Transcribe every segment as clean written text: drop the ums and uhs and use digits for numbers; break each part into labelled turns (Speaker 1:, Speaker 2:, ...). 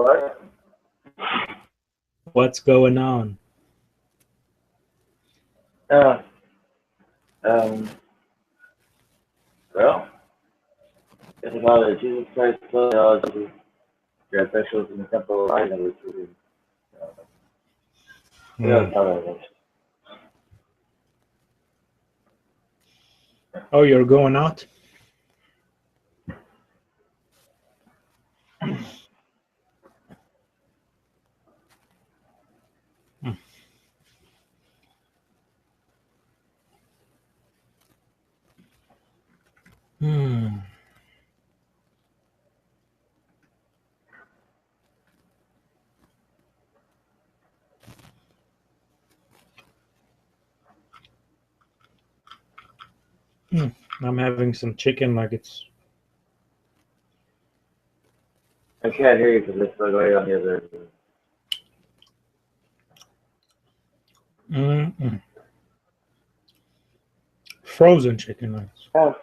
Speaker 1: What?
Speaker 2: What's going on?
Speaker 1: Well, it's about a Jesus Christ teleology, Transsexualism, and Teleology.
Speaker 2: Oh, you're going out? I'm having some chicken nuggets.
Speaker 1: I can't hear you because it's so right on the other.
Speaker 2: Frozen chicken nuggets.
Speaker 1: Oh.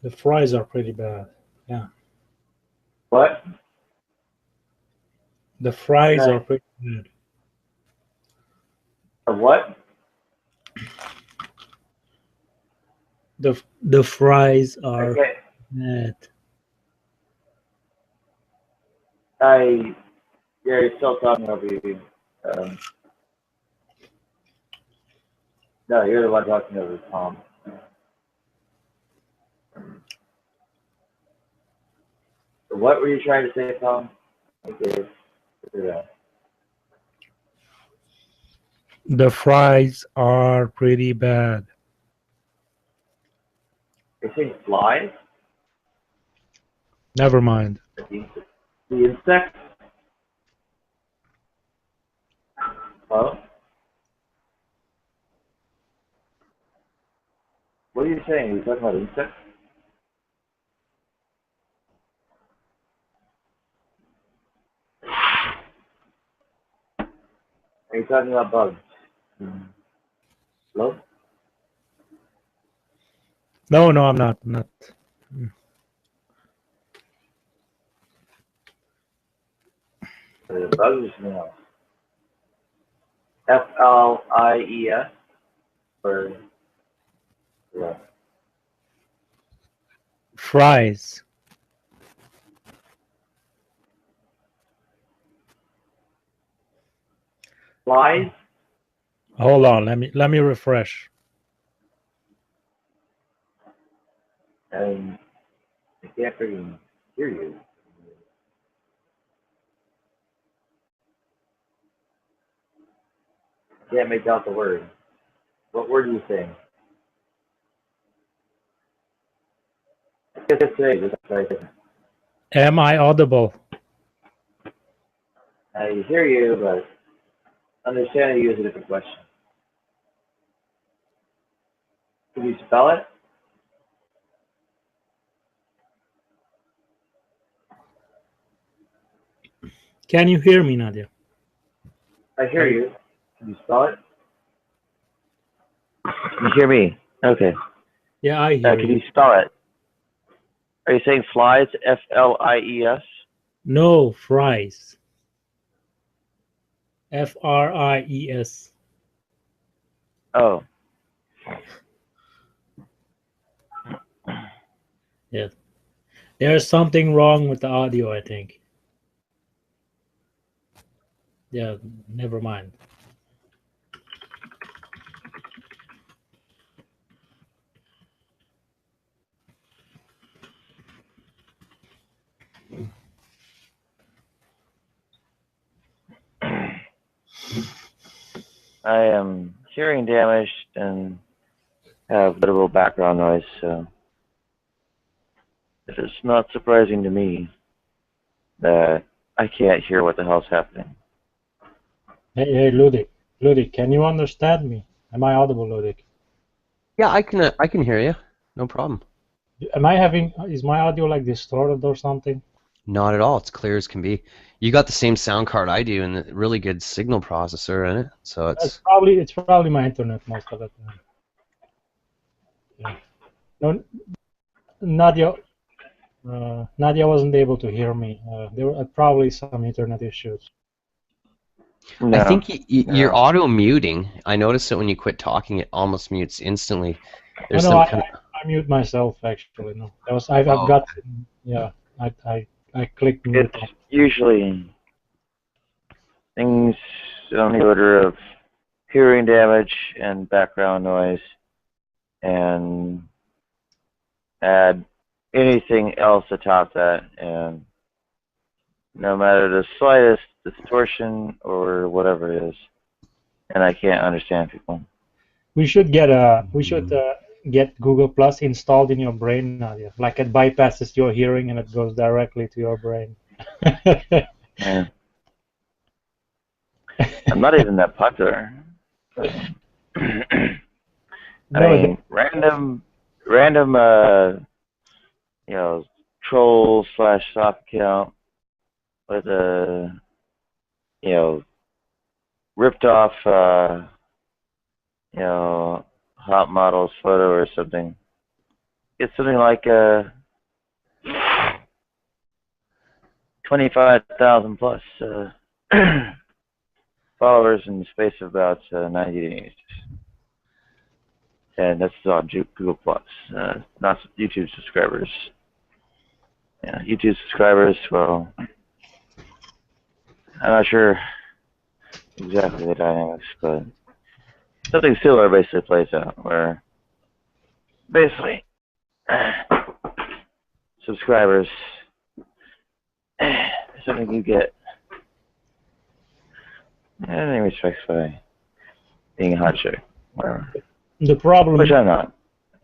Speaker 2: The fries are pretty bad. Yeah.
Speaker 1: What?
Speaker 2: The fries are pretty bad.
Speaker 1: What?
Speaker 2: The fries are bad.
Speaker 1: Yeah, you're still talking over you. No, you're the one talking over Tom. What were you trying to say, Tom? Okay.
Speaker 2: The fries are pretty bad.
Speaker 1: You're saying flies?
Speaker 2: Never mind.
Speaker 1: The insect? Hello? What are you saying? Are you talking about insects? Are you talking about bugs? Hello?
Speaker 2: No, I'm not.
Speaker 1: Bugs or something else? F-L-I-E-S? Or yeah.
Speaker 2: Fries.
Speaker 1: Flies?
Speaker 2: Hold on, let me refresh.
Speaker 1: I can't freaking hear you. I can't make out the word. What word are you saying? Just say, just try to.
Speaker 2: Am I audible?
Speaker 1: I hear you, but understanding you is a different question. Can you spell it?
Speaker 2: Can you hear me, Nadia?
Speaker 1: I hear you. Can you spell it? You hear me? Okay.
Speaker 2: Yeah, I hear
Speaker 1: Can
Speaker 2: you.
Speaker 1: you spell it? Are you saying flies? F-L-I-E-S?
Speaker 2: No, fries. F-R-I-E-S.
Speaker 1: Oh.
Speaker 2: Yeah. There's something wrong with the audio, I think. Yeah, never mind.
Speaker 1: I am hearing damaged and have literal background noise, so it is not surprising to me that I can't hear what the hell's happening.
Speaker 2: Hey, Ludik, can you understand me? Am I audible, Ludik?
Speaker 3: Yeah, I can hear you. No problem.
Speaker 2: Is my audio like distorted or something?
Speaker 3: Not at all. It's clear as can be. You got the same sound card I do and a really good signal processor in it. So
Speaker 2: It's probably my internet most of the time. Yeah. No, Nadia, Nadia wasn't able to hear me. There were probably some internet issues.
Speaker 1: No,
Speaker 3: I think you're
Speaker 1: no.
Speaker 3: auto muting. I noticed that when you quit talking, it almost mutes instantly. There's
Speaker 2: No,
Speaker 3: some kind of.
Speaker 2: I mute myself actually. No, I've
Speaker 3: Oh,
Speaker 2: got, yeah. I clicked mute.
Speaker 1: It's usually things on the order of hearing damage and background noise, and add anything else atop that, and no matter the slightest distortion or whatever it is, and I can't understand people.
Speaker 2: We should get Google Plus installed in your brain, Nadia. Like it bypasses your hearing and it goes directly to your brain.
Speaker 1: Yeah. I'm not even that popular. I mean, random, you know, troll slash soft account with a, you know, ripped off, you know, hot model's photo or something. It's something like 25,000 plus followers in the space of about 90 days. And that's on Google Plus, not YouTube subscribers. Yeah, YouTube subscribers, well, I'm not sure exactly the dynamics, but something similar basically plays out, where basically subscribers, something you get in any respects by being a hot chick, whatever.
Speaker 2: The problem,
Speaker 1: which I'm not.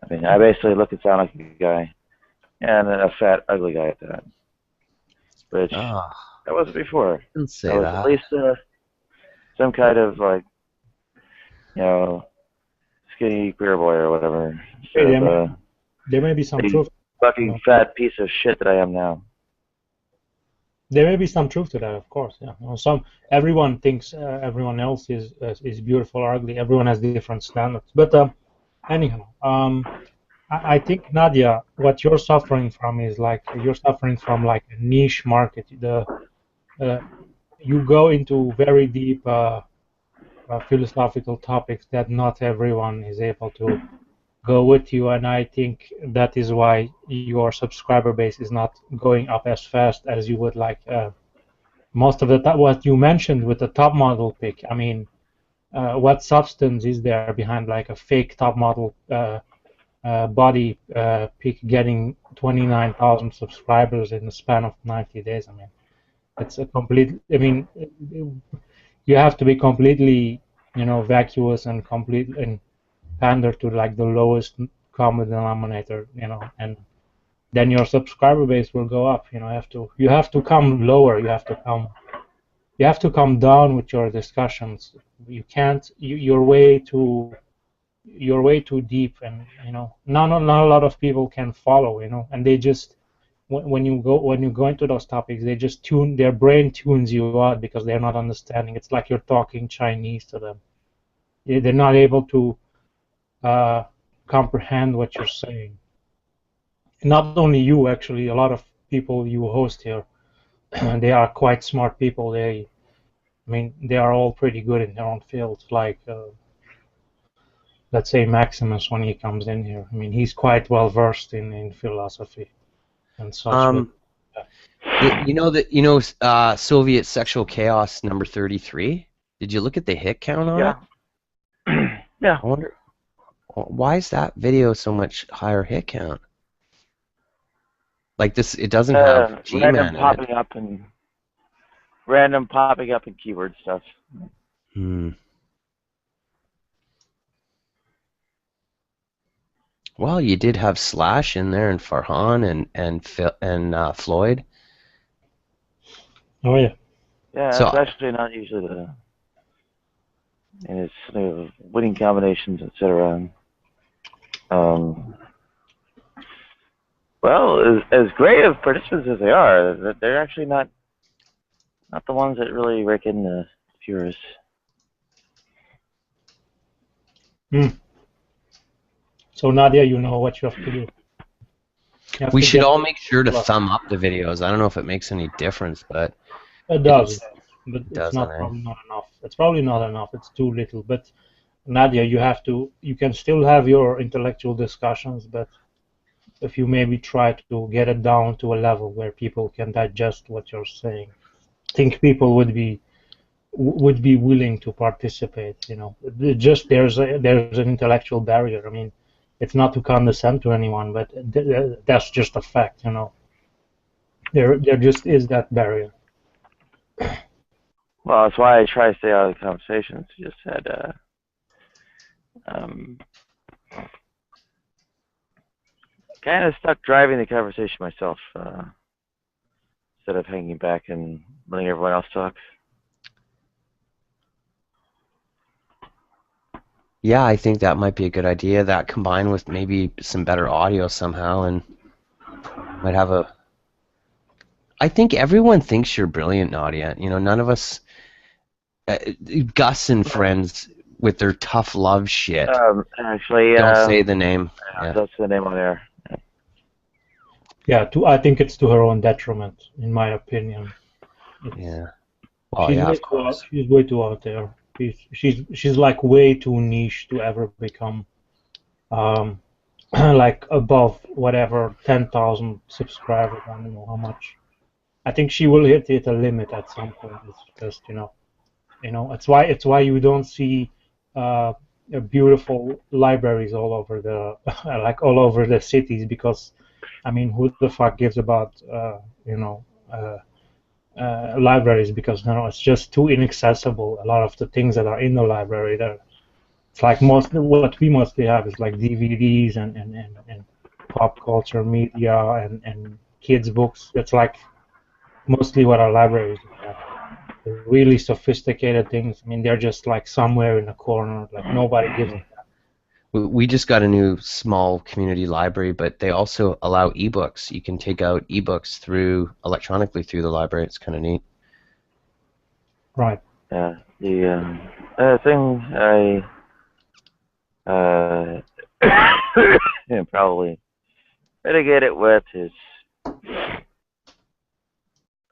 Speaker 1: I mean, I basically look and sound like a guy, and a fat, ugly guy at that. Which that wasn't before.
Speaker 3: Didn't say
Speaker 1: I was
Speaker 3: that.
Speaker 1: at least some kind of like, you know, skinny queer boy or whatever.
Speaker 2: hey, there may be some truth.
Speaker 1: Fucking fat piece of shit that I am now.
Speaker 2: There may be some truth to that, of course. Yeah, everyone thinks everyone else is beautiful or ugly. Everyone has different standards. But anyhow, I think, Nadia, what you're suffering from is like you're suffering from like a niche market. You go into very deep philosophical topics that not everyone is able to go with you, and I think that is why your subscriber base is not going up as fast as you would like. Most of the what you mentioned with the top model pick, I mean, what substance is there behind like a fake top model body pick getting 29,000 subscribers in the span of 90 days? I mean, it's a complete. I mean, you have to be completely, vacuous and complete and pander to like the lowest common denominator, and then your subscriber base will go up. You have to come lower. You have to come down with your discussions. You can't. You're way too deep, and not a lot of people can follow. And they just when you go into those topics, they just their brain tunes you out because they're not understanding. It's like you're talking Chinese to them. They're not able to comprehend what you're saying. Not only you, actually, a lot of people you host here, they are quite smart people. I mean, they are all pretty good in their own fields. Like, let's say Maximus when he comes in here. I mean, he's quite well versed in philosophy and such.
Speaker 3: Soviet sexual chaos number 33. Did you look at the hit count on it?
Speaker 1: Yeah.
Speaker 3: I wonder why is that video so much higher hit count? Like this, it doesn't have G-Man
Speaker 1: random popping up in keyword stuff.
Speaker 3: Well, you did have Slash in there, and Farhan and Floyd.
Speaker 2: Oh yeah.
Speaker 1: Yeah,
Speaker 3: so,
Speaker 1: it's actually not usually the. And it's winning combinations, etc. Well, as great of participants as they are, they're actually not the ones that really rake in the viewers.
Speaker 2: So Nadia, you know what you have to do.
Speaker 3: We should all make sure to thumb up the videos. I don't know if it makes any difference, but
Speaker 2: it does, but it's
Speaker 3: doesn't,
Speaker 2: probably not enough. It's probably not enough. It's too little. But Nadia, you can still have your intellectual discussions, but if you maybe try to get it down to a level where people can digest what you're saying, I think people would be willing to participate. Just there's an intellectual barrier. I mean, it's not to condescend to anyone, but that's just a fact. There just is that barrier.
Speaker 1: Well, that's why I try to stay out of the conversations. Just had kind of stuck driving the conversation myself instead of hanging back and letting everyone else talk.
Speaker 3: Yeah, I think that might be a good idea. That combined with maybe some better audio somehow, and might have a. I think everyone thinks you're brilliant, Nadia. None of us. Gus and friends with their tough love shit.
Speaker 1: Actually,
Speaker 3: don't say the name.
Speaker 1: Yeah. That's the name on there.
Speaker 2: Yeah, I think it's to her own detriment, in my opinion.
Speaker 3: Yeah.
Speaker 2: Oh, of course. She's way too out there. She's like way too niche to ever become like above whatever 10,000 subscribers. I don't know how much. I think she will hit a limit at some point. It's just it's why you don't see beautiful libraries all over the like all over the cities, because I mean, who the fuck gives about libraries, because it's just too inaccessible. A lot of the things that are in the library, it's like what we mostly have is like DVDs and pop culture media and kids books. That's like mostly what our libraries have. The really sophisticated things, I mean, they're just like somewhere in a corner, like nobody gives a damn.
Speaker 3: We just got a new small community library, but they also allow ebooks. You can take out ebooks electronically through the library. It's kind of neat.
Speaker 2: Right.
Speaker 1: Yeah. The thing I probably mitigate it with is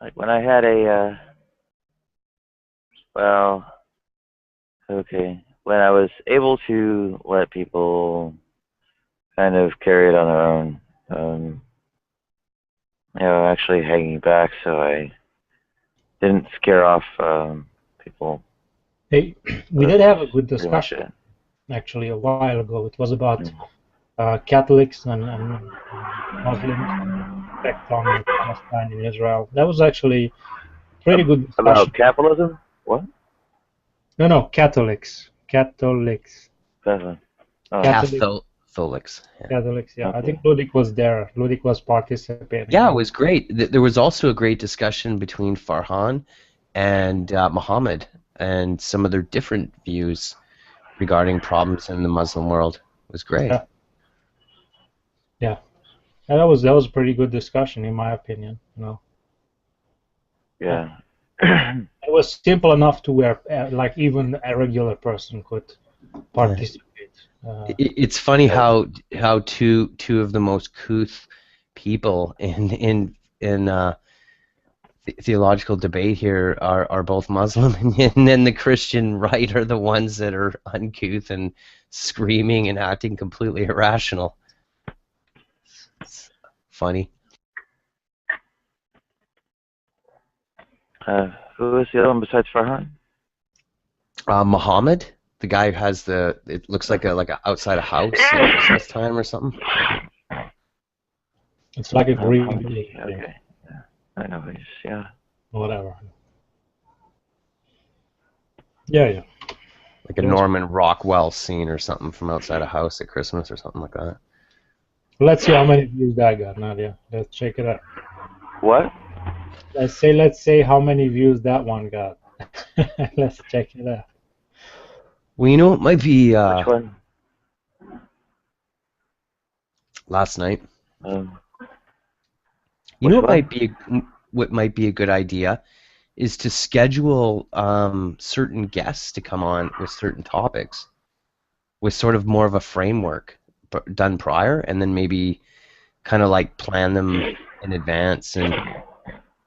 Speaker 1: like when I had when I was able to let people kind of carry it on their own, actually hanging back, so I didn't scare off people.
Speaker 2: Hey, we did have a good discussion actually a while ago. It was about Catholics and Muslims effect on Palestine and Israel. That was actually pretty good discussion.
Speaker 1: About capitalism? What?
Speaker 2: No, Catholics. Catholics.
Speaker 3: Catholics.
Speaker 2: Catholics, yeah. Okay. I think Ludik was there. Ludik was participating.
Speaker 3: Yeah, it was great. There was also a great discussion between Farhan and Muhammad and some of their different views regarding problems in the Muslim world. It was great.
Speaker 2: Yeah. That was a pretty good discussion, in my opinion.
Speaker 1: Yeah.
Speaker 2: It was simple enough to where like even a regular person could participate.
Speaker 3: It's funny how two of the most couth people in theological debate here are both Muslim, and then the Christian right are the ones that are uncouth and screaming and acting completely irrational. It's funny.
Speaker 1: Who is the other one besides Farhan?
Speaker 3: Muhammad, the guy who has it looks like a outside a house at Christmas time or something.
Speaker 2: It's like a green.
Speaker 1: Okay, yeah. I know he's, yeah.
Speaker 2: Whatever. Yeah.
Speaker 3: Like a Norman Rockwell scene or something from outside a house at Christmas or something like that.
Speaker 2: Let's see how many views that got, Nadia. Let's check it out.
Speaker 1: What?
Speaker 2: Let's say how many views that one got. Let's check it out.
Speaker 3: Well, it might be
Speaker 1: which one?
Speaker 3: Last night. You know
Speaker 1: Which one?
Speaker 3: what might be a good idea is to schedule certain guests to come on with certain topics with sort of more of a framework done prior, and then maybe kind of like plan them in advance,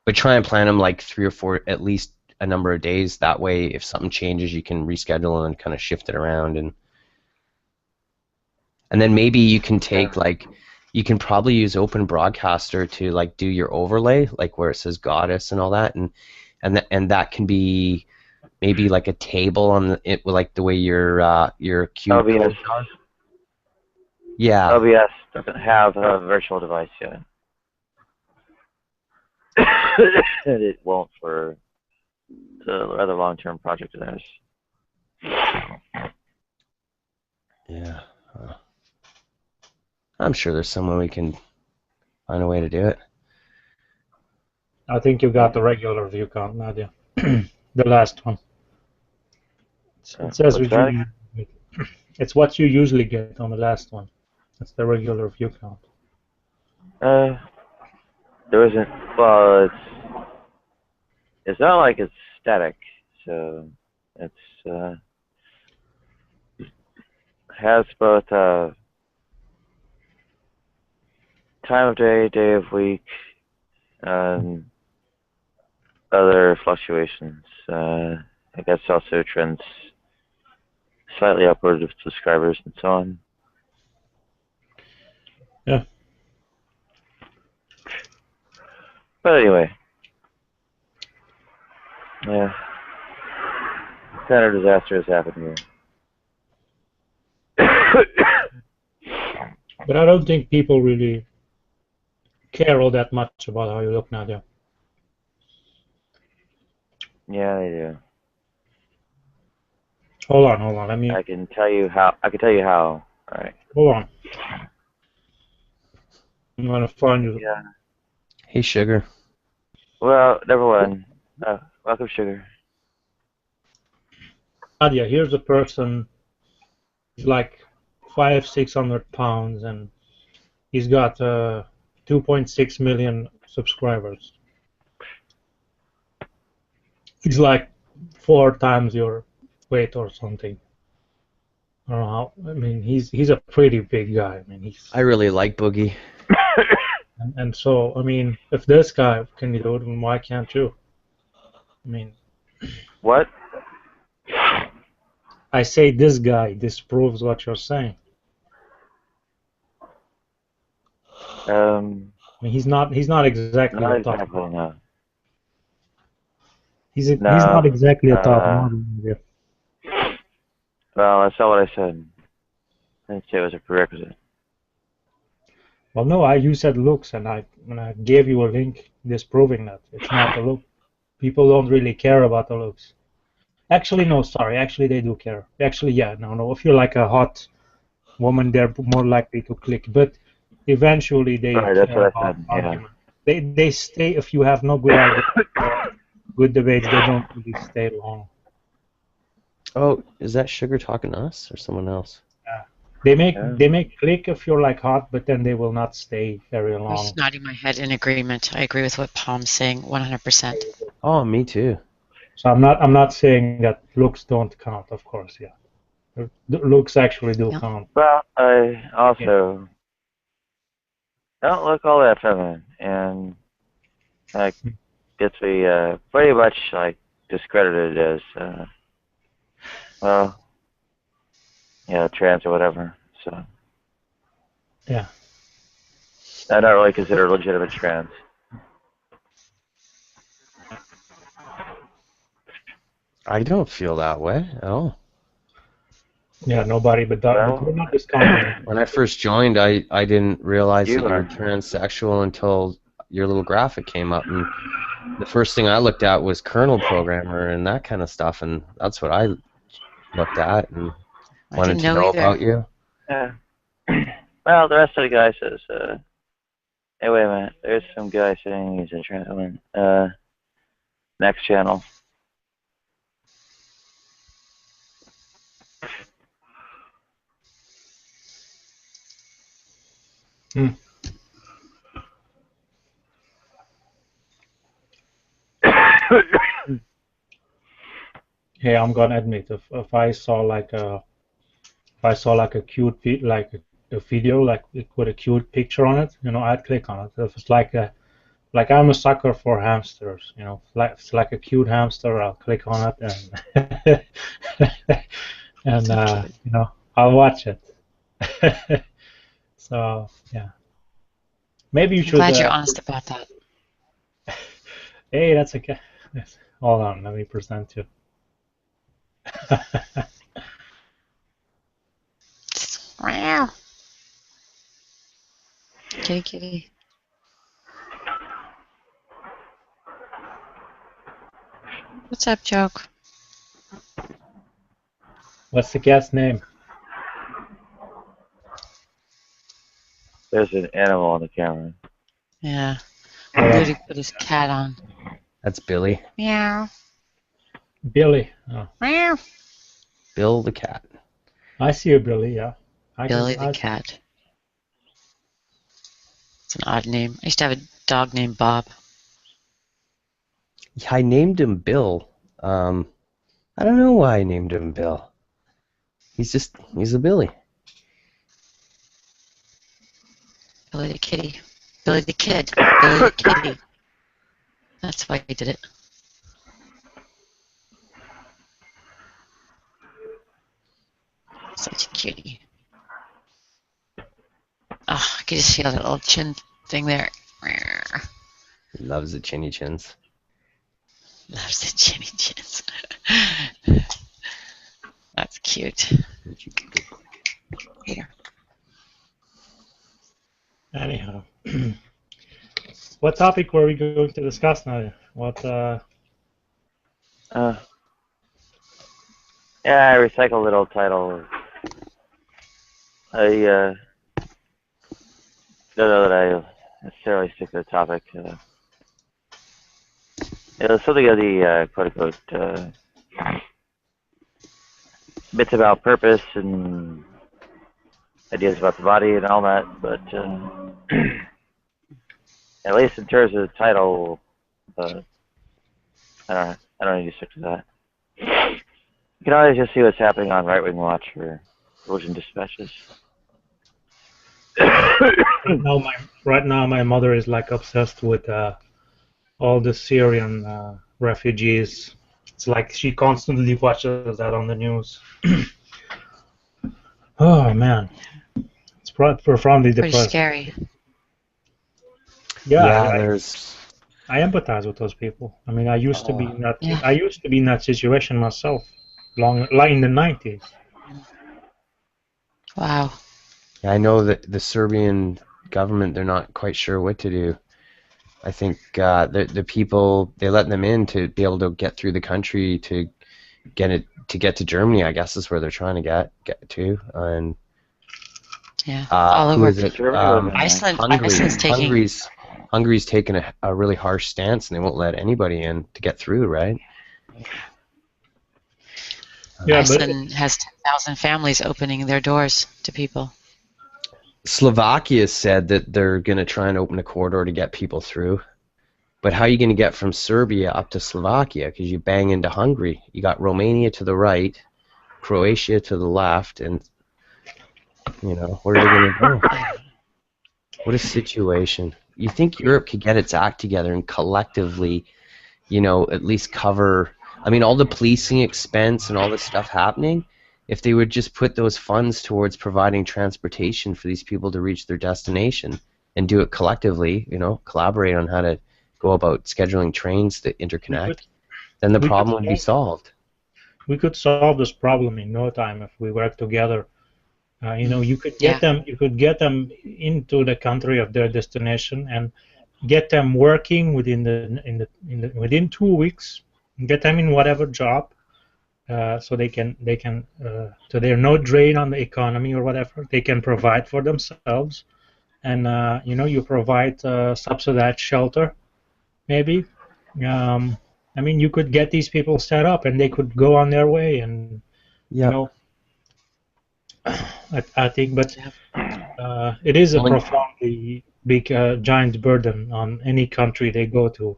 Speaker 3: but try and plan them like 3 or 4, at least a number of days. That way, if something changes, you can reschedule and kind of shift it around, and then maybe you can take you can probably use Open Broadcaster to like do your overlay, like where it says goddess and all that, and that can be maybe like a table on it, like the way your cube
Speaker 1: OBS.
Speaker 3: code does. Yeah.
Speaker 1: OBS doesn't have a virtual device yet. And it won't for the other long-term project of theirs.
Speaker 3: Yeah. I'm sure there's some way we can find a way to do it.
Speaker 2: I think you got the regular view count, Nadia. The last one. It says
Speaker 1: What's that?
Speaker 2: it's what you usually get on the last one. That's the regular view count.
Speaker 1: There isn't. Well, it's not like it's static, so it's has both time of day, day of week, and other fluctuations. I guess also trends slightly upward of subscribers and so on.
Speaker 2: Yeah.
Speaker 1: But anyway, yeah, kind of disaster has happened here.
Speaker 2: But I don't think people really care all that much about how you look, Nadia.
Speaker 1: Yeah, they do.
Speaker 2: Hold on. Let me.
Speaker 1: I can tell you how. All right.
Speaker 2: Hold on. I'm gonna find you.
Speaker 1: Yeah.
Speaker 3: Hey, Sugar.
Speaker 1: Well, number one, welcome, Sugar.
Speaker 2: Nadia, here's a person. He's like 500-600 pounds, and he's got 2.6 million subscribers. He's like 4 times your weight or something. I don't know how. I mean, he's a pretty big guy. I mean,
Speaker 3: I really like Boogie.
Speaker 2: and so I mean, if this guy can do it, then why can't you? I mean,
Speaker 1: What?
Speaker 2: I say this guy disproves what you're saying. I mean, he's not exactly
Speaker 1: Not
Speaker 2: a top
Speaker 1: exactly,
Speaker 2: model.
Speaker 1: no.
Speaker 2: He's not exactly a top model.
Speaker 1: Well, that's not what I said. I didn't say it was a prerequisite.
Speaker 2: Well, no, you said looks, and I gave you a link disproving that it's not the look. People don't really care about the looks. Actually, no, sorry. Actually, they do care. Actually, yeah, no. If you're like a hot woman, they're more likely to click. But eventually, they
Speaker 1: Right, that's
Speaker 2: care
Speaker 1: what I
Speaker 2: about
Speaker 1: said.
Speaker 2: argument. They stay if you have no good argument, good debates. They don't really stay long.
Speaker 3: Oh, is that Sugar talking to us or someone else?
Speaker 2: They make click if you're like hot, but then they will not stay very
Speaker 4: I
Speaker 2: long.
Speaker 4: was nodding my head in agreement. I agree with what Palm's saying 100%.
Speaker 3: Oh, me too.
Speaker 2: So I'm not saying that looks don't count, of course, yeah. Looks actually do
Speaker 4: Yeah.
Speaker 2: count.
Speaker 1: Well, I also don't look all that feminine, and that gets me pretty much like discredited as well, trans or whatever. So
Speaker 2: Yeah.
Speaker 1: I don't really consider legitimate trans.
Speaker 3: I don't feel that way at all.
Speaker 2: Yeah, nobody but that.
Speaker 1: Well,
Speaker 2: But we're not discounting.
Speaker 3: When I first joined, I didn't realize
Speaker 1: You
Speaker 3: that you're
Speaker 1: are.
Speaker 3: transsexual until your little graphic came up, and the first thing I looked at was kernel programmer and that kind of stuff, and that's what I looked at and
Speaker 4: I
Speaker 3: wanted
Speaker 4: didn't
Speaker 3: to
Speaker 4: know
Speaker 3: know
Speaker 4: either.
Speaker 3: about you.
Speaker 1: Yeah. Well, the rest of the guy says, hey, wait a minute. There's some guy saying he's a trans woman. Next channel.
Speaker 2: Hey, I'm gonna admit, if I saw like a cute a video like with a cute picture on it, I'd click on it. If it's like I'm a sucker for hamsters, like it's like a cute hamster, I'll click on it and I'll watch it. So yeah, maybe you
Speaker 4: I'm
Speaker 2: should.
Speaker 4: glad you're honest about that.
Speaker 2: Hey, that's a cat. Yes. Hold on, let me present you.
Speaker 4: Wow. Kitty, kitty. What's up, Joke?
Speaker 2: What's the cat's name?
Speaker 1: There's an animal on the camera.
Speaker 4: Yeah.
Speaker 2: Hold on.
Speaker 4: Ludi put his cat on.
Speaker 3: That's Billy.
Speaker 4: Meow.
Speaker 2: Billy. Oh,
Speaker 4: Meow.
Speaker 3: Bill the cat.
Speaker 2: I see a Billy. Yeah.
Speaker 4: Billy the cat. It's an odd name. I used to have a dog named Bob.
Speaker 3: Yeah, I named him Bill. I don't know why I named him Bill. He's a Billy.
Speaker 4: Billy the kitty. Billy the kid. Billy the kitty. That's why he did it. Such a cutie. Oh, I can just feel that little chin thing there.
Speaker 3: He loves the chinny chins.
Speaker 4: Loves the chinny chins. That's cute. Here.
Speaker 2: Anyhow, what topic were we going to discuss now? What?
Speaker 1: Yeah, I recycled little title. I don't know that I necessarily stick to the topic. It was something of the quote-unquote bits about purpose and ideas about the body and all that, but at least in terms of the title, I don't need to stick to that. You can always just see what's happening on Right Wing Watch or Religion Dispatches.
Speaker 2: Right now, my mother is like obsessed with all the Syrian refugees. It's like she constantly watches that on the news. Oh man, it's profoundly
Speaker 4: Pretty
Speaker 2: depressing.
Speaker 4: scary.
Speaker 2: Yeah,
Speaker 3: there's.
Speaker 2: I empathize with those people. I mean, I used to be in that.
Speaker 4: Yeah.
Speaker 2: I used to be in that situation myself, like in the 90s.
Speaker 4: Wow.
Speaker 3: I know that the Serbian government, they're not quite sure what to do. I think the people, they let them in to be able to get through the country to get to Germany. I guess is where they're trying to get to. And
Speaker 4: Yeah. All
Speaker 3: who
Speaker 4: over.
Speaker 3: is it?
Speaker 4: Iceland. Iceland's taking.
Speaker 3: Hungary's taken a really harsh stance, and they won't let anybody in to get through, right?
Speaker 2: Yeah,
Speaker 4: Iceland has 10,000 families opening their doors to people.
Speaker 3: Slovakia said that they're going to try and open a corridor to get people through. But how are you going to get from Serbia up to Slovakia? Because you bang into Hungary. You got Romania to the right, Croatia to the left, and, where are they going to go? What a situation. You think Europe could get its act together and collectively, at least cover, all the policing expense and all this stuff happening, if they would just put those funds towards providing transportation for these people to reach their destination and do it collectively, collaborate on how to go about scheduling trains to interconnect, then the problem would be solved.
Speaker 2: We could solve this problem in no time if we work together. You could get them. You could get them into the country of their destination and get them working within 2 weeks. Get them in whatever job, so they can so they're no drain on the economy or whatever. They can provide for themselves, and you provide subsidized shelter, maybe. You could get these people set up, and they could go on their way, and I think, but it is a profoundly big, giant burden on any country they go to.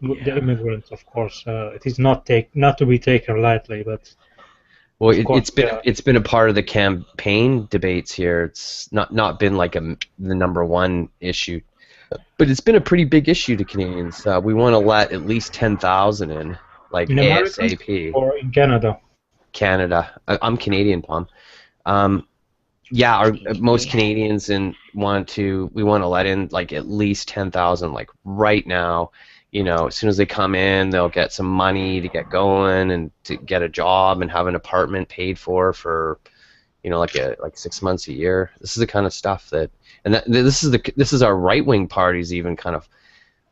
Speaker 2: the immigrants, of course. It is not to be taken lightly, but
Speaker 3: Well,
Speaker 2: of course,
Speaker 3: it's been a part of the campaign debates here. It's not been like the number one issue, but it's been a pretty big issue to Canadians. We want to let at least 10,000 in, like
Speaker 2: in America
Speaker 3: ASAP.
Speaker 2: or in Canada.
Speaker 3: Canada. I'm Canadian, Palm. Yeah, most Canadians we want to let in like at least 10,000, like right now. You know, as soon as they come in, they'll get some money to get going and to get a job and have an apartment paid for, you know, like 6 months a year. This is the kind of stuff this is our right-wing parties even kind of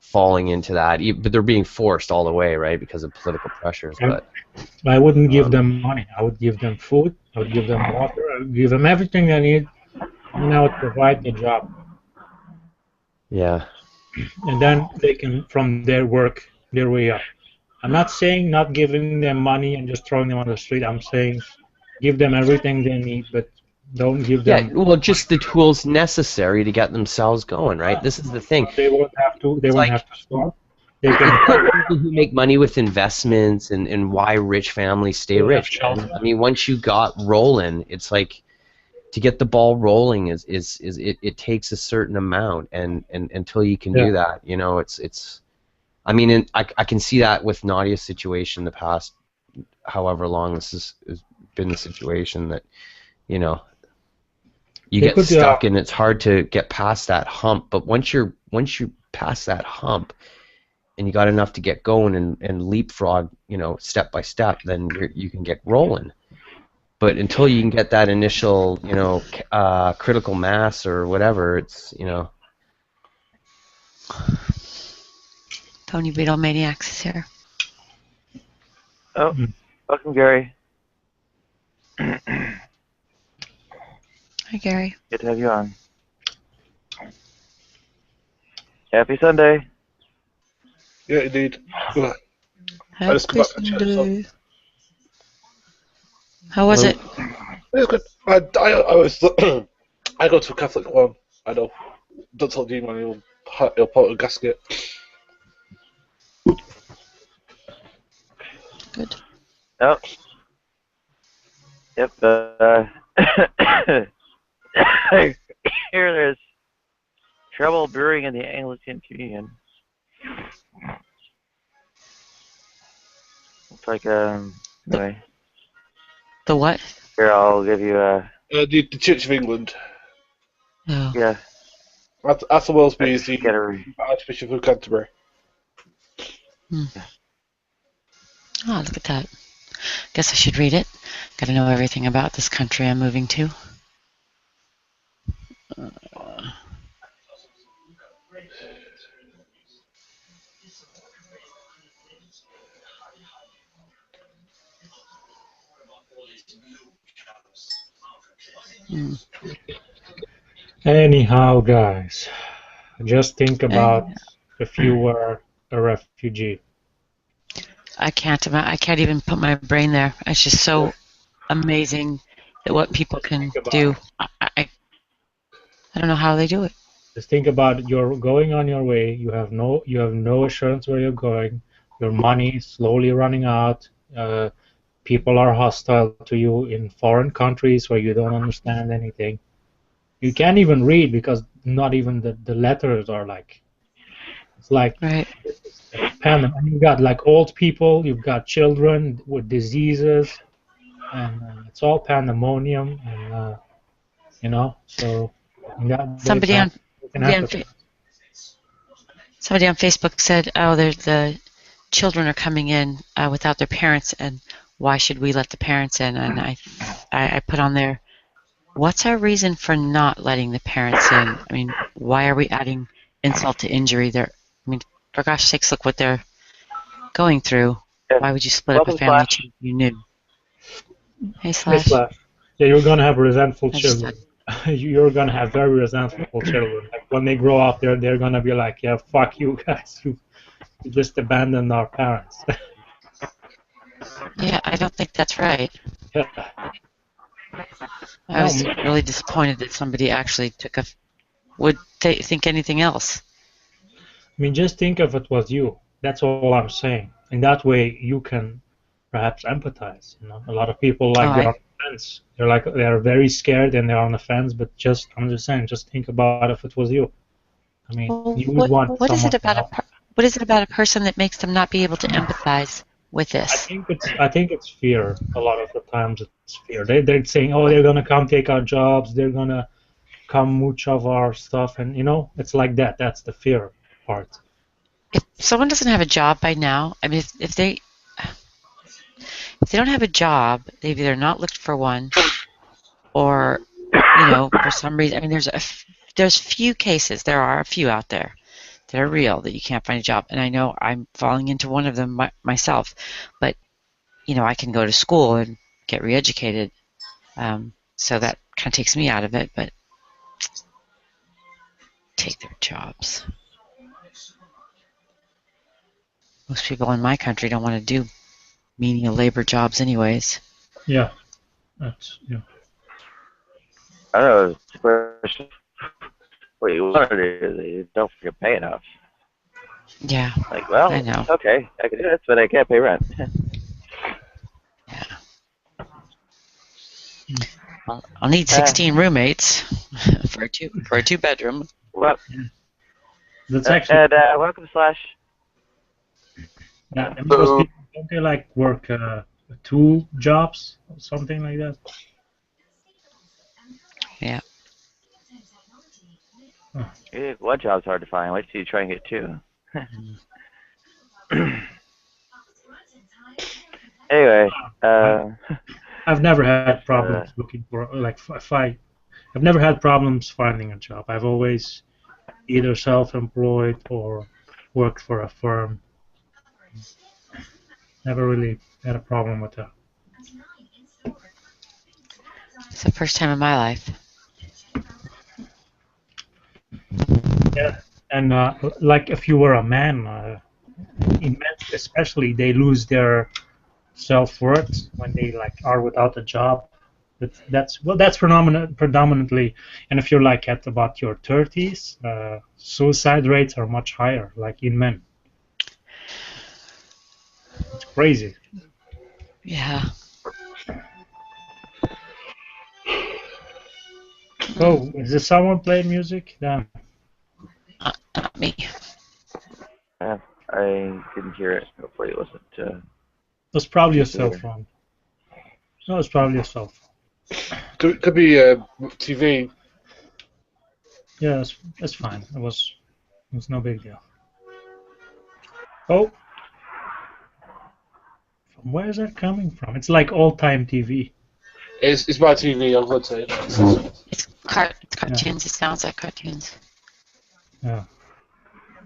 Speaker 3: falling into that, but they're being forced all the way, right, because of political pressures. But
Speaker 2: I wouldn't give them money. I would give them food. I would give them water. I would give them everything they need, and I would provide the job.
Speaker 3: yeah.
Speaker 2: And then they can, from their work, their way up. I'm not saying not giving them money and just throwing them on the street. I'm saying give them everything they need, but don't give them.
Speaker 3: Yeah, well, just the tools necessary to get themselves going, right? This is the thing.
Speaker 2: They won't have to. They
Speaker 3: It's
Speaker 2: won't
Speaker 3: like-
Speaker 2: have to start. They can.
Speaker 3: People who make money with investments and why rich families stay
Speaker 2: They have
Speaker 3: rich.
Speaker 2: shelter.
Speaker 3: I mean, once you got rolling, it's like to get the ball rolling it takes a certain amount, and until you can
Speaker 2: Yeah.
Speaker 3: do that, you know, it's. I mean, I can see that with Nadia's situation the past, however long this has been the situation that, you know, you
Speaker 2: They
Speaker 3: get
Speaker 2: could,
Speaker 3: stuck and it's hard to get past that hump. But once you pass that hump, and you got enough to get going and leapfrog, you know, step by step, then you can get rolling. But until you can get that initial, you know, critical mass or whatever, it's, you know.
Speaker 4: Tony Beatlemaniacs is here.
Speaker 1: Oh, welcome, Gary.
Speaker 4: Hi, Gary.
Speaker 1: Good to have you on. Happy Sunday.
Speaker 5: Yeah, indeed. Ugh.
Speaker 4: Happy
Speaker 5: just come back from church, so-
Speaker 4: Sunday. How was it?
Speaker 5: It's good. I was I go to a Catholic one. I know. Don't tell G-Man, he'll put a gasket.
Speaker 4: Good.
Speaker 1: Oh. Yep. I hear there's trouble brewing in the Anglican Communion. It's like anyway.
Speaker 4: The what?
Speaker 1: Here, I'll give you a
Speaker 5: The Church of England.
Speaker 4: Oh.
Speaker 1: yeah.
Speaker 5: Arthur Wellesby is the
Speaker 1: Get a
Speaker 5: Archbishop of Canterbury.
Speaker 4: Oh, look at that. Guess I should read it. Got to know everything about this country I'm moving to.
Speaker 2: Anyhow, guys, just think about if you were a refugee.
Speaker 4: I can't even put my brain there. It's just so amazing that what people can do. I don't know how they do it.
Speaker 2: Just think about it. You're going on your way. You have no assurance where you're going. Your money is slowly running out. People are hostile to you in foreign countries where you don't understand anything. You can't even read because not even the letters are like. It's like
Speaker 4: Right.
Speaker 2: and you've got like old people. You've got children with diseases, and it's all pandemonium. And you know, so
Speaker 4: Somebody on Facebook said, "Oh, the children are coming in without their parents, and why should we let the parents in?" And I put on there, what's our reason for not letting the parents in? I mean, why are we adding insult to injury? I mean, for gosh sakes, look what they're going through. Why would you split up a family you knew? Hey, Slash.
Speaker 2: Yeah, you're gonna have resentful
Speaker 4: I just
Speaker 2: children. You're gonna have very resentful children. Like when they grow up, they're gonna be like, "Yeah, fuck you guys. You just abandoned our parents."
Speaker 4: Yeah, I don't think that's right.
Speaker 2: Yeah.
Speaker 4: I was really disappointed that somebody actually would think anything else.
Speaker 2: I mean, just think if it was you. That's all I'm saying. In that way, you can perhaps empathize. You know, a lot of people like they're on the fence. They're very scared and they're on the fence. But I'm just saying, just think about if it was you. I mean,
Speaker 4: Well,
Speaker 2: you would want
Speaker 4: what is
Speaker 2: someone
Speaker 4: it
Speaker 2: to
Speaker 4: about
Speaker 2: help.
Speaker 4: what is it about a person that makes them not be able to empathize with
Speaker 2: I
Speaker 4: this?
Speaker 2: think it's fear. A lot of the times it's fear. They're saying, oh, they're gonna come take our jobs. They're gonna come mooch of our stuff, and you know, it's like that. That's the fear part.
Speaker 4: If someone doesn't have a job by now, I mean, if they don't have a job, they've either not looked for one, or you know, for some reason. I mean, there's few cases. There are a few out there that are real that you can't find a job, and I know I'm falling into one of them myself. But you know, I can go to school and get reeducated, so that kind of takes me out of it. But take their jobs. Most people in my country don't want to do menial labor jobs, anyways.
Speaker 2: Yeah, that's yeah.
Speaker 1: I don't know. Especially what you want to do, you don't get paid enough.
Speaker 4: Yeah,
Speaker 1: Like, well,
Speaker 4: I know.
Speaker 1: okay, I can do this, but I can't pay rent.
Speaker 4: Yeah. Well, I'll need 16 roommates for a two bedroom.
Speaker 1: Well,
Speaker 2: That's actually.
Speaker 1: and welcome, Slash.
Speaker 2: Yeah, and those people, don't they like work 2 jobs or something like that?
Speaker 4: Yeah.
Speaker 1: One job's hard to find. Wait till you try and get 2. Anyway,
Speaker 2: I've never had problems looking for I've never had problems finding a job. I've always either self-employed or worked for a firm. Never really had a problem with that.
Speaker 4: It's the first time in my life.
Speaker 2: Yeah, and like if you were a man, in men especially, they lose their self-worth when they like are without a job. That's predominantly, and if you're like at about your 30s, suicide rates are much higher, like in men. It's crazy.
Speaker 4: Yeah.
Speaker 2: Oh, is there someone playing music? Damn.
Speaker 4: Not me.
Speaker 1: I didn't hear it. Hopefully it wasn't.
Speaker 2: That's probably a cell phone. No, it's probably a cell phone.
Speaker 5: Could be TV.
Speaker 2: Yeah, that's fine. It was no big deal. Oh, from where is that coming from? It's like all-time TV.
Speaker 5: It's my TV. I'm going to say it.
Speaker 4: It's cartoons. Yeah. It sounds like cartoons.
Speaker 2: Yeah.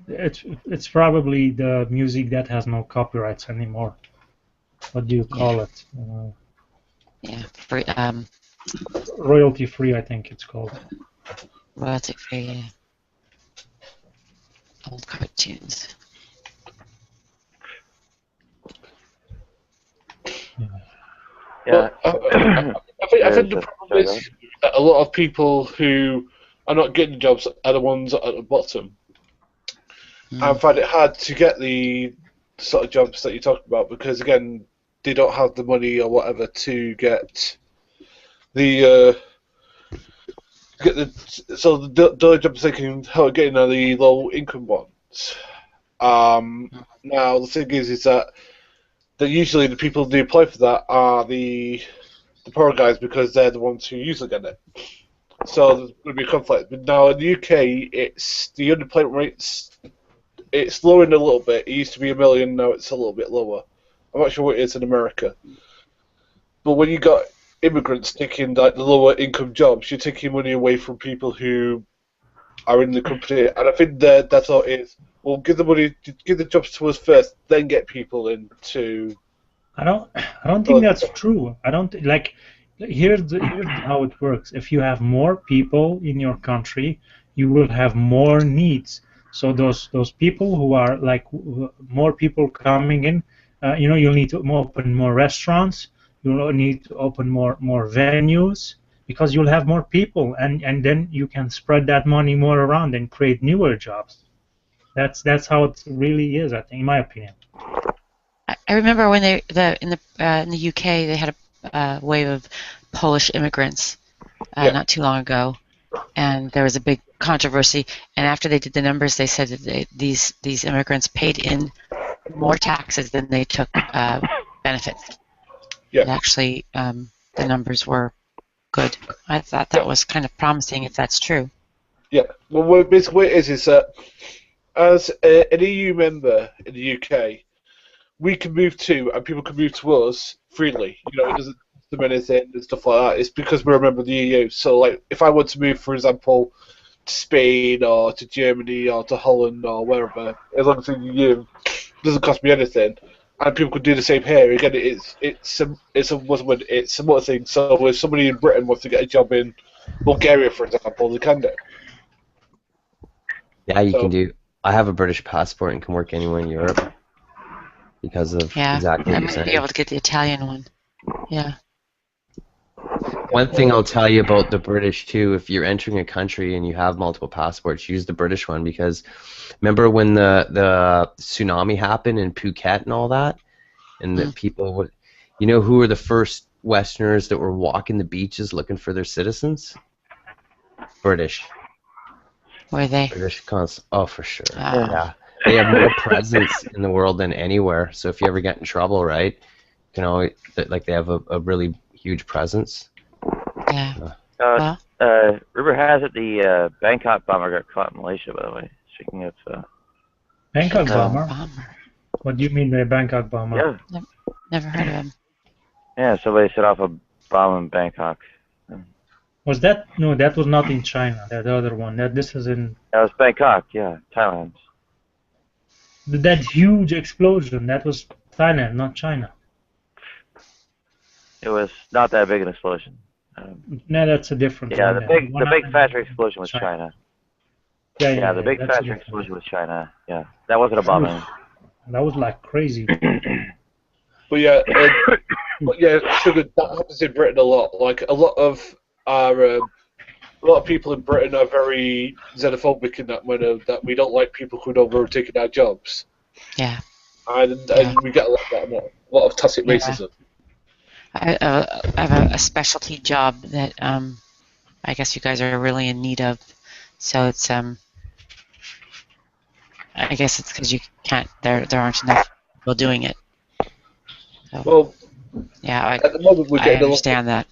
Speaker 2: It's probably the music that has no copyrights anymore. What do you call it?
Speaker 4: Yeah, free.
Speaker 2: Royalty free, I think it's called.
Speaker 4: Royalty free. Yeah. Old cartoons.
Speaker 1: Yeah.
Speaker 5: I think the problem is that a lot of people who are not getting jobs are the ones at the bottom. I find it hard to get the sort of jobs that you talk about because, again, they don't have the money or whatever to get the only jobs they can help getting are the low income ones. Now the thing is that usually the people who apply for that are the poor guys because they're the ones who usually get it. So there's going to be a conflict. But now in the UK, it's the unemployment rate's it's lowering a little bit. It used to be 1 million, now it's a little bit lower. I'm not sure what it is in America. But when you got immigrants taking like the lower income jobs, you're taking money away from people who are in the company. And I think that's all it is. Well, give the jobs to us first, then get people into.
Speaker 2: I don't think that's true. I don't like. Here's how it works. If you have more people in your country, you will have more needs. So those people who are like more people coming in, you'll need to open more restaurants. You'll need to open more venues because you'll have more people, and then you can spread that money more around and create newer jobs. That's how it really is, I think, in my opinion.
Speaker 4: I remember when in the UK they had a wave of Polish immigrants not too long ago, and there was a big controversy. And after they did the numbers, they said that these immigrants paid in more taxes than they took benefits.
Speaker 5: Yeah.
Speaker 4: And actually, the numbers were good. I thought that was kind of promising if that's true.
Speaker 5: Yeah. Well, basically what it is that as an EU member in the UK, we can move to, and people can move to us freely. You know, it doesn't cost them anything and stuff like that. It's because we're a member of the EU. So, like, if I want to move, for example, to Spain or to Germany or to Holland or wherever, as long as it's in the EU, it doesn't cost me anything. And people could do the same here. Again, it's a similar thing. So, if somebody in Britain wants to get a job in Bulgaria, for example, they can do.
Speaker 3: Yeah, you
Speaker 5: So-
Speaker 3: can do. I have a British passport and can work anywhere in Europe because of exactly
Speaker 4: I
Speaker 3: what you're
Speaker 4: might be
Speaker 3: saying.
Speaker 4: able to get the Italian one. Yeah.
Speaker 3: One thing I'll tell you about the British too, if you're entering a country and you have multiple passports, use the British one, because remember when the tsunami happened in Phuket and all that, and the people would, you know, who were the first Westerners that were walking the beaches looking for their citizens? British.
Speaker 4: Were they?
Speaker 3: British cons. Oh, for sure.
Speaker 4: Ah.
Speaker 3: Yeah. They have more presence in the world than anywhere. So if you ever get in trouble, right, you can always, like, they have a really huge presence.
Speaker 4: Yeah.
Speaker 1: Rumor has it the Bangkok bomber got caught in Malaysia, by the way. Speaking of...
Speaker 2: Bangkok bomber?
Speaker 4: Bomber.
Speaker 2: What do you mean by Bangkok bomber?
Speaker 1: yeah,
Speaker 4: Never heard of him.
Speaker 1: yeah, somebody set off a bomb in Bangkok.
Speaker 2: Was that? No, that was not in China. That other one. This is in...
Speaker 1: That was Bangkok, yeah, Thailand.
Speaker 2: That huge explosion, that was Thailand, not China.
Speaker 1: It was not that big an explosion.
Speaker 2: No, that's a different
Speaker 1: Yeah,
Speaker 2: one.
Speaker 1: the big factory explosion was China.
Speaker 2: Yeah,
Speaker 1: The big
Speaker 2: that's a
Speaker 1: factory
Speaker 2: different
Speaker 1: explosion was China. Yeah, that wasn't a bombing.
Speaker 2: That was like crazy.
Speaker 5: But yeah, sugar, that happens in Britain a lot. Like a lot of people in Britain are very xenophobic in that manner, that we don't like people who don't are taking our jobs.
Speaker 4: Yeah.
Speaker 5: And we get a lot of that, a lot of tacit racism.
Speaker 4: I have a specialty job that I guess you guys are really in need of. So it's I guess it's because you can't. There aren't enough people doing it. So,
Speaker 5: Well,
Speaker 4: yeah,
Speaker 5: at the moment
Speaker 4: I understand that.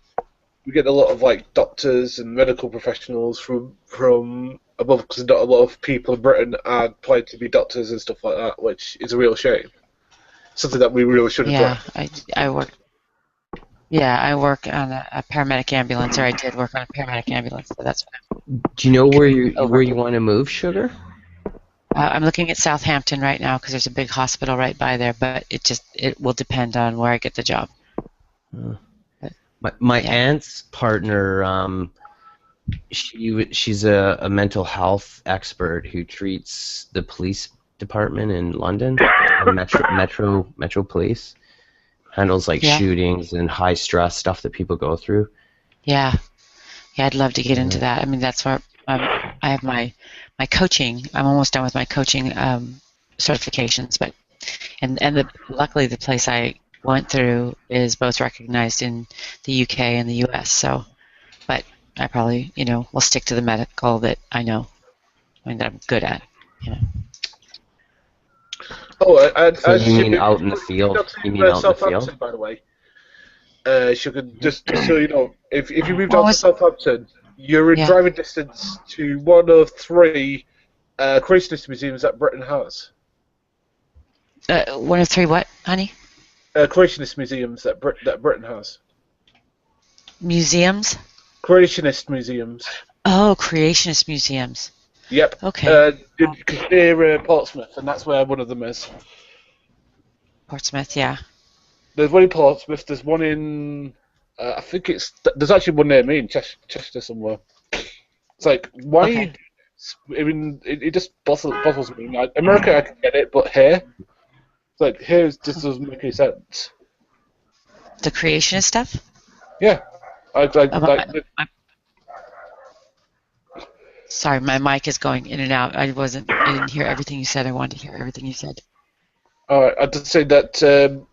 Speaker 5: We get a lot of like doctors and medical professionals from above, because not a lot of people in Britain are applying to be doctors and stuff like that, which is a real shame. Something that we really should address.
Speaker 4: I work. Yeah, I work on a paramedic ambulance, or I did work on a paramedic ambulance. So that's what
Speaker 3: Do you know where you want to move, Sugar?
Speaker 4: I'm looking at Southampton right now because there's a big hospital right by there, but it will depend on where I get the job.
Speaker 3: My aunt's partner, she's a mental health expert who treats the police department in London, the Metro Police, handles like shootings and high stress stuff that people go through.
Speaker 4: Yeah, I'd love to get into that. I mean, that's where I have my coaching. I'm almost done with my coaching certifications, but luckily the place I went through is both recognized in the UK and the US. So, but I probably will stick to the medical that I know, that I'm good at.
Speaker 5: Oh,
Speaker 3: So you mean out in the field? You mean out in the field?
Speaker 5: By the way, just so you know, if you move down to Southampton, you're in driving distance to one of 3 creationist museums that Britain has.
Speaker 4: One of 3 what, honey?
Speaker 5: Creationist museums that Britain has.
Speaker 4: Museums?
Speaker 5: Creationist museums.
Speaker 4: Oh, creationist museums.
Speaker 5: Yep.
Speaker 4: Okay.
Speaker 5: Near Portsmouth, and that's where one of them is.
Speaker 4: Portsmouth, yeah.
Speaker 5: There's one in Portsmouth. There's one in. I think there's actually one near me in Chester somewhere. It's like, why?
Speaker 4: Okay.
Speaker 5: I mean, it just bothers me. Like, America, I can get it, but here, it's like, here it just doesn't make any sense.
Speaker 4: The creationist stuff?
Speaker 5: Yeah.
Speaker 4: Sorry, my mic is going in and out. I didn't hear everything you said. I wanted to hear everything you said.
Speaker 5: I'd just say that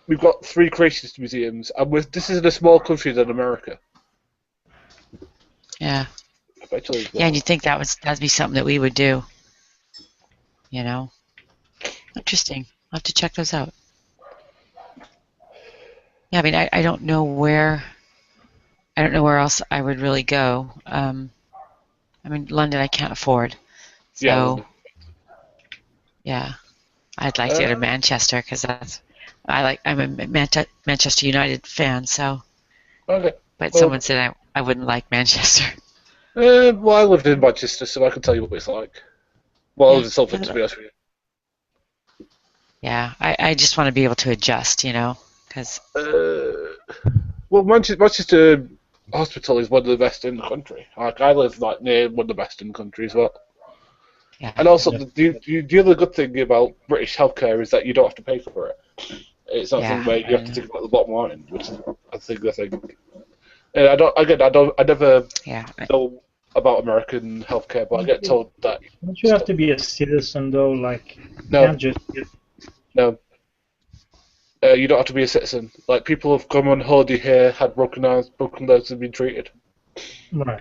Speaker 5: we've got 3 creationist museums, and this is in a small country than America.
Speaker 4: Yeah.
Speaker 5: Actually,
Speaker 4: Yeah, and you'd think that'd be something that we would do. You know? Interesting. I'll have to check those out. Yeah, I mean, I don't know where else I would really go. I mean, London I can't afford. So, yeah, I'd like to go to Manchester because I'm a Manchester United fan. So,
Speaker 5: okay.
Speaker 4: but
Speaker 5: Well,
Speaker 4: someone said I wouldn't like Manchester.
Speaker 5: well, I lived in Manchester, so I can tell you what it's like. Well, I
Speaker 4: Yeah.
Speaker 5: lived in Salford, to be honest with you.
Speaker 4: Yeah, I just want to be able to adjust, you know, because
Speaker 5: Well, Manchester Hospital is one of the best in the country. Like, I live like near one of the best in the country as well.
Speaker 4: yeah,
Speaker 5: And also, the other good thing about British healthcare is that you don't have to pay for it. It's not something where you have to think about the bottom line, which is I think. And I never know about American healthcare, but I get told that.
Speaker 2: Don't you have to be a citizen though? Like, you
Speaker 5: No.
Speaker 2: can't just get...
Speaker 5: No. You don't have to be a citizen. Like, people have come on holiday here, had broken arms, broken legs, and been treated.
Speaker 2: Right.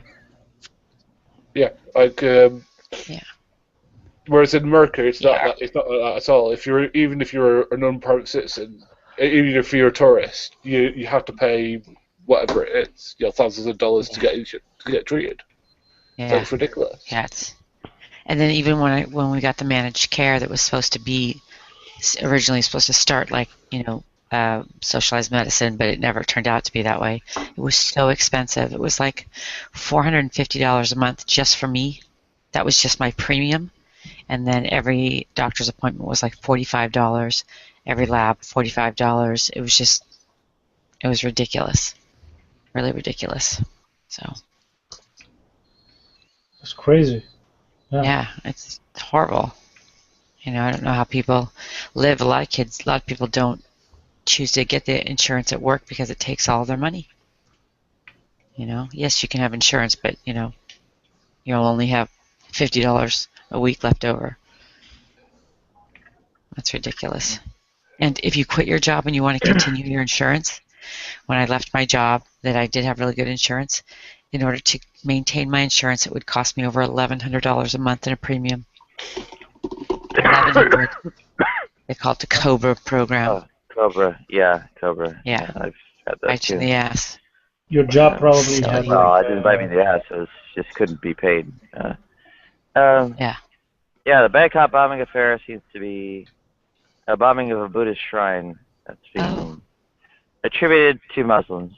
Speaker 5: Yeah, like.
Speaker 4: Yeah.
Speaker 5: Whereas in America, it's not like that at all. Even if you're a non-private citizen, even if you're a tourist, you have to pay whatever it is, thousands of dollars to get treated.
Speaker 4: Yeah.
Speaker 5: So it's ridiculous.
Speaker 4: Yeah, and then even when we got the managed care that was supposed to be originally supposed to start like, you know, socialized medicine, but it never turned out to be that way. It was so expensive. It was like $450 a month just for me. That was just my premium. And then every doctor's appointment was like $45. Every lab, $45. It was ridiculous. Really ridiculous. So.
Speaker 2: It's crazy.
Speaker 4: Yeah, it's horrible. You know, I don't know how people live. A lot of people don't choose to get the insurance at work because it takes all of their money. You know, yes, you can have insurance, but, you know, you'll only have $50 a week left over. That's ridiculous. And if you quit your job and you want to continue your insurance, when I left my job that I did have really good insurance, in order to maintain my insurance, it would cost me over $1,100 a month in a premium. $1,100. They call it the COBRA program.
Speaker 1: Oh, Cobra. Yeah, Cobra.
Speaker 4: Yeah.
Speaker 1: I've had that
Speaker 4: Right
Speaker 1: too.
Speaker 4: in the ass.
Speaker 2: Your job probably
Speaker 4: Silly.
Speaker 2: had
Speaker 1: Well,
Speaker 2: like...
Speaker 1: I didn't bite me in the ass. It was just couldn't be paid.
Speaker 4: Yeah.
Speaker 1: Yeah, the Bangkok bombing affair seems to be a bombing of a Buddhist shrine that's being attributed to Muslims.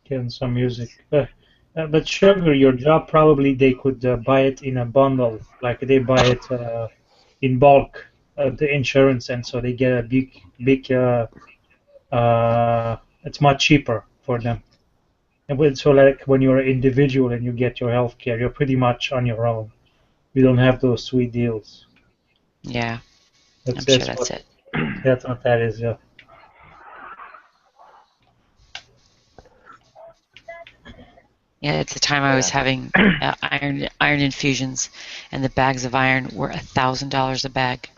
Speaker 2: Getting some music. But Sugar, your job probably they could buy it in a bundle, like they buy it in bulk, the insurance, and so they get a big. It's much cheaper for them. So like when you're an individual and you get your health care, you're pretty much on your own. You don't have those sweet deals.
Speaker 4: Yeah.
Speaker 2: I'm
Speaker 4: sure that's it.
Speaker 2: That's what that is, yeah.
Speaker 4: Yeah, at the time I was having iron infusions, and the bags of iron were $1,000 a bag.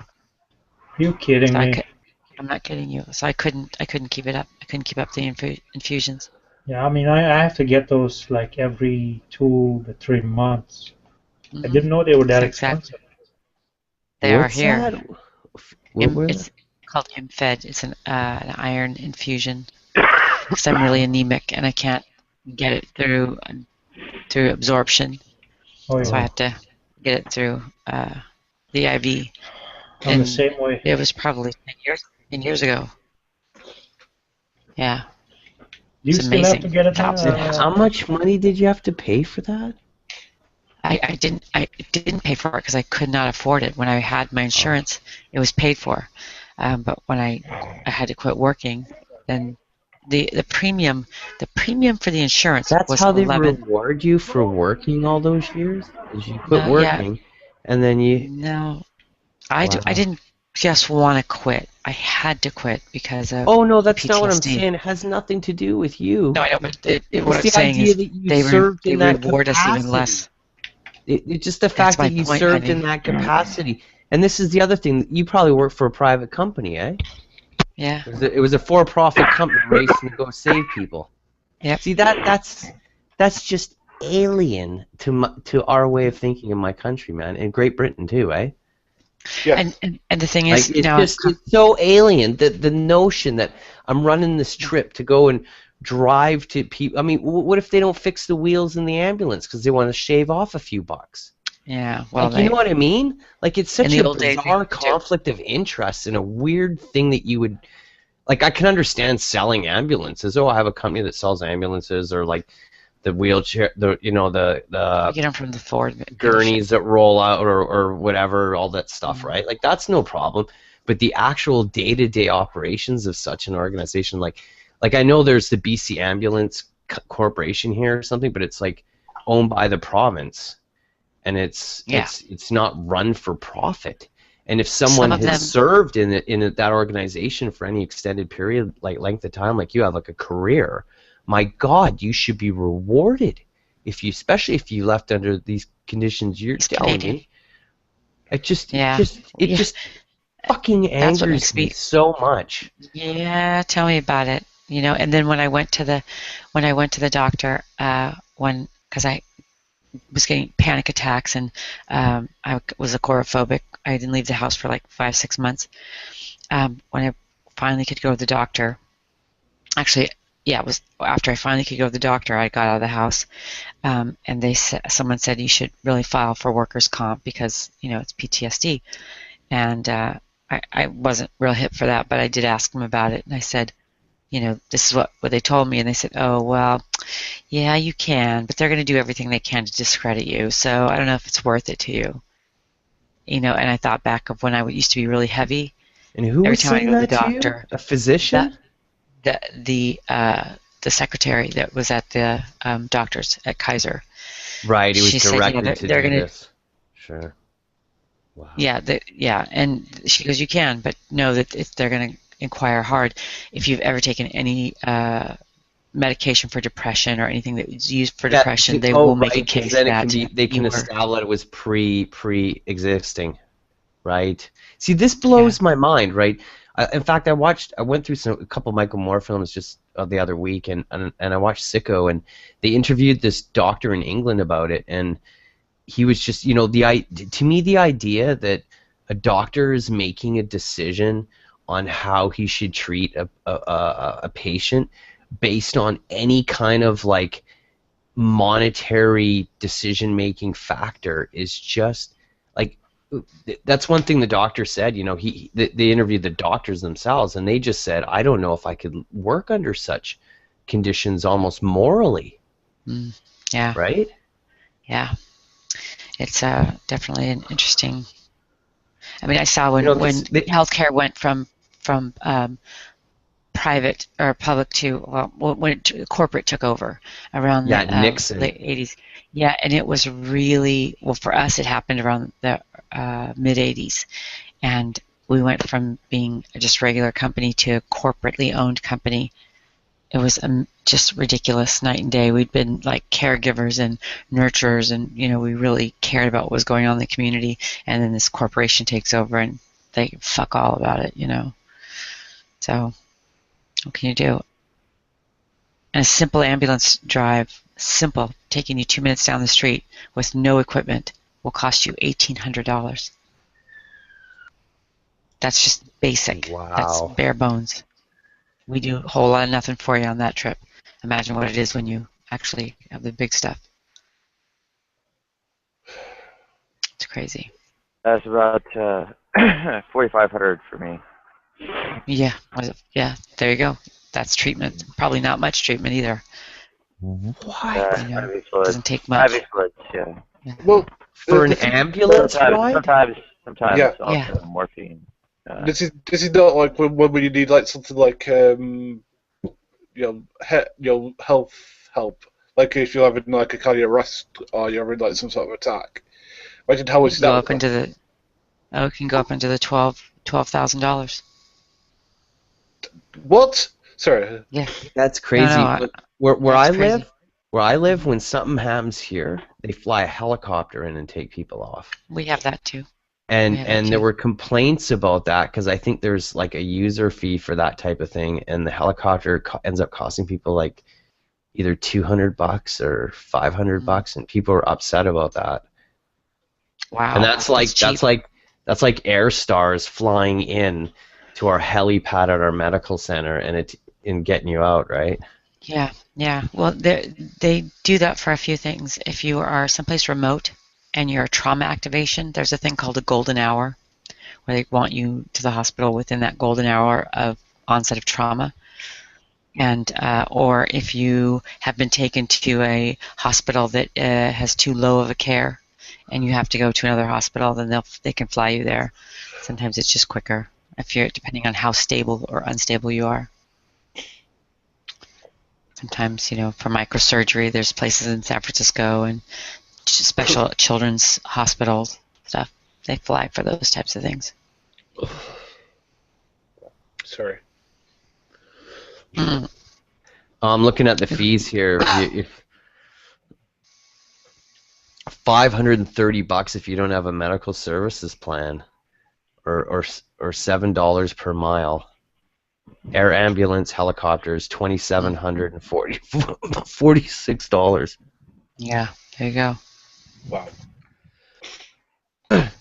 Speaker 2: Are you kidding me?
Speaker 4: I'm not kidding you. So I couldn't keep it up. I couldn't keep up the infusions.
Speaker 2: Yeah, I mean, I have to get those like every 2 to 3 months. I didn't know they were that expensive.
Speaker 4: They
Speaker 3: What's
Speaker 4: are here.
Speaker 3: That? What
Speaker 4: It's called ImFed. It's an iron infusion because I'm really anemic and I can't get it through absorption.
Speaker 2: Oh, yeah.
Speaker 4: So I have to get it through the IV.
Speaker 2: I'm the same way.
Speaker 4: It was probably 10 years ago. Yeah.
Speaker 2: Do you still have to get it?
Speaker 3: How much money did you have to pay for that?
Speaker 4: I didn't pay for it because I could not afford it. When I had my insurance, it was paid for. But when I had to quit working, then the premium for the insurance
Speaker 3: That's
Speaker 4: was
Speaker 3: how they
Speaker 4: $11.
Speaker 3: reward you for working all those years? Is you quit working, and then you...
Speaker 4: No, I didn't just want to quit. I had to quit because of
Speaker 3: Oh no,
Speaker 4: the
Speaker 3: that's not what I'm
Speaker 4: PTSD.
Speaker 3: saying. It has nothing to do with you.
Speaker 4: No, I know, but what I'm
Speaker 3: It's the
Speaker 4: saying
Speaker 3: idea
Speaker 4: is
Speaker 3: that you
Speaker 4: they
Speaker 3: served
Speaker 4: they
Speaker 3: in that
Speaker 4: reward us even
Speaker 3: capacity.
Speaker 4: less.
Speaker 3: It's just the
Speaker 4: That's
Speaker 3: fact
Speaker 4: my
Speaker 3: that you
Speaker 4: point,
Speaker 3: served in
Speaker 4: honey.
Speaker 3: that capacity. And this is the other thing. You probably work for a private company, eh?
Speaker 4: Yeah.
Speaker 3: It was a for-profit company racing to go save people.
Speaker 4: Yep.
Speaker 3: See, that's just alien to our way of thinking in my country, man, and Great Britain too, eh?
Speaker 5: Yeah.
Speaker 4: And the thing
Speaker 3: Like
Speaker 4: is, you know,
Speaker 3: it's so alien that the notion that I'm running this trip to go and drive to people. I mean, what if they don't fix the wheels in the ambulance because they want to shave off a few bucks?
Speaker 4: yeah. Well,
Speaker 3: Like, you know what I mean? Like, it's
Speaker 4: in
Speaker 3: such
Speaker 4: the
Speaker 3: a
Speaker 4: old days they
Speaker 3: bizarre
Speaker 4: used to.
Speaker 3: conflict of interest and a weird thing that you would like. I can understand selling ambulances. Oh, I have a company that sells ambulances, or like the wheelchair, the
Speaker 4: I get them from the Ford dealership.
Speaker 3: gurneys that roll out, or whatever, all that stuff,
Speaker 4: Mhm.
Speaker 3: right? Like, that's no problem. But the actual day-to-day operations of such an organization, like I know there's the BC Ambulance Corporation here or something, but it's like owned by the province, and it's not run for profit. And if someone
Speaker 4: Some of
Speaker 3: has
Speaker 4: them,
Speaker 3: served in that organization for any extended period, like length of time, like you have, like a career, my God, you should be rewarded. Especially if you left under these conditions you're
Speaker 4: he's
Speaker 3: telling
Speaker 4: Canadian.
Speaker 3: me. It just
Speaker 4: Yeah. Yeah.
Speaker 3: fucking
Speaker 4: That's what
Speaker 3: angers
Speaker 4: makes
Speaker 3: me
Speaker 4: me.
Speaker 3: so much.
Speaker 4: Yeah. Tell me about it. You know. And then when I went to the doctor, because I was getting panic attacks and I was agoraphobic. I didn't leave the house for like 5-6 months. When I finally could go to the doctor, actually, yeah, it was after I finally could go to the doctor, I got out of the house, and someone said you should really file for workers' comp because it's PTSD, and I wasn't real hip for that, but I did ask them about it, and I said, this is what they told me, and they said, oh well, yeah, you can, but they're going to do everything they can to discredit you, so I don't know if it's worth it to you. And I thought back of when I used to be really heavy.
Speaker 3: And who
Speaker 4: Every
Speaker 3: was
Speaker 4: time I
Speaker 3: saying
Speaker 4: go to the
Speaker 3: that to you?
Speaker 4: doctor,
Speaker 3: A physician?
Speaker 4: that the secretary that was at the doctor's at Kaiser,
Speaker 3: Right, he was
Speaker 4: she said, yeah,
Speaker 3: directed to
Speaker 4: they're
Speaker 3: do
Speaker 4: going to,
Speaker 3: this. Sure. Wow.
Speaker 4: yeah, and she goes, you can, but know that if they're going to inquire hard if you've ever taken any medication for depression or anything that is used for depression, they will make a
Speaker 3: right, because
Speaker 4: case
Speaker 3: then
Speaker 4: that
Speaker 3: they can
Speaker 4: you were,
Speaker 3: establish it was pre-existing, right? See, this
Speaker 4: yeah,
Speaker 3: blows my mind, right? In fact, I went through a couple Michael Moore films just the other week, and I watched Sicko, and they interviewed this doctor in England about it, and he was just, to me, the idea that a doctor is making a decision on how he should treat a patient based on any kind of like monetary decision-making factor is just like, that's one thing the doctor said. They interviewed the doctors themselves, and they just said, I don't know if I could work under such conditions almost morally.
Speaker 4: yeah,
Speaker 3: Right?
Speaker 4: yeah. It's definitely an interesting. I mean, I saw when healthcare went from private or public to, well, when corporate took over around the
Speaker 3: Nixon.
Speaker 4: late 80s. Yeah, and it was really, well, for us it happened around the mid 80s, and we went from being just a regular company to a corporately owned company. It was just ridiculous, night and day. We'd been like caregivers and nurturers, and we really cared about what was going on in the community, and then this corporation takes over and they fuck all about it. So what can you do? And a simple ambulance drive, simple, taking you 2 minutes down the street with no equipment, will cost you $1,800. That's just basic.
Speaker 3: Wow.
Speaker 4: That's bare bones. We do a whole lot of nothing for you on that trip. Imagine what it is when you actually have the big stuff. It's crazy.
Speaker 1: That's about 4,500 for me.
Speaker 4: Yeah. Yeah. There you go. That's treatment. Probably not much treatment either.
Speaker 3: What?
Speaker 1: IV fluids.
Speaker 4: Doesn't take much.
Speaker 1: IV fluids, yeah.
Speaker 5: Well,
Speaker 3: For an ambulance ride?
Speaker 1: Sometimes
Speaker 5: Yeah.
Speaker 1: also morphine.
Speaker 5: This is not like when you need like something like health help. Like if you're having like a cardiac arrest or you're having like some sort of attack. Imagine how much that would cost.
Speaker 4: It can go up into the $12,000.
Speaker 5: What? Sorry.
Speaker 4: Yeah.
Speaker 3: That's crazy.
Speaker 4: No,
Speaker 3: But where
Speaker 4: that's
Speaker 3: I
Speaker 4: crazy.
Speaker 3: live, when something happens here, they fly a helicopter in and take people off.
Speaker 4: We have that too.
Speaker 3: And
Speaker 4: Yeah, that
Speaker 3: there
Speaker 4: too.
Speaker 3: were complaints about that because I think there's like a user fee for that type of thing, and the helicopter ends up costing people like either $200 or $500, and people are upset about that.
Speaker 4: Wow.
Speaker 3: And that's like
Speaker 4: cheap.
Speaker 3: that's like Air Stars flying in to our helipad at our medical center and getting you out, right?
Speaker 4: Yeah, yeah. Well, they do that for a few things. If you are someplace remote and you're a trauma activation, there's a thing called a golden hour where they want you to the hospital within that golden hour of onset of trauma. And or if you have been taken to a hospital that has too low of a care and you have to go to another hospital, then they can fly you there. Sometimes it's just quicker if you're depending on how stable or unstable you are. Sometimes, for microsurgery, there's places in San Francisco and special children's hospitals stuff. They fly for those types of things.
Speaker 5: Sorry.
Speaker 4: Mm.
Speaker 3: I'm looking at the fees here. If $530 if you don't have a medical services plan, or $7 per mile. Air ambulance, helicopters, $2,746.
Speaker 4: Yeah, there you go.
Speaker 5: Wow.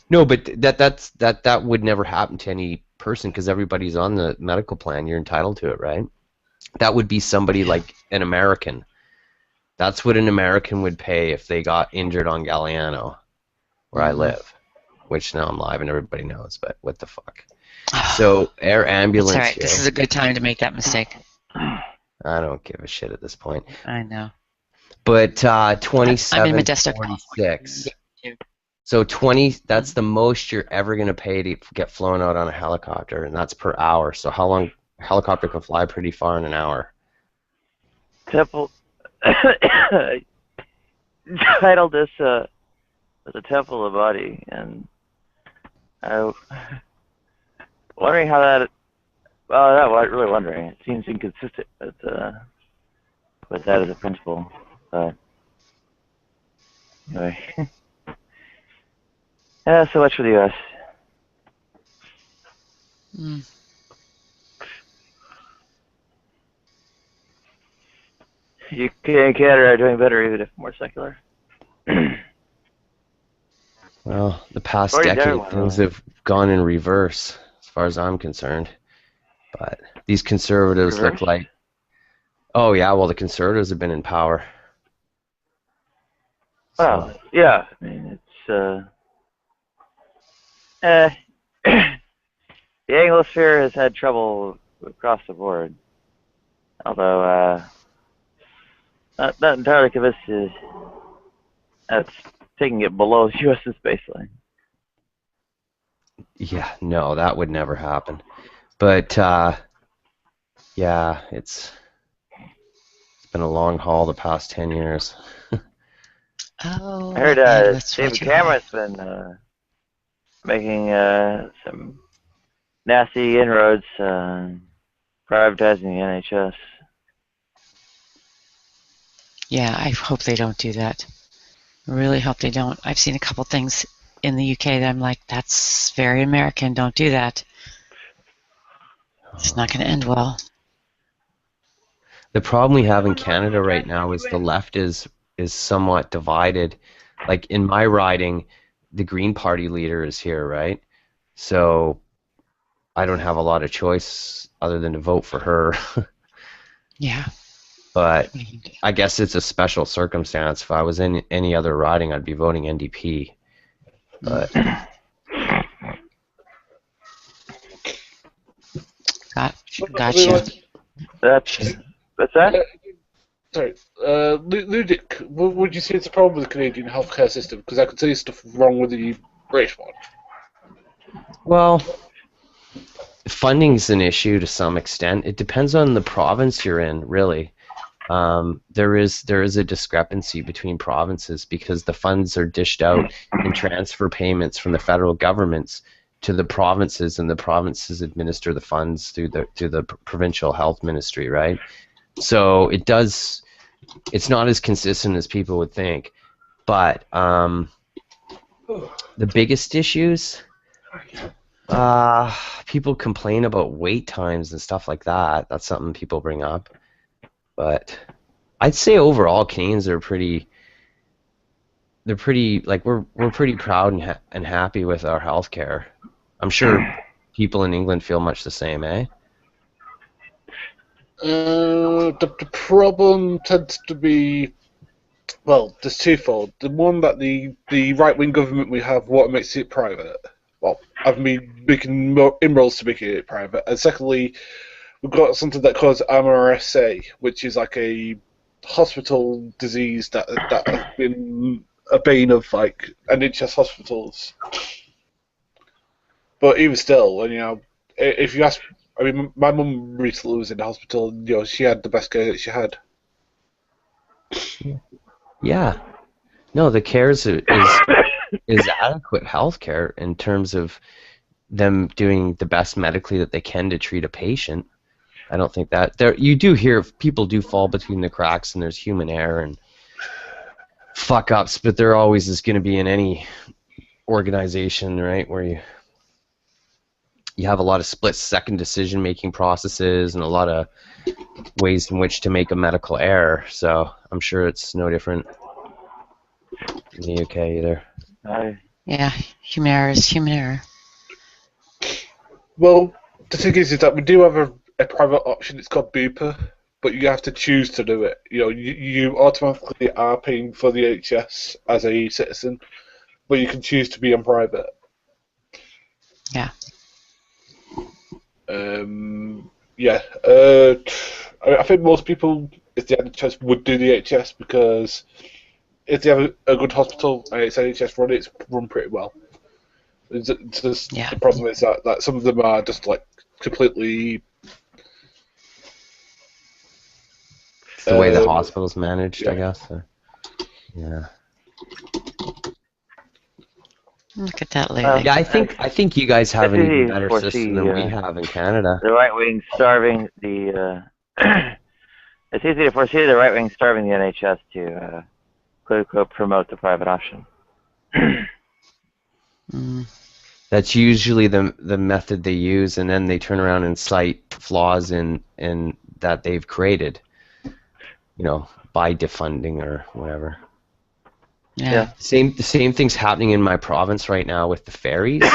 Speaker 3: No, but that would never happen to any person because everybody's on the medical plan. You're entitled to it, right? That would be somebody like an American. That's what an American would pay if they got injured on Galliano, where I live. Which now I'm live and everybody knows, but what the fuck? So air ambulance.
Speaker 4: That's all right. This is a good time to make that mistake.
Speaker 3: I don't give a shit at this point.
Speaker 4: I know.
Speaker 3: But
Speaker 4: I'm in
Speaker 3: $27.46.
Speaker 4: Modesto.
Speaker 3: So that's the most you're ever gonna pay to get flown out on a helicopter, and that's per hour. So how long a helicopter can fly pretty far in an hour?
Speaker 1: Temple titled this as a temple of body, and I wondering how that. Well, not really wondering. It seems inconsistent with that as a principle. But anyway, yeah. So much for the U.S. UK and Canada are doing better, even if more secular.
Speaker 3: Well, the past
Speaker 1: Already
Speaker 3: decade,
Speaker 1: there,
Speaker 3: things have gone in reverse, as far as I'm concerned. But these conservatives look like... Oh, yeah, well, the conservatives have been in power.
Speaker 1: Well, yeah, I mean, it's... the Anglosphere has had trouble across the board. Although, not entirely convinced that's taking it below the U.S.'s baseline.
Speaker 3: Yeah, no, that would never happen. But, yeah, it's been a long haul the past 10 years.
Speaker 4: Oh,
Speaker 1: I heard David Cameron's been making some nasty inroads privatizing the NHS.
Speaker 4: Yeah, I hope they don't do that. I really hope they don't. I've seen a couple things in the UK that I'm like, that's very American. Don't do that. It's not going to end well.
Speaker 3: The problem we have in Canada right now is the left is somewhat divided. Like in my riding, the Green Party leader is here, right? So I don't have a lot of choice other than to vote for her.
Speaker 4: Yeah.
Speaker 3: But I guess it's a special circumstance. If I was in any other riding, I'd be voting NDP. But
Speaker 4: Gotcha.
Speaker 1: What's that?
Speaker 5: Sorry, Ludic, would you say it's a problem with the Canadian healthcare system? Because I could see stuff wrong with the British one.
Speaker 3: well, funding's an issue to some extent. It depends on the province you're in, really. There is a discrepancy between provinces because the funds are dished out in transfer payments from the federal governments to the provinces, and the provinces administer the funds through the provincial health ministry, right? So it's not as consistent as people would think. But the biggest issues, people complain about wait times and stuff like that. That's something people bring up. But I'd say overall Canadians are pretty like we're pretty proud and happy with our healthcare. I'm sure people in England feel much the same, eh?
Speaker 5: The problem tends to be, well, there's twofold. The one that the right-wing government we have, what makes it private? Well, I've been making more inroads to making it private. And secondly, we've got something that calls MRSA, which is like a hospital disease that has been a bane of like NHS hospitals. But even still, you know, if you ask, I mean, my mum recently was in the hospital, and, you know, she had the best care that she had.
Speaker 3: Yeah. No, the CARES is adequate health care in terms of them doing the best medically that they can to treat a patient. I don't think that you do hear people do fall between the cracks, and there's human error and fuck ups, but there always is going to be in any organization, right, where you have a lot of split-second decision-making processes and a lot of ways in which to make a medical error. So I'm sure it's no different in the UK either.
Speaker 4: Yeah, human error is human error.
Speaker 5: Well, the thing is that we do have a private option. It's called Bupa, but you have to choose to do it. You know, you automatically are paying for the NHS as a citizen, but you can choose to be on private.
Speaker 4: Yeah.
Speaker 5: Yeah. I think most people, if they had a choice, would do the NHS because if they have a good hospital and it's NHS run, it's run pretty well. It's just,
Speaker 4: Yeah.
Speaker 5: the problem is that some of them are just like completely.
Speaker 3: It's the way the hospital's managed,
Speaker 5: yeah.
Speaker 3: I guess. Yeah.
Speaker 4: Look at that lady.
Speaker 3: Yeah, I think you guys have an even better
Speaker 1: foresee,
Speaker 3: system than we have in Canada.
Speaker 1: The right wing starving the. It's easy to foresee the right wing starving the NHS to quote unquote promote the private option.
Speaker 3: That's usually the method they use, and then they turn around and cite flaws in that they've created, you know, by defunding or whatever.
Speaker 4: Yeah.
Speaker 3: The same thing's happening in my province right now with the ferries.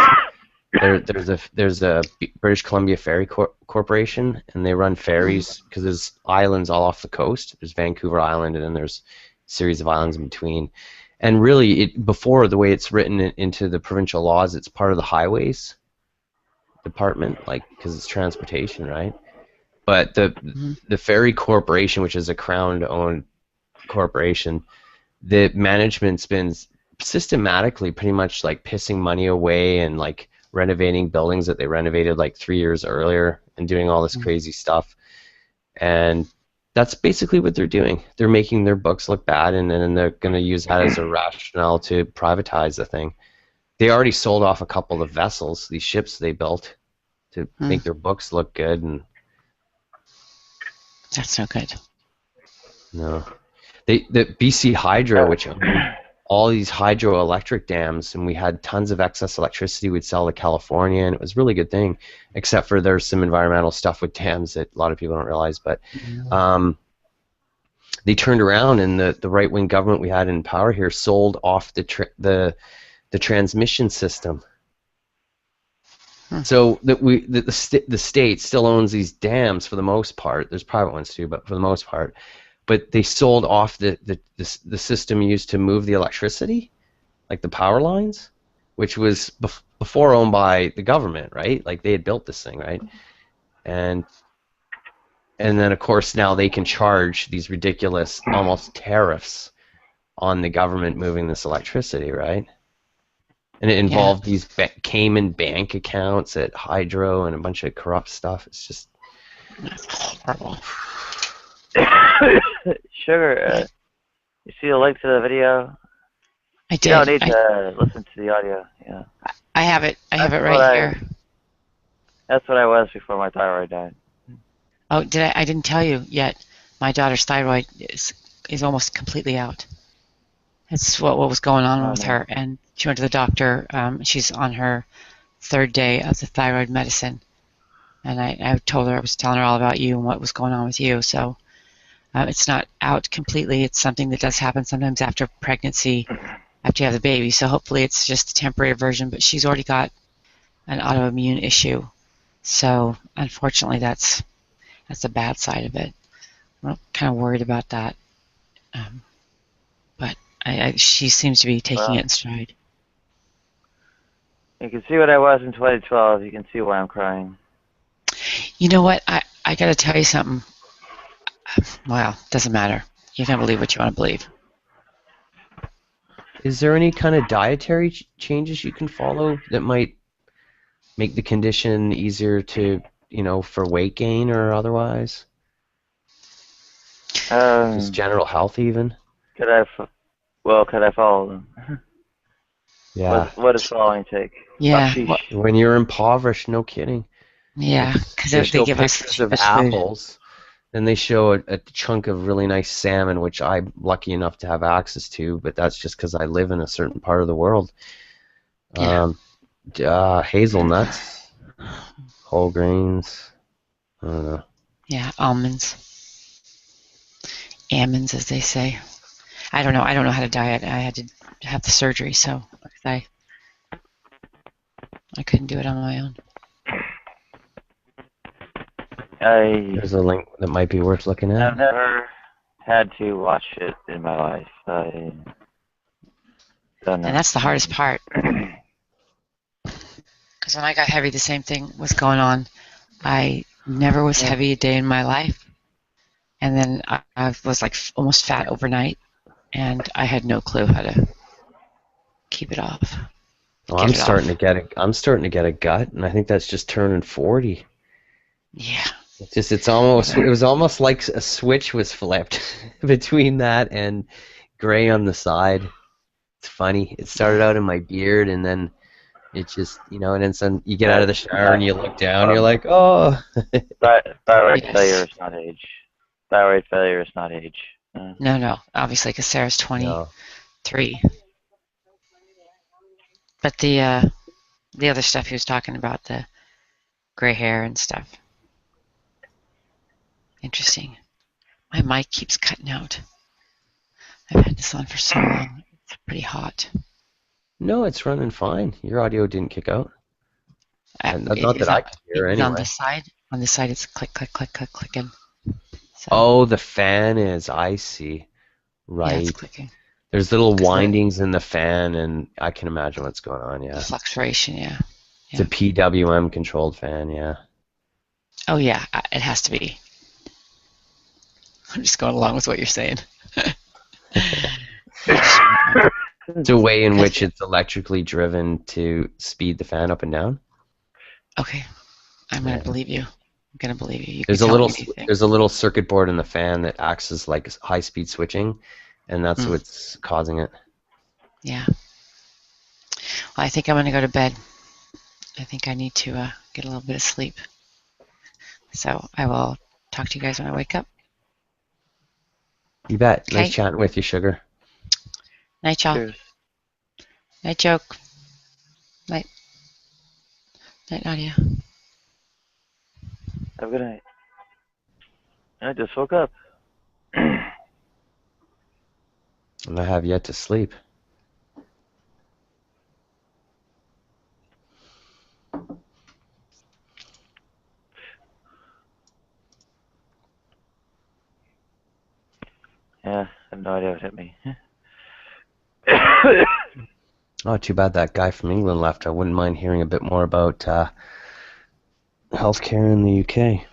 Speaker 3: There's a British Columbia Ferry Corporation, and they run ferries because there's islands all off the coast. There's Vancouver Island, and then there's a series of islands in between. And really, before, the way it's written into the provincial laws, it's part of the highways department, like, because it's transportation, right? But the Ferry Corporation, which is a Crown-owned corporation, the management's been systematically pretty much like pissing money away and like renovating buildings that they renovated like 3 years earlier and doing all this crazy stuff. And that's basically what they're doing. They're making their books look bad, and then they're going to use that as a rationale to privatize the thing. They already sold off a couple of vessels, these ships they built, to make their books look good. And
Speaker 4: That's no good.
Speaker 3: no, the BC Hydro, which owned all these hydroelectric dams, and we had tons of excess electricity we'd sell to California, and it was a really good thing, except for there's some environmental stuff with dams that a lot of people don't realize. But they turned around, and the right-wing government we had in power here sold off the transmission system. So the state still owns these dams for the most part. There's private ones too, but for the most part. But they sold off the system used to move the electricity, like the power lines, which was before owned by the government, right? Like they had built this thing, right? And then of course now they can charge these ridiculous almost tariffs on the government moving this electricity, right? And it involved these Cayman bank accounts at Hydro and a bunch of corrupt stuff. It's just
Speaker 4: Horrible.
Speaker 1: Sugar, you see the link to the video?
Speaker 4: I did.
Speaker 1: You don't need to listen to the audio. Yeah.
Speaker 4: I have it. I have it
Speaker 1: That's what
Speaker 4: right here.
Speaker 1: That's what I was before my thyroid died.
Speaker 4: Oh, did I? I didn't tell you yet. My daughter's thyroid is almost completely out. That's what was going on
Speaker 1: Oh,
Speaker 4: with
Speaker 1: no.
Speaker 4: her, and she went to the doctor. She's on her 3rd day of the thyroid medicine, and I told her, I was telling her all about you and what was going on with you. So it's not out completely. It's something that does happen sometimes after pregnancy, after you have the baby. So hopefully it's just a temporary version. But she's already got an autoimmune issue, so unfortunately that's the bad side of it. I'm kind of worried about that, but she seems to be taking
Speaker 1: Well,
Speaker 4: it in stride.
Speaker 1: you can see what I was in 2012. You can see why I'm crying.
Speaker 4: You know what? I got to tell you something. Well, doesn't matter. You can believe what you want to believe.
Speaker 3: Is there any kind of dietary changes you can follow that might make the condition easier to, for weight gain or otherwise? Just general health even?
Speaker 1: Could I follow them?
Speaker 3: Yeah.
Speaker 1: What does following take?
Speaker 4: Yeah.
Speaker 1: Oh,
Speaker 4: Well,
Speaker 3: When you're impoverished, no kidding.
Speaker 4: yeah, because
Speaker 3: They
Speaker 4: they
Speaker 3: show
Speaker 4: give us the
Speaker 3: pictures of
Speaker 4: cheapest food.
Speaker 3: apples, and they show a chunk of really nice salmon, which I'm lucky enough to have access to, but that's just because I live in a certain part of the world.
Speaker 4: Yeah.
Speaker 3: Hazelnuts, whole grains, I don't know.
Speaker 4: Yeah, almonds. Almonds, as they say. I don't know. I don't know how to diet. I had to have the surgery, so I couldn't do it on my own.
Speaker 3: There's a link that might be worth looking at.
Speaker 1: I've never had to watch it in my life. I don't know.
Speaker 4: And that's the hardest part. Because when I got heavy, the same thing was going on. I never was heavy a day in my life. And then I was like almost fat overnight. And I had no clue how to keep it off.
Speaker 3: Well, I'm starting to get a gut, and I think that's just turning 40.
Speaker 4: Yeah.
Speaker 3: It was almost like a switch was flipped between that and gray on the side. It's funny. It started out in my beard, and then it just, and then you get out of the shower and you look down, and you're like, oh.
Speaker 1: Thyroid failure is not age. Thyroid failure is not age.
Speaker 4: No, obviously, because Sarah's 23.
Speaker 3: No.
Speaker 4: But the other stuff he was talking about, the gray hair and stuff. Interesting. My mic keeps cutting out. I've had this on for so long. It's pretty hot.
Speaker 3: No, it's running fine. Your audio didn't kick out. Not that I can hear
Speaker 4: It's
Speaker 3: anyway.
Speaker 4: on this side. On this side, it's click, click, click, click, clicking. So,
Speaker 3: Oh, the fan is. I see. Right.
Speaker 4: yeah, it's clicking.
Speaker 3: There's little windings in the fan, and I can imagine what's going on, yeah.
Speaker 4: Fluctuation, yeah.
Speaker 3: It's a PWM controlled fan, yeah.
Speaker 4: Oh, yeah, it has to be. I'm just going along with what you're saying.
Speaker 3: It's a way in which it's electrically driven to speed the fan up and down.
Speaker 4: Okay, I'm going to believe you. I'm going to believe you.
Speaker 3: There's a little circuit board in the fan that acts as like high-speed switching, and that's what's causing it.
Speaker 4: Yeah. Well, I think I'm going to go to bed. I think I need to get a little bit of sleep. So I will talk to you guys when I wake up.
Speaker 3: You bet.
Speaker 4: Okay.
Speaker 3: Nice chatting with you, Sugar.
Speaker 4: Night, y'all.
Speaker 1: Cheers.
Speaker 4: Night, Joke. Night. Night, Nadia.
Speaker 1: Have a good night. I just woke up.
Speaker 3: And I have yet to sleep.
Speaker 1: Yeah, I have no idea what hit me.
Speaker 3: Oh, too bad that guy from England left. I wouldn't mind hearing a bit more about healthcare in the UK.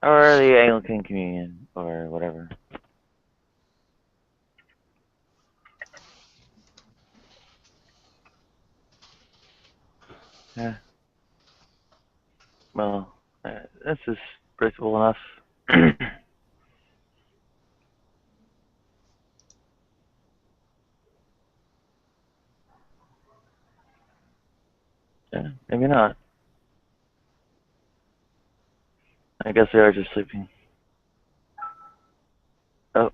Speaker 1: Or the Anglican Communion, or whatever. Yeah. Well, this is predictable enough. Yeah, maybe not. I guess they are just sleeping. Oh.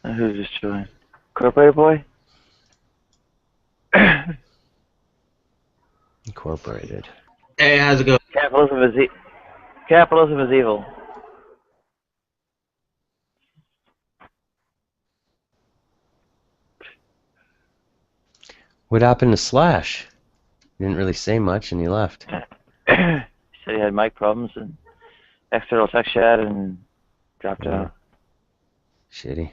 Speaker 1: Who's just joined? Incorporated boy?
Speaker 3: Incorporated.
Speaker 6: Hey, how's it going?
Speaker 1: Capitalism is evil.
Speaker 3: What happened to Slash? He didn't really say much and he left.
Speaker 1: He said he had mic problems and external text chat and dropped out.
Speaker 3: Shitty.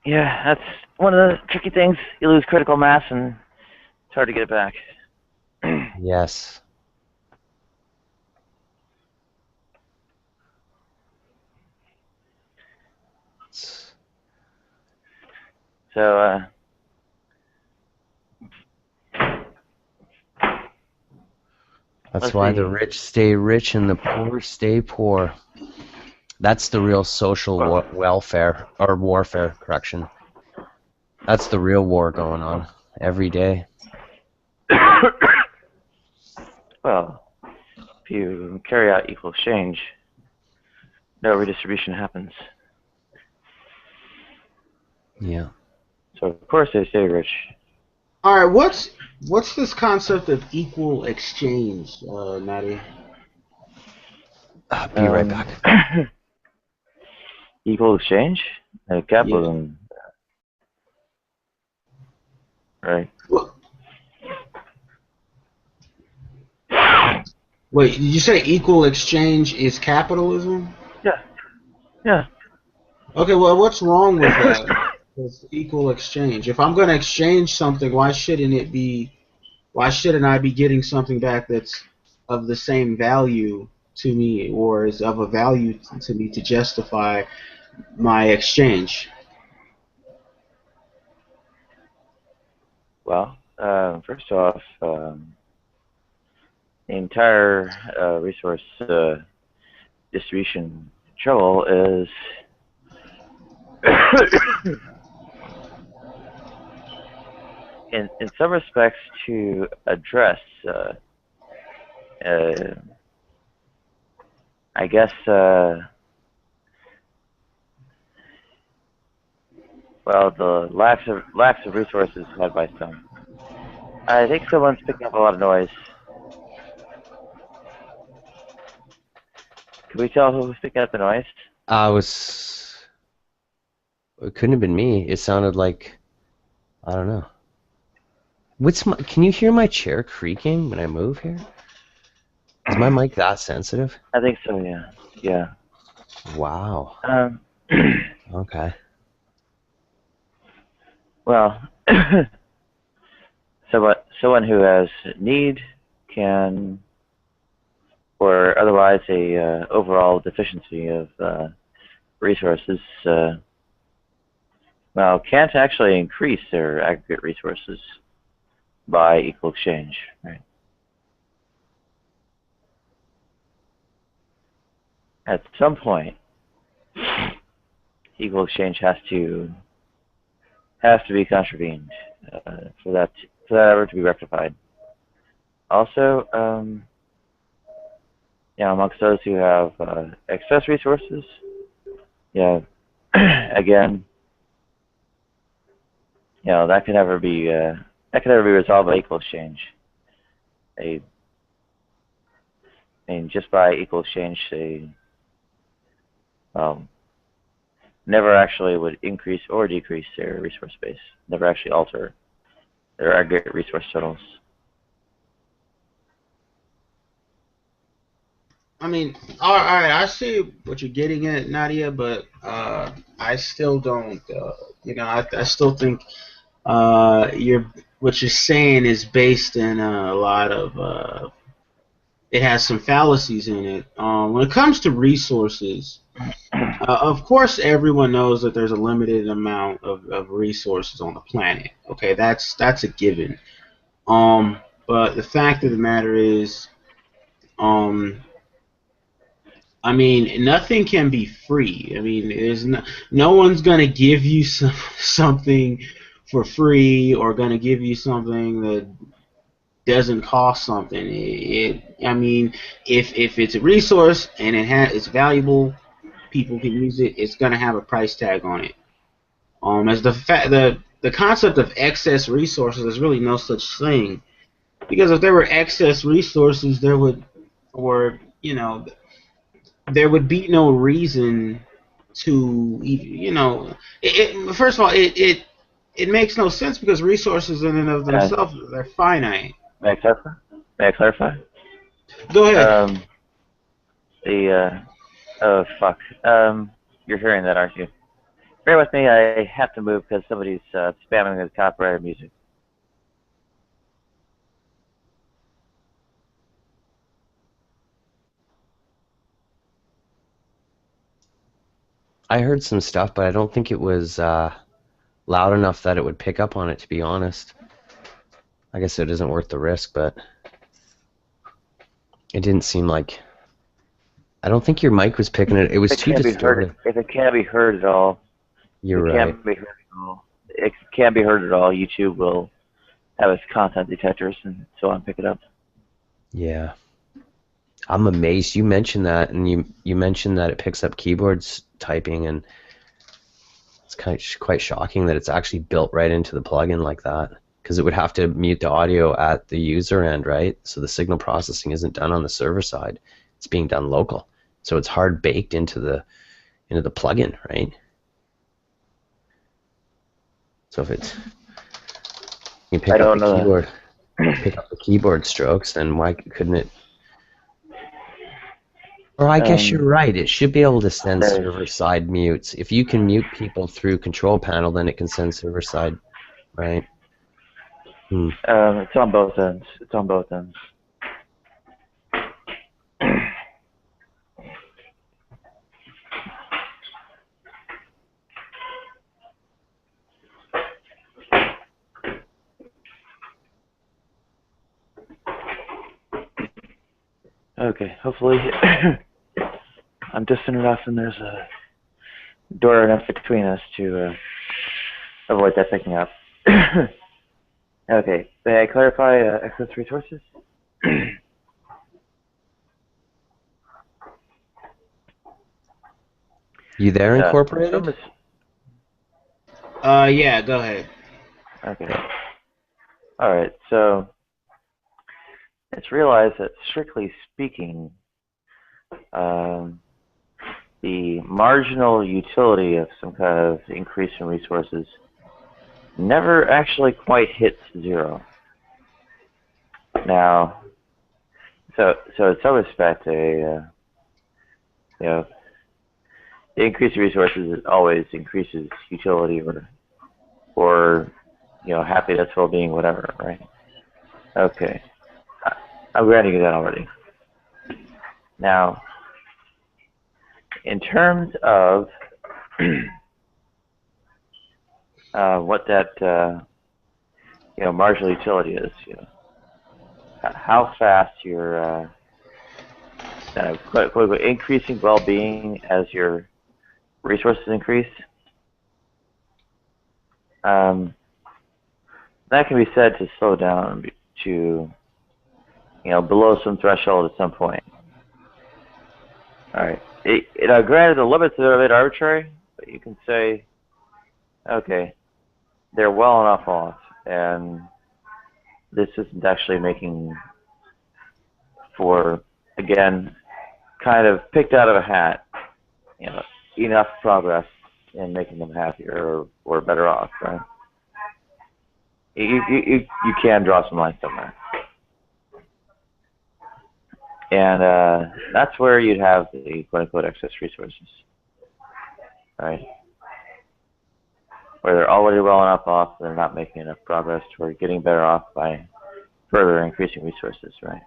Speaker 1: Yeah, that's one of the tricky things. You lose critical mass and it's hard to get it back.
Speaker 3: Yes.
Speaker 1: So,
Speaker 3: That's why the rich stay rich and the poor stay poor. That's the real social welfare, or warfare, correction. That's the real war going on every day.
Speaker 1: well, if you carry out equal exchange, no redistribution happens.
Speaker 3: Yeah.
Speaker 1: So of course they stay rich.
Speaker 6: All right, what's this concept of equal exchange, Natty?
Speaker 3: Be right back.
Speaker 1: Equal exchange? Capitalism. Yeah. Right.
Speaker 6: Wait, did you say equal exchange is capitalism?
Speaker 1: Yeah. Yeah.
Speaker 6: Okay, well, what's wrong with that? With equal exchange. If I'm going to exchange something, why shouldn't I be getting something back that's of the same value to me, or is of a value to me to justify my exchange?
Speaker 1: Well, first off, the entire resource distribution trouble is in some respects to address I guess well, the lacks of resources had by some. I think someone's picking up a lot of noise. Can we tell who was picking up the noise?
Speaker 3: It couldn't have been me. It sounded like, I don't know. Can you hear my chair creaking when I move here? Is my mic that sensitive?
Speaker 1: I think so, yeah. Yeah.
Speaker 3: Wow. Okay.
Speaker 1: Well, someone who has need can, or otherwise a overall deficiency of resources, well, can't actually increase their aggregate resources by equal exchange, right? At some point, equal exchange has to be contravened for that ever to be rectified. Also, amongst those who have excess resources, again, that can never be resolved by equal exchange. Just by equal exchange, they never actually would increase or decrease their resource base. Never actually alter their aggregate resource totals.
Speaker 6: I mean, all right, I see what you're getting at, Nadia, but I still don't. I still think what you're saying is based in a lot of. It has some fallacies in it. When it comes to resources, of course, everyone knows that there's a limited amount of resources on the planet. Okay, that's a given. But the fact of the matter is, I mean, nothing can be free. I mean, there's no one's gonna give you something for free or gonna give you something that doesn't cost something. I mean, if it's a resource and it's valuable, people can use it. It's gonna have a price tag on it. As the concept of excess resources, there's really no such thing, because if there were excess resources, there would be no reason to, first of all, it makes no sense because resources in and of themselves, they're finite.
Speaker 1: May I clarify? May I clarify?
Speaker 6: Go ahead.
Speaker 1: Oh fuck. You're hearing that, aren't you? Bear with me. I have to move because somebody's spamming with copyrighted music.
Speaker 3: I heard some stuff, but I don't think it was loud enough that it would pick up on it, to be honest. I guess it isn't worth the risk, but it didn't seem like... I don't think your mic was picking it. It was too distorted.
Speaker 1: If it can't be heard at all,
Speaker 3: You're right.
Speaker 1: It can't be heard at all. YouTube will have its content detectors and so on pick it up.
Speaker 3: Yeah. I'm amazed. You mentioned that, and you mentioned that it picks up keyboards typing, and it's quite shocking that it's actually built right into the plugin like that, because it would have to mute the audio at the user end, right? So the signal processing isn't done on the server side. It's being done local. So it's hard baked into the plugin, right? So if it's you pick up the keyboard, pick up the keyboard strokes, then why couldn't it? Or I guess you're right. It should be able to send server-side mutes. If you can mute people through control panel, then it can send server-side, right?
Speaker 1: It's on both ends. It's on both ends. Okay, hopefully I'm distant enough and there's a door enough between us to avoid that picking up. Okay, may I clarify excess resources?
Speaker 3: You there, Incorporated?
Speaker 6: Yeah, go ahead.
Speaker 1: Okay. Alright, so it's realized that, strictly speaking, the marginal utility of some kind of increase in resources never actually quite hits zero. Now, so in some respect, the increase in resources always increases utility or happiness, well-being, whatever, right? Okay. I'm granting you that already. Now, in terms of what that marginal utility is, how fast you're quote unquote increasing well-being as your resources increase, that can be said to slow down to below some threshold at some point. All right. Granted, the limits are a bit arbitrary, but you can say, okay, they're well enough off, and this isn't actually making for, again, kind of picked out of a hat, enough progress in making them happier or better off, right? You can draw some lines somewhere. And that's where you'd have the quote-unquote excess resources, right? Where they're already well enough off, they're not making enough progress toward getting better off by further increasing resources, right?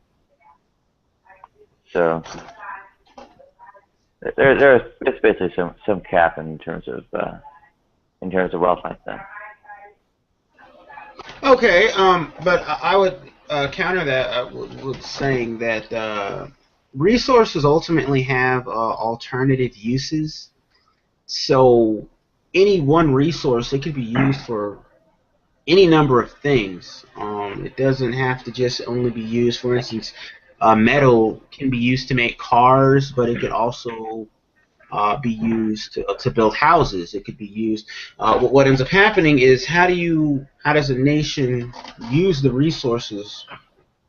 Speaker 1: So there's basically some cap in terms of wealth like that.
Speaker 6: Okay, but I would counter that with saying that resources ultimately have alternative uses. So any one resource, it could be used for any number of things. It doesn't have to just only be used. For instance, metal can be used to make cars, but it could also be used to build houses. It could be used. What ends up happening is how does a nation use the resources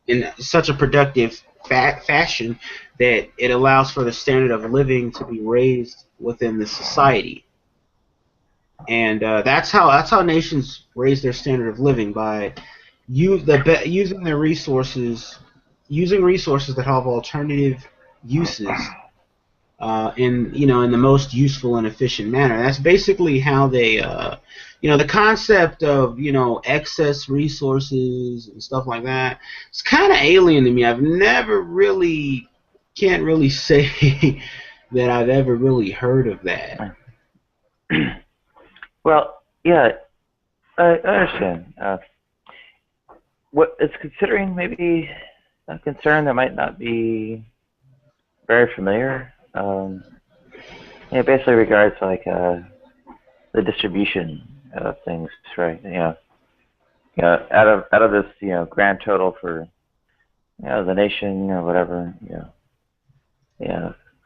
Speaker 6: in such a productive fashion that it allows for the standard of living to be raised within the society. And that's how nations raise their standard of living, by using their resources, using resources that have alternative uses in the most useful and efficient manner. That's basically how they the concept of excess resources and stuff like that. It's kind of alien to me. I've never really can't really say that I've ever really heard of that.
Speaker 1: Well, yeah, I understand. What it's considering maybe a concern that might not be very familiar. Basically regards like the distribution of things, right? Out of this grand total for the nation or whatever,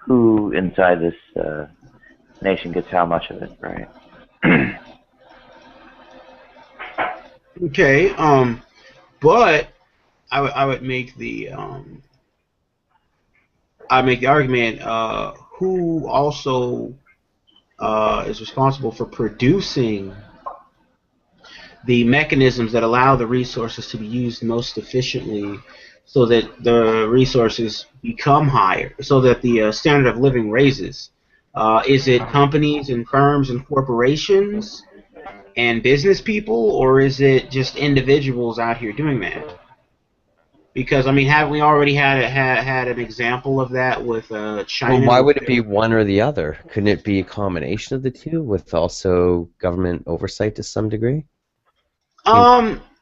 Speaker 1: who inside this nation gets how much of it, right?
Speaker 6: Okay, but I would make the argument who also is responsible for producing the mechanisms that allow the resources to be used most efficiently, so that the resources become higher, so that the standard of living raises. Is it companies and firms and corporations and business people, or is it just individuals out here doing that? Because I mean, haven't we already had an example of that with China?
Speaker 3: Well, why would it be one or the other? Couldn't it be a combination of the two, with also government oversight to some degree?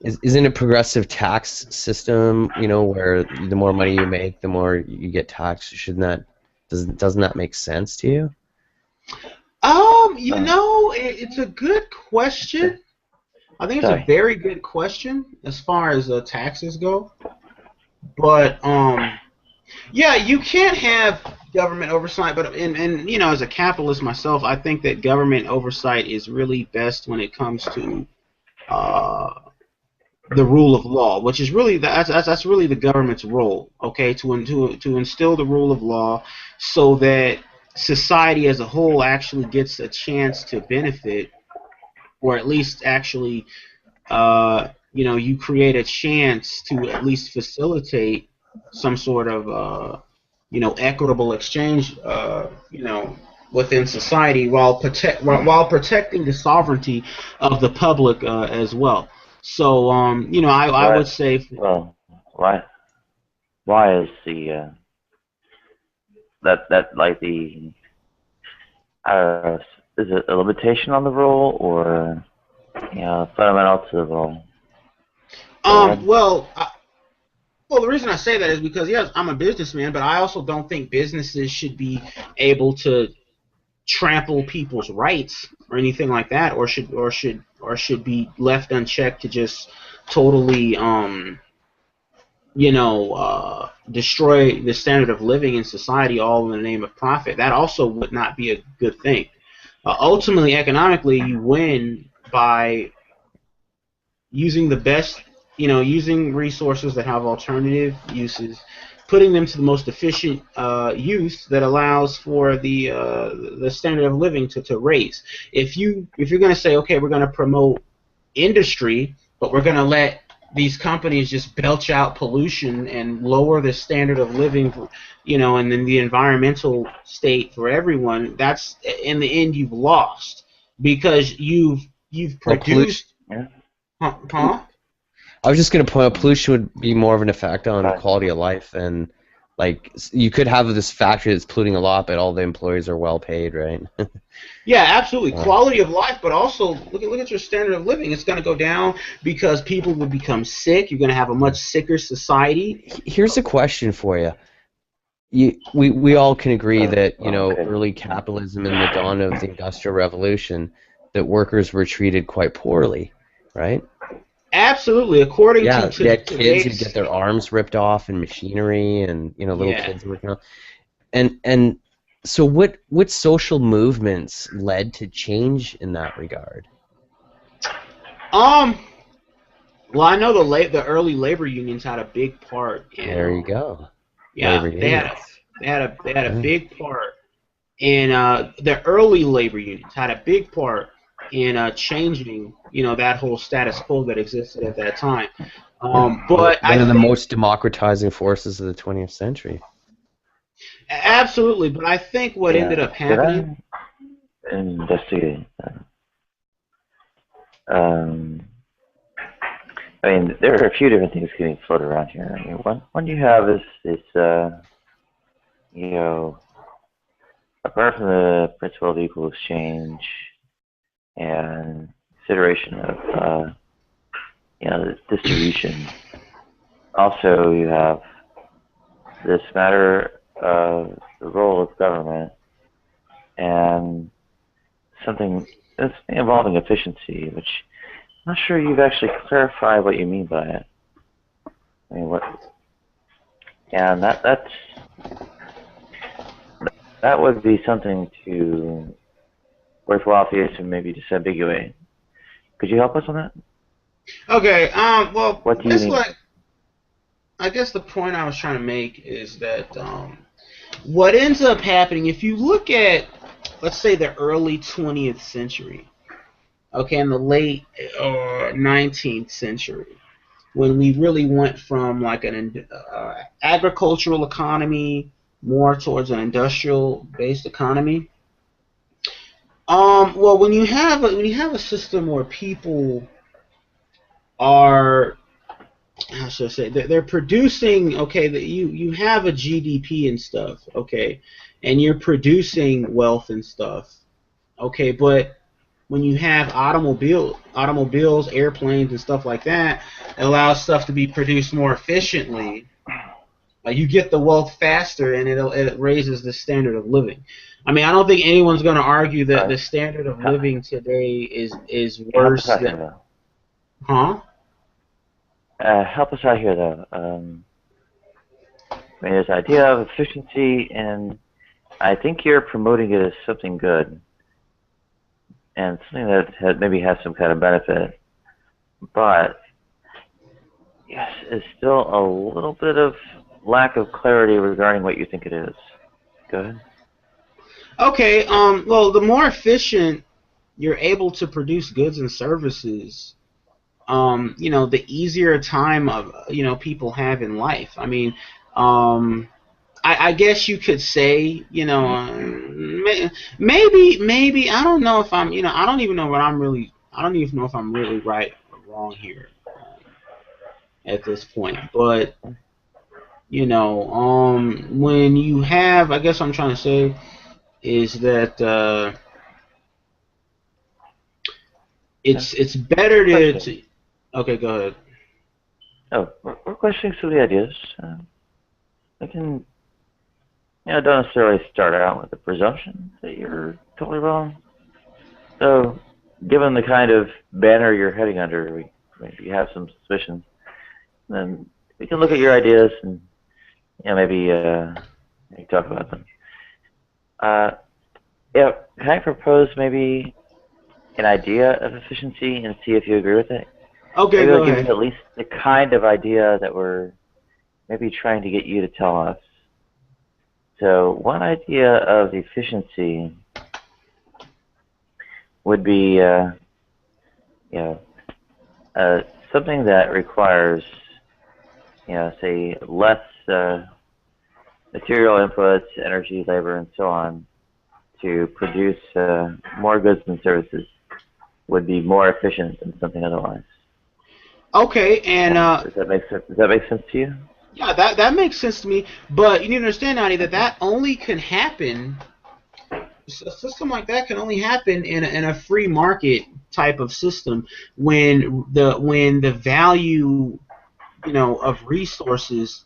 Speaker 3: Isn't a progressive tax system, where the more money you make, the more you get taxed? Doesn't that make sense to you?
Speaker 6: It's a good question. I think it's a very good question as far as taxes go. But yeah, you can't have government oversight. But and as a capitalist myself, I think that government oversight is really best when it comes to the rule of law, which is really that's really the government's role. Okay, to instill the rule of law so that society as a whole actually gets a chance to benefit, or at least actually, you create a chance to at least facilitate some sort of, equitable exchange, within society, while protecting the sovereignty of the public as well. So, I would say.
Speaker 1: Well, why is the that like the is it a limitation on the role, or fundamental to the role?
Speaker 6: Well, the reason I say that is because, yes, I'm a businessman, but I also don't think businesses should be able to trample people's rights or anything like that, or should be left unchecked to just totally destroy the standard of living in society, all in the name of profit. That also would not be a good thing. Ultimately, economically, you win by using the best, using resources that have alternative uses, putting them to the most efficient use that allows for the standard of living to raise. If you're going to say, okay, we're going to promote industry, but we're going to let these companies just belch out pollution and lower the standard of living, and then the environmental state for everyone, that's in the end you've lost, because you've produced. Huh?
Speaker 3: I was just going to point out, pollution would be more of an effect on quality of life, and like you could have this factory that's polluting a lot, but all the employees are well paid, right?
Speaker 6: Yeah, absolutely. Quality of life, but also look at your standard of living. It's going to go down because people will become sick. You're going to have a much sicker society.
Speaker 3: Here's a question for you. we all can agree that
Speaker 1: okay.
Speaker 3: early capitalism and the dawn of the Industrial Revolution, that workers were treated quite poorly, right?
Speaker 6: Absolutely. According
Speaker 3: Yeah,
Speaker 6: to
Speaker 3: they had kids who'd
Speaker 6: today's,
Speaker 3: get their arms ripped off and machinery, and little
Speaker 6: yeah.
Speaker 3: kids working on. And so what social movements led to change in that regard?
Speaker 6: Well, I know the early labor unions had a big part in.
Speaker 3: There you go.
Speaker 6: Yeah,
Speaker 3: Labor unions.
Speaker 6: they had a
Speaker 3: Yeah.
Speaker 6: big part in the early labor unions had a big part in changing that whole status quo that existed at that time. But I
Speaker 3: One of the
Speaker 6: think
Speaker 3: most democratizing forces of the 20th century.
Speaker 6: absolutely. But I think what ended up
Speaker 1: Did
Speaker 6: happening.
Speaker 1: I investigate that? I mean, there are a few different things getting floated around here. I mean, one you have is apart from the principle of equal exchange and consideration of the distribution, also you have this matter of the role of government and something that's involving efficiency, which I'm not sure you've actually clarified what you mean by it. I mean, what? And that would be something to worthwhile for you to maybe disambiguate. Could you help us on that?
Speaker 6: Okay. Well,
Speaker 1: What do you mean?
Speaker 6: I guess the point I was trying to make is that what ends up happening if you look at, let's say, the early 20th century, okay, and the late 19th century, when we really went from like an agricultural economy more towards an industrial-based economy. Well, when you have a system where people are, how should I say, they're producing, okay, that you have a GDP and stuff, okay, and you're producing wealth and stuff, okay, but when you have automobiles, airplanes, and stuff like that, it allows stuff to be produced more efficiently. You get the wealth faster, and it raises the standard of living. I mean, I don't think anyone's going to argue that the standard of living today is worse than. Huh?
Speaker 1: Help us out here, though. I mean, this idea of efficiency, and I think you're promoting it as something good and something that maybe has some kind of benefit, but yes, it's still a little bit of lack of clarity regarding what you think it is. Go ahead.
Speaker 6: Okay. Well, the more efficient you're able to produce goods and services, the easier time of people have in life. I mean, I guess you could say, maybe I don't know if I'm, I don't even know if I'm really right or wrong here at this point. But when you have, I guess what I'm trying to say is that it's better to. Okay, go ahead.
Speaker 1: Oh, we're questioning some of the ideas. I can, don't necessarily start out with the presumption that you're totally wrong. So, given the kind of banner you're heading under, we maybe have some suspicions. Then we can look at your ideas and maybe talk about them. Can I propose maybe an idea of efficiency and see if you agree with it?
Speaker 6: Okay,
Speaker 1: maybe
Speaker 6: go
Speaker 1: I'll give
Speaker 6: ahead.
Speaker 1: you at least the kind of idea that we're maybe trying to get you to tell us. So one idea of efficiency would be something that requires say less material inputs, energy, labor, and so on to produce more goods and services would be more efficient than something otherwise.
Speaker 6: Okay, and
Speaker 1: does that make sense? Does that make sense to you?
Speaker 6: Yeah, that makes sense to me. But you need to understand, Nani, that only can happen. A system like that can only happen in a free market type of system when the value of resources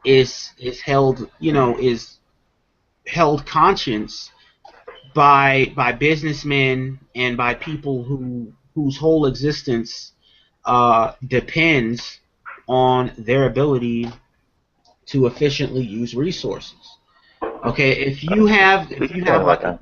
Speaker 6: is held, is held conscious by businessmen and by people whose whole existence depends on their ability to efficiently use resources. Okay, if you have like a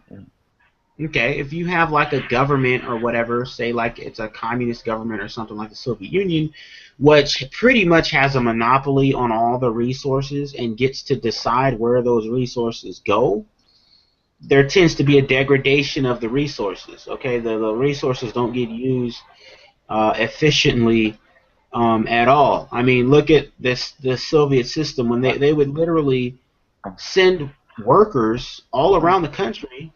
Speaker 6: if you have like a government or whatever, say like it's a communist government or something like the Soviet Union, which pretty much has a monopoly on all the resources and gets to decide where those resources go, there tends to be a degradation of the resources. Okay, the resources don't get used efficiently at all. I mean, look at the Soviet system when they would literally send workers all around the country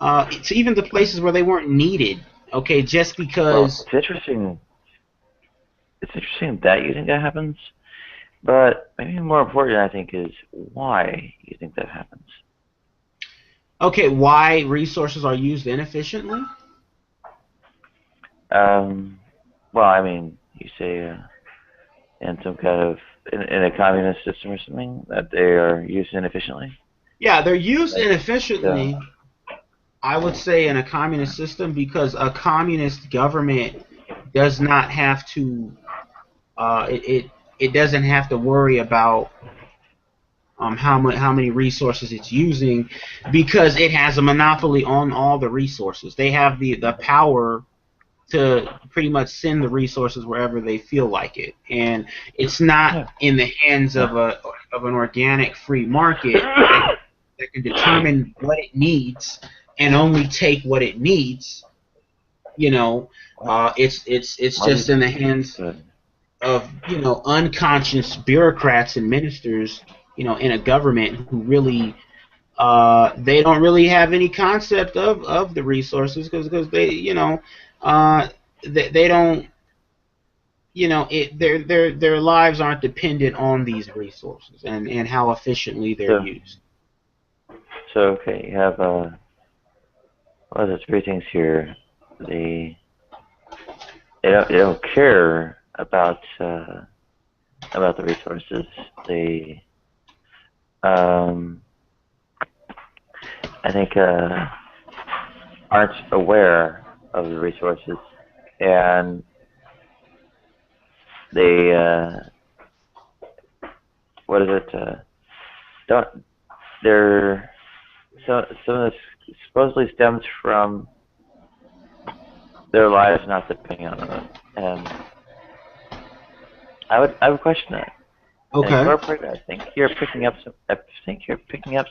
Speaker 6: to even the places where they weren't needed. Okay, just
Speaker 1: Well,
Speaker 6: because.
Speaker 1: it's interesting. It's interesting that you think that happens, but maybe more important, I think, is why you think that happens.
Speaker 6: Okay, why resources are used inefficiently?
Speaker 1: Well, I mean, you say in some kind of in a communist system or something that they are used inefficiently.
Speaker 6: Yeah, they're used
Speaker 1: Like,
Speaker 6: inefficiently. I would say in a communist system because a communist government does not have to. It doesn't have to worry about how many resources it's using because it has a monopoly on all the resources. They have the power to pretty much send the resources wherever they feel like it, and it's not in the hands of an organic free market that can determine what it needs and only take what it needs. It's just in the hands of unconscious bureaucrats and ministers, in a government who really they don't really have any concept of the resources because they don't their lives aren't dependent on these resources and how efficiently they're used.
Speaker 1: So okay, you have well, there's three things here. They don't care about the resources. They I think aren't aware of the resources, and they what is it? Don't they're some of this supposedly stems from their lives not depending on it, and I would question that.
Speaker 6: Okay.
Speaker 1: And corporate, I think you're picking up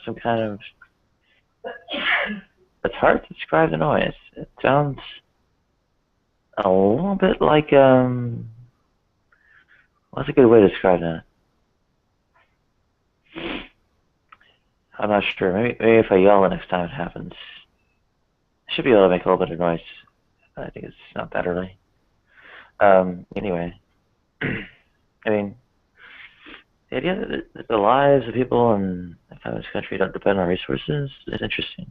Speaker 1: some kind of. It's hard to describe the noise. It sounds a little bit like what's a good way to describe that? I'm not sure. Maybe if I yell the next time it happens, I should be able to make a little bit of noise. I think it's not that early. Anyway, I mean, the idea that the lives of people in this country don't depend on resources is interesting.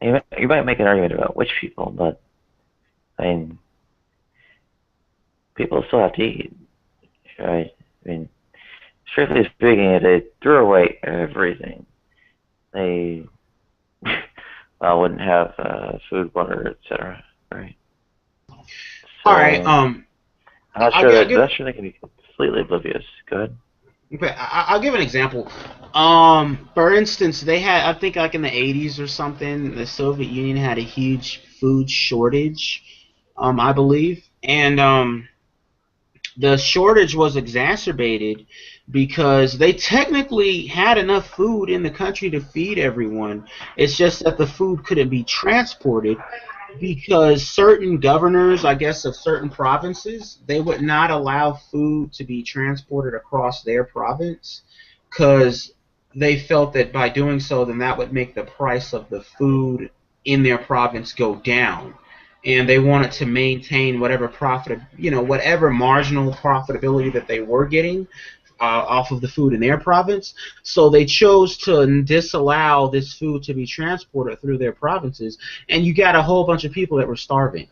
Speaker 1: You might make an argument about which people, but I mean, people still have to eat, right? I mean, strictly speaking, if they threw away everything, they wouldn't have food, water, etc. Right? So,
Speaker 6: All right.
Speaker 1: I'm not sure they can be completely oblivious. Go ahead.
Speaker 6: Okay, I'll give an example. For instance, they had, I think, like in the 80s or something, the Soviet Union had a huge food shortage, I believe, and the shortage was exacerbated because they technically had enough food in the country to feed everyone. It's just that the food couldn't be transported because certain governors, I guess, of certain provinces, they would not allow food to be transported across their province because they felt that by doing so, then that would make the price of the food in their province go down. And they wanted to maintain whatever whatever marginal profitability that they were getting off of the food in their province. So they chose to disallow this food to be transported through their provinces, and you got a whole bunch of people that were starving.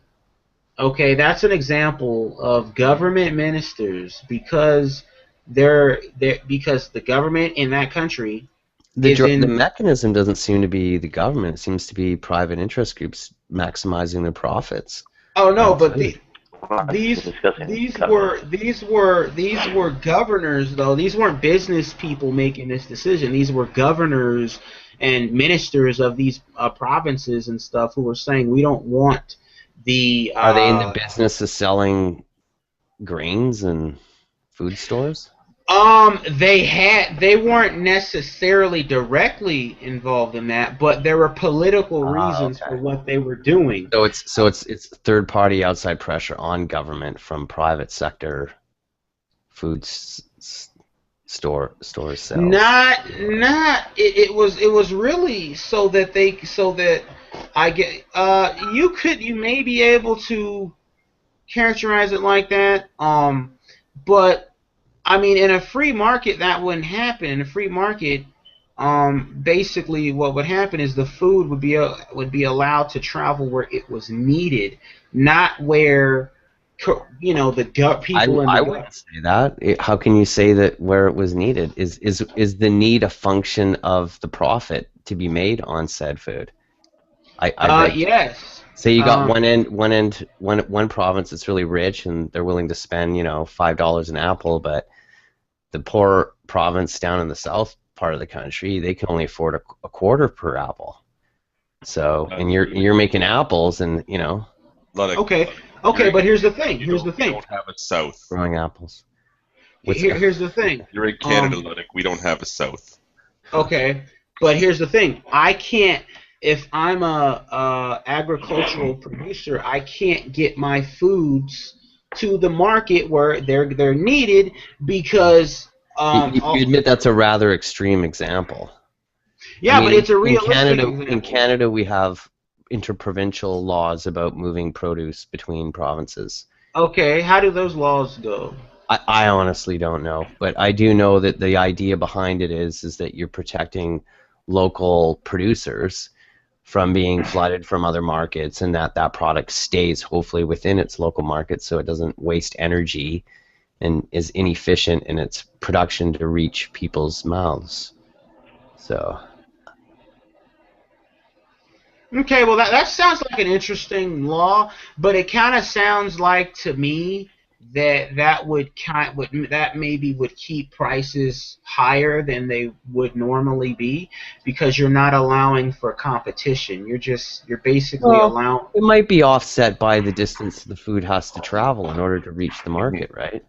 Speaker 6: Okay, that's an example of government ministers, because they're because the government in that country
Speaker 3: The
Speaker 6: is in.
Speaker 3: the mechanism doesn't seem to be the government. It seems to be private interest groups maximizing their profits.
Speaker 6: Oh no,
Speaker 3: on
Speaker 6: but
Speaker 3: food.
Speaker 6: these were governors though. These weren't business people making this decision. These were governors and ministers of these provinces and stuff who were saying we don't want the.
Speaker 3: Are they in the business of selling grains and food stores?
Speaker 6: They weren't necessarily directly involved in that, but there were political reasons for what they were doing.
Speaker 3: So it's third party outside pressure on government from private sector food store sales.
Speaker 6: It was really so that I get you may be able to characterize it like that, but I mean, in a free market, that wouldn't happen. In a free market, basically, what would happen is the food would be allowed to travel where it was needed, not where, people in the.
Speaker 3: I wouldn't say that. How can you say that where it was needed? Is the need a function of the profit to be made on said food?
Speaker 6: Yes.
Speaker 3: Say you got one province that's really rich and they're willing to spend $5 an apple, but the poor province down in the south part of the country, they can only afford a quarter per apple. So and you're making apples and
Speaker 6: Okay, but here's the thing.
Speaker 7: We don't have a south.
Speaker 3: growing apples.
Speaker 6: Here's the thing.
Speaker 7: You're in Canada, Luddick. We don't have a south.
Speaker 6: Okay, but here's the thing. I can't. If I'm a agricultural producer, I can't get my foods to the market where they're needed because
Speaker 3: you admit that's a rather extreme example.
Speaker 6: Yeah, but it's a realistic
Speaker 3: example.
Speaker 6: example.
Speaker 3: In Canada, we have interprovincial laws about moving produce between provinces.
Speaker 6: Okay, how do those laws go?
Speaker 3: I honestly don't know, but I do know that the idea behind it is that you're protecting local producers from being flooded from other markets, and that product stays hopefully within its local market so it doesn't waste energy and is inefficient in its production to reach people's mouths. So.
Speaker 6: Okay, well that sounds like an interesting law, but it kind of sounds like to me that maybe would keep prices higher than they would normally be because you're not allowing for competition. You're basically allowing.
Speaker 3: It might be offset by the distance the food has to travel in order to reach the market, right?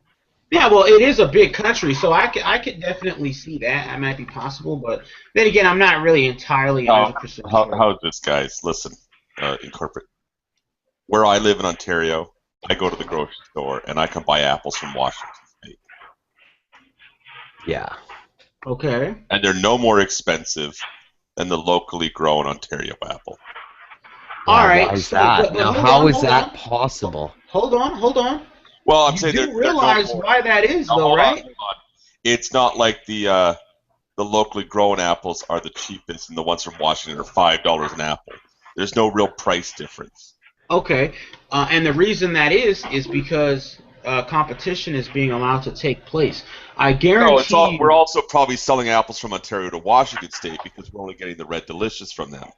Speaker 6: Yeah, well, it is a big country, so I could definitely see that. That might be possible, but then again, I'm not really entirely 100% sure.
Speaker 7: How's this, guys? Listen, in corporate. Where I live in Ontario, I go to the grocery store and I can buy apples from Washington State.
Speaker 3: Yeah.
Speaker 6: Okay.
Speaker 7: And they're no more expensive than the locally grown Ontario apple.
Speaker 6: All right.
Speaker 3: Why is that? Now, how is that possible?
Speaker 6: Hold on.
Speaker 7: Well, I'm saying
Speaker 6: you do realize why that is, though, right?
Speaker 7: Hold on. It's not like the locally grown apples are the cheapest, and the ones from Washington are $5 an apple. There's no real price difference.
Speaker 6: Okay, and the reason that is because competition is being allowed to take place. I guarantee.
Speaker 7: We're also probably selling apples from Ontario to Washington State because we're only getting the Red Delicious from them.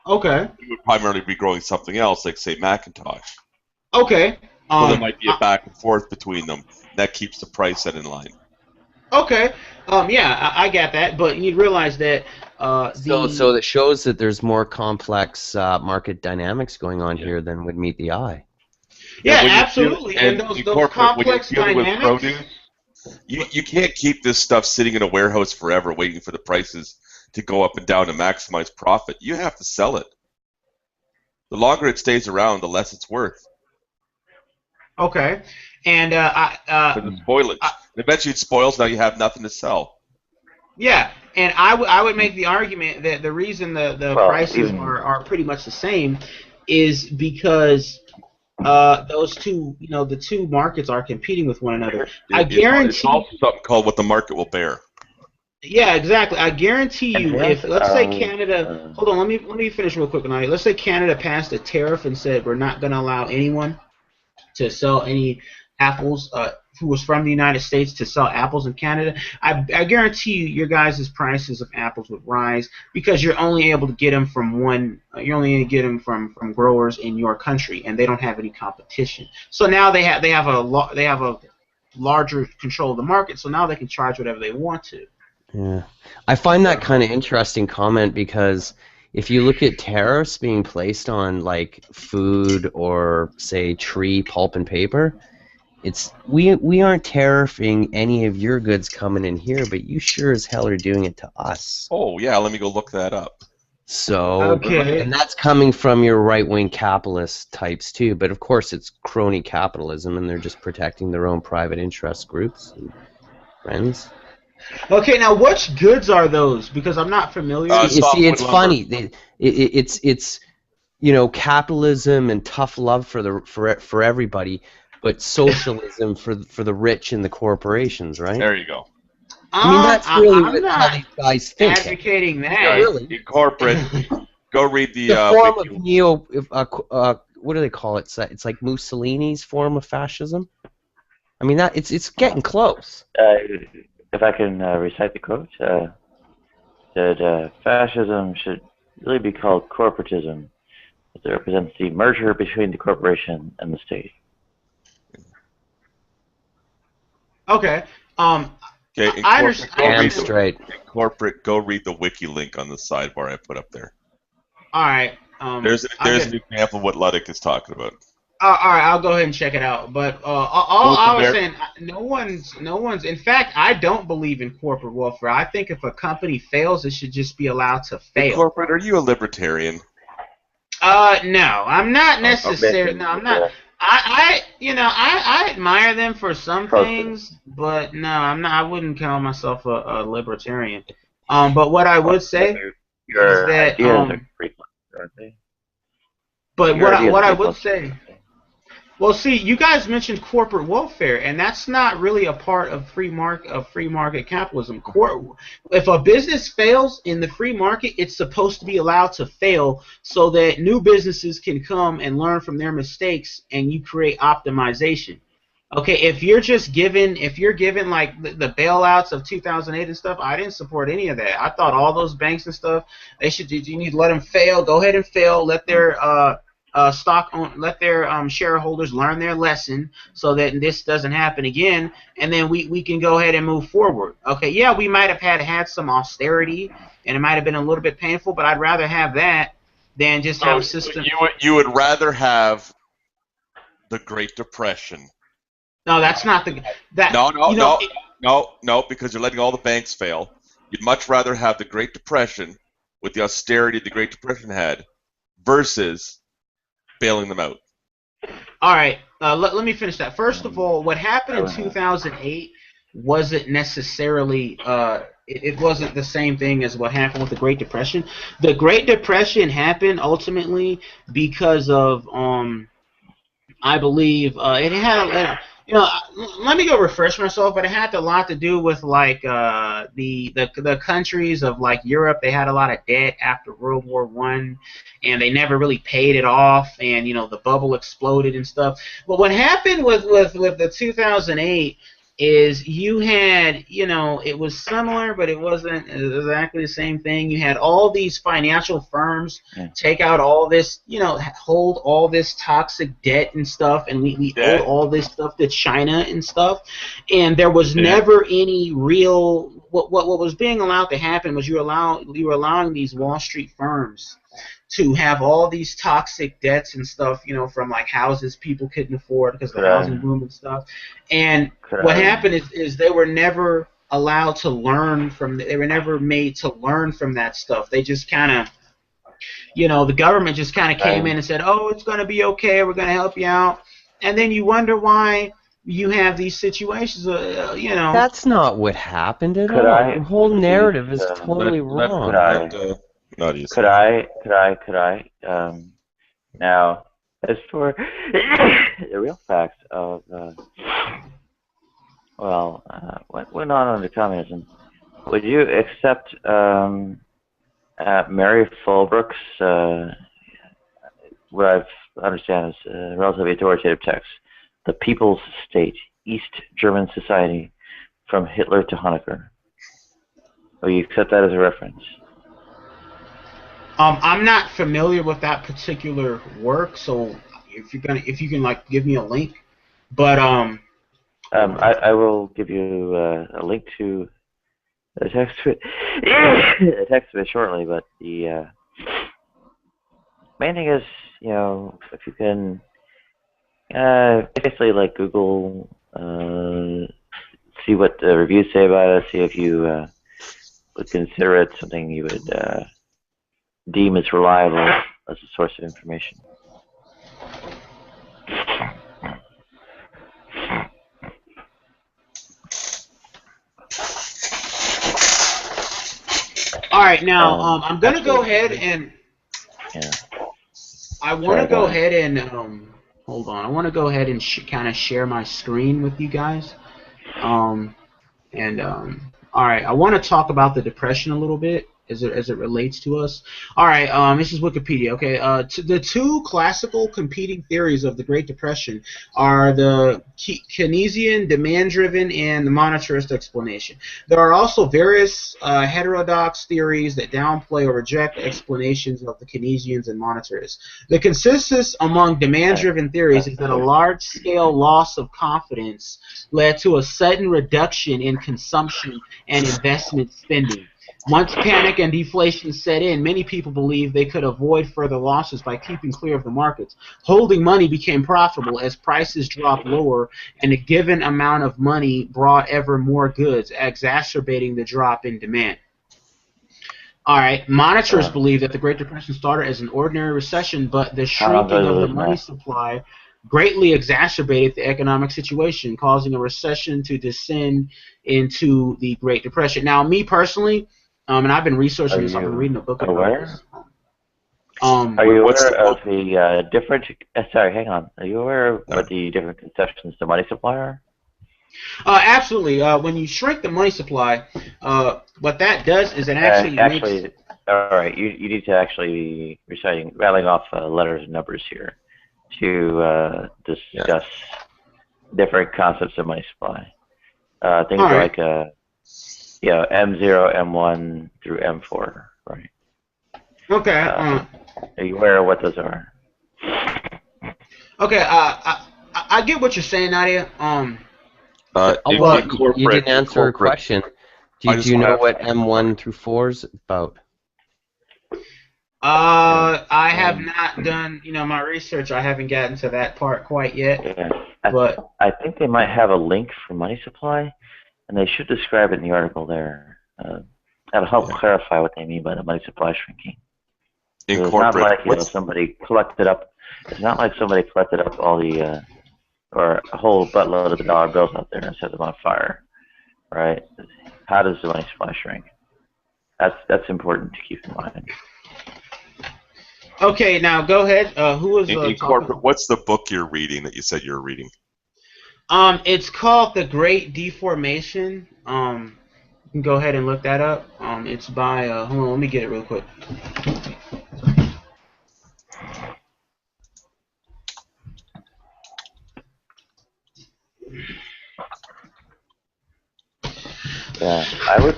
Speaker 6: Okay.
Speaker 7: We would primarily be growing something else, like say Macintosh.
Speaker 6: Okay.
Speaker 7: So there might be a back and forth between them. That keeps the price set in line.
Speaker 6: Okay. Yeah, I got that, but you realize that
Speaker 3: So that shows that there's more complex market dynamics going on here than would meet the eye.
Speaker 6: Yeah, absolutely. And those complex dynamics.
Speaker 7: You can't keep this stuff sitting in a warehouse forever waiting for the prices to go up and down to maximize profit. You have to sell it. The longer it stays around, the less it's worth.
Speaker 6: Okay. And
Speaker 7: for the spoilage. Eventually it spoils, now you have nothing to sell.
Speaker 6: Yeah, and I would make the argument that the reason the prices are pretty much the same is because those two, the two markets are competing with one another. I guarantee.
Speaker 7: It's also something called what the market will bear.
Speaker 6: Yeah, exactly. I guarantee you, if let's say Canada, hold on, let me finish real quick. Let's say Canada passed a tariff and said we're not going to allow anyone to sell any apples who was from the United States to sell apples in Canada, I guarantee you your guys' prices of apples would rise because you're only able to get them from you're only able to get them from growers in your country, and they don't have any competition. So now they have a larger control of the market, so now they can charge whatever they want to.
Speaker 3: Yeah, I find that kind of interesting comment because if you look at tariffs being placed on like food or say tree, pulp, and paper, we aren't tariffing any of your goods coming in here, but you sure as hell are doing it to us.
Speaker 7: Oh yeah, let me go look that up.
Speaker 3: So,
Speaker 6: Okay.
Speaker 3: and that's coming from your right-wing capitalist types too, but of course it's crony capitalism, and they're just protecting their own private interest groups and friends.
Speaker 6: Okay, now which goods are those? Because I'm not familiar.
Speaker 3: You see,
Speaker 7: softwood
Speaker 3: it's
Speaker 7: lumber.
Speaker 3: funny. It's capitalism and tough love for everybody, but socialism for the rich and the corporations, right?
Speaker 7: There you go.
Speaker 3: I mean, that's really
Speaker 6: I'm
Speaker 3: how
Speaker 6: not
Speaker 3: these guys think.
Speaker 6: advocating that.
Speaker 3: Yeah, really.
Speaker 7: In corporate, go read the
Speaker 3: form
Speaker 7: wiki.
Speaker 3: of what do they call it? It's like Mussolini's form of fascism. I mean, it's getting close.
Speaker 1: If I can recite the quote, that fascism should really be called corporatism, as it represents the merger between the corporation and the state.
Speaker 6: Okay.
Speaker 7: Okay,
Speaker 6: I understand.
Speaker 3: Damn straight.
Speaker 7: In corporate, go read the wiki link on the sidebar I put up there.
Speaker 6: All right.
Speaker 7: There's an example of what Luddick is talking about.
Speaker 6: All right, I'll go ahead and check it out. But all I was saying, no one's. In fact, I don't believe in corporate welfare. I think if a company fails, it should just be allowed to
Speaker 7: In
Speaker 6: fail.
Speaker 7: corporate, are you a libertarian?
Speaker 6: No, I'm not necessarily. No, I'm not.
Speaker 1: Yeah.
Speaker 6: I admire them for some
Speaker 1: Close.
Speaker 6: things, but no, I'm not. I wouldn't call myself a libertarian. But what I would say
Speaker 1: Your
Speaker 6: is that,
Speaker 1: ideas are frequent, aren't they?
Speaker 6: but
Speaker 1: Your ideas
Speaker 6: what
Speaker 1: are
Speaker 6: I would
Speaker 1: frequent.
Speaker 6: say. Well, see, you guys mentioned corporate welfare, and that's not really a part of free market capitalism. If a business fails in the free market, it's supposed to be allowed to fail so that new businesses can come and learn from their mistakes, and you create optimization. Okay, if you're given like the bailouts of 2008 and stuff, I didn't support any of that. I thought all those banks and stuff, you need to let them fail. Go ahead and fail. Let their shareholders learn their lesson so that this doesn't happen again, and then we can go ahead and move forward. Okay, yeah, we might have had some austerity, and it might have been a little bit painful, but I'd rather have that than just have a system.
Speaker 7: You would rather have the Great Depression.
Speaker 6: No, that's not the that.
Speaker 7: No, because you're letting all the banks fail. You'd much rather have the Great Depression with the austerity the Great Depression had versus bailing them out.
Speaker 6: All right, let me finish that. First of all, what happened in 2008 wasn't necessarily it wasn't the same thing as what happened with the Great Depression. The Great Depression happened ultimately because of I believe it had let me go refresh myself, but it had a lot to do with like the countries of like Europe. They had a lot of debt after World War I, and they never really paid it off, and the bubble exploded and stuff. But what happened with the 2008 is you had, it was similar, but it wasn't exactly the same thing. You had all these financial firms take out all this, hold all this toxic debt and stuff, and we owed all this stuff to China and stuff, and there was never any real. What was being allowed to happen was you were allowing these Wall Street firms to have all these toxic debts and stuff, from like houses people couldn't afford because of the housing boom and stuff. And what happened is they were never allowed to learn from. They were never made to learn from that stuff. They just kind of, the government just kind of came in and said, "Oh, it's going to be okay. We're going to help you out," and then you wonder why you have these situations.
Speaker 3: That's not what happened at all. The whole narrative is totally wrong.
Speaker 1: Could I? Now, as for the real facts of, what went on under communism, would you accept Mary Fulbrook's, what I understand is a relatively authoritative text, The People's State? East German society from Hitler to Honecker. Will you accept that as a reference?
Speaker 6: I'm not familiar with that particular work, so if you can like give me a link, but
Speaker 1: I will give you a link to a text to it, a text to it shortly. But the main thing is, if you can basically like Google, see what the reviews say about it, see if you would consider it something you would deem as reliable as a source of information.
Speaker 6: all right. Now I'm gonna go ahead and
Speaker 1: Yeah.
Speaker 6: I want to
Speaker 1: Sorry, go
Speaker 6: go
Speaker 1: ahead.
Speaker 6: ahead and hold on. I want to go ahead and kind of share my screen with you guys. All right, I want to talk about the Depression a little bit as it relates to us. All right, this is Wikipedia. Okay, the two classical competing theories of the Great Depression are the Keynesian demand-driven and the monetarist explanation. There are also various heterodox theories that downplay or reject explanations of the Keynesians and monetarists. The consensus among demand-driven theories is that a large-scale loss of confidence led to a sudden reduction in consumption and investment spending. Once panic and deflation set in, many people believed they could avoid further losses by keeping clear of the markets. Holding money became profitable as prices dropped lower and a given amount of money brought ever more goods, exacerbating the drop in demand. All right, monetarists believe that the Great Depression started as an ordinary recession, but the shrinking of the money supply greatly exacerbated the economic situation, causing a recession to descend into the Great Depression. Now, me personally, and I've been researching this, I've been reading a book about this.
Speaker 1: Are you aware of the different? Sorry, hang on. Are you aware of what the different conceptions to money supply are?
Speaker 6: Absolutely. When you shrink the money supply, what that does is it actually makes...
Speaker 1: All right. You need to actually be rattling off letters and numbers here to discuss different concepts of money supply. Things like M0, M1 through M4, right?
Speaker 6: Okay.
Speaker 1: Are you aware of what those are?
Speaker 6: Okay. I get what you're saying, Nadia.
Speaker 3: You didn't answer a question. Do you know what M1 through 4 is about?
Speaker 6: I have not done, my research. I haven't gotten to that part quite yet.
Speaker 1: Yeah.
Speaker 6: But
Speaker 1: I think they might have a link for money supply, and they should describe it in the article there. That'll help clarify what they mean by the money supply shrinking. It's not like somebody collected up. It's not like somebody collected up all the or a whole buttload of the dollar bills out there and set them on fire, right? How does the money supply shrink? That's important to keep in mind.
Speaker 6: Okay, now go ahead. Who was talking?
Speaker 7: What's the book you're reading that you said you're reading?
Speaker 6: It's called The Great Deformation. You can go ahead and look that up. It's by hold on, let me get it real quick.
Speaker 1: Yeah, I would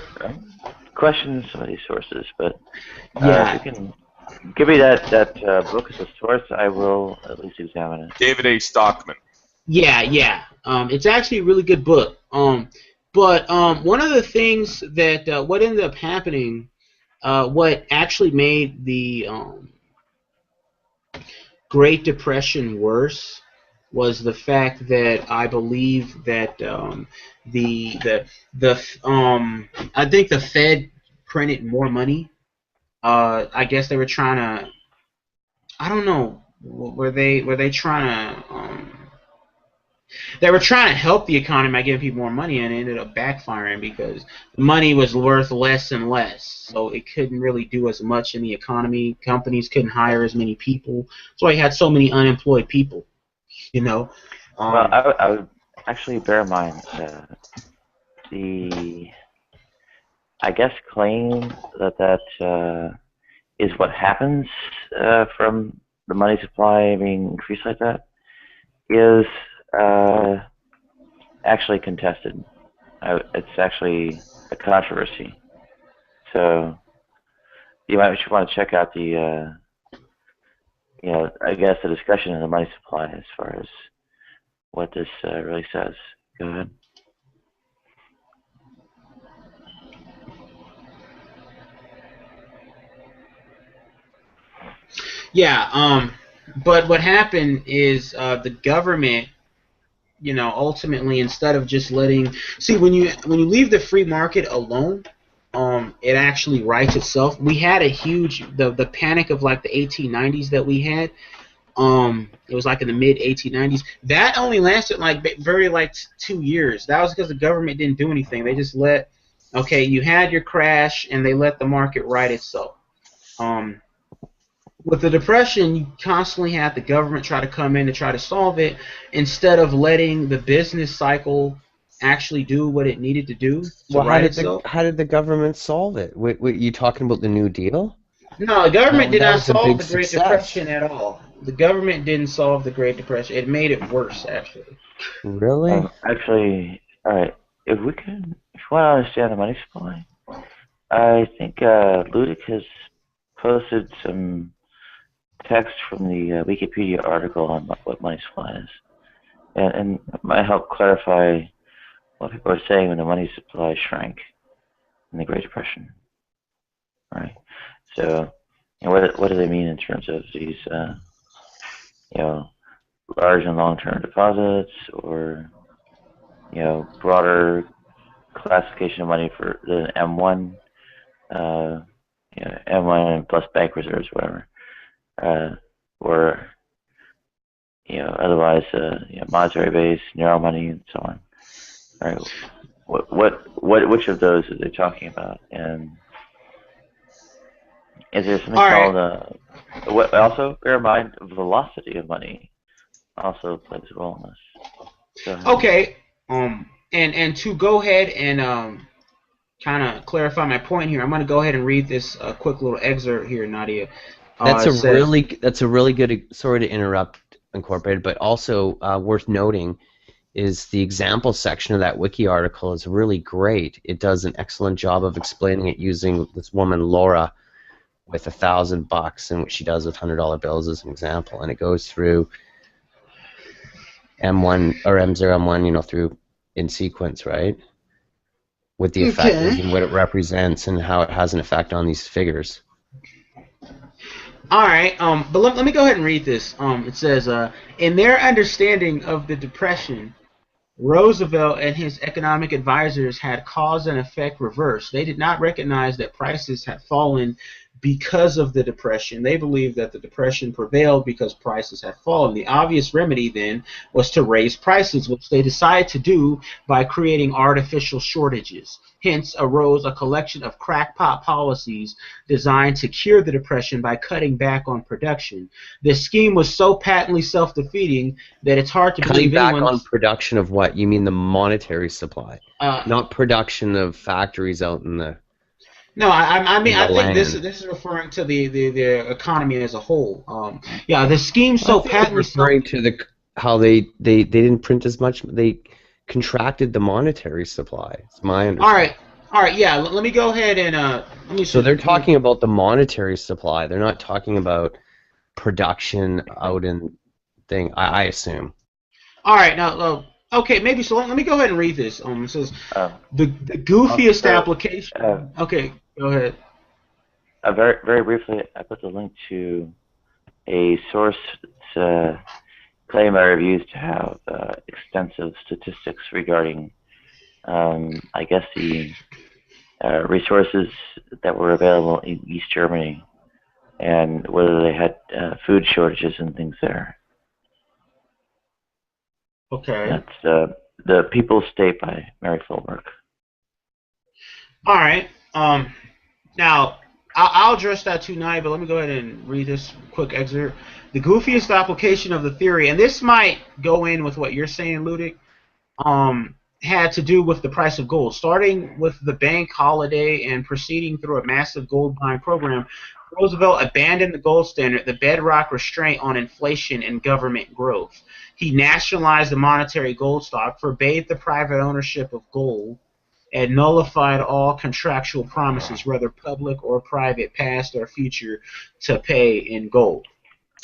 Speaker 1: question some of these sources, but if you can give me that book as a source, I will at least examine it.
Speaker 7: David A. Stockman.
Speaker 6: Yeah. It's actually a really good book. But one of the things that what ended up happening, what actually made the Great Depression worse was the fact that I believe that I think the Fed printed more money. I guess they were trying to. I don't know. Were they trying to? They were trying to help the economy by giving people more money, and it ended up backfiring because the money was worth less and less. So it couldn't really do as much in the economy. Companies couldn't hire as many people. That's why you had so many unemployed people.
Speaker 1: Well, I would actually bear in mind the, I guess, claim that is what happens from the money supply being increased like that is actually contested. It's actually a controversy. So you might want to check out the, I guess the discussion of the money supply as far as what this really says. Go ahead.
Speaker 6: Yeah. But what happened is the government, ultimately, instead of just when you leave the free market alone, it actually rights itself. We had a huge the panic of like the 1890s that we had. It was like in the mid 1890s. That only lasted like 2 years. That was because the government didn't do anything. They just you had your crash and they let the market right itself. With the Depression, you constantly had the government try to come in and try to solve it instead of letting the business cycle actually do what it needed to do to right itself.
Speaker 3: How did the government solve it? Wait, you talking about the New Deal?
Speaker 6: No, the government did
Speaker 3: that
Speaker 6: not
Speaker 3: was a
Speaker 6: solve
Speaker 3: big
Speaker 6: the Great
Speaker 3: success.
Speaker 6: Depression at all. The government didn't solve the Great Depression. It made it worse, actually.
Speaker 3: Really?
Speaker 1: Actually, all right. If you want to understand the money supply, I think Ludic has posted some text from the Wikipedia article on what money supply is, and it might help clarify what people are saying when the money supply shrank in the Great Depression. Right. So, what do they mean in terms of these, large and long-term deposits, or broader classification of money for the M1, M1 plus bank reserves, whatever, or otherwise, monetary base, narrow money, and so on. All right. Which of those are they talking about? And is there something called also bear in mind velocity of money also plays a role in this.
Speaker 6: Okay. And to go ahead and kind of clarify my point here, I'm going to go ahead and read this quick little excerpt here, Nadia.
Speaker 3: That's a really good. Sorry to interrupt, Incorporated, but also worth noting is the example section of that wiki article is really great. It does an excellent job of explaining it using this woman Laura with $1,000 and what she does with $100 bills as an example, and it goes through M1 or M0, M1, through in sequence, right? What the effect is and what it represents and how it has an effect on these figures.
Speaker 6: All right, but let me go ahead and read this. It says, in their understanding of the Depression, Roosevelt and his economic advisors had cause and effect reversed. They did not recognize that prices had fallen because of the Depression. They believed that the Depression prevailed because prices had fallen. The obvious remedy then was to raise prices, which they decided to do by creating artificial shortages. Hence arose a collection of crackpot policies designed to cure the Depression by cutting back on production. This scheme was so patently self-defeating that it's hard to believe anyone...
Speaker 3: Cutting back on production of what? You mean the monetary supply, not production of factories out in the...
Speaker 6: No, I mean I think this is referring to the economy as a whole. The scheme so patently
Speaker 3: referring to how they didn't print as much. They contracted the monetary supply. It's my understanding.
Speaker 6: All right. Yeah. Let me go ahead and let me.
Speaker 3: So they're talking about the monetary supply. They're not talking about production out in thing. I assume.
Speaker 6: All right. Now. Okay, maybe so. Let me go ahead and read this. It says the goofiest application. Okay, go ahead.
Speaker 1: Very very briefly, I put the link to a source that's claim I used to have extensive statistics regarding, I guess, the resources that were available in East Germany and whether they had food shortages and things there.
Speaker 6: Okay.
Speaker 1: That's the People's State by Mary Fulberg.
Speaker 6: All right. Now, I'll address that tonight, but let me go ahead and read this quick excerpt. The goofiest application of the theory, and this might go in with what you're saying, Ludic. had to do with the price of gold. Starting with the bank holiday and proceeding through a massive gold buying program, Roosevelt abandoned the gold standard, the bedrock restraint on inflation and government growth. He nationalized the monetary gold stock, forbade the private ownership of gold, and nullified all contractual promises, whether public or private, past or future, to pay in gold.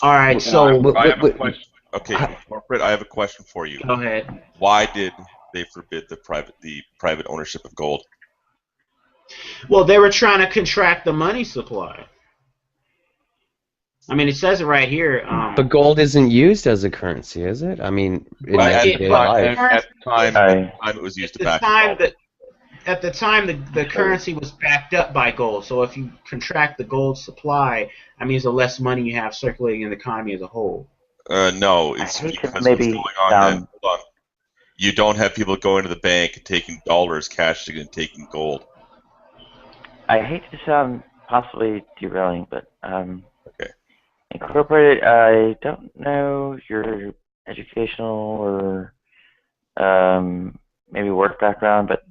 Speaker 6: All right, so
Speaker 7: I have a question. Okay, corporate, I have a question for you.
Speaker 6: go ahead.
Speaker 7: Why did they forbid the private ownership of gold?
Speaker 6: Well, they were trying to contract the money supply. I mean, it says it right here.
Speaker 3: But gold isn't used as a currency, is it? I mean, in
Speaker 7: Well,
Speaker 3: everyday life.
Speaker 7: at the time it was used to back gold.
Speaker 6: At the time, the currency was backed up by gold. So if you contract the gold supply, that means the less money you have circulating in the economy as a whole.
Speaker 7: No, it's
Speaker 1: I hate to
Speaker 7: because
Speaker 1: maybe
Speaker 7: what's going on then. Hold on. You don't have people going to the bank and taking dollars, cashing and taking gold.
Speaker 1: I hate to sound possibly derailing, but
Speaker 7: Okay.
Speaker 1: Incorporated, I don't know your educational or maybe work background, but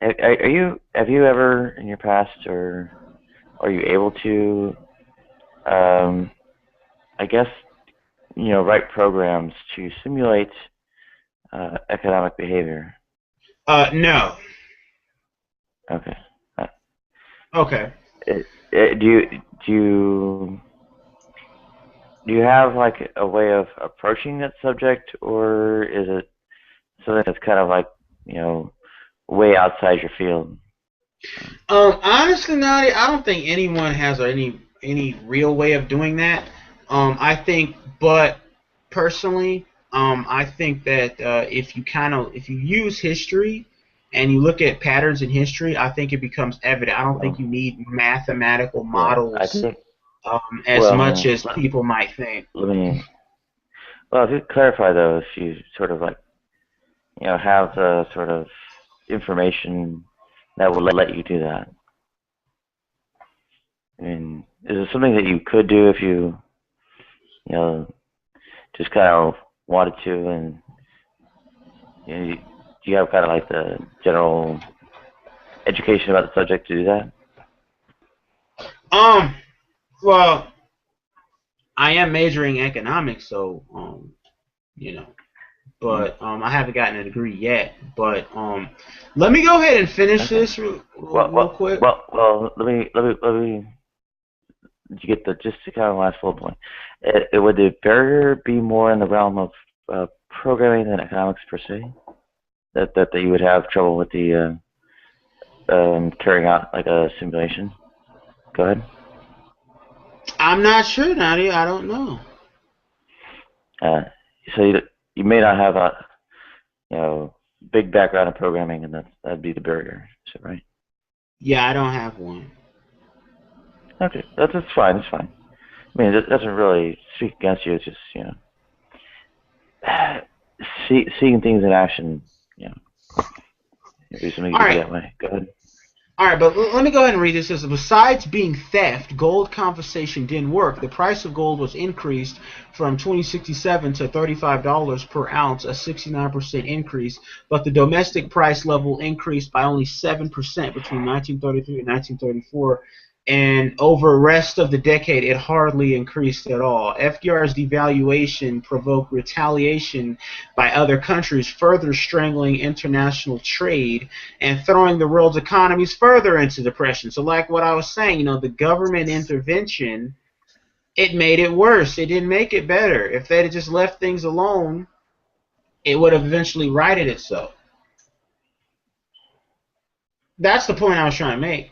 Speaker 1: have you ever in your past, or are you able to, I guess, write programs to simulate economic behavior?
Speaker 6: No.
Speaker 1: Okay.
Speaker 6: Okay.
Speaker 1: Do you have like a way of approaching that subject, or is it something that's kind of like, way outside your field?
Speaker 6: Honestly, Nadia, I don't think anyone has any real way of doing that. I think, but personally, I think that if you use history and you look at patterns in history, I think it becomes evident. I don't think you need mathematical models
Speaker 1: I think,
Speaker 6: as much as people might think.
Speaker 1: If you clarify though, if you sort of like, have the sort of information that will let you do that. I mean, is it something that you could do if you, just kind of wanted to, and do you have kind of like the general education about the subject to do that?
Speaker 6: Well, I am majoring in economics, so but I haven't gotten a degree yet. But let me go ahead and finish this real quick.
Speaker 1: Well, let me get just to kind of last full point. Would the barrier be more in the realm of programming than economics per se? That you would have trouble with the carrying out like a simulation? Go ahead.
Speaker 6: I'm not sure, Nadia. I don't know.
Speaker 1: So you may not have a big background in programming, and that'd be the barrier. Is that right?
Speaker 6: Yeah, I don't have one.
Speaker 1: Okay, that's fine. It's fine. I mean, it doesn't really speak against you. It's just seeing things in action. Maybe something you do that way. Go ahead.
Speaker 6: All right, but let me go ahead and read this. It says, besides being theft, gold confiscation didn't work. The price of gold was increased from $20.67 to $35 per ounce, a 69% increase, but the domestic price level increased by only 7% between 1933 and 1934, and over the rest of the decade, it hardly increased at all. FDR's devaluation provoked retaliation by other countries, further strangling international trade and throwing the world's economies further into depression. So like what I was saying, the government intervention, it made it worse. It didn't make it better. If they had just left things alone, it would have eventually righted itself. That's the point I was trying to make.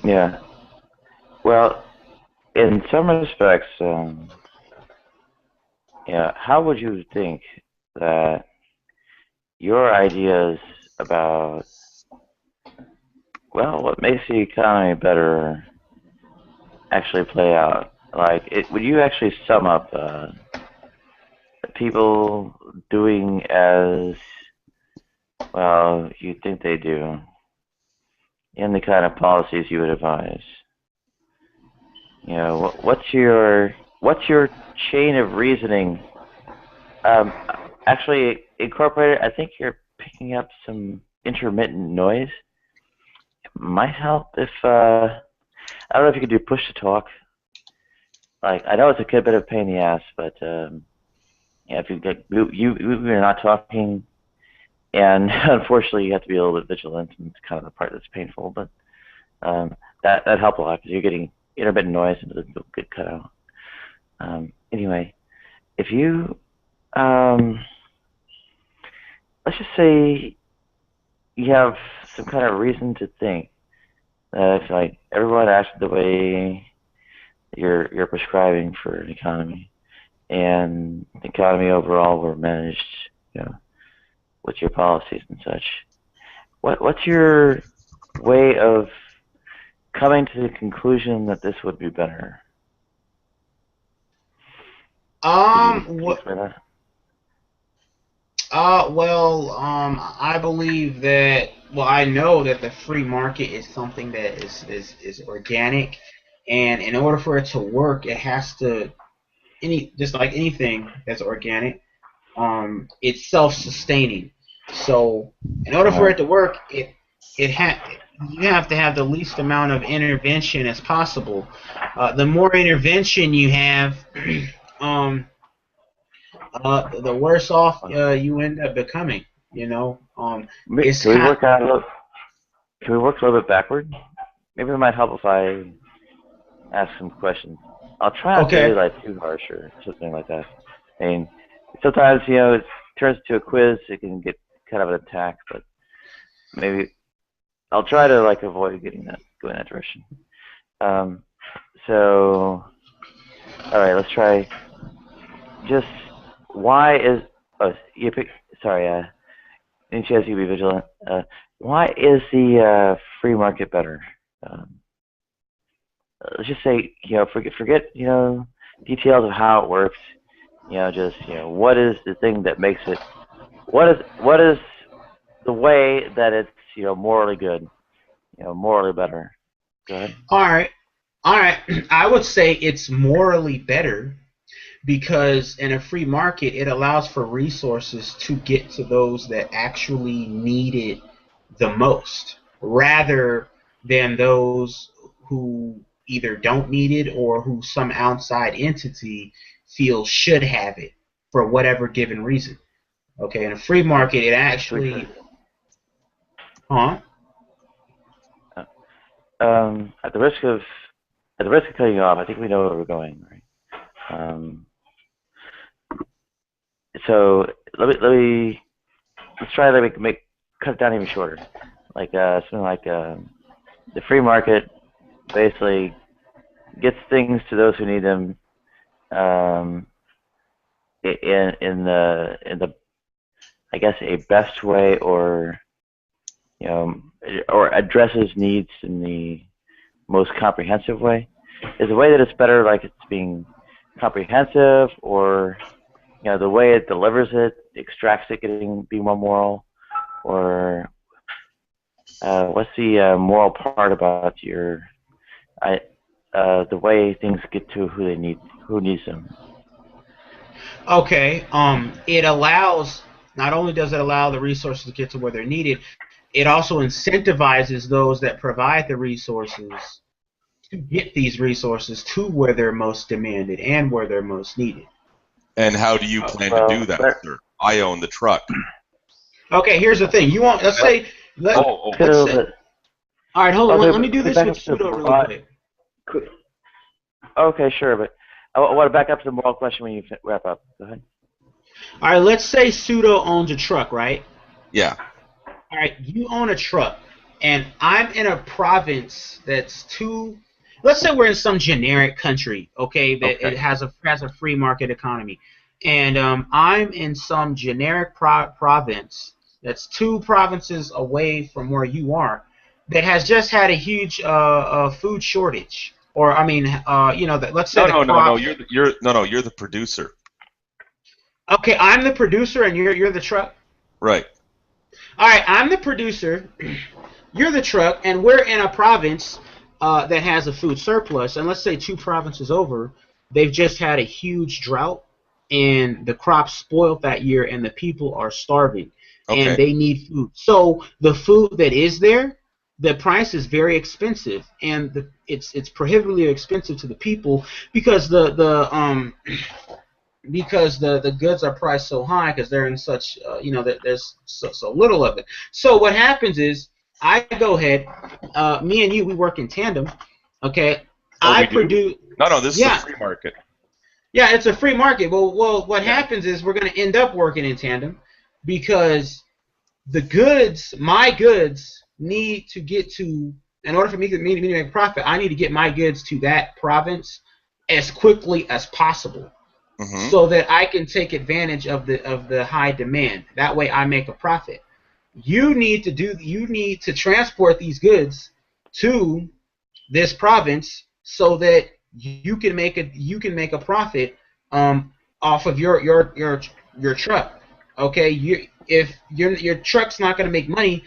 Speaker 1: Yeah. Well, in some respects, yeah, how would you think that your ideas about, well, what makes the economy better actually play out? Like, would you actually sum up people doing as well you think they do in the kind of policies you would advise? You know, what's your chain of reasoning? Actually, Incorporated, I think you're picking up some intermittent noise. It might help if I don't know if you could do push to talk. Like, I know it's a good bit of pain in the ass, but yeah, if you get you're not talking, and unfortunately you have to be a little bit vigilant, and it's kind of the part that's painful. But that helped a lot because you're getting intermittent noise and it doesn't get cut out. Anyway, if you let's just say you have some kind of reason to think that if like everyone acted the way you're prescribing for an economy, and the economy overall were managed, you know, with your policies and such, what's your way of coming to the conclusion that this would be better?
Speaker 6: I believe that. Well, I know that the free market is something that is organic, and in order for it to work, it has to just like anything that's organic, it's self-sustaining. So, in order for it to work, you have to have the least amount of intervention as possible. The more intervention you have, the worse off you end up becoming. You know,
Speaker 1: Can we work a little bit backward? Maybe it might help if I ask some questions. I'll try not to be like too harsh or something like that. I mean, sometimes it turns to a quiz. It can get kind of an attack, but maybe I'll try to like avoid going that direction. So, all right, let's try. Just why is sorry, any chance you be vigilant? Why is the free market better? Let's just say, forget details of how it works. Just what is the thing that makes it? What is the way that it's morally good? Morally better. Go ahead.
Speaker 6: All right. I would say it's morally better because in a free market, it allows for resources to get to those that actually need it the most, rather than those who either don't need it or who some outside entity feels should have it for whatever given reason. Okay, in a free market, it actually...
Speaker 1: At the risk of cutting you off, I think we know where we're going, right? So let's try to cut it down even shorter. Like something like the free market basically gets things to those who need them in the I guess a best way, or or addresses needs in the most comprehensive way. Is the way that it's better, like it's being comprehensive, or the way it delivers it, extracts it, being more moral, or what's the moral part about the way things get to who needs them?
Speaker 6: Okay, it allows, not only does it allow the resources to get to where they're needed, it also incentivizes those that provide the resources to get these resources to where they're most demanded and where they're most needed.
Speaker 7: And how do you plan to do that, sir? I own the truck.
Speaker 6: Okay, here's the thing. You want? Let's say. All right, hold on. Let me do this with pseudo really quick.
Speaker 1: Okay, sure, but I want to back up to the moral question when you wrap up. Go ahead.
Speaker 6: All right, let's say pseudo owns a truck, right?
Speaker 7: Yeah.
Speaker 6: All right, you own a truck. and I'm in a province that's too. Let's say we're in some generic country, okay, that it has a free market economy, and I'm in some generic province that's 2 provinces away from where you are, that has just had a huge food shortage, or I mean, that let's say
Speaker 7: No. You're the producer.
Speaker 6: Okay, I'm the producer and you're the truck.
Speaker 7: Right.
Speaker 6: All right, I'm the producer, you're the truck, and we're in a province that has a food surplus. And let's say 2 provinces over, they've just had a huge drought, and the crops spoiled that year, and the people are starving, and they need food. So the food that is there, the price is very expensive, and it's prohibitively expensive to the people because the goods are priced so high because they're in such there's so little of it. So what happens is I go ahead, me and you, we work in tandem. Okay, I produce.
Speaker 7: No, this is a free market.
Speaker 6: Yeah, it's a free market. Well, what happens is we're going to end up working in tandem because the goods, my goods, need to get to. In order for me to make a profit, I need to get my goods to that province as quickly as possible. So that I can take advantage of the high demand. That way, I make a profit. You need to transport these goods to this province so that you can make a profit off of your truck. Okay, if your truck's not going to make money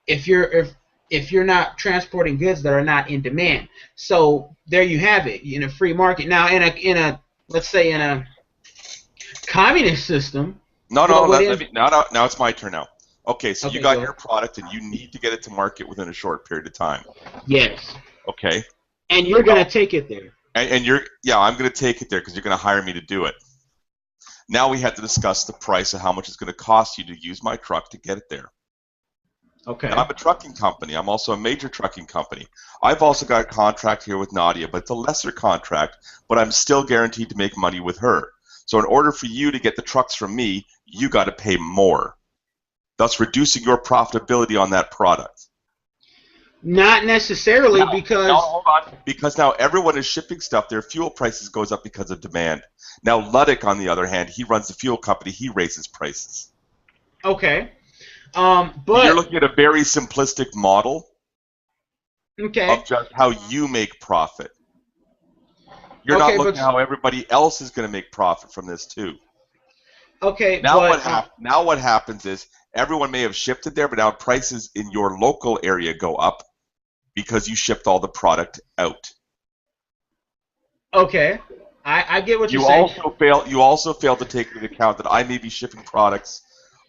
Speaker 6: if you're not transporting goods that are not in demand. So there you have it in a free market. Now in a let's say in a communist system.
Speaker 7: Now it's my turn now. Okay, so you got your product and you need to get it to market within a short period of time.
Speaker 6: Yes.
Speaker 7: Okay.
Speaker 6: And you're going to take it there.
Speaker 7: And I'm going to take it there because you're going to hire me to do it. Now we have to discuss the price of how much it's going to cost you to use my truck to get it there.
Speaker 6: Okay.
Speaker 7: And I'm a trucking company. I'm also a major trucking company. I've also got a contract here with Nadia, but it's a lesser contract, but I'm still guaranteed to make money with her. So in order for you to get the trucks from me, you got to pay more, thus reducing your profitability on that product.
Speaker 6: Not necessarily, because...
Speaker 7: Now, hold on. Because now everyone is shipping stuff. Their fuel prices goes up because of demand. Now Luddick, on the other hand, he runs the fuel company. He raises prices.
Speaker 6: Okay. But
Speaker 7: you're looking at a very simplistic model of just how you make profit. You're not looking at how everybody else is going to make profit from this too.
Speaker 6: Okay.
Speaker 7: Now what happens is everyone may have shipped it there, but now prices in your local area go up because you shipped all the product out.
Speaker 6: Okay. I get what you're saying.
Speaker 7: You also fail to take into account that I may be shipping products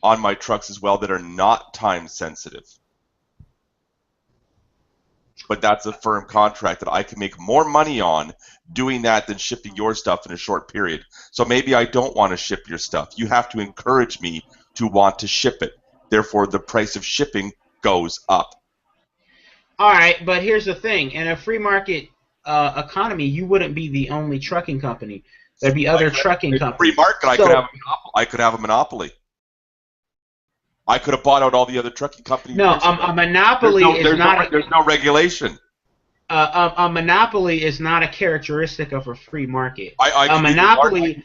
Speaker 7: on my trucks as well that are not time sensitive. But that's a firm contract that I can make more money on doing that than shipping your stuff in a short period. So maybe I don't want to ship your stuff. You have to encourage me to want to ship it. Therefore, the price of shipping goes up.
Speaker 6: All right, but here's the thing. In a free market economy, you wouldn't be the only trucking company. There'd be other trucking companies.
Speaker 7: Free market, I could have a monopoly. I could have bought out all the other trucking companies.
Speaker 6: No, a monopoly is not.
Speaker 7: There's no regulation.
Speaker 6: A monopoly is not a characteristic of a free market.
Speaker 7: A
Speaker 6: monopoly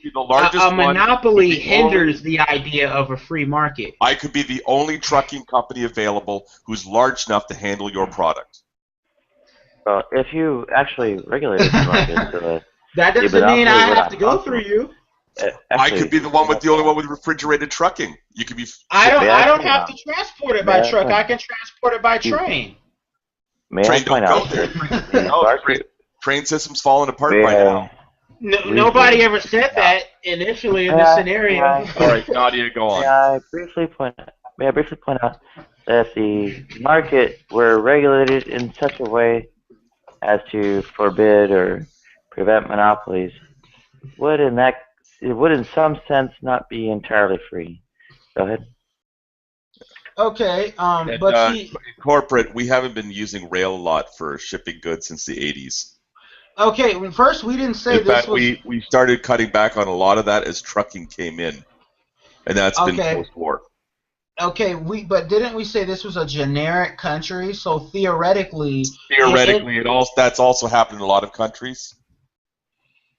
Speaker 6: hinders the idea of a free market.
Speaker 7: I could be the only trucking company available who's large enough to handle your product.
Speaker 1: Well, if you actually regulated the market,
Speaker 6: that doesn't mean I have to go through you.
Speaker 7: I could be the only one with refrigerated trucking. You could be.
Speaker 6: I don't have to transport it by truck. I can transport it by train.
Speaker 1: Train don't go
Speaker 7: there. Train system's falling apart by now.
Speaker 6: Nobody ever said that initially in this scenario.
Speaker 7: All right, Nadia, go on.
Speaker 1: May I briefly point out that the market were regulated in such a way as to forbid or prevent monopolies would in some sense not be entirely free. Go ahead.
Speaker 6: Okay,
Speaker 7: in corporate, we haven't been using rail a lot for shipping goods since the 80s.
Speaker 6: Okay, first we didn't say this was...
Speaker 7: we started cutting back on a lot of that as trucking came in, and that's been post-war.
Speaker 6: Okay, but didn't we say this was a generic country? So theoretically,
Speaker 7: that's also happened in a lot of countries.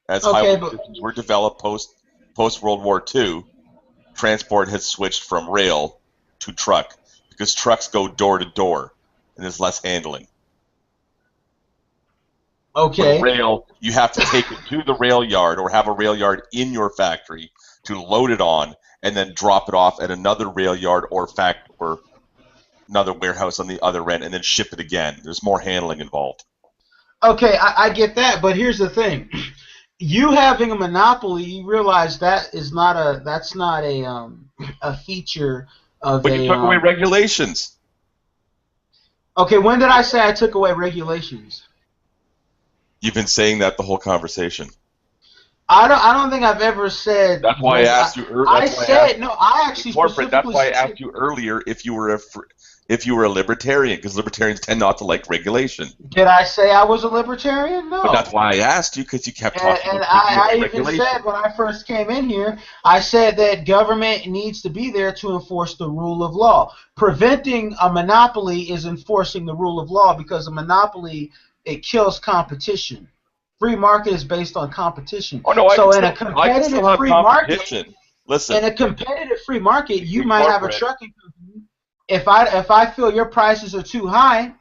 Speaker 7: As highway systems were developed post World War II, transport has switched from rail to truck because trucks go door to door and there's less handling.
Speaker 6: Okay.
Speaker 7: With rail, you have to take it to the rail yard or have a rail yard in your factory to load it on and then drop it off at another rail yard or another warehouse on the other end and then ship it again. There's more handling involved.
Speaker 6: Okay, I get that, but here's the thing. You having a monopoly, you realize that's not a feature of
Speaker 7: But you took away regulations.
Speaker 6: Okay, when did I say I took away regulations?
Speaker 7: You've been saying that the whole conversation.
Speaker 6: I don't think I've ever said.
Speaker 7: That's why I asked you earlier.
Speaker 6: I actually specifically.
Speaker 7: That's why I asked you earlier if you were a libertarian, because libertarians tend not to like regulation.
Speaker 6: Did I say I was a libertarian? No.
Speaker 7: But that's why I asked you, because you kept talking
Speaker 6: about
Speaker 7: I
Speaker 6: even said when I first came in here, I said that government needs to be there to enforce the rule of law. Preventing a monopoly is enforcing the rule of law, because a monopoly, it kills competition. Free market is based on competition.
Speaker 7: Oh no!
Speaker 6: So in a competitive free market,
Speaker 7: listen.
Speaker 6: In a competitive free market, you might have a trucking company. If I feel your prices are too high,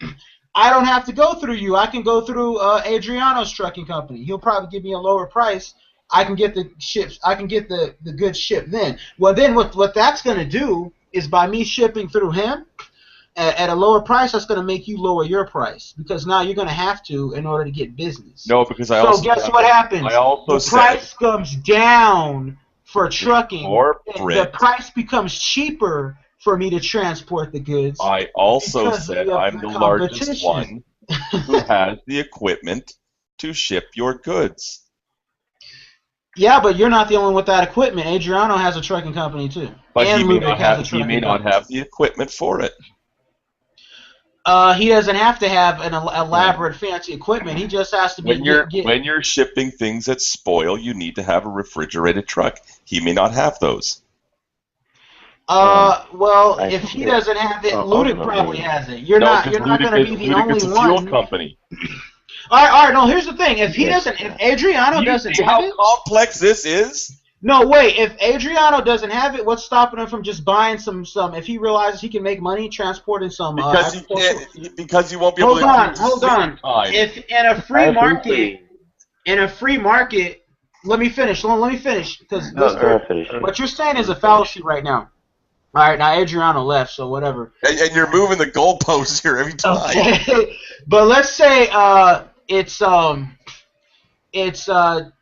Speaker 6: I don't have to go through you. I can go through Adriano's trucking company. He'll probably give me a lower price. I can get the ships. I can get the goods shipped then. Well, then what that's going to do is, by me shipping through him at a lower price, that's going to make you lower your price, because now you're going to have to in order to get business.
Speaker 7: No, because
Speaker 6: So guess what happens? The price comes down for trucking. The price becomes cheaper for me to transport the goods.
Speaker 7: I also said I'm the largest one who has the equipment to ship your goods.
Speaker 6: Yeah, but you're not the only one with that equipment. Adriano has a trucking company too.
Speaker 7: But he may not have the equipment for it.
Speaker 6: He doesn't have to have an elaborate fancy equipment. He just has to be.
Speaker 7: When you're shipping things that spoil, you need to have a refrigerated truck. He may not have those.
Speaker 6: Well, if he doesn't have it, Ludic probably has it. You're not going to be the only one.
Speaker 7: Fuel company.
Speaker 6: All right. No, here's the thing. If Adriano doesn't have it,
Speaker 7: how complex this is?
Speaker 6: No, wait. If Adriano doesn't have it, what's stopping him from just buying some? If he realizes he can make money transporting some.
Speaker 7: Because he can't. Because you won't be able to.
Speaker 6: Hold on. If in a free market, let me finish. Let me finish, because what you're saying is a fallacy right now. All right, now Adriano left, so whatever.
Speaker 7: And you're moving the goalposts here every time.
Speaker 6: Okay. But let's say it's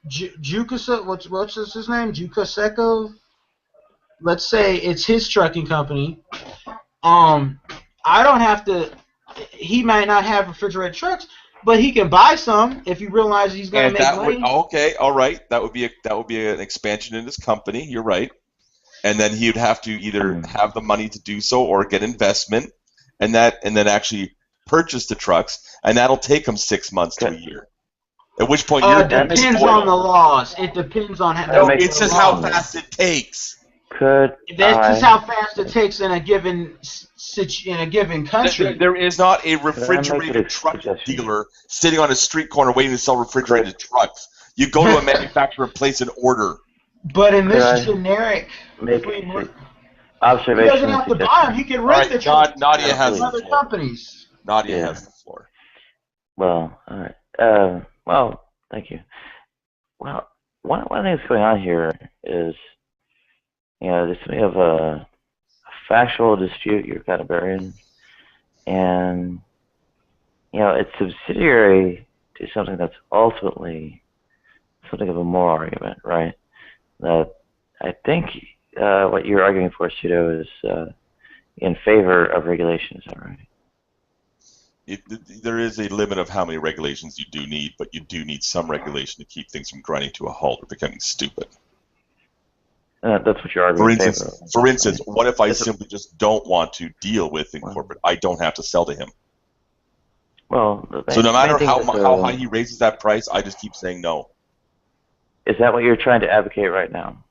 Speaker 6: Jukasa, what's his name? Jukaseko. Let's say it's his trucking company. I don't have to. He might not have refrigerated trucks, but he can buy some if he realizes he's going to make money.
Speaker 7: Okay, all right. That would be an expansion in his company. You're right. And then he would have to either have the money to do so or get investment, and then actually purchase the trucks, and that'll take him 6 months to a year. At which point
Speaker 6: it depends on the laws. It depends on how.
Speaker 7: No, it's just how fast it takes.
Speaker 6: That's just how fast it takes in a given country.
Speaker 7: There is not a refrigerated truck dealer sitting on a street corner waiting to sell refrigerated trucks. You go to a manufacturer and place an order.
Speaker 6: But in this generic
Speaker 1: observation,
Speaker 6: he doesn't have to buy them. He can rent the truck.
Speaker 7: Nadia has
Speaker 6: other companies.
Speaker 7: Nadia has the floor.
Speaker 1: Well, all right. Well, thank you. Well, one thing that's going on here is, there's something of a factual dispute you're kind of burying, and it's subsidiary to something that's ultimately something of a moral argument, right? That I think what you're arguing for, Pseudo, is in favor of regulation. Is that right?
Speaker 7: There is a limit of how many regulations you do need, but you do need some regulation to keep things from grinding to a halt or becoming stupid.
Speaker 1: That's what you're arguing
Speaker 7: for instance, what if I simply just don't want to deal with in corporate? I don't have to sell to him.
Speaker 1: Well,
Speaker 7: so no matter how high he raises that price, I just keep saying no.
Speaker 1: Is that what you're trying to advocate right now?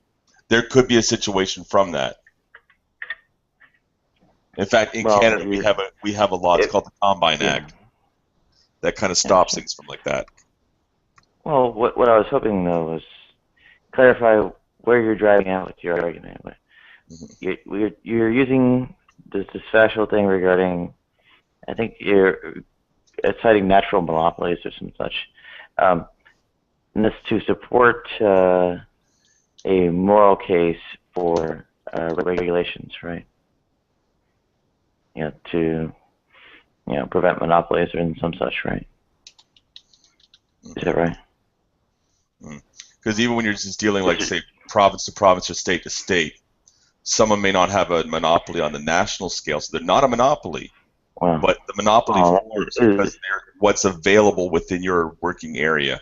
Speaker 7: There could be a situation from that. In fact, in Canada, we have a law. It's called the Combine Act that kind of stops things from like that.
Speaker 1: Well, what I was hoping though was clarify where you're driving at with your argument. You're using this factual thing regarding, I think you're citing natural monopolies or some such, and this to support a moral case for regulations, right? To prevent monopolies or some such, right? Is that right?
Speaker 7: Because even when you're just dealing, like, say, province to province or state to state, someone may not have a monopoly on the national scale, so they're not a monopoly.
Speaker 1: Wow.
Speaker 7: But the monopoly force because they're what's available within your working area.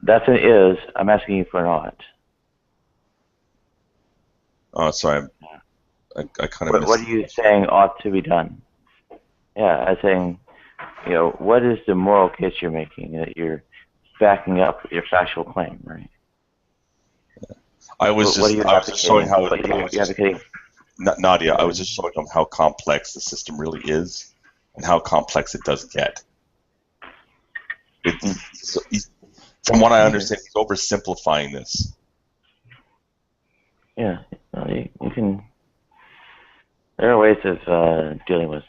Speaker 1: That's an is. I'm asking you for an ought.
Speaker 7: Oh, sorry. I kind of missed.
Speaker 1: What are you saying ought to be done? Yeah, I'm saying, what is the moral case you're making that you're backing up your factual claim, right?
Speaker 7: I was just showing how Nadia, I was just showing them how complex the system really is and how complex it does get. From what I understand, he's oversimplifying this.
Speaker 1: Yeah, you can. There are ways of dealing with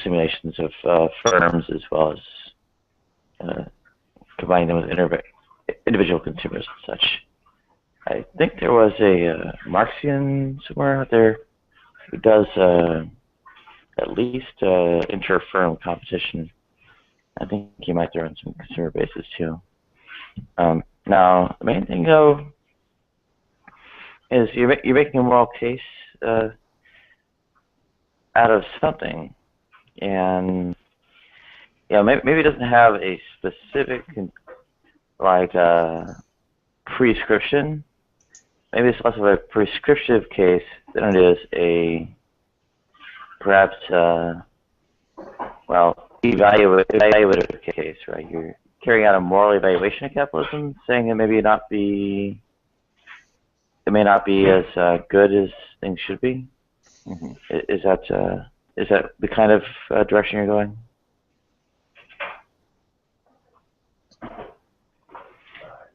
Speaker 1: simulations of firms as well as combining them with individual consumers and such. I think there was a Marxian somewhere out there who does at least inter-firm competition. I think he might throw in some consumer bases too. Now, the main thing though is you're making a moral case out of something, and maybe it doesn't have a specific prescription. Maybe it's less of a prescriptive case than it is a perhaps evaluative case, right? You're carrying out a moral evaluation of capitalism, saying it may not be as good as things should be.
Speaker 7: Mm-hmm.
Speaker 1: Is that the kind of direction you're going?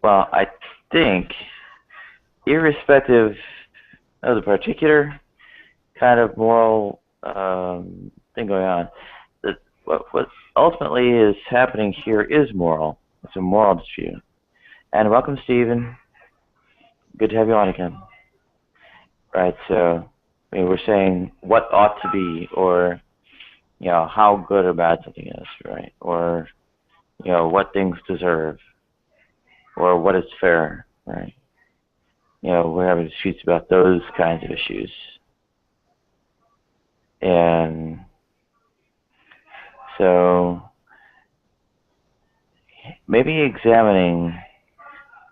Speaker 1: Well, I think, irrespective of the particular kind of moral thing going on, that what ultimately is happening here is moral. It's a moral dispute. And welcome, Stephen. Good to have you on again. Right, so we're saying what ought to be, or how good or bad something is, right? Or what things deserve, or what is fair, right? We're having disputes about those kinds of issues. And so maybe examining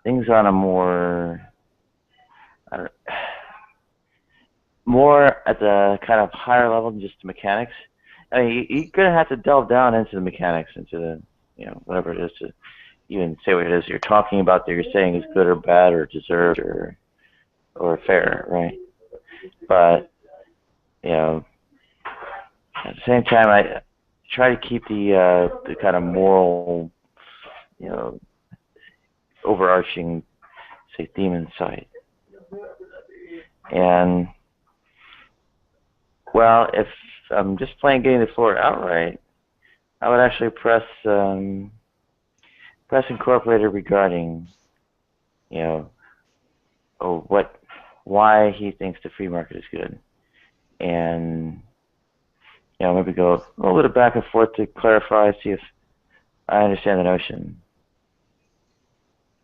Speaker 1: things on a more at the kind of higher level than just the mechanics. I mean, you're going to have to delve down into the mechanics, into the, whatever it is, to even say what it is you're talking about that you're saying is good or bad or deserved or fair, right? But, at the same time, I try to keep the kind of moral, overarching, say, theme in sight. And, well, if I'm just playing getting the floor outright, I would actually press Incorporated regarding, why he thinks the free market is good, and maybe go a little bit of back and forth to clarify, see if I understand the notion.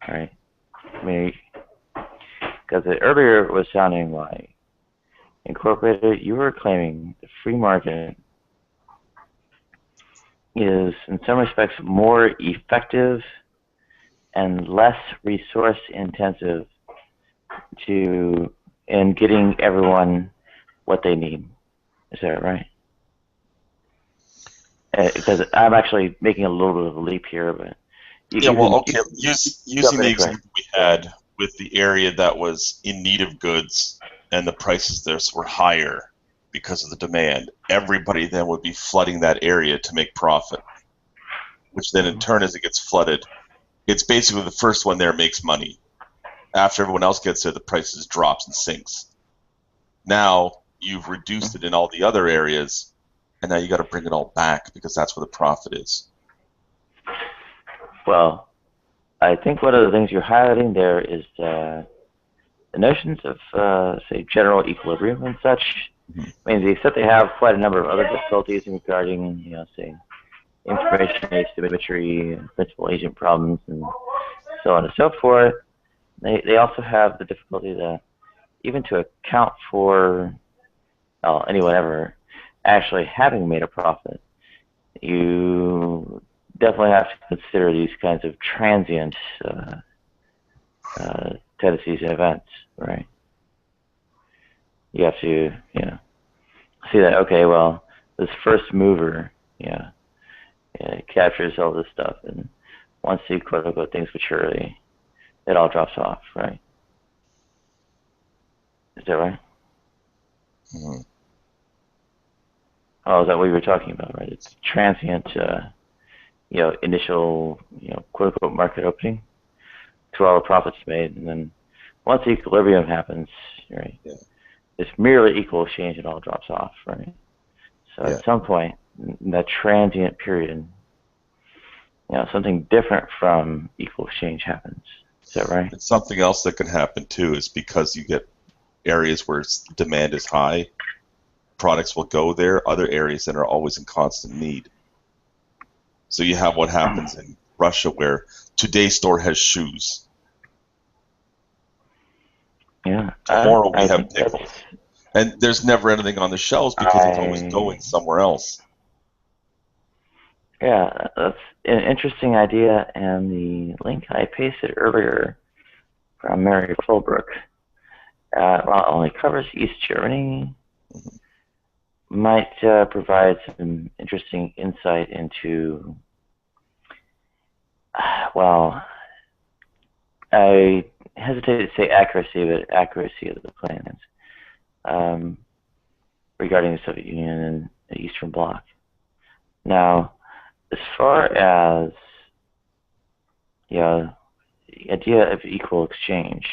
Speaker 1: All right, because earlier it was sounding like Incorporated, you were claiming the free market is in some respects more effective and less resource intensive in getting everyone what they need. Is that right? Because I'm actually making a little bit of a leap here, but
Speaker 7: using the example we had with the area that was in need of goods and the prices there were higher because of the demand. Everybody then would be flooding that area to make profit, which then in turn, as it gets flooded, it's basically the first one there makes money. After everyone else gets there, the prices drops and sinks. Now you've reduced it in all the other areas, and now you got to bring it all back because that's where the profit is.
Speaker 1: Well, I think one of the things you're highlighting there is the notions of, say, general equilibrium and such. I mean, except they have quite a number of other difficulties regarding, say, information asymmetry and principal agent problems and so on and so forth. They also have the difficulty that even to account for anyone ever actually having made a profit, you definitely have to consider these kinds of transient tendencies and events, right? You have to, see that, okay, well, this first mover, captures all this stuff, and once the quote-unquote things mature, it all drops off, right? Is that right?
Speaker 7: Mm-hmm.
Speaker 1: Oh, is that what you were talking about, right? It's transient, initial, quote-unquote market opening to all the profits made, and then once the equilibrium happens, right, it's merely equal exchange, it all drops off, right? So at some point, in that transient period, something different from equal exchange happens. Is that right?
Speaker 7: And something else that can happen too is because you get areas where demand is high, products will go there, other areas that are always in constant need. So you have what happens in Russia where today's store has shoes.
Speaker 1: Yeah.
Speaker 7: Tomorrow we have pickles. And there's never anything on the shelves because it's always going somewhere else.
Speaker 1: Yeah, that's an interesting idea, and the link I pasted earlier from Mary Fulbrook, while it only covers East Germany, might provide some interesting insight into, well, I hesitate to say accuracy, but accuracy of the plans regarding the Soviet Union and the Eastern Bloc. Now, as far as the idea of equal exchange,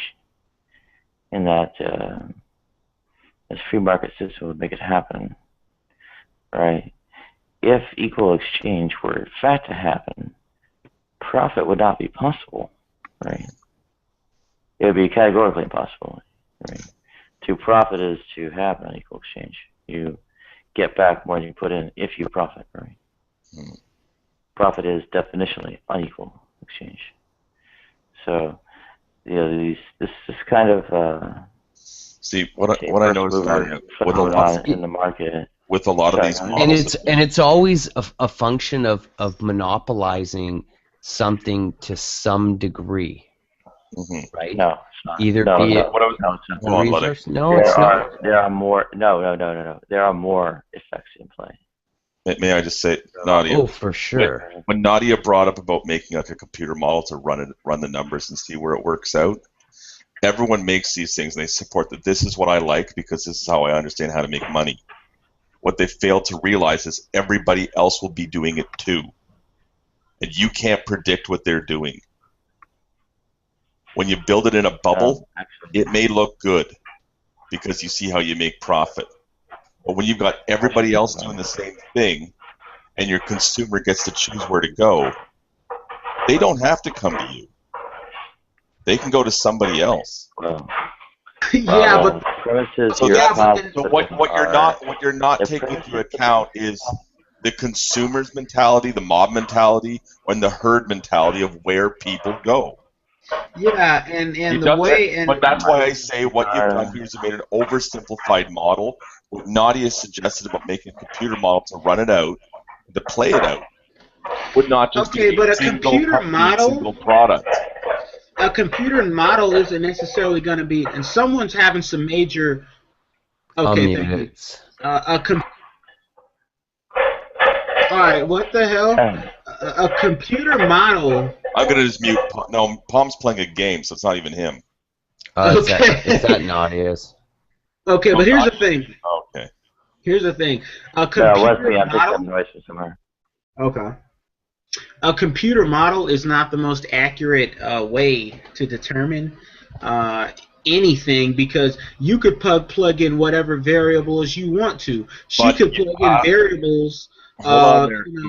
Speaker 1: in that this free market system would make it happen, right? If equal exchange were in fact to happen, profit would not be possible, right? It would be categorically impossible, right? To profit is to have an equal exchange. You get back more than you put in if you profit, right? Profit is definitionally unequal exchange. So, this kind of
Speaker 7: see what I noticed with
Speaker 1: in the market
Speaker 7: with a lot of these models,
Speaker 3: and it's always a function of monopolizing something to some degree, right?
Speaker 1: No, it's not.
Speaker 3: Either
Speaker 1: no,
Speaker 3: be
Speaker 1: no,
Speaker 3: it
Speaker 1: no,
Speaker 3: resource. No, it's not.
Speaker 1: There are more. No. There are more effects in play.
Speaker 7: May I just say, Nadia?
Speaker 3: Oh, for sure.
Speaker 7: When Nadia brought up about making like a computer model to run the numbers and see where it works out, everyone makes these things and they support that this is what I like because this is how I understand how to make money. What they fail to realize is everybody else will be doing it too, and you can't predict what they're doing. When you build it in a bubble, it may look good because you see how you make profit. But when you've got everybody else doing the same thing and your consumer gets to choose where to go, they don't have to come to you. They can go to somebody else.
Speaker 1: Well,
Speaker 6: but
Speaker 7: what you're not taking into account is the consumer's mentality, the mob mentality, and the herd mentality of where people go.
Speaker 6: Yeah, and the way,
Speaker 7: but that's why I say what you've done here is you made an oversimplified model. What Nadia suggested about making a computer model to run it out, to play it out, would not just be
Speaker 6: but
Speaker 7: a
Speaker 6: a computer model,
Speaker 7: single product.
Speaker 6: A computer model isn't necessarily going to be, and someone's having some major. Okay, thank you. All right, what the hell? A computer model.
Speaker 7: I'm gonna just mute. No, Palm's playing a game, so it's not even him.
Speaker 3: It's that Nadia's.
Speaker 6: Okay, but here's the thing.
Speaker 7: Okay.
Speaker 6: Here's the thing. A
Speaker 1: No, it wasn't
Speaker 6: computer
Speaker 1: me. I picked up
Speaker 6: model.
Speaker 1: noise from somewhere.
Speaker 6: Okay. A computer model is not the most accurate way to determine anything, because you could plug in whatever variables you want to. She
Speaker 7: But,
Speaker 6: could plug in variables
Speaker 7: Hold on there.
Speaker 6: you know,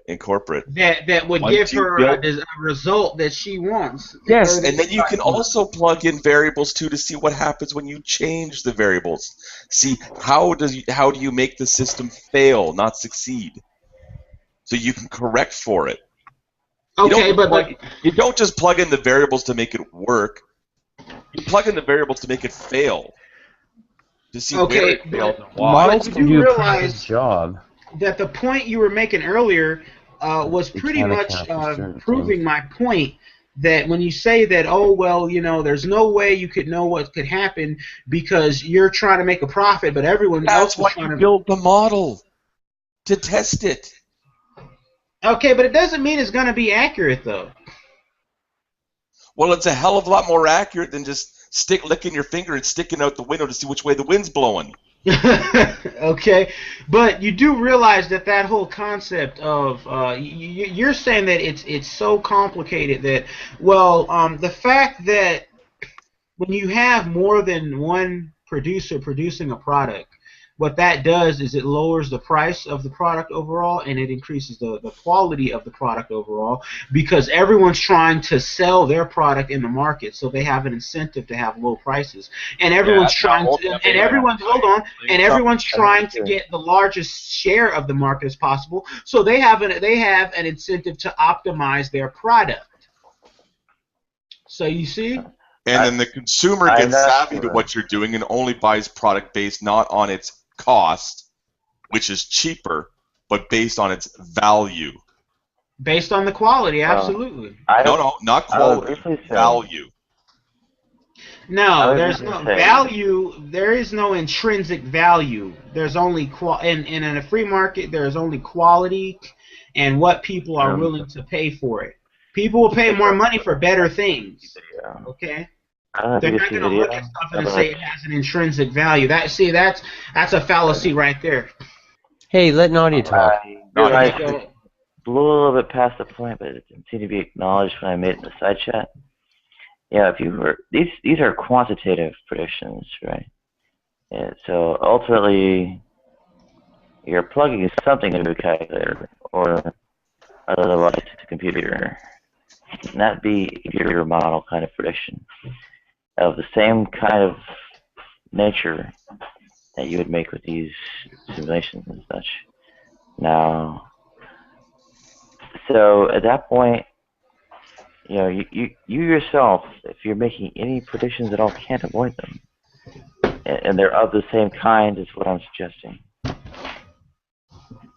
Speaker 7: Incorporate.
Speaker 6: that would
Speaker 7: Once
Speaker 6: give
Speaker 7: you
Speaker 6: her
Speaker 7: build-
Speaker 6: a result that she wants.
Speaker 7: Yes, and then you can also plug in variables too to see what happens when you change the variables. See how do you make the system fail, not succeed, so you can correct for it.
Speaker 6: Okay,
Speaker 7: You don't just plug in the variables to make it work. You plug in the variables to make it fail, to see where it failed and why.
Speaker 3: Models can do a pretty good job.
Speaker 6: That the point you were making earlier was
Speaker 3: They
Speaker 6: pretty
Speaker 3: can
Speaker 6: much
Speaker 3: account for certain
Speaker 6: proving
Speaker 3: things.
Speaker 6: my point, that when you say that, oh, well, there's no way you could know what could happen because you're trying to make a profit, but everyone else
Speaker 7: That's
Speaker 6: is
Speaker 7: why
Speaker 6: trying
Speaker 7: you
Speaker 6: to
Speaker 7: build the model, to test it.
Speaker 6: Okay, but it doesn't mean it's going to be accurate, though.
Speaker 7: Well, it's a hell of a lot more accurate than just licking your finger and sticking out the window to see which way the wind's blowing.
Speaker 6: Okay, but you do realize that whole concept of you're saying that it's so complicated that, well, the fact that when you have more than one producer producing a product, what that does is it lowers the price of the product overall, and it increases the quality of the product overall, because everyone's trying to sell their product in the market, so they have an incentive to have low prices, and everyone's trying to get the largest share of the market as possible, so they have an incentive to optimize their product. So you see.
Speaker 7: And then the consumer gets savvy to what you're doing and only buys product based not on its cost, which is cheaper, but based on its value.
Speaker 6: Based on the quality, absolutely.
Speaker 7: No, not quality, value.
Speaker 6: No, there's no value. There is no intrinsic value. There's only in a free market. There's only quality and what people are willing to pay for it. People will pay more money for better things. Okay. They're not going to look at stuff and say it has an intrinsic value. That's a fallacy right there.
Speaker 3: Hey, let Nadia talk.
Speaker 1: I blew a little bit past the point, but it didn't seem to be acknowledged when I made it in the side chat. Yeah, these are quantitative predictions, right? And so ultimately, you're plugging something into a calculator or otherwise to the computer, and that'd be your model kind of prediction of the same kind of nature that you would make with these simulations and such. Now, so at that point, you yourself, if you're making any predictions at all, can't avoid them, and they're of the same kind as what I'm suggesting.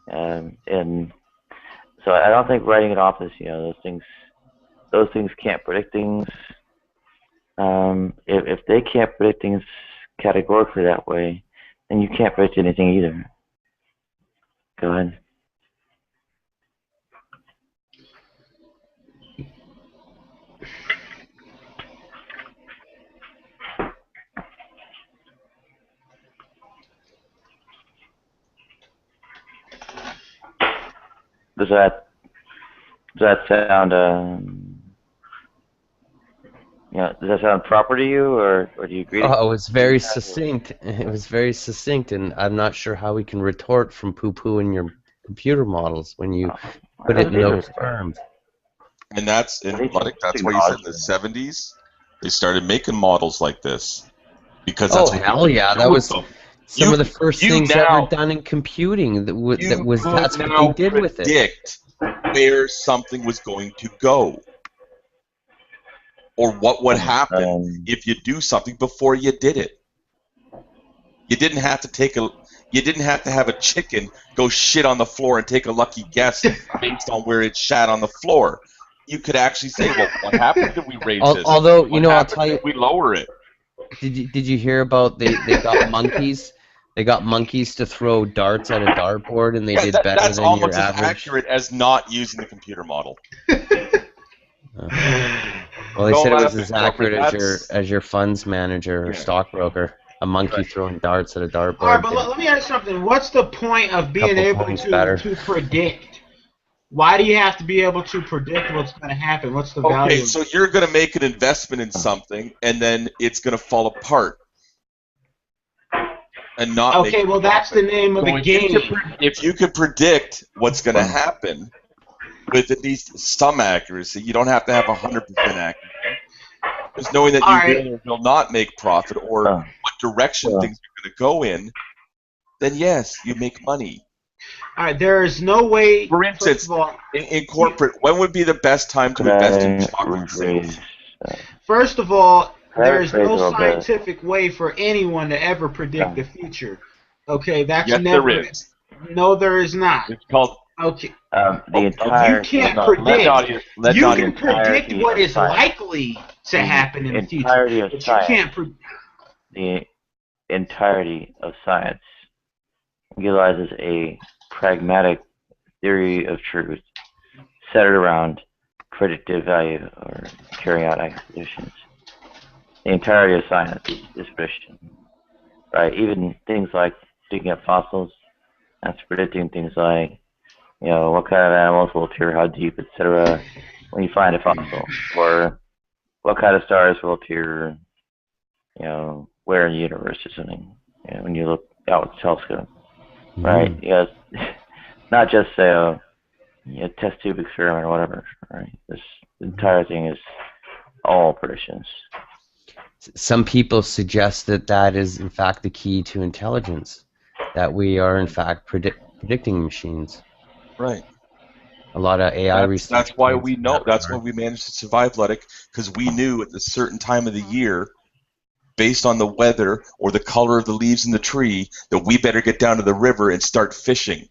Speaker 1: And so I don't think writing it off as those things can't predict things. If they can't predict things categorically that way, then you can't predict anything either. Go ahead. Does that sound does that sound proper to you, or do you agree?
Speaker 3: Oh, it was very succinct. It was very succinct, and I'm not sure how we can retort from poo-pooing your computer models when you put it in those terms.
Speaker 7: And that's why you said in the 70s they started making models like this, because that's
Speaker 3: hell yeah, that was some of the first things ever done in computing. That's what they did with it.
Speaker 7: Predict where something was going to go, or what would happen if you do something before you did it. You didn't have to have a chicken go shit on the floor and take a lucky guess based on where it shat on the floor. You could actually say, well, what happens if we raise this?
Speaker 3: Although, I'll tell you,
Speaker 7: we lower it.
Speaker 3: Did you hear about they got monkeys? They got monkeys to throw darts at a dartboard, and they did better than your average.
Speaker 7: That's almost as accurate as not using the computer model.
Speaker 3: Well, they said it was as accurate as your funds manager or stockbroker. a monkey throwing darts at a dartboard.
Speaker 6: All right, but let me ask you something. What's the point of being
Speaker 3: Couple
Speaker 6: able
Speaker 3: times better.
Speaker 6: to predict? Why do you have to be able to predict what's going to happen? What's the value?
Speaker 7: Okay, so you're going to make an investment in something, and then it's going to fall apart and not make
Speaker 6: Okay, well, that's the name of the game.
Speaker 7: If you could predict what's going to happen with at least some accuracy, you don't have to have 100% accuracy. Just knowing that you will or will not make profit or what direction things are going to go in, then yes, you make money.
Speaker 6: All right, there is no way.
Speaker 7: For instance, in corporate, when would be the best time to invest in chocolate sales?
Speaker 6: First of all, there is no scientific way for anyone to ever predict the future. Okay, that's never.
Speaker 7: There is.
Speaker 6: No, there is not.
Speaker 7: It's called.
Speaker 6: Okay.
Speaker 1: The entire.
Speaker 6: You can't predict. You can predict what is likely to happen in the future, but you can't predict.
Speaker 1: The entirety of science utilizes a pragmatic theory of truth centered around predictive value or carrying out acquisitions. The entirety of science is prediction, right? Even things like digging up fossils, that's predicting things like, you know, what kind of animals will appear, how deep, etc. when you find a fossil, or what kind of stars will appear, you know, where in the universe or something, you know, when you look out with a telescope, right? Yes, not just say test tube experiment or whatever, right? This entire thing is all predictions.
Speaker 3: Some people suggest that that is in fact the key to intelligence, that we are in fact predicting machines.
Speaker 7: Right.
Speaker 3: A lot of AI research.
Speaker 7: That's why we know. That's why we managed to survive, Luddick, because we knew at a certain time of the year, based on the weather or the color of the leaves in the tree, that we better get down to the river and start fishing.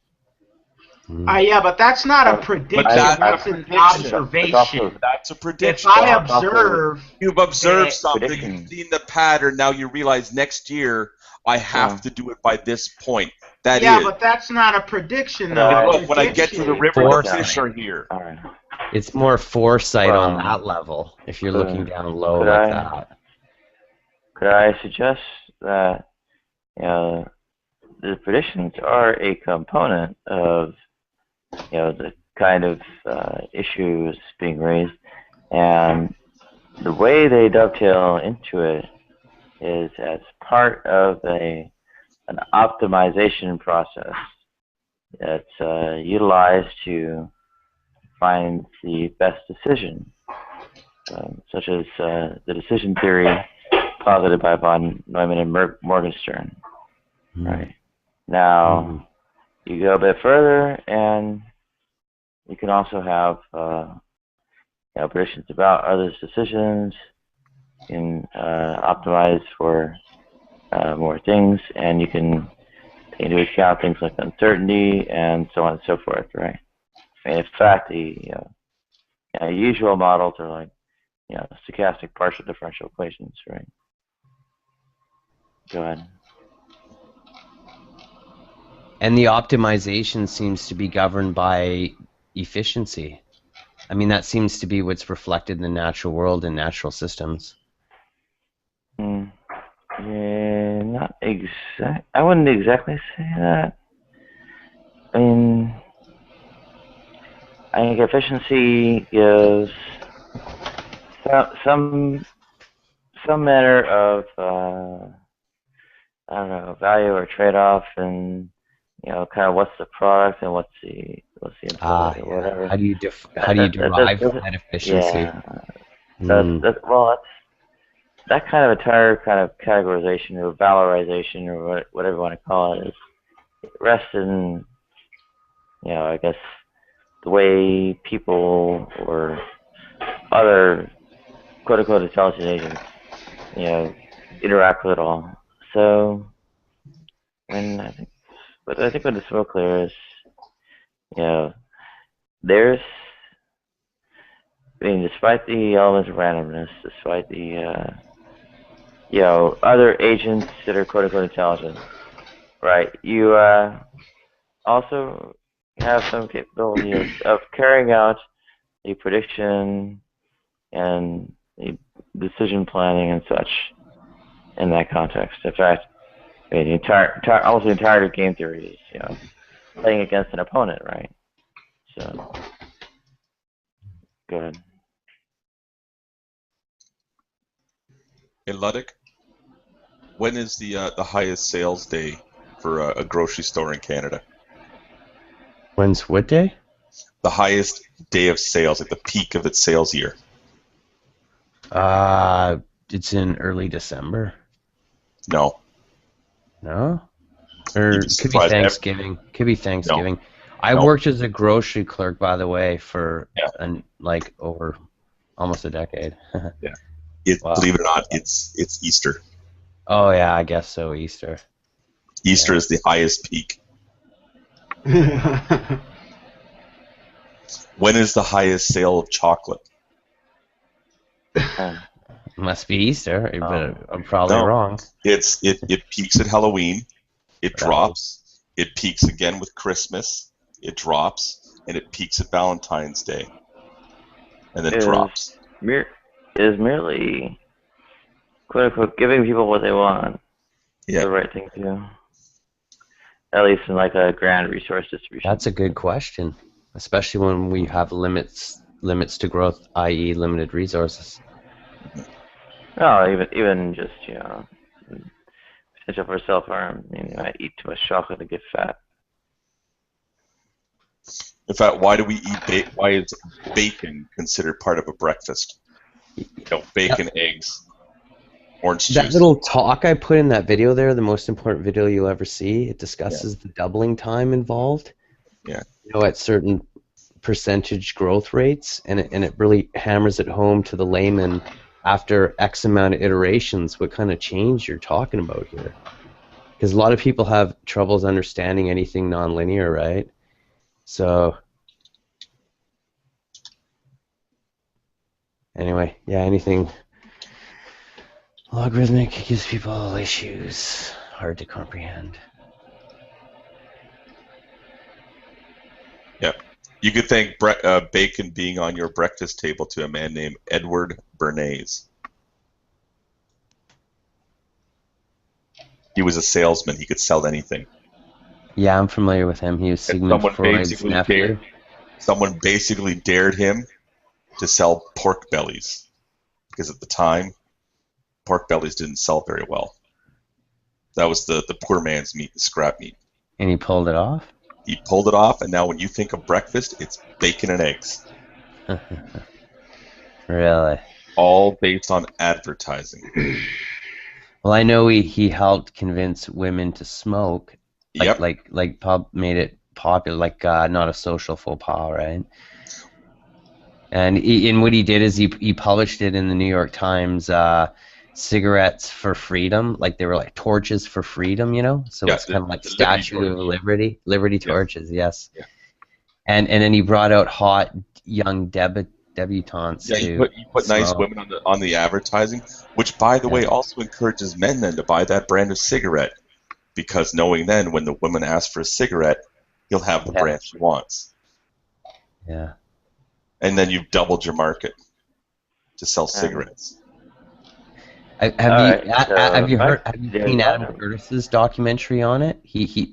Speaker 6: Yeah, but that's not a prediction. That's an observation.
Speaker 7: That's a prediction.
Speaker 6: If I observe,
Speaker 7: you've observed something, you've seen the pattern. Now you realize next year I have to do it by this point.
Speaker 6: Yeah, but that's not a prediction, though.
Speaker 7: When I get to the river, the fish are here.
Speaker 3: It's more foresight on that level. If you're looking down low like that.
Speaker 1: Could I suggest that the predictions are a component of the kind of issues being raised, and the way they dovetail into it is as part of an optimization process that's utilized to find the best decision, such as the decision theory posited by von Neumann and Morgenstern. Right. Now, you go a bit further, and you can also have predictions about others' decisions. You can optimize for more things, and you can take into account things like uncertainty and so on and so forth, right? I mean, in fact, the usual models are like stochastic partial differential equations, right? Go ahead.
Speaker 3: And the optimization seems to be governed by efficiency. I mean, that seems to be what's reflected in the natural world and natural systems.
Speaker 1: Yeah, not exact. I wouldn't exactly say that. I mean, I think efficiency gives some manner of I don't know, value or trade-off, and kind of what's the product and what's the input or whatever.
Speaker 3: How do you derive that efficiency?
Speaker 1: Yeah. That kind of entire kind of categorization or valorization or whatever you want to call it rests in I guess the way people or other quote unquote intelligent agents interact with it all. So I think what is so clear is there's despite the elements of randomness, despite the other agents that are quote unquote intelligent, right? You also have some capability of carrying out the prediction and the decision planning and such in that context. In fact, I mean, almost the entirety of game theory is, you know, playing against an opponent, right? So, go ahead.
Speaker 7: In Luddick, when is the highest sales day for a grocery store in Canada?
Speaker 3: When's what day?
Speaker 7: The highest day of sales, like the peak of its sales year.
Speaker 3: It's in early December.
Speaker 7: No.
Speaker 3: No? Or
Speaker 7: You'd be
Speaker 3: could be
Speaker 7: surprised.
Speaker 3: Thanksgiving. Could be Thanksgiving. I
Speaker 7: No.
Speaker 3: worked as a grocery clerk, by the way, for
Speaker 7: Yeah.
Speaker 3: like over almost a decade.
Speaker 7: Yeah.
Speaker 3: Wow.
Speaker 7: Believe it or not, it's Easter.
Speaker 3: Oh yeah, I guess so. Easter.
Speaker 7: Easter is the highest peak. When is the highest sale of chocolate?
Speaker 3: Must be Easter, but I'm probably
Speaker 7: No.
Speaker 3: wrong.
Speaker 7: It peaks at Halloween, it
Speaker 3: Right.
Speaker 7: drops, it peaks again with Christmas, it drops, and it peaks at Valentine's Day, and then drops.
Speaker 1: Is merely, quote unquote, giving people what they want the right thing to do? At least in like a grand resource distribution.
Speaker 3: That's a good question, especially when we have limits to growth, i.e., limited resources.
Speaker 1: No, even just, you know, potential for self-harm. I mean, you might eat too much chocolate and get fat.
Speaker 7: In fact, why do we eat why is bacon considered part of a breakfast? You know, bacon, eggs, orange juice.
Speaker 3: That little talk I put in that video there, the most important video you'll ever see, it discusses the doubling time involved.
Speaker 7: Yeah.
Speaker 3: You know, at certain percentage growth rates, and it really hammers it home to the layman after X amount of iterations what kind of change you're talking about here. Because a lot of people have troubles understanding anything nonlinear, right? So anyway, yeah, anything logarithmic gives people issues, hard to comprehend.
Speaker 7: Yeah. You could thank bacon being on your breakfast table to a man named Edward Bernays. He was a salesman. He could sell anything.
Speaker 3: Yeah, I'm familiar with him. He was Sigmund Freud's nephew.
Speaker 7: Someone basically dared him to sell pork bellies, because at the time, pork bellies didn't sell very well. That was the poor man's meat, the scrap meat.
Speaker 3: And he pulled it off?
Speaker 7: He pulled it off, and now when you think of breakfast, it's bacon and eggs.
Speaker 3: Really?
Speaker 7: All based on advertising.
Speaker 3: Well, I know he helped convince women to smoke.
Speaker 7: Yep.
Speaker 3: Like pub made it popular, like not a social faux pas, right? And what he did is he published it in the New York Times, cigarettes for freedom, like they were like torches for freedom, you know. So it's kind of like Statue of Liberty torches, yes. Yeah. And then he brought out hot young debutantes.
Speaker 7: Yeah, you put nice women on the advertising, which by the way also encourages men then to buy that brand of cigarette, because knowing then when the woman asks for a cigarette, he'll have the brand she wants.
Speaker 3: Yeah.
Speaker 7: And then you've doubled your market to sell cigarettes.
Speaker 3: Have you seen Adam Curtis's documentary on it?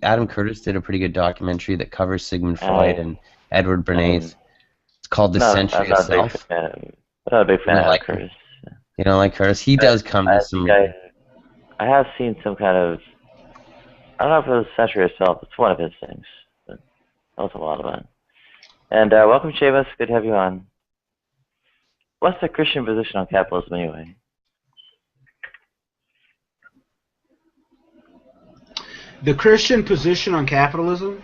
Speaker 3: Adam Curtis did a pretty good documentary that covers Sigmund Freud and Edward Bernays. It's called The Century of Self.
Speaker 1: I'm not a big fan of Curtis.
Speaker 3: You don't like Curtis? He does come to some.
Speaker 1: I have seen some kind of. I don't know if it was Century of Self. It's one of his things. But that was a lot of fun. And welcome, Seamus. Good to have you on. What's the Christian position on capitalism anyway?
Speaker 6: The Christian position on capitalism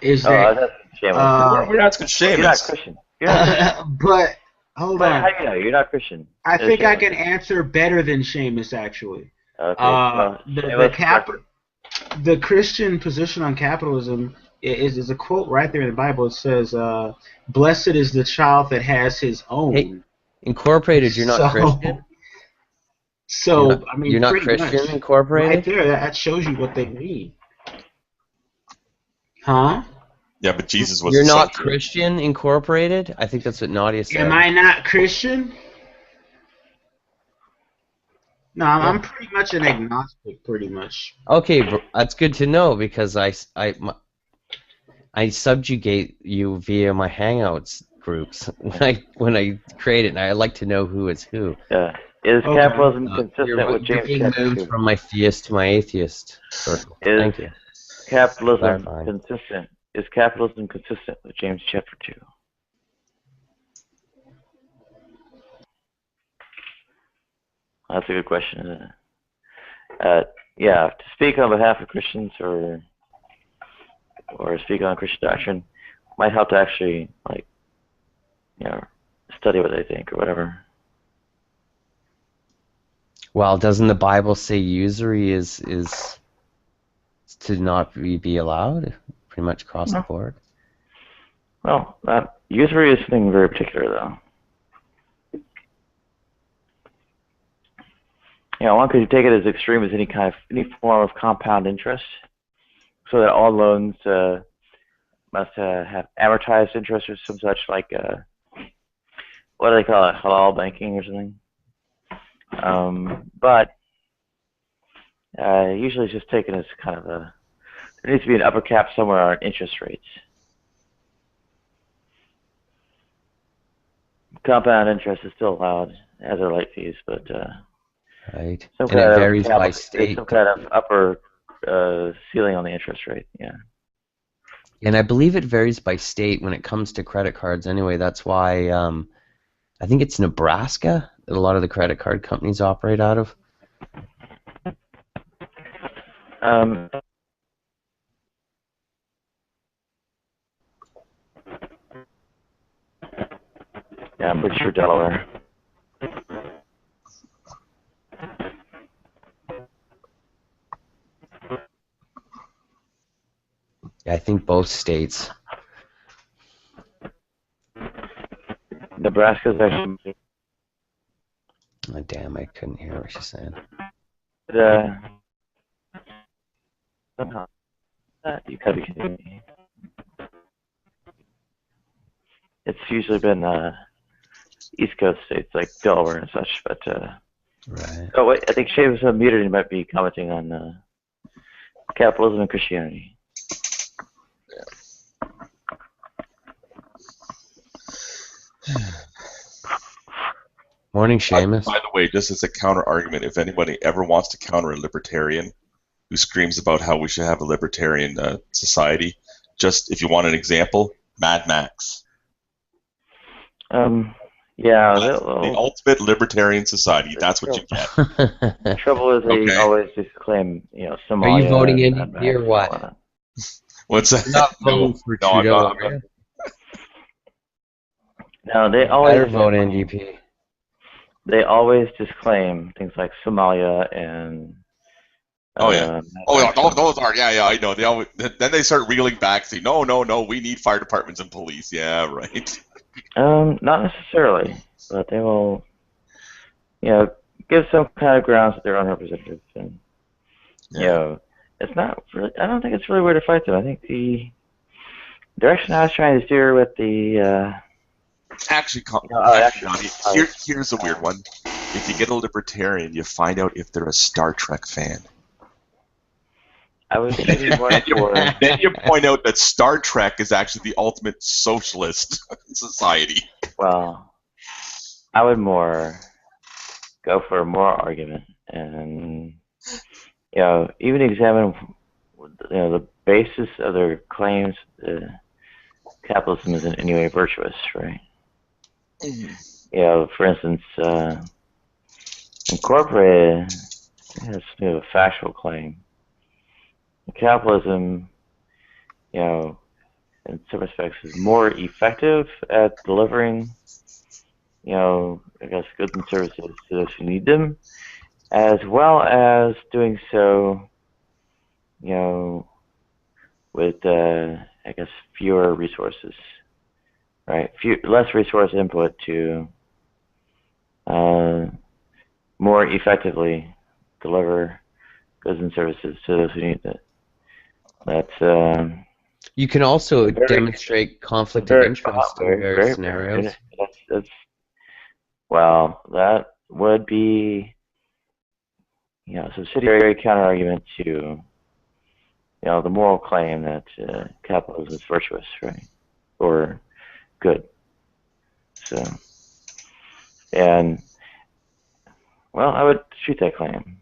Speaker 6: is that.
Speaker 7: We're asking Seamus.
Speaker 1: You're not Christian. You're not
Speaker 6: but hold on.
Speaker 1: How do you know? You're not Christian.
Speaker 6: I think I can answer better than Seamus, actually.
Speaker 1: Okay.
Speaker 6: The Christian position on capitalism is a quote right there in the Bible. It says, "Blessed is the child that has his own."
Speaker 3: Hey, Incorporated, you're not Christian?
Speaker 6: So,
Speaker 3: you're not Christian,
Speaker 6: much,
Speaker 3: Incorporated?
Speaker 6: right there, that shows you what they mean. Huh?
Speaker 7: Yeah, but Jesus was.
Speaker 3: You're not Christian, Incorporated? I think that's what Nadia said.
Speaker 6: Am I not Christian? No, I'm pretty much an agnostic, pretty much.
Speaker 3: Okay, that's good to know because I subjugate you via my Hangouts groups when I create it, and I like to know who is who.
Speaker 1: Yeah. Is
Speaker 6: Okay.
Speaker 1: capitalism consistent with
Speaker 3: You're
Speaker 1: James
Speaker 3: being
Speaker 1: chapter
Speaker 3: moved
Speaker 1: 2?
Speaker 3: from my theist to my atheist circle.
Speaker 1: Is
Speaker 3: Thank you.
Speaker 1: capitalism
Speaker 3: Clarifying.
Speaker 1: consistent? Is capitalism consistent with James chapter 2? That's a good question, isn't it? Yeah, to speak on behalf of Christians or speak on Christian doctrine might help to actually, like, study what they think or whatever.
Speaker 3: Well, doesn't the Bible say usury is to not be allowed? Pretty much across the board.
Speaker 1: Well, usury is something very particular, though. One could take it as extreme as any form of compound interest, so that all loans must have amortized interest or some such, like what do they call it, halal banking or something. But usually it's just taken as kind of there needs to be an upper cap somewhere on interest rates. Compound interest is still allowed, as are late fees, but
Speaker 3: Right.
Speaker 1: some
Speaker 3: And
Speaker 1: kind
Speaker 3: it
Speaker 1: of
Speaker 3: varies by state.
Speaker 1: some kind of upper ceiling on the interest rate. Yeah.
Speaker 3: And I believe it varies by state when it comes to credit cards. Anyway, that's why I think it's Nebraska that a lot of the credit card companies operate out of.
Speaker 1: Yeah, I'm pretty sure Delaware.
Speaker 3: Yeah, I think both states.
Speaker 1: Nebraska's actually.
Speaker 3: Oh, damn, I couldn't hear what she's saying.
Speaker 1: Somehow, you gotta be kidding me. It's usually been East Coast states like Delaware and such, but.
Speaker 3: Right.
Speaker 1: Oh wait, I think Shavis unmuted. He might be commenting on capitalism and Christianity.
Speaker 3: Morning, Seamus.
Speaker 7: By the way, just as a counter argument, if anybody ever wants to counter a libertarian who screams about how we should have a libertarian society, just if you want an example, Mad Max.
Speaker 1: Yeah,
Speaker 7: the ultimate libertarian society. That's what you get.
Speaker 1: The trouble is they always just claim, Somalia.
Speaker 3: Are you voting NDP or what?
Speaker 7: What's that?
Speaker 3: You're not voting for Trudeau, are you?
Speaker 1: No, they always
Speaker 3: better vote NDP.
Speaker 1: They always just claim things like Somalia and.
Speaker 7: Those are I know. They always then they start reeling back, saying, no, we need fire departments and police. Yeah, right.
Speaker 1: Not necessarily, but they will, give some kind of grounds that they're unrepresentative, and it's not really. I don't think it's really where to fight them. I think the direction I was trying to steer with the.
Speaker 7: Here's a weird one. If you get a libertarian, you find out if they're a Star Trek fan.
Speaker 1: I was thinking more
Speaker 7: then you point out that Star Trek is actually the ultimate socialist society.
Speaker 1: Well, I would more go for more argument and even examine the basis of their claims. Capitalism isn't in any way virtuous, right? For instance, Incorporated has a factual claim. Capitalism, in some respects, is more effective at delivering, goods and services to those who need them, as well as doing so, with, fewer resources, right? Less resource input to more effectively deliver goods and services to those who need it. That's
Speaker 3: you can also demonstrate conflict of interest in various scenarios.
Speaker 1: Well, that would be subsidiary counterargument to, the moral claim that capitalism is virtuous, right, or good. So, and well, I would shoot that claim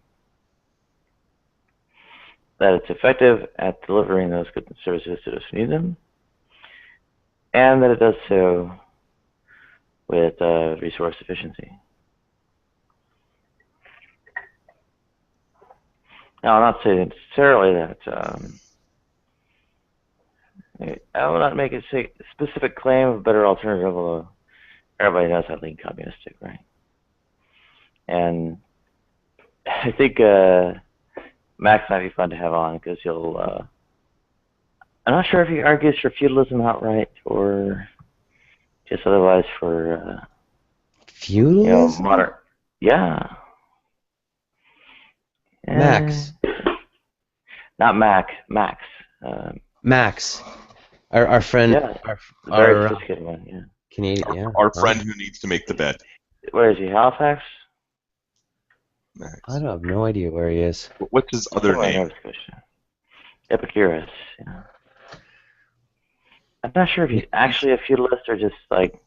Speaker 1: that it's effective at delivering those goods and services to those who need them, and that it does so with resource efficiency. Now, I'm not saying necessarily that I will not make a specific claim of a better alternative, although everybody knows how lean communistic, right? And I think Max might be fun to have on because he'll. I'm not sure if he argues for feudalism outright or just otherwise for
Speaker 3: feudalism.
Speaker 1: Modern. Yeah.
Speaker 3: Max.
Speaker 1: Not Mac. Max.
Speaker 3: Max. Our friend.
Speaker 1: Yeah.
Speaker 3: Our
Speaker 1: very sophisticated one. Yeah.
Speaker 3: Canadian. Yeah.
Speaker 7: Our friend who needs to make the bed.
Speaker 1: Where is he? Halifax?
Speaker 7: Max.
Speaker 3: I don't have no idea where he is.
Speaker 7: What's his other name?
Speaker 1: Nova Scotia. Epicurus. Yeah. I'm not sure if he's actually a feudalist or just like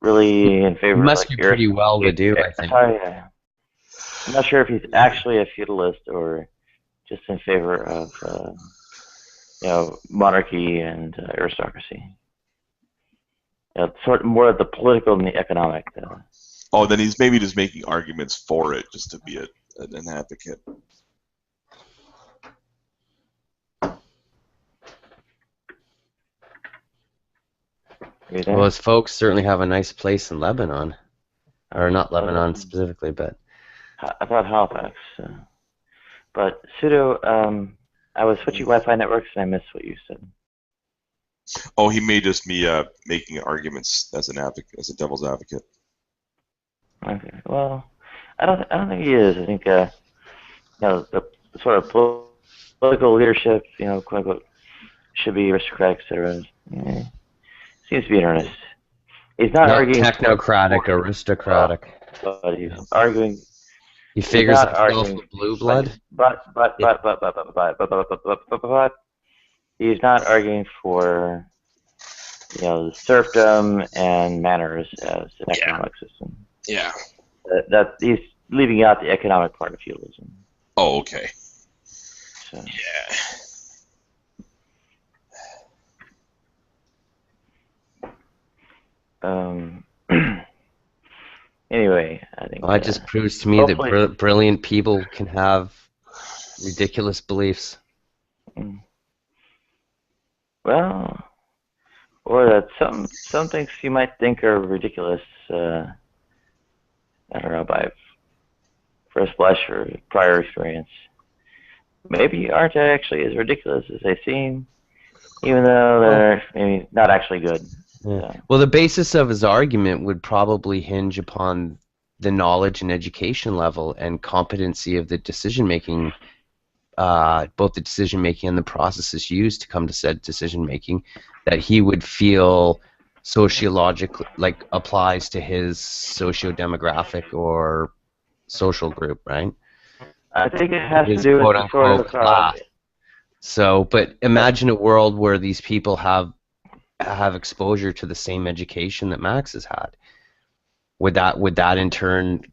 Speaker 1: really in favor.
Speaker 3: He must
Speaker 1: of
Speaker 3: be pretty well to do, I think.
Speaker 1: I'm not sure if he's actually a feudalist or just in favor of monarchy and aristocracy. Sort of more of the political than the economic.
Speaker 7: Oh, then he's maybe just making arguments for it, just to be an advocate.
Speaker 3: Well, his folks certainly have a nice place in Lebanon, or not Lebanon specifically, but
Speaker 1: I thought Halifax. But pseudo, I was switching Wi-Fi networks and I missed what you said.
Speaker 7: Oh, he may just be making arguments as an advocate, as a devil's advocate.
Speaker 1: Okay. Well, I don't think he is. I think the sort of political leadership, quote unquote, should be aristocratic, etc. Seems to be in earnest. He's not arguing
Speaker 3: technocratic, aristocratic.
Speaker 1: But he's arguing.
Speaker 3: He figures himself with blue blood.
Speaker 1: But he's not arguing for serfdom and manners as an economic system.
Speaker 7: Yeah.
Speaker 1: That he's leaving out the economic part of feudalism.
Speaker 7: Oh, okay.
Speaker 1: So.
Speaker 7: Yeah.
Speaker 1: Anyway, I think.
Speaker 3: Well, it just proves to me that brilliant people can have ridiculous beliefs.
Speaker 1: Well, or that some things you might think are ridiculous. I don't know, by first blush or prior experience, maybe aren't actually as ridiculous as they seem, even though they're maybe not actually good.
Speaker 3: Yeah. Well, the basis of his argument would probably hinge upon the knowledge and education level and competency of the decision-making, both the decision-making and the processes used to come to said decision-making, that he would feel sociologically, like, applies to his socio-demographic or social group, right?
Speaker 1: I think it has to do with the sort of
Speaker 3: class. So, but imagine a world where these people have exposure to the same education that Max has had. Would that in turn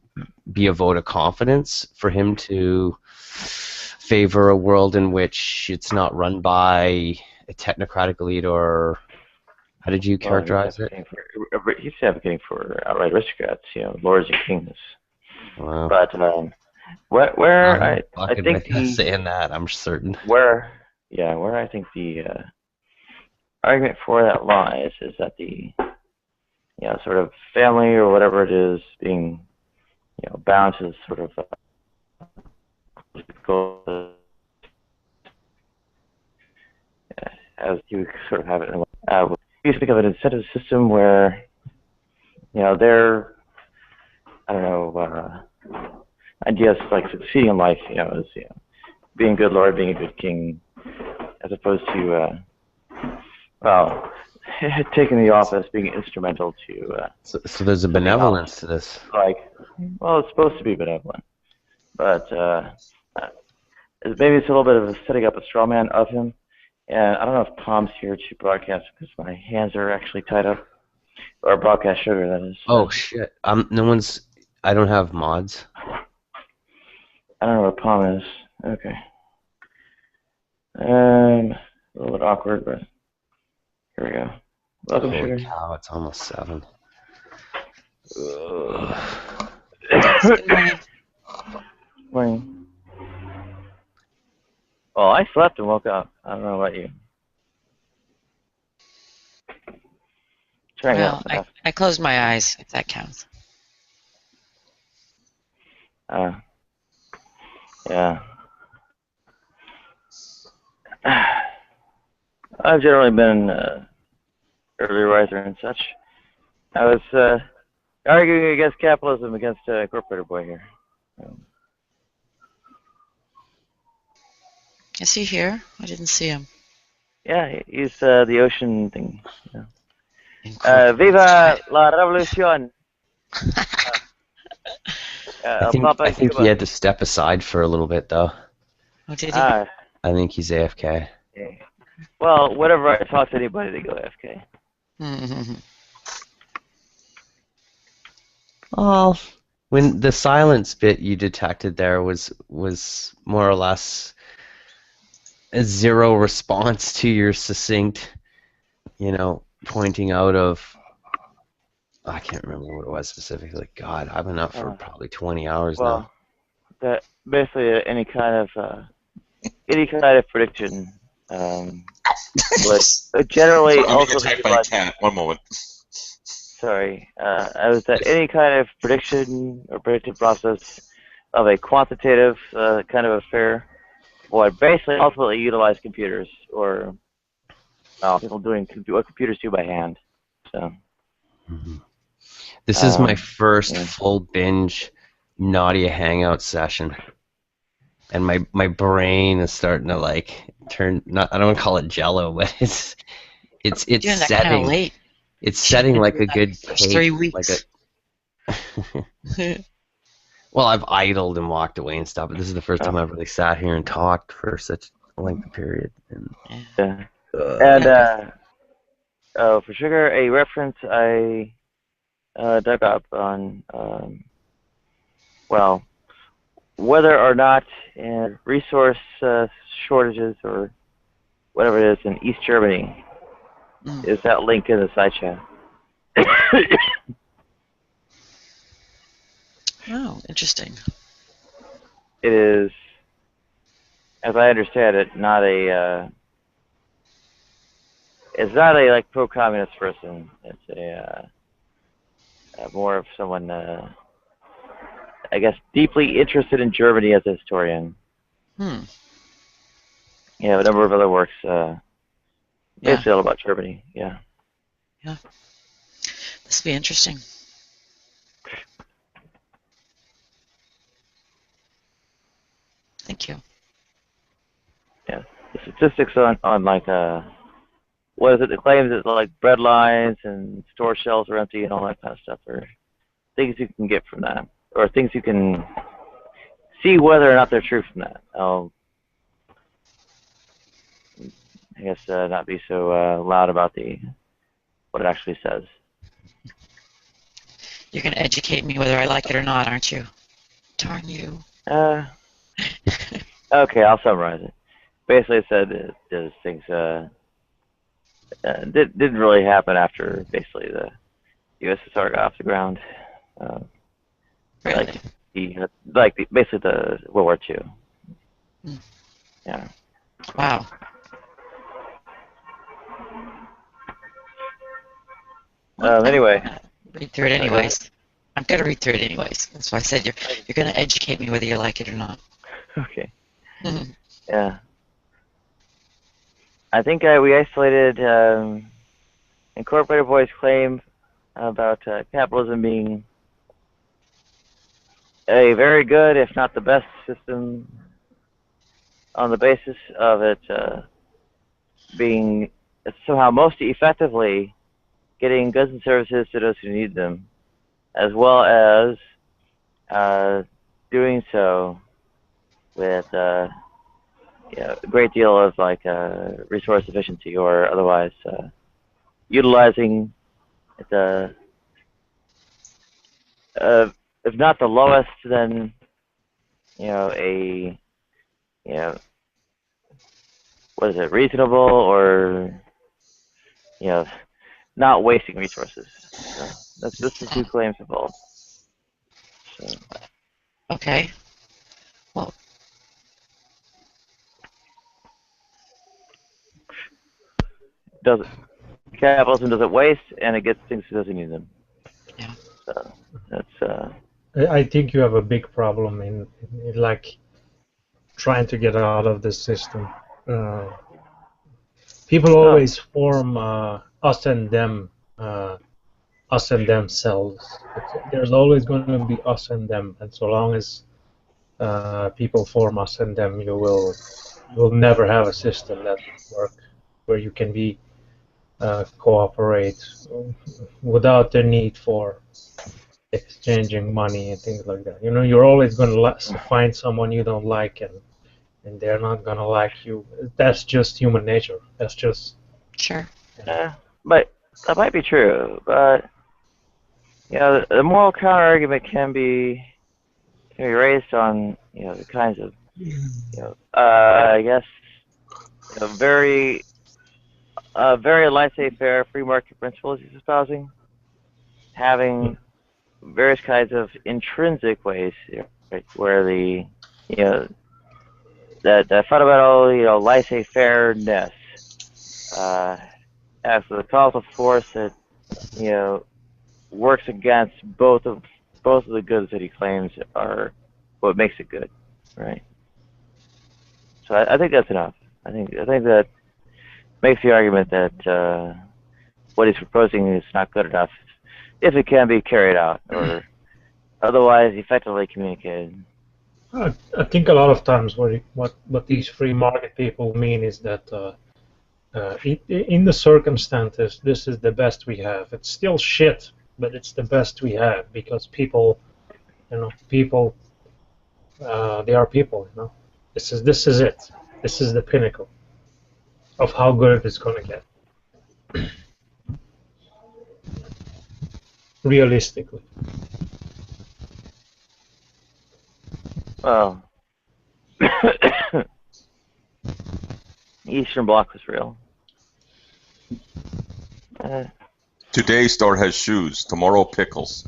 Speaker 3: be a vote of confidence for him to favor a world in which it's not run by a technocratic elite, or how did you characterize it?
Speaker 1: He's advocating for outright aristocrats, lords and kings.
Speaker 3: Wow.
Speaker 1: But where I think
Speaker 3: saying that, I'm certain.
Speaker 1: Where I think the argument for that lies is that the sort of family or whatever it is being bound to sort of as you sort of have it in you speak of an incentive system where their ideas like succeeding in life is being a good lord, being a good king, as opposed to taking the office, being instrumental to.
Speaker 3: So there's a benevolence to this.
Speaker 1: It's supposed to be benevolent, but maybe it's a little bit of a setting up a straw man of him. And I don't know if Tom's here to broadcast because my hands are actually tied up, or broadcast sugar, that is.
Speaker 3: Oh shit. No one's. I don't have mods.
Speaker 1: I don't know what Tom is. Okay. A little bit awkward, but here we go. Welcome,
Speaker 3: Holy
Speaker 1: sugar.
Speaker 3: cow! It's almost 7.
Speaker 4: Good morning.
Speaker 1: Morning. Well, I slept and woke up. I don't know about you. Trying
Speaker 4: Well,
Speaker 1: out.
Speaker 4: I closed my eyes, if that counts.
Speaker 1: Yeah. I've generally been early riser and such. I was arguing against capitalism against Incorporated Boy here.
Speaker 4: Is he here? I didn't see him.
Speaker 1: Yeah, he's the ocean thing. Yeah. Viva la revolución!
Speaker 3: I think he had to step aside for a little bit, though.
Speaker 4: Oh, did he?
Speaker 3: I think he's AFK.
Speaker 1: Okay. Well, whenever I talk to anybody, they go AFK.
Speaker 3: Well, when the silence bit you detected there was more or less a zero response to your succinct, pointing out of. I can't remember what it was specifically. God, I've been up for probably 20 hours now.
Speaker 1: That basically any kind of prediction, but generally
Speaker 7: I'm
Speaker 1: also
Speaker 7: being attacked by a cat. One moment.
Speaker 1: Sorry, I was that any kind of prediction or predictive process of a quantitative kind of affair would basically ultimately utilize computers or people doing what computers do by hand. So.
Speaker 3: This is my first full binge Nadia Hangout session, and my brain is starting to turn. I don't want to call it Jello, but it's
Speaker 4: doing that
Speaker 3: setting.
Speaker 4: Kind of late.
Speaker 3: It's setting like a good
Speaker 4: First
Speaker 3: cake.
Speaker 4: 3 weeks.
Speaker 3: Well, I've idled and walked away and stuff, but this is the first time I've really sat here and talked for such a lengthy period.
Speaker 1: And for sugar, a reference I dug up on, whether or not resource shortages or whatever it is in East Germany is that link in the side chat.
Speaker 4: Oh, interesting.
Speaker 1: It is, as I understand it, not a. It's not a pro-communist person. It's a more of someone, I guess, deeply interested in Germany as a historian. Yeah, a number of other works, basically all about Germany. Yeah.
Speaker 4: Yeah. This will be interesting. Thank you.
Speaker 1: Yeah, the statistics on what is it? The claims that bread lines and store shelves are empty and all that kind of stuff are things you can get from that, or things you can see whether or not they're true from that. I'll, I guess, not be so loud about what it actually says.
Speaker 4: You're going to educate me whether I like it or not, aren't you? Darn you.
Speaker 1: Okay, I'll summarize it. Basically, it said that those things didn't really happen after basically the USSR got off the ground.
Speaker 4: Really?
Speaker 1: Basically the World War II. Yeah.
Speaker 4: Wow.
Speaker 1: Anyway.
Speaker 4: Read through it anyways. I'm going to read through it anyways. That's why I said you're going to educate me whether you like it or not.
Speaker 1: Okay. Yeah. I think we isolated Incorporated Boy's claim about capitalism being a very good, if not the best system, on the basis of it being somehow most effectively getting goods and services to those who need them, as well as doing so with a great deal of like resource efficiency or otherwise utilizing the if not the lowest, then a what is it, reasonable or not wasting resources. So that's the two claims involved. So.
Speaker 4: Okay. Well,
Speaker 1: Capitalism doesn't waste, and it gets things it doesn't need them.
Speaker 4: yeah.
Speaker 1: So that's.
Speaker 2: I think you have a big problem in like trying to get out of this system. People always form us and them, us and themselves. There's always going to be us and them, and so long as people form us and them, you will never have a system that will work where you can be cooperate without the need for exchanging money and things like that. You're always going to find someone you don't like, and they're not going to like you. That's just human nature. That's just...
Speaker 4: Sure.
Speaker 1: But that might be true. But the moral counter-argument can be raised on the kinds of I guess very laissez-faire free market principles he's espousing, having various kinds of intrinsic ways, right, where the that fundamental laissez-faire-ness acts as a causal force that works against both of the goods that he claims are what makes it good, right? So I think that's enough. I think that makes the argument that what he's proposing is not good enough if it can be carried out or otherwise effectively communicated.
Speaker 2: I think a lot of times what these free market people mean is that in the circumstances, this is the best we have. It's still shit, but it's the best we have because people, people, they are people. This is it. This is the pinnacle of how good it's going to get. Realistically.
Speaker 1: Well, Eastern Bloc was real.
Speaker 7: Today's store has shoes. Tomorrow, pickles.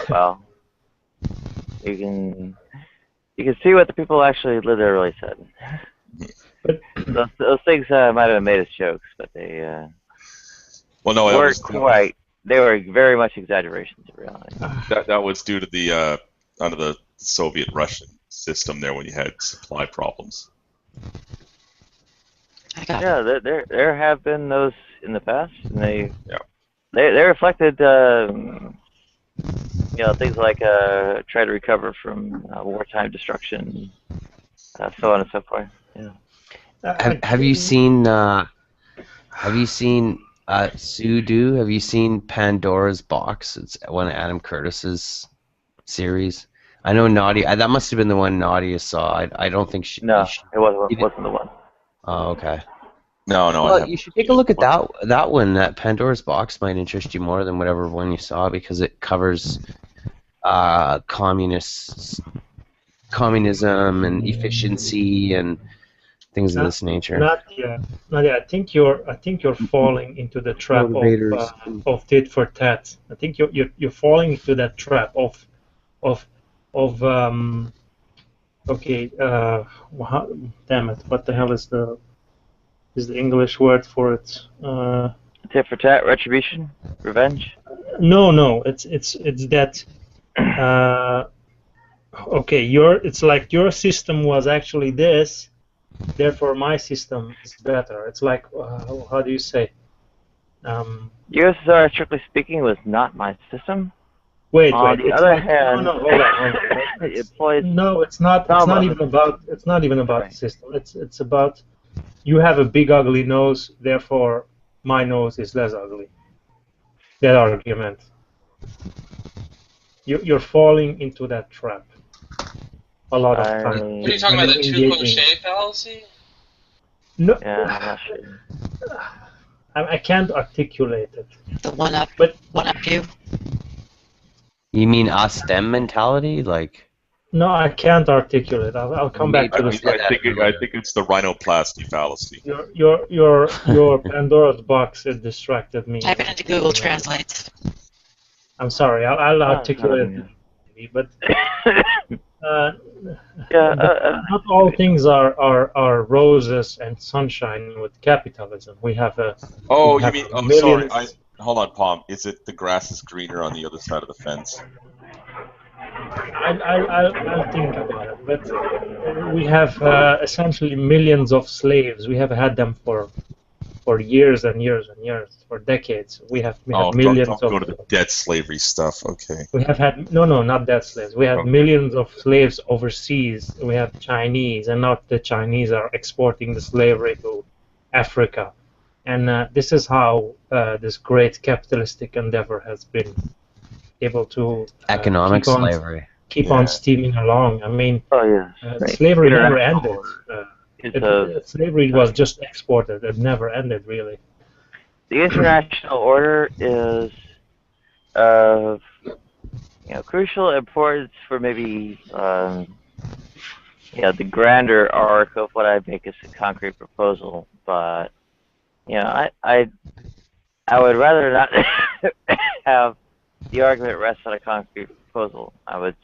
Speaker 1: Well, you can see what the people actually live there really said.
Speaker 2: But
Speaker 1: those things might have made as jokes, but they
Speaker 7: well, no,
Speaker 1: weren't quite. They were very much exaggerations of reality.
Speaker 7: That was due to the under the Soviet-Russian system there when you had supply problems.
Speaker 1: Yeah, there have been those in the past, and they reflected things like try to recover from wartime destruction, so on and so forth. Yeah.
Speaker 3: Have you seen Sudo? Have you seen Pandora's Box? It's one of Adam Curtis's series. I know Nadia. That must have been the one Nadia saw. I don't think she.
Speaker 1: No, it wasn't the one.
Speaker 3: Oh, okay.
Speaker 7: No.
Speaker 3: Well, you should take a look at that one. That Pandora's Box might interest you more than whatever one you saw because it covers communism and efficiency and things of this nature.
Speaker 2: Nadia, I think you're falling into the trap of tit for tat. I think you're falling into that trap of okay, damn it, what the hell is the English word for it?
Speaker 1: Tit for tat, retribution, revenge.
Speaker 2: No, it's that. Okay, it's like your system was actually this, therefore my system is better. It's like how do you say?
Speaker 1: USSR, strictly speaking, was not my system.
Speaker 2: Wait.
Speaker 1: On the other hand,
Speaker 2: no, hold on. No, it's not. It's not even about the system. It's about you have a big ugly nose, therefore my nose is less ugly. That argument. you're falling into that trap a lot of times.
Speaker 1: I-
Speaker 8: What are you talking about, the two crochet fallacy?
Speaker 2: No,
Speaker 1: Yeah, I'm not sure.
Speaker 2: I can't articulate it.
Speaker 4: The one up you.
Speaker 3: You mean us them mentality? Like
Speaker 2: No, I can't articulate. I'll come back to
Speaker 3: Maybe
Speaker 2: this.
Speaker 3: we
Speaker 7: I think it's the rhinoplasty fallacy.
Speaker 2: Your Pandora's box has distracted me.
Speaker 4: Type it into Google Translate.
Speaker 2: I'm sorry. I'll articulate it, but not all things are roses and sunshine with capitalism. We have a.
Speaker 7: Oh,
Speaker 2: we
Speaker 7: you
Speaker 2: have
Speaker 7: mean?
Speaker 2: a
Speaker 7: Oh,
Speaker 2: millions-
Speaker 7: sorry. Hold on, Palm. Is it the grass is greener on the other side of the fence?
Speaker 2: I'll think about it. But we have essentially millions of slaves. We have had them for years and years and years, for decades. We have
Speaker 7: Oh,
Speaker 2: millions
Speaker 7: don't
Speaker 2: of.
Speaker 7: go to the debt slavery stuff. Okay.
Speaker 2: We have had no, not dead slaves. We have
Speaker 7: Okay.
Speaker 2: millions of slaves overseas. We have Chinese, and now the Chinese are exporting the slavery to Africa, and this is how this great capitalistic endeavor has been able to
Speaker 3: economic slavery.
Speaker 2: keep on steaming along. I mean,
Speaker 1: Oh yeah.
Speaker 2: slavery never ended.
Speaker 1: It's
Speaker 2: Slavery was just exported. It never ended, really.
Speaker 1: the international order is of crucial importance for maybe the grander arc of what I make as a concrete proposal, but I would rather not have the argument rest on a concrete proposal. I would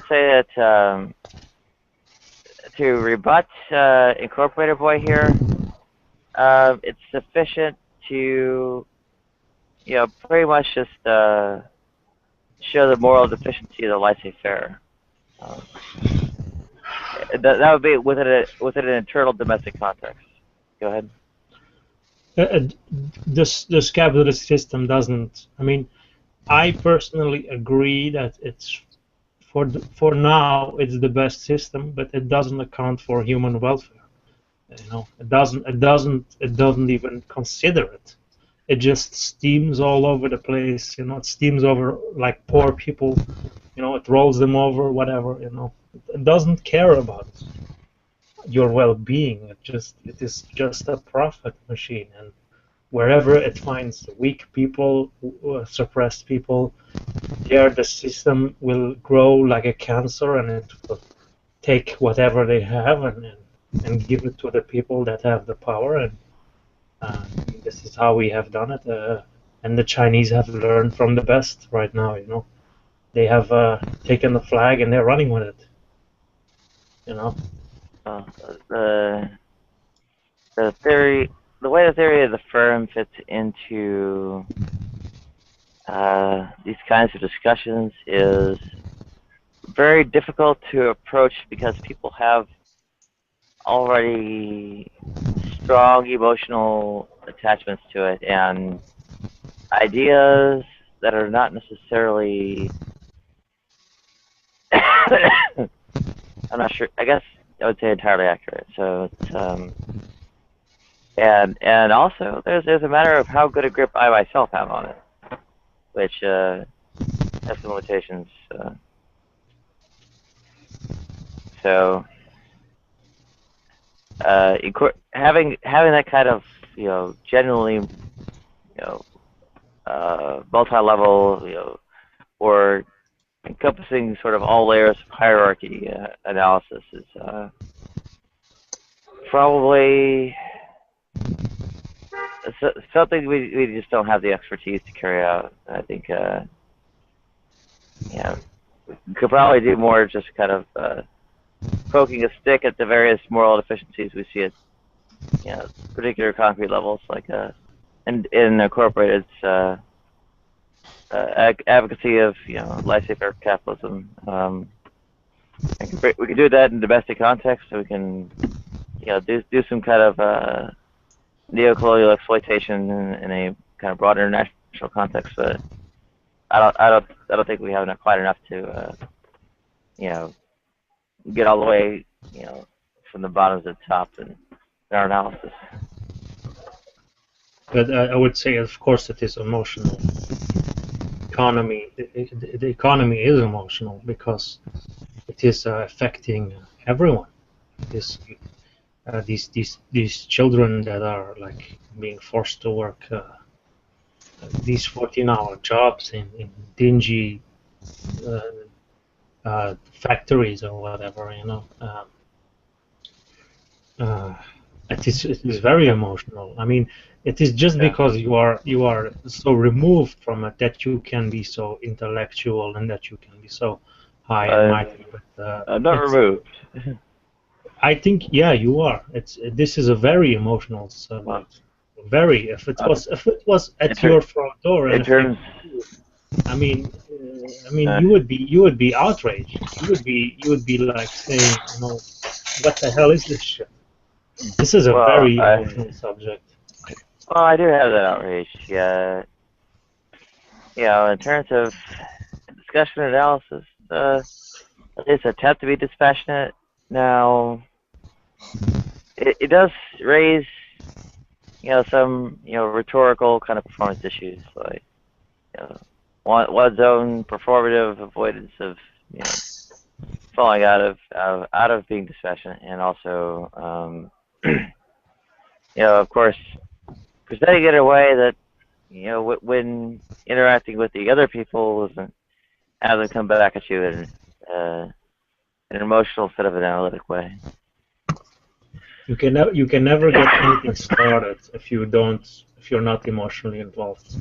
Speaker 1: say that to rebut Incorporated Boy here, it's sufficient to pretty much just show the moral deficiency of the laissez-faire. That would be within an internal domestic context. Go ahead.
Speaker 2: This capitalist system doesn't. I mean, I personally agree that it's for now it's the best system, but it doesn't account for human welfare. It doesn't even consider it. It just steams all over the place. It steams over like poor people. It rolls them over, whatever. It doesn't care about your well-being. It is just a profit machine, and wherever it finds weak people, suppressed people, there the system will grow like a cancer, and it will take whatever they have and give it to the people that have the power. And this is how we have done it. And the Chinese have learned from the best right now. They have taken the flag and they're running with it.
Speaker 1: The theory, the way the theory of the firm fits into these kinds of discussions is very difficult to approach because people have already strong emotional attachments to it, and ideas that are not necessarily I'm not sure. I guess I would say entirely accurate. So it's and also there's a matter of how good a grip I myself have on it, which has some limitations. So having that kind of genuinely multi-level or encompassing sort of all layers of hierarchy analysis is probably something we just don't have the expertise to carry out. I think we could probably do more just kind of poking a stick at the various moral deficiencies we see at particular concrete levels, like in Incorporated's advocacy of laissez-faire capitalism. We can do that in domestic context, so we can do some kind of neo-colonial exploitation in a kind of broader international context. But I don't think we have quite enough to get all the way from the bottom to the top in our analysis.
Speaker 2: But I would say, of course, it is emotional economy, the economy is emotional because it is affecting everyone. This, these children that are like being forced to work these 14-hour jobs in dingy factories or whatever, you know. It is very emotional. I mean, it is just because you are so removed from it that you can be so intellectual and that you can be so high and mighty. But
Speaker 1: I'm not removed.
Speaker 2: I think, yeah, you are. This is a very emotional subject. Very. If it was at your front door and I mean, you would be outraged. You would be like saying, you know, what the hell is this shit? This is a very emotional subject.
Speaker 1: Well, I do have that outrage. Yeah. You know, in terms of discussion and analysis, at least attempt to be dispassionate. Now, it does raise, you know, some, you know, rhetorical kind of performance issues, like, you know, one's own performative avoidance of, you know, falling out of being dispassionate, and also, you know, of course, presenting it in a way that, you know, when interacting with the other people, doesn't have them come back at you in an emotional instead of an analytic way.
Speaker 2: You can never get anything started if you're not emotionally involved.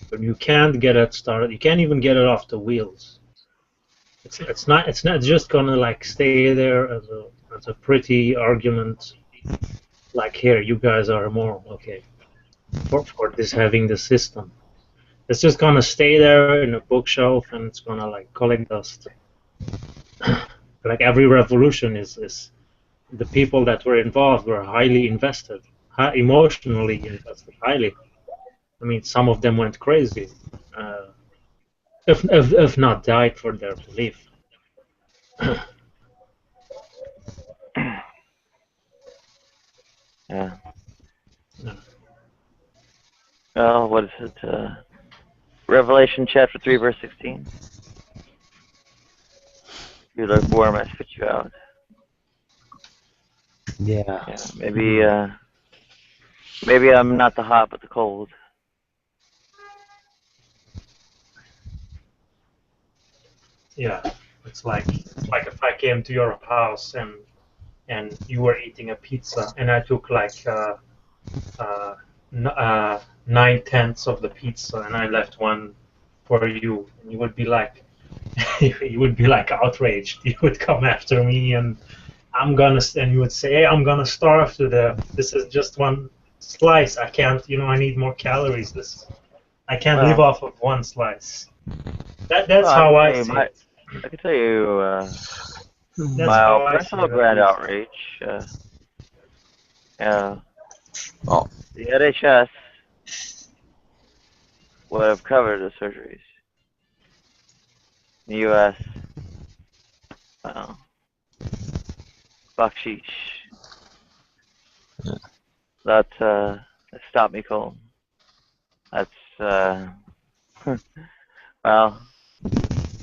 Speaker 2: But you can't get it started. You can't even get it off the wheels. It's not just gonna like stay there as a pretty argument. Like, here, you guys are immoral, okay? For this having the system, it's just gonna stay there in a bookshelf and it's gonna like collect dust. Like every revolution is the people that were involved were highly invested, emotionally invested, highly. I mean, some of them went crazy, if not died for their belief.
Speaker 1: Yeah. Well, what is it? Revelation chapter 3, verse 16. You look warm, I spit you out.
Speaker 3: Yeah.
Speaker 1: Maybe I'm not the hot, but the cold.
Speaker 2: Yeah, it's like if I came to your house and you were eating a pizza and I took like 9/10 of the pizza and I left one for you, and you would be like you would be like outraged. You would come after me and you would say, hey, I'm gonna starve to death. This is just one slice. I can't, you know, I need more calories. I can't live off of one slice. That's how I see it.
Speaker 1: I can tell you
Speaker 2: That's how I see
Speaker 1: personal
Speaker 2: it.
Speaker 1: grand outrage. The NHS would have covered the surgeries. In the U.S., baksheesh. That stopped me cold. That's well,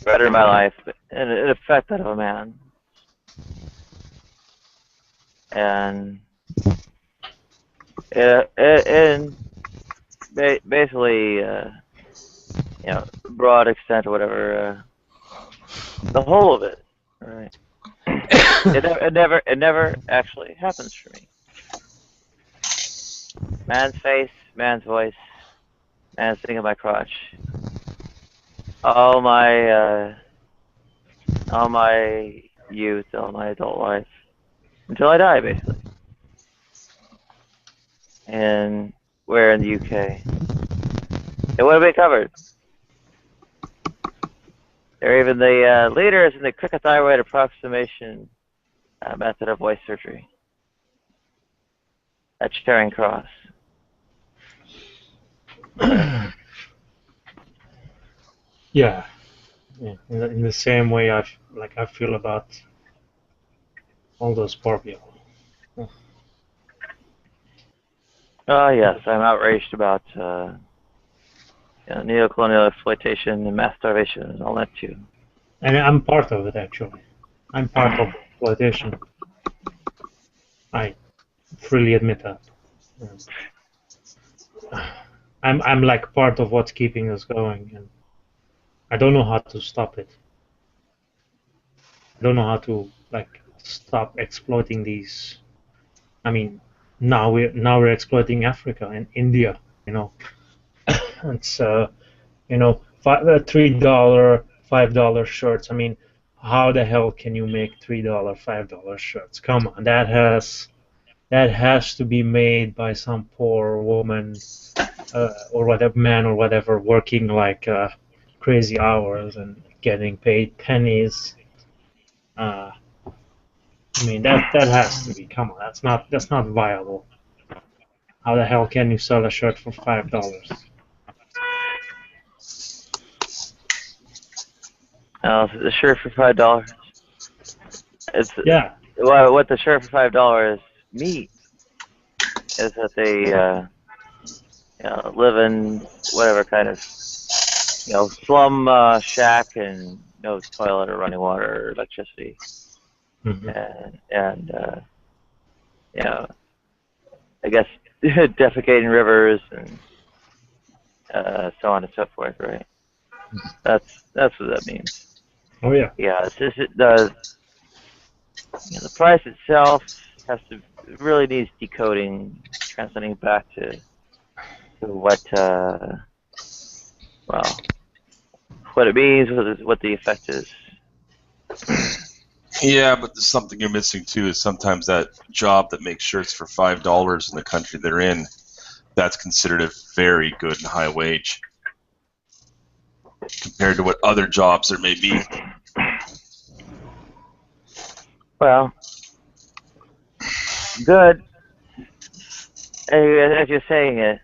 Speaker 1: better my life, and it affected a man. And basically, you know, broad extent or whatever, the whole of it, right? It never actually happens for me. Man's face, man's voice, man's thing in my crotch. All my youth, all my adult life, until I die, basically. And where in the UK, it would have been covered. They're even the leaders in the cricothyroid approximation method of voice surgery at Charing Cross.
Speaker 2: Yeah. In the same way I feel about all those poor people.
Speaker 1: Oh yes, I'm outraged about neocolonial exploitation and mass starvation and all that too.
Speaker 2: And I'm part of it, actually. I'm part of exploitation. I freely admit that. I'm like part of what's keeping us going, and I don't know how to stop it. I don't know how to like stop exploiting these. I mean, now we're exploiting Africa and India. It's $3, $5 shirts. I mean, how the hell can you make $3, $5 shirts? Come on, that has to be made by some poor woman or whatever man or whatever working like crazy hours and getting paid pennies. I mean that has to be. Come on, that's not viable. How the hell can you sell a shirt for $5?
Speaker 1: The shirt for $5. It's
Speaker 2: Yeah.
Speaker 1: Well, what the shirt for $5 means is that they live in whatever kind of slum shack and no toilet or running water or electricity, and I guess defecate in rivers and so on and so forth, right? That's what that means.
Speaker 2: Oh yeah.
Speaker 1: Yeah, it's just the price itself really needs decoding, translating back to what what it means, what the effect is.
Speaker 7: Yeah, but there's something you're missing too. Is sometimes that job that makes shirts for $5 in the country they're in, that's considered a very good and high wage compared to what other jobs there may be.
Speaker 1: Well, good. As you're saying it.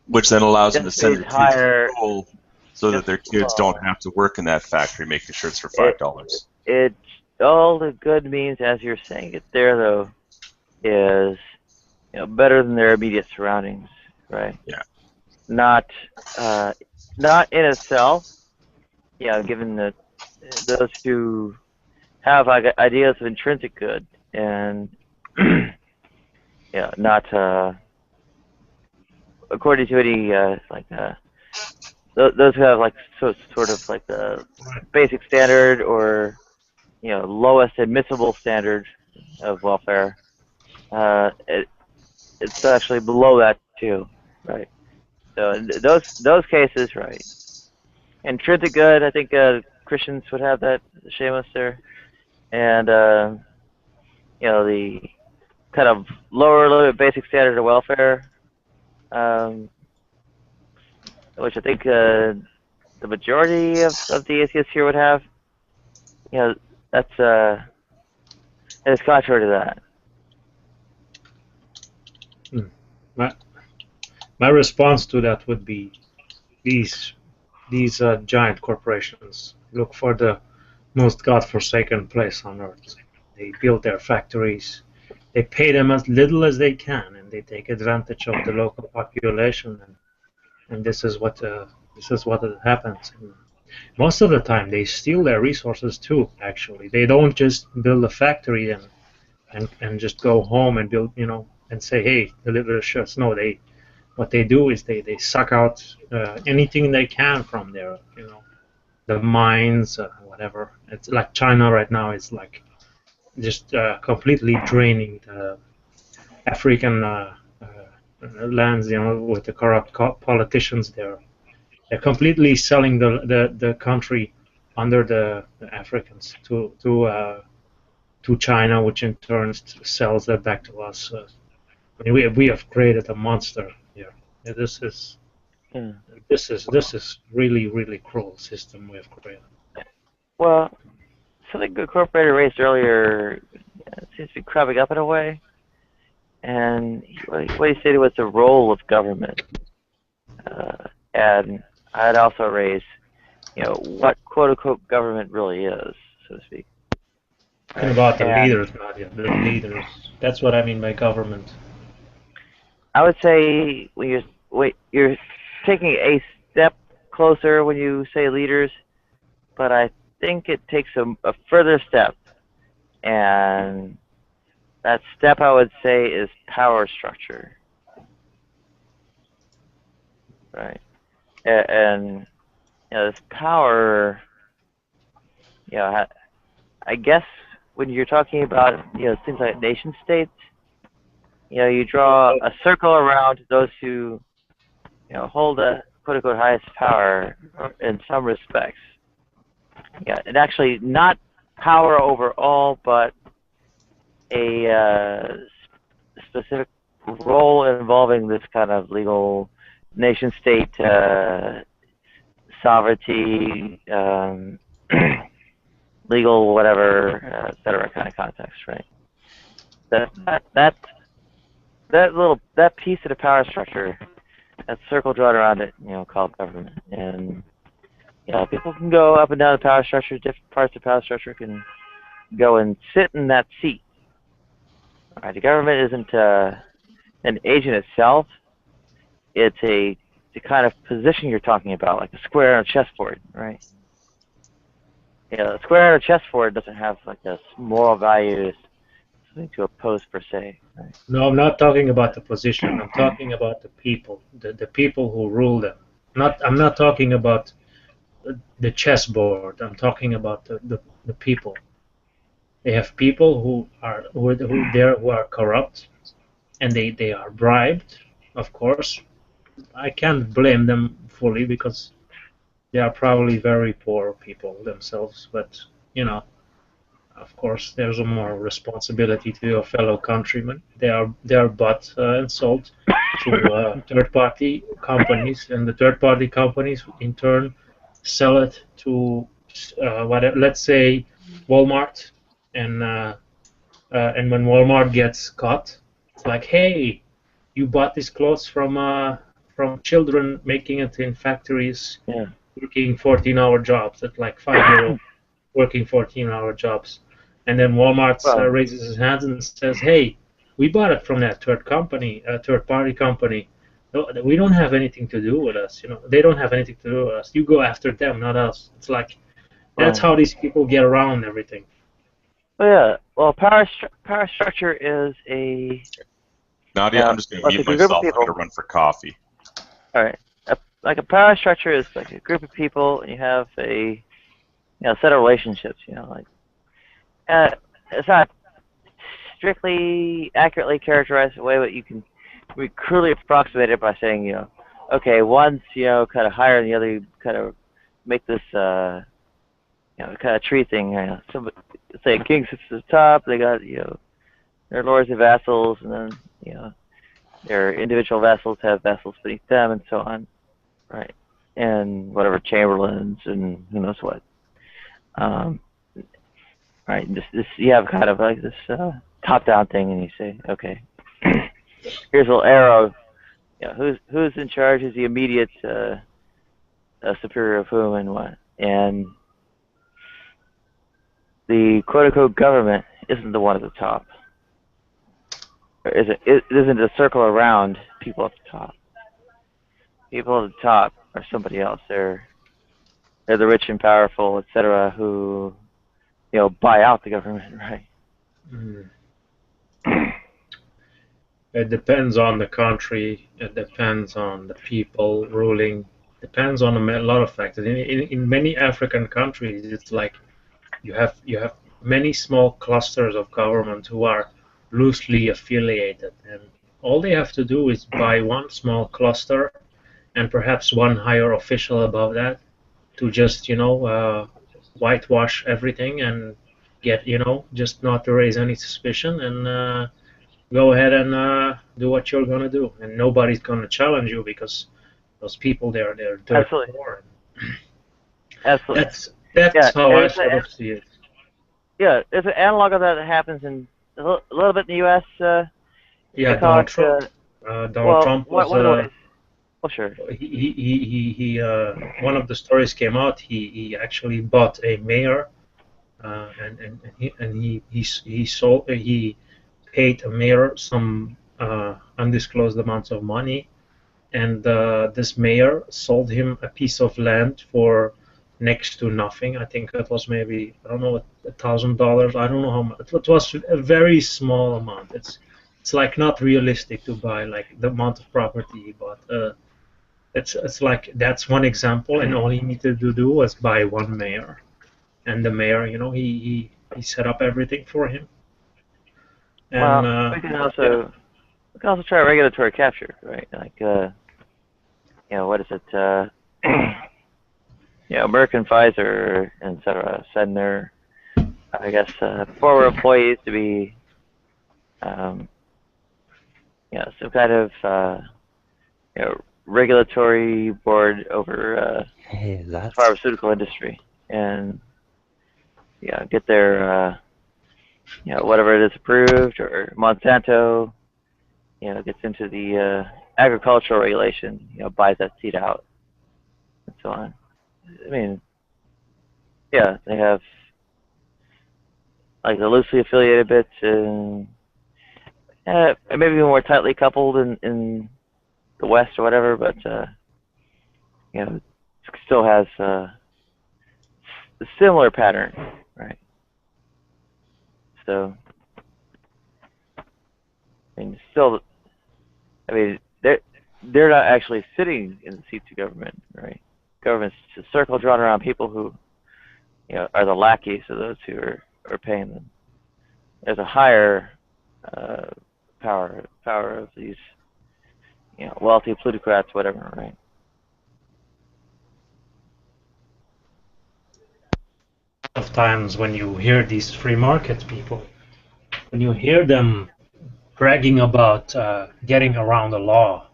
Speaker 7: Which then allows them to send their kids to school so that their kids don't have to work in that factory making shirts for $5.
Speaker 1: All the good means, as you're saying it there, though, is better than their immediate surroundings, right?
Speaker 7: Yeah.
Speaker 1: Not in itself. Given that those who have ideas of intrinsic good and not according to any those who have like sort of like the basic standard or lowest admissible standard of welfare. It's actually below that too, right? So in those cases, right? Intrinsic good, I think Christians would have that, Seamus there, and the kind of lower, little bit basic standard of welfare, which I think the majority of the atheists here would have. That's it's contrary to
Speaker 2: that. My response to that would be these giant corporations look for the most godforsaken place on earth. They build their factories. They pay them as little as they can, and they take advantage of the local population. And this is what happens. And most of the time, they steal their resources too. Actually, they don't just build a factory and just go home and build, and say, hey, deliver the shirts. No, what they do is they suck out anything they can from there, the mines, whatever. It's like China right now is like just completely draining the African lands, with the corrupt politicians there. They're completely selling the country under the Africans to China, which in turn sells that back to us. I mean, we have created a monster here. This is really, really cruel system we have created.
Speaker 1: Well, something the corporator raised earlier seems to be cropping up in a way, and what he stated was the role of government, and I'd also raise, what quote-unquote government really is, so to speak.
Speaker 2: And about the leaders, Nadia, the leaders. That's what I mean by government.
Speaker 1: I would say when you're taking a step closer when you say leaders, but I think it takes a further step, and that step I would say is power structure, right? And this power, I guess when you're talking about things like nation states, you draw a circle around those who hold the quote unquote highest power in some respects. And actually not power over all, but a specific role involving this kind of legal nation state sovereignty, legal whatever, et cetera kind of context, right? That piece of the power structure, that circle drawn around it, called government, and people can go up and down the power structure. Different parts of the power structure can go and sit in that seat. All right, the government isn't an agent itself. It's the kind of position you're talking about, like a square on a chessboard, right? A square on a chessboard doesn't have like this moral value, something to oppose per se. Right?
Speaker 2: No, I'm not talking about the position. I'm talking about the people, the people who rule them. I'm not talking about the chessboard. I'm talking about the people. They have people who are corrupt, and they are bribed. Of course, I can't blame them fully because they are probably very poor people themselves. But of course, there's a more responsibility to your fellow countrymen. They are bought and sold to third-party companies, and the third-party companies in turn sell it to let's say Walmart, and when Walmart gets caught, it's like, hey, you bought these clothes from children making it in factories, working 14-hour jobs, at like 5-year-old working 14-hour jobs. And then Walmart raises his hands and says, hey, we bought it from that third-party company. No, we don't have anything to do with us. They don't have anything to do with us. You go after them, not us. It's like, that's how these people get around everything.
Speaker 1: Well, power structure is a...
Speaker 7: Nadia, I'm just going to mute myself. I'm going to run for coffee.
Speaker 1: All right. Like a power structure is like a group of people, and you have a set of relationships. It's not strictly accurately characterized the way, but you can crudely approximate it by saying, okay, one's kind of higher than the other. You kind of make this kind of tree thing. Say a king sits at the top. They got their lords and vassals, and then their individual vassals have vassals beneath them, and so on, right? And whatever chamberlains and who knows what. Right, this you have kind of like this top-down thing, and you say, okay, here's a little arrow. Who's in charge? Is the immediate superior of whom and what? And the quote-unquote government isn't the one at the top. It isn't a circle around people at the top. People at the top are somebody else. They're the rich and powerful, etc., who buy out the government, right?
Speaker 2: It depends on the country. It depends on the people ruling. Depends on a lot of factors. In many African countries, it's like you have many small clusters of government who are loosely affiliated, and all they have to do is buy one small cluster and perhaps one higher official above that to just whitewash everything and get just not to raise any suspicion, and go ahead and do what you're gonna do, and nobody's gonna challenge you because those people they're dirt poor.
Speaker 1: Absolutely.
Speaker 2: That's how I sort of see it.
Speaker 1: Yeah, there's an analog of that happens in a little bit in the U.S.
Speaker 2: Donald Trump. Donald Trump was.
Speaker 1: Well, sure.
Speaker 2: He one of the stories came out. He actually bought a mayor, and he paid a mayor some undisclosed amounts of money and this mayor sold him a piece of land for next to nothing. I think it was maybe, I don't know, $1,000. I don't know how much. It was a very small amount. It's like not realistic to buy like the amount of property he bought. It's like that's one example, and all he needed to do was buy one mayor, and the mayor, he set up everything for him. And
Speaker 1: Well, we can also try regulatory capture, right? Like what is it? American Pfizer, etc. send their, I guess, former employees to be, some kind of, regulatory board over
Speaker 3: Hey,
Speaker 1: the
Speaker 3: that's
Speaker 1: pharmaceutical industry, and get their, whatever it is approved, or Monsanto, gets into the agricultural regulation, buys that seed out, and so on. I mean, yeah, they have like the loosely affiliated bits, and maybe more tightly coupled in the West or whatever, but it still has a similar pattern, right? So, I mean, still, they're not actually sitting in the seats of government, right? Government's a circle drawn around people who, are the lackeys of those who are paying them. There's a higher power of these, wealthy plutocrats, whatever, right?
Speaker 2: of times when you hear these free market people, when you hear them bragging about getting around the law,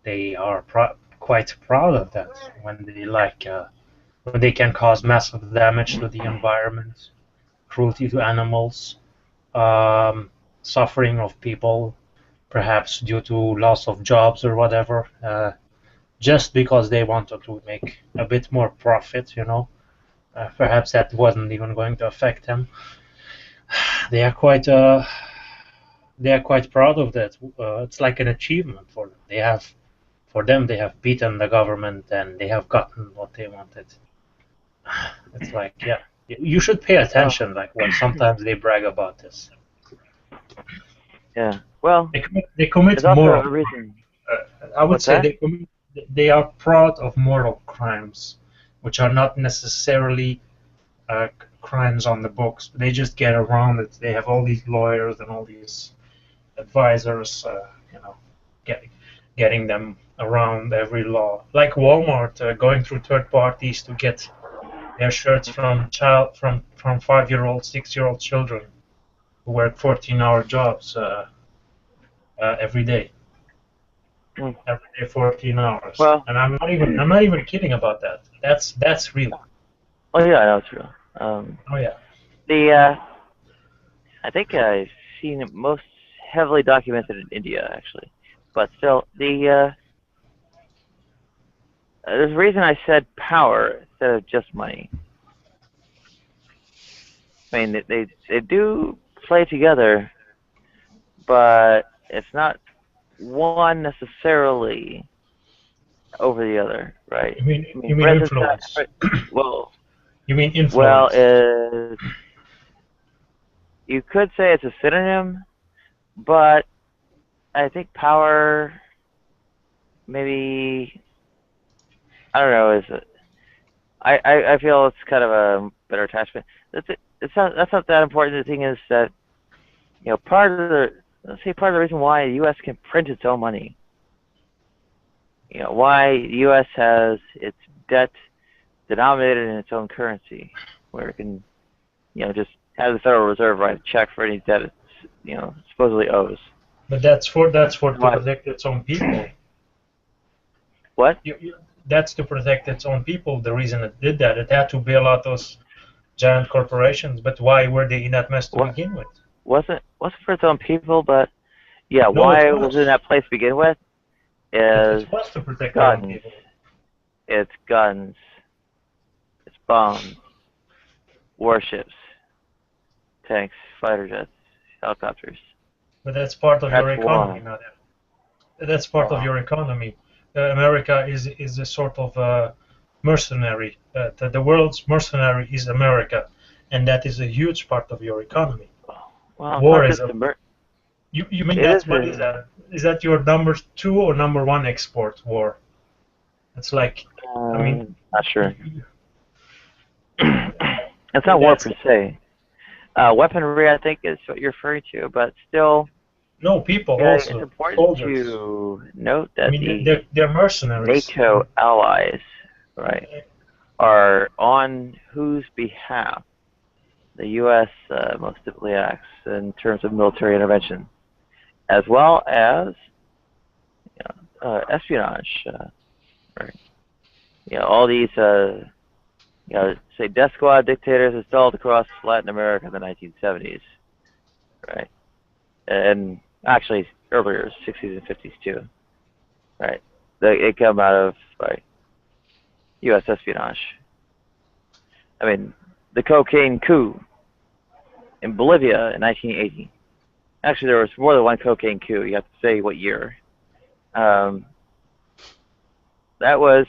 Speaker 2: they are quite proud of that when they when they can cause massive damage to the environment, cruelty to animals, suffering of people, perhaps due to loss of jobs or whatever, just because they wanted to make a bit more profit, perhaps that wasn't even going to affect them. They are quite proud of that. It's like an achievement for them. They have beaten the government and they have gotten what they wanted. It's like, yeah, you should pay attention, like when sometimes they brag about this.
Speaker 1: Yeah. Well,
Speaker 2: they commit
Speaker 1: there's also
Speaker 2: moral.
Speaker 1: a reason.
Speaker 2: I would
Speaker 1: What's
Speaker 2: say
Speaker 1: that?
Speaker 2: they are proud of moral crimes, which are not necessarily crimes on the books. They just get around it. They have all these lawyers and all these advisors, getting them around every law. Like Walmart, going through third parties to get their shirts from 5-year-old, 6-year-old children who work 14-hour jobs every day.
Speaker 1: Mm.
Speaker 2: Every day, 14 hours.
Speaker 1: Well,
Speaker 2: and I'm not even kidding about that. That's real.
Speaker 1: oh yeah, I know it's real.
Speaker 2: Oh yeah.
Speaker 1: I think I've seen it most heavily documented in India, actually, but still, there's a reason I said power instead of just money. I mean, they do play together, but it's not one necessarily over the other, right?
Speaker 2: You mean
Speaker 1: For instance,
Speaker 2: influence?
Speaker 1: well,
Speaker 2: You mean influence?
Speaker 1: You could say it's a synonym, but I think power, maybe, I don't know, is it? I feel it's kind of a better attachment. That's not that important. The thing is that, part of the reason why the U.S. can print its own money, why the U.S. has its debt denominated in its own currency, where it can, just have the Federal Reserve write a check for any debt it, supposedly owes.
Speaker 2: But that's to protect its own people.
Speaker 1: What?
Speaker 2: That's to protect its own people. The reason it did that, it had to bail out those giant corporations. But why were they in that mess to begin with?
Speaker 1: Wasn't for its own people, but yeah,
Speaker 2: No,
Speaker 1: why
Speaker 2: it
Speaker 1: it was in that place to begin with is
Speaker 2: it was to protect their own people.
Speaker 1: It's guns, it's bombs, warships, tanks, fighter jets, helicopters.
Speaker 2: But that's part of your economy,
Speaker 1: war.
Speaker 2: That's part of your economy. America is a sort of mercenary. The world's mercenary is America, and that is a huge part of your economy.
Speaker 1: Well,
Speaker 2: War
Speaker 1: it's
Speaker 2: is
Speaker 1: not
Speaker 2: a.
Speaker 1: just
Speaker 2: You mean
Speaker 1: it
Speaker 2: that's
Speaker 1: is
Speaker 2: what is that? Is that your number 2 or number 1 export? War. It's like, I mean,
Speaker 1: not sure. It's not war per se. Weaponry, I think, is what you're referring to, but still.
Speaker 2: No, people
Speaker 1: Yeah,
Speaker 2: also.
Speaker 1: it's important
Speaker 2: Soldiers.
Speaker 1: to note that
Speaker 2: I mean, they're mercenaries.
Speaker 1: NATO allies, right, are on whose behalf the U.S. most typically acts in terms of military intervention, as well as espionage. Right. All these, say, death squad dictators installed across Latin America in the 1970s, right, and actually earlier, 60s and 50s too, right. They come out of U.S. espionage. I mean, the cocaine coup in Bolivia in 1980. Actually, there was more than one cocaine coup. You have to say what year. That was,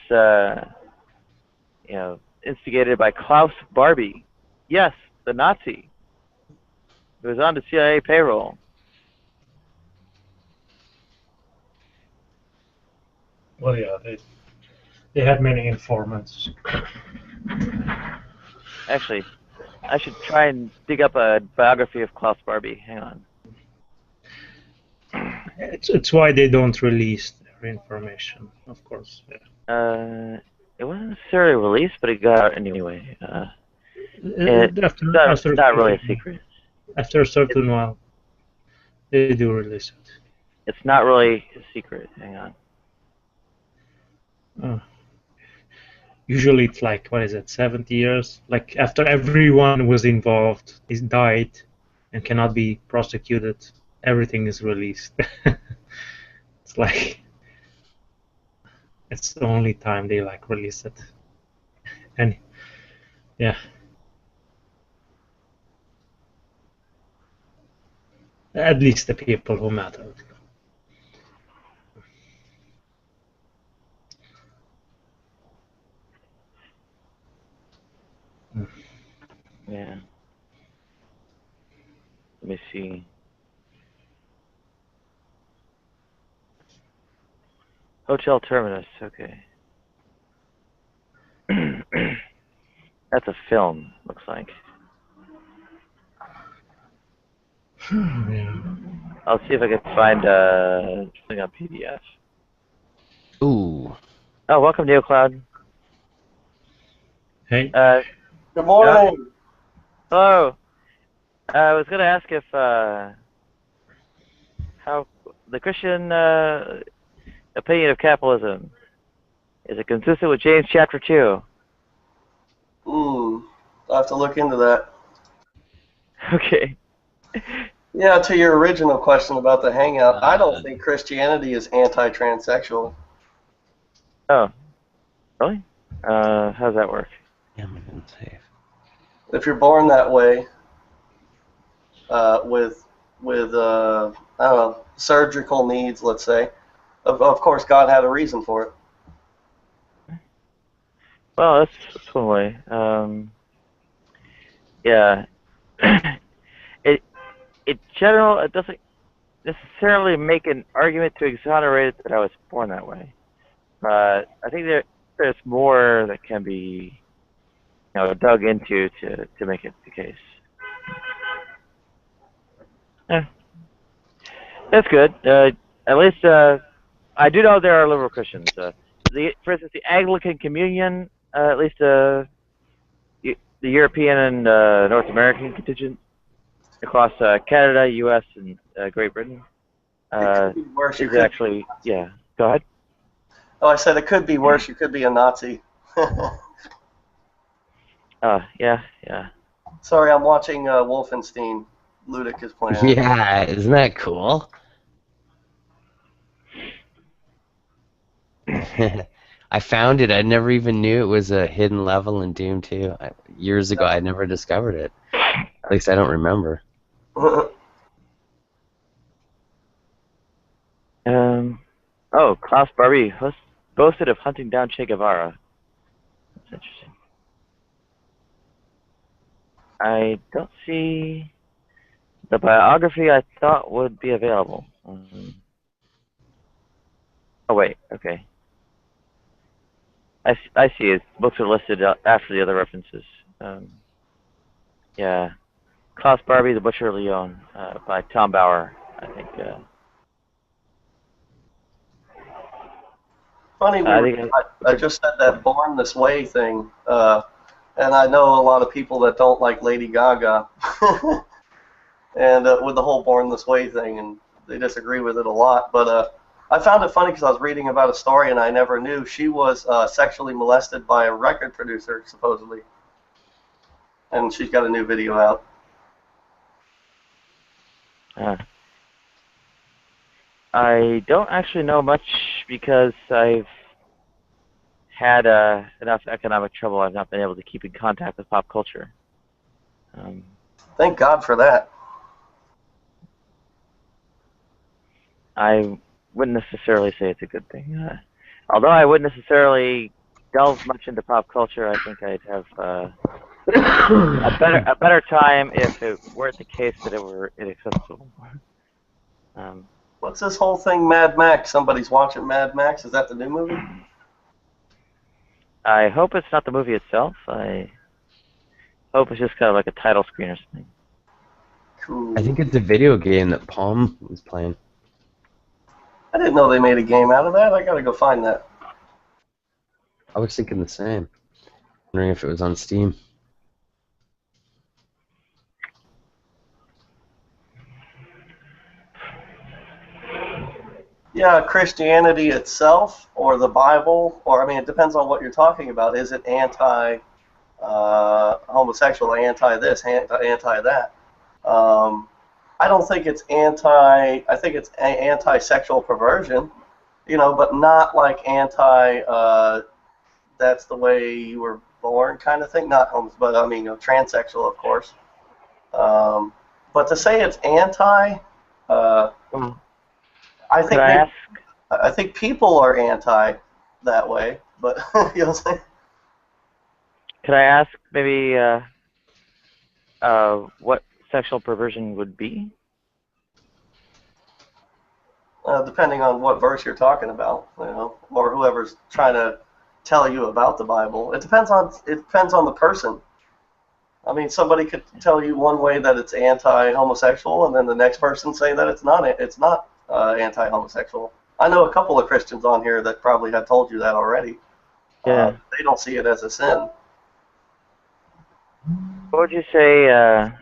Speaker 1: instigated by Klaus Barbie. Yes, the Nazi. Who was on the CIA payroll.
Speaker 2: Well, yeah, they had many informants.
Speaker 1: Actually, I should try and dig up a biography of Klaus Barbie. Hang on.
Speaker 2: It's why they don't release their information, of course. Yeah.
Speaker 1: It wasn't necessarily released, but it got out anyway.
Speaker 2: After
Speaker 1: It's not really a secret.
Speaker 2: After a certain while, they do release it.
Speaker 1: It's not really a secret. Hang on.
Speaker 2: Usually it's like, what is it, 70 years? Like after everyone was involved is died and cannot be prosecuted, everything is released. It's like, it's the only time they like release it. And yeah. At least the people who matter.
Speaker 1: Yeah. Let me see. Hotel Terminus. Okay. That's a film. Looks like.
Speaker 2: Yeah.
Speaker 1: I'll see if I can find something on PDF.
Speaker 3: Ooh.
Speaker 1: Oh, welcome, NeoCloud.
Speaker 2: Hey.
Speaker 9: Good morning.
Speaker 1: Hello. I was going to ask if how the Christian opinion of capitalism is it consistent with James chapter 2?
Speaker 9: I'll have to look into that.
Speaker 1: Okay.
Speaker 9: Yeah, to your original question about the hangout, I don't think Christianity is anti-transsexual.
Speaker 1: Oh, really? How does that work?
Speaker 9: If you're born that way, with I don't know, surgical needs, let's say, of course God had a reason for it.
Speaker 1: Well, that's one way. Yeah. It doesn't necessarily make an argument to exonerate it that I was born that way. But I think there's more that can be, dug into to make it the case. Yeah. That's good. At least I do know there are liberal Christians. For instance, the Anglican Communion, at least the European and North American contingent across Canada, U.S., and Great Britain.
Speaker 9: It could be worse.
Speaker 1: Is actually, yeah. Go ahead.
Speaker 9: Oh, I said it could be worse. You could be a Nazi.
Speaker 1: Yeah.
Speaker 9: Sorry, I'm watching Wolfenstein. Ludic is playing.
Speaker 3: Yeah, isn't that cool? I found it. I never even knew it was a hidden level in Doom 2. Years ago, I never discovered it. At least I don't remember.
Speaker 1: Oh, Klaus Barbie boasted of hunting down Che Guevara. That's interesting. I don't see the biography I thought would be available. Oh wait, okay. I see. His books are listed after the other references. Yeah, Klaus Barbie, The Butcher of Lyon, by Tom Bauer, I think.
Speaker 9: Funny, I just said that Born This Way thing, and I know a lot of people that don't like Lady Gaga, and with the whole Born This Way thing, and they disagree with it a lot. But I found it funny because I was reading about a story and I never knew she was sexually molested by a record producer, supposedly, and she's got a new video out.
Speaker 1: I don't actually know much because I've had enough economic trouble. I've not been able to keep in contact with pop culture.
Speaker 9: Thank God for that.
Speaker 1: I wouldn't necessarily say it's a good thing. Although I wouldn't necessarily delve much into pop culture, I think I'd have a better time if it weren't the case that it were inaccessible.
Speaker 9: What's this whole thing, Mad Max? Somebody's watching Mad Max. Is that the new movie?
Speaker 1: I hope it's not the movie itself. I hope it's just kind of like a title screen or something.
Speaker 9: Cool.
Speaker 3: I think it's a video game that Palm was playing.
Speaker 9: I didn't know they made a game out of that. I gotta go find that.
Speaker 3: I was thinking the same. Wondering if it was on Steam.
Speaker 9: Yeah, Christianity itself, or the Bible, or I mean, it depends on what you're talking about. Is it anti-homosexual, anti-this, anti-that? I don't think it's anti. I think it's anti-sexual perversion, but not like anti. That's the way you were born, kind of thing. Not homes, but I mean, transsexual, of course. But to say it's anti. I think people are anti that way, but you know what I'm saying?
Speaker 1: Could I ask maybe what sexual perversion would be?
Speaker 9: Depending on what verse you're talking about, or whoever's trying to tell you about the Bible. It depends on the person. I mean, somebody could tell you one way that it's anti-homosexual, and then the next person say that it's not anti-homosexual. I know a couple of Christians on here that probably have told you that already.
Speaker 1: Yeah.
Speaker 9: They don't see it as a sin.
Speaker 1: What would you say?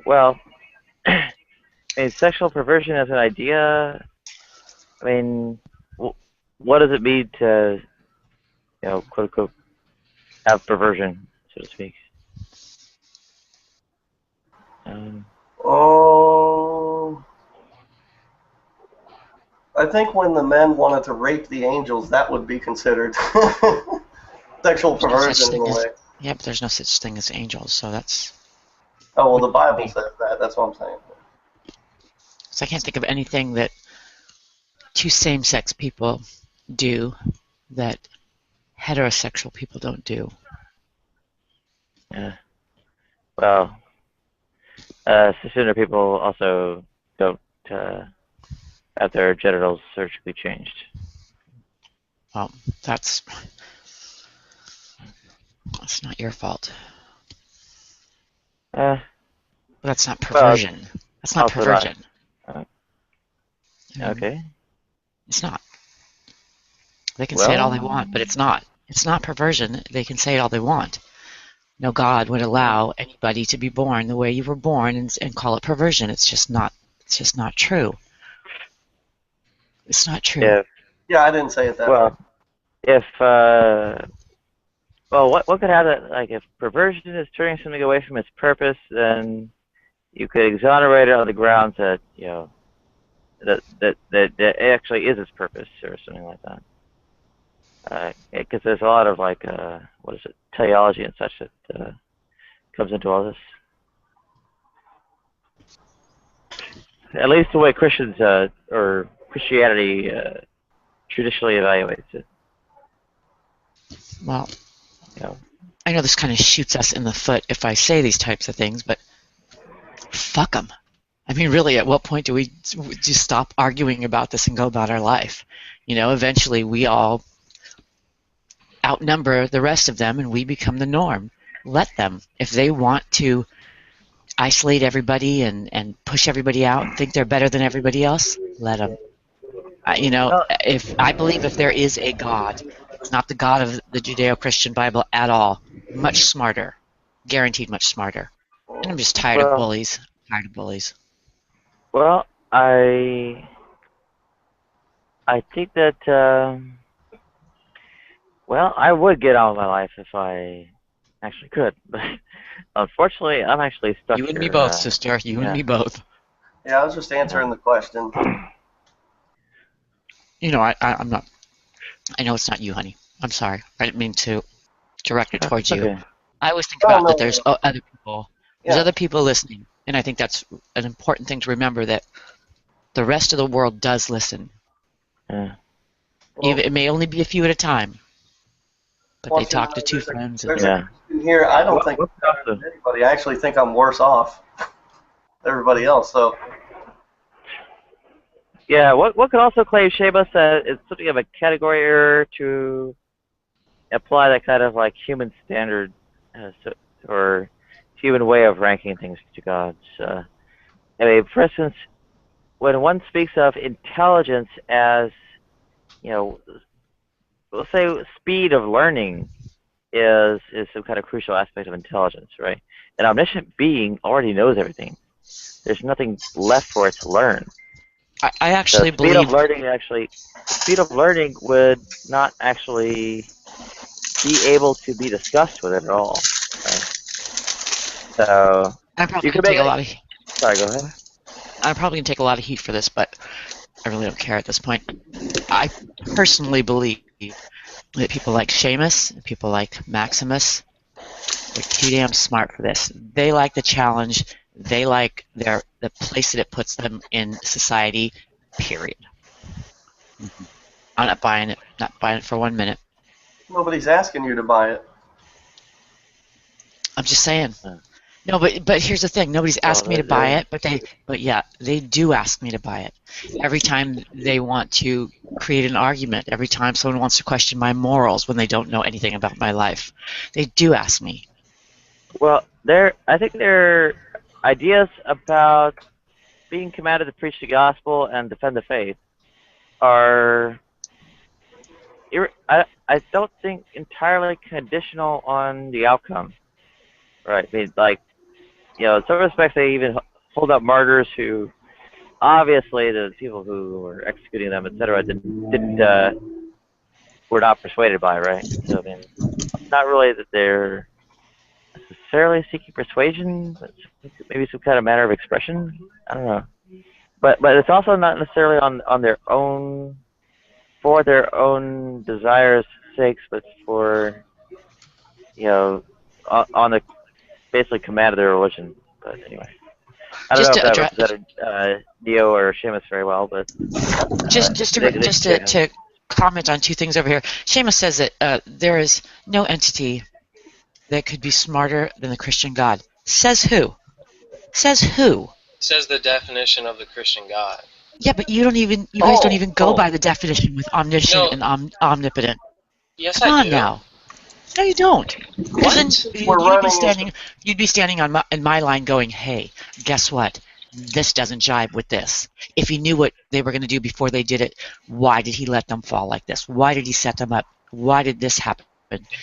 Speaker 1: Well, I mean, sexual perversion as an idea. I mean, what does it mean to, quote unquote, have perversion, so to speak?
Speaker 9: I think when the men wanted to rape the angels, that would be considered sexual perversion in a way.
Speaker 4: Yeah, but there's no such thing as angels, so that's...
Speaker 9: Oh, well, the Bible says that. That's what I'm saying.
Speaker 4: So I can't think of anything that two same-sex people do that heterosexual people don't do.
Speaker 1: Yeah. Well, cisgender people also don't have their genitals surgically changed.
Speaker 4: Well, that's not your fault. That's not perversion. That's not perversion.
Speaker 1: Okay.
Speaker 4: It's not. They can say it all they want, but it's not. It's not perversion. They can say it all they want. No God would allow anybody to be born the way you were born and call it perversion. It's just not. It's just not true. It's not true.
Speaker 9: Yeah, I didn't say it that way.
Speaker 1: What could happen? Like, if perversion is turning something away from its purpose, then you could exonerate it on the grounds that that it actually is its purpose, or something like that. Because there's a lot of teleology and such that comes into all this. At least the way Christians or Christianity traditionally evaluates it.
Speaker 10: Well,
Speaker 1: You know.
Speaker 10: I know this kind of shoots us in the foot if I say these types of things, but fuck them. I mean, really, at what point do we just stop arguing about this and go about our life? You know, eventually we all outnumber the rest of them and we become the norm. Let them. If they want to isolate everybody and push everybody out and think they're better than everybody else, let them. You know, if I believe if there is a God, it's not the God of the Judeo-Christian Bible at all. Much smarter. Guaranteed much smarter. And I'm just tired of bullies. Tired of bullies.
Speaker 1: Well, I think that well, I would get on with my life if I actually could, but unfortunately, I'm actually stuck.
Speaker 10: You and me
Speaker 1: here,
Speaker 10: both, sister. You and me both.
Speaker 9: Yeah, I was just answering the question.
Speaker 10: You know, I'm not. I know it's not you, honey. I'm sorry. I didn't mean to direct it towards you.
Speaker 1: Okay.
Speaker 10: I always think about that there's other people. There's
Speaker 9: Yeah.
Speaker 10: other people listening, and I think that's an important thing to remember, that the rest of the world does listen.
Speaker 1: Yeah.
Speaker 10: It may only be a few at a time, but
Speaker 9: Well,
Speaker 10: they talk to two friends.
Speaker 9: There's
Speaker 1: Yeah.
Speaker 9: a here. I don't think anybody. I actually think I'm worse off than everybody else. So
Speaker 1: Yeah, what could also claim Seamus that it's something of a category error to apply that kind of like human standard or human way of ranking things to gods. I mean, for instance, when one speaks of intelligence as, you know, let's say speed of learning is some kind of crucial aspect of intelligence, right? An omniscient being already knows everything. There's nothing left for it to learn.
Speaker 10: I actually
Speaker 1: speed
Speaker 10: believe
Speaker 1: speed of learning would not actually be able to be discussed with it at all. Right? So
Speaker 10: I'm probably going to take a lot of.
Speaker 1: Sorry, go ahead.
Speaker 10: I'm probably going to take a lot of heat for this, but I really don't care at this point. I personally believe that people like Seamus, people like Maximus, they're too damn smart for this. They like the challenge. They like the place that it puts them in society, period. I'm not buying it. Not buying it for 1 minute.
Speaker 9: nobody's asking you to buy it.
Speaker 10: I'm just saying. No, but here's the thing. Nobody's asked me to buy it, but yeah, they do ask me to buy it. Every time they want to create an argument, every time someone wants to question my morals when they don't know anything about my life, they do ask me.
Speaker 1: Well, I think their ideas about being commanded to preach the gospel and defend the faith are, I don't think, entirely conditional on the outcome. Right. I mean, like, you know, in some respects, they even hold up martyrs who, obviously, the people who were executing them, etc., were not persuaded by, right? So, I mean, it's not really that they're necessarily seeking persuasion, but maybe some kind of manner of expression. I don't know. But it's also not necessarily on their own, for their own desires' sakes, but for, you know, on the basically command of their religion. But anyway, I don't know if that represented Neo or Seamus very well, but
Speaker 10: just to comment on two things over here. Seamus says that there is no entity that could be smarter than the Christian God. Says who? Says who?
Speaker 8: Says the definition of the Christian God.
Speaker 10: Yeah, but you guys don't even go by the definition with omniscient and omnipotent.
Speaker 8: Yes,
Speaker 10: Come
Speaker 8: I
Speaker 10: on
Speaker 8: do.
Speaker 10: now. No, you don't.
Speaker 8: What?
Speaker 10: You'd be standing in my line going, "Hey, guess what? This doesn't jibe with this. If he knew what they were going to do before they did it, why did he let them fall like this? Why did he set them up? Why did this happen?"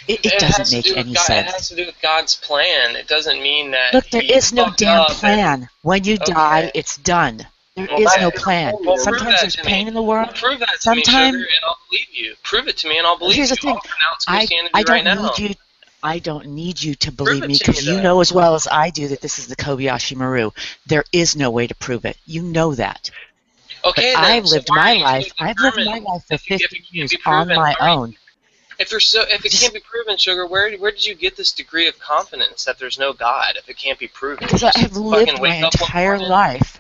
Speaker 10: It doesn't make any sense.
Speaker 8: It has to do with God's plan. It doesn't mean that.
Speaker 10: Look, there is no damn plan. When you die, it's done. There is no plan. Sometimes there's pain in the world.
Speaker 8: Prove that to me, sugar, and I'll believe you. Prove it to me, and I'll believe you.
Speaker 10: Here's the thing. I don't need you to believe me, because you know as well as I do that this is the Kobayashi Maru. There is no way to prove it. You know that.
Speaker 8: Okay,
Speaker 10: but I've lived my life for 50 years on my own.
Speaker 8: If it can't be proven, sugar, where did you get this degree of confidence that there's no God if it can't be proven?
Speaker 10: Because I have lived my entire life.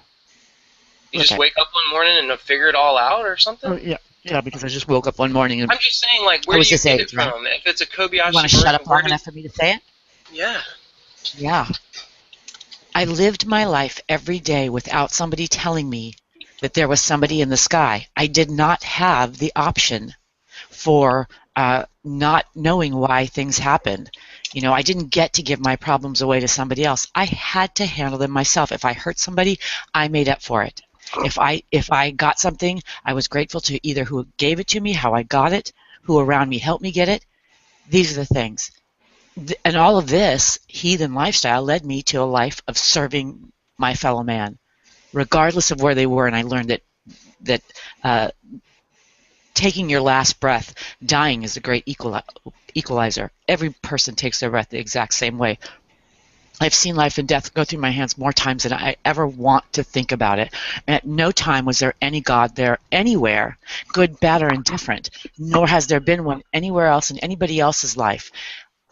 Speaker 8: You just
Speaker 10: Okay.
Speaker 8: wake up one morning and figure it all out or something?
Speaker 10: Oh, yeah, because I just woke up one morning and
Speaker 8: I'm just saying, like,
Speaker 10: I
Speaker 8: where do
Speaker 10: was
Speaker 8: you
Speaker 10: this
Speaker 8: get it
Speaker 10: age, right?
Speaker 8: from? If it's a
Speaker 10: You
Speaker 8: Kobayashi
Speaker 10: want to shut
Speaker 8: version,
Speaker 10: up long enough for me to say it?
Speaker 8: Yeah.
Speaker 10: Yeah. I lived my life every day without somebody telling me that there was somebody in the sky. I did not have the option for not knowing why things happened. You know, I didn't get to give my problems away to somebody else. I had to handle them myself. If I hurt somebody, I made up for it. If I got something, I was grateful to either who gave it to me, how I got it, who around me helped me get it. These are the things. And all of this heathen lifestyle led me to a life of serving my fellow man, regardless of where they were. And I learned that taking your last breath, dying is a great equalizer. Every person takes their breath the exact same way. I've seen life and death go through my hands more times than I ever want to think about it. And at no time was there any God there anywhere, good, bad, or indifferent, nor has there been one anywhere else in anybody else's life.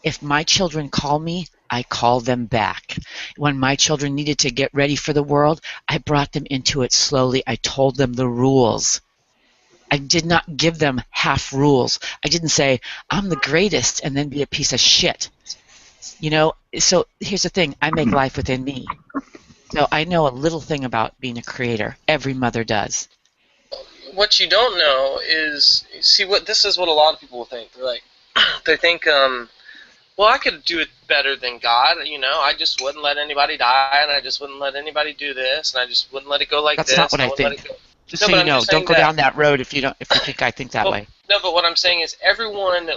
Speaker 10: If my children call me, I call them back. When my children needed to get ready for the world, I brought them into it slowly. I told them the rules. I did not give them half rules. I didn't say, I'm the greatest, and then be a piece of shit. You know, so here's the thing. I make life within me. So I know a little thing about being a creator. Every mother does.
Speaker 8: What you don't know is, see, this is what a lot of people think. They're like, they think, well, I could do it better than God. You know, I just wouldn't let anybody die, and I just wouldn't let anybody do this, and I just wouldn't let it go like
Speaker 10: That's
Speaker 8: this.
Speaker 10: not what I
Speaker 8: wouldn't let
Speaker 10: think.
Speaker 8: it go.
Speaker 10: Just
Speaker 8: No,
Speaker 10: so
Speaker 8: but
Speaker 10: you
Speaker 8: I'm
Speaker 10: know,
Speaker 8: just
Speaker 10: don't
Speaker 8: saying
Speaker 10: go
Speaker 8: that.
Speaker 10: down that road if you think I think that way.
Speaker 8: No, but what I'm saying is everyone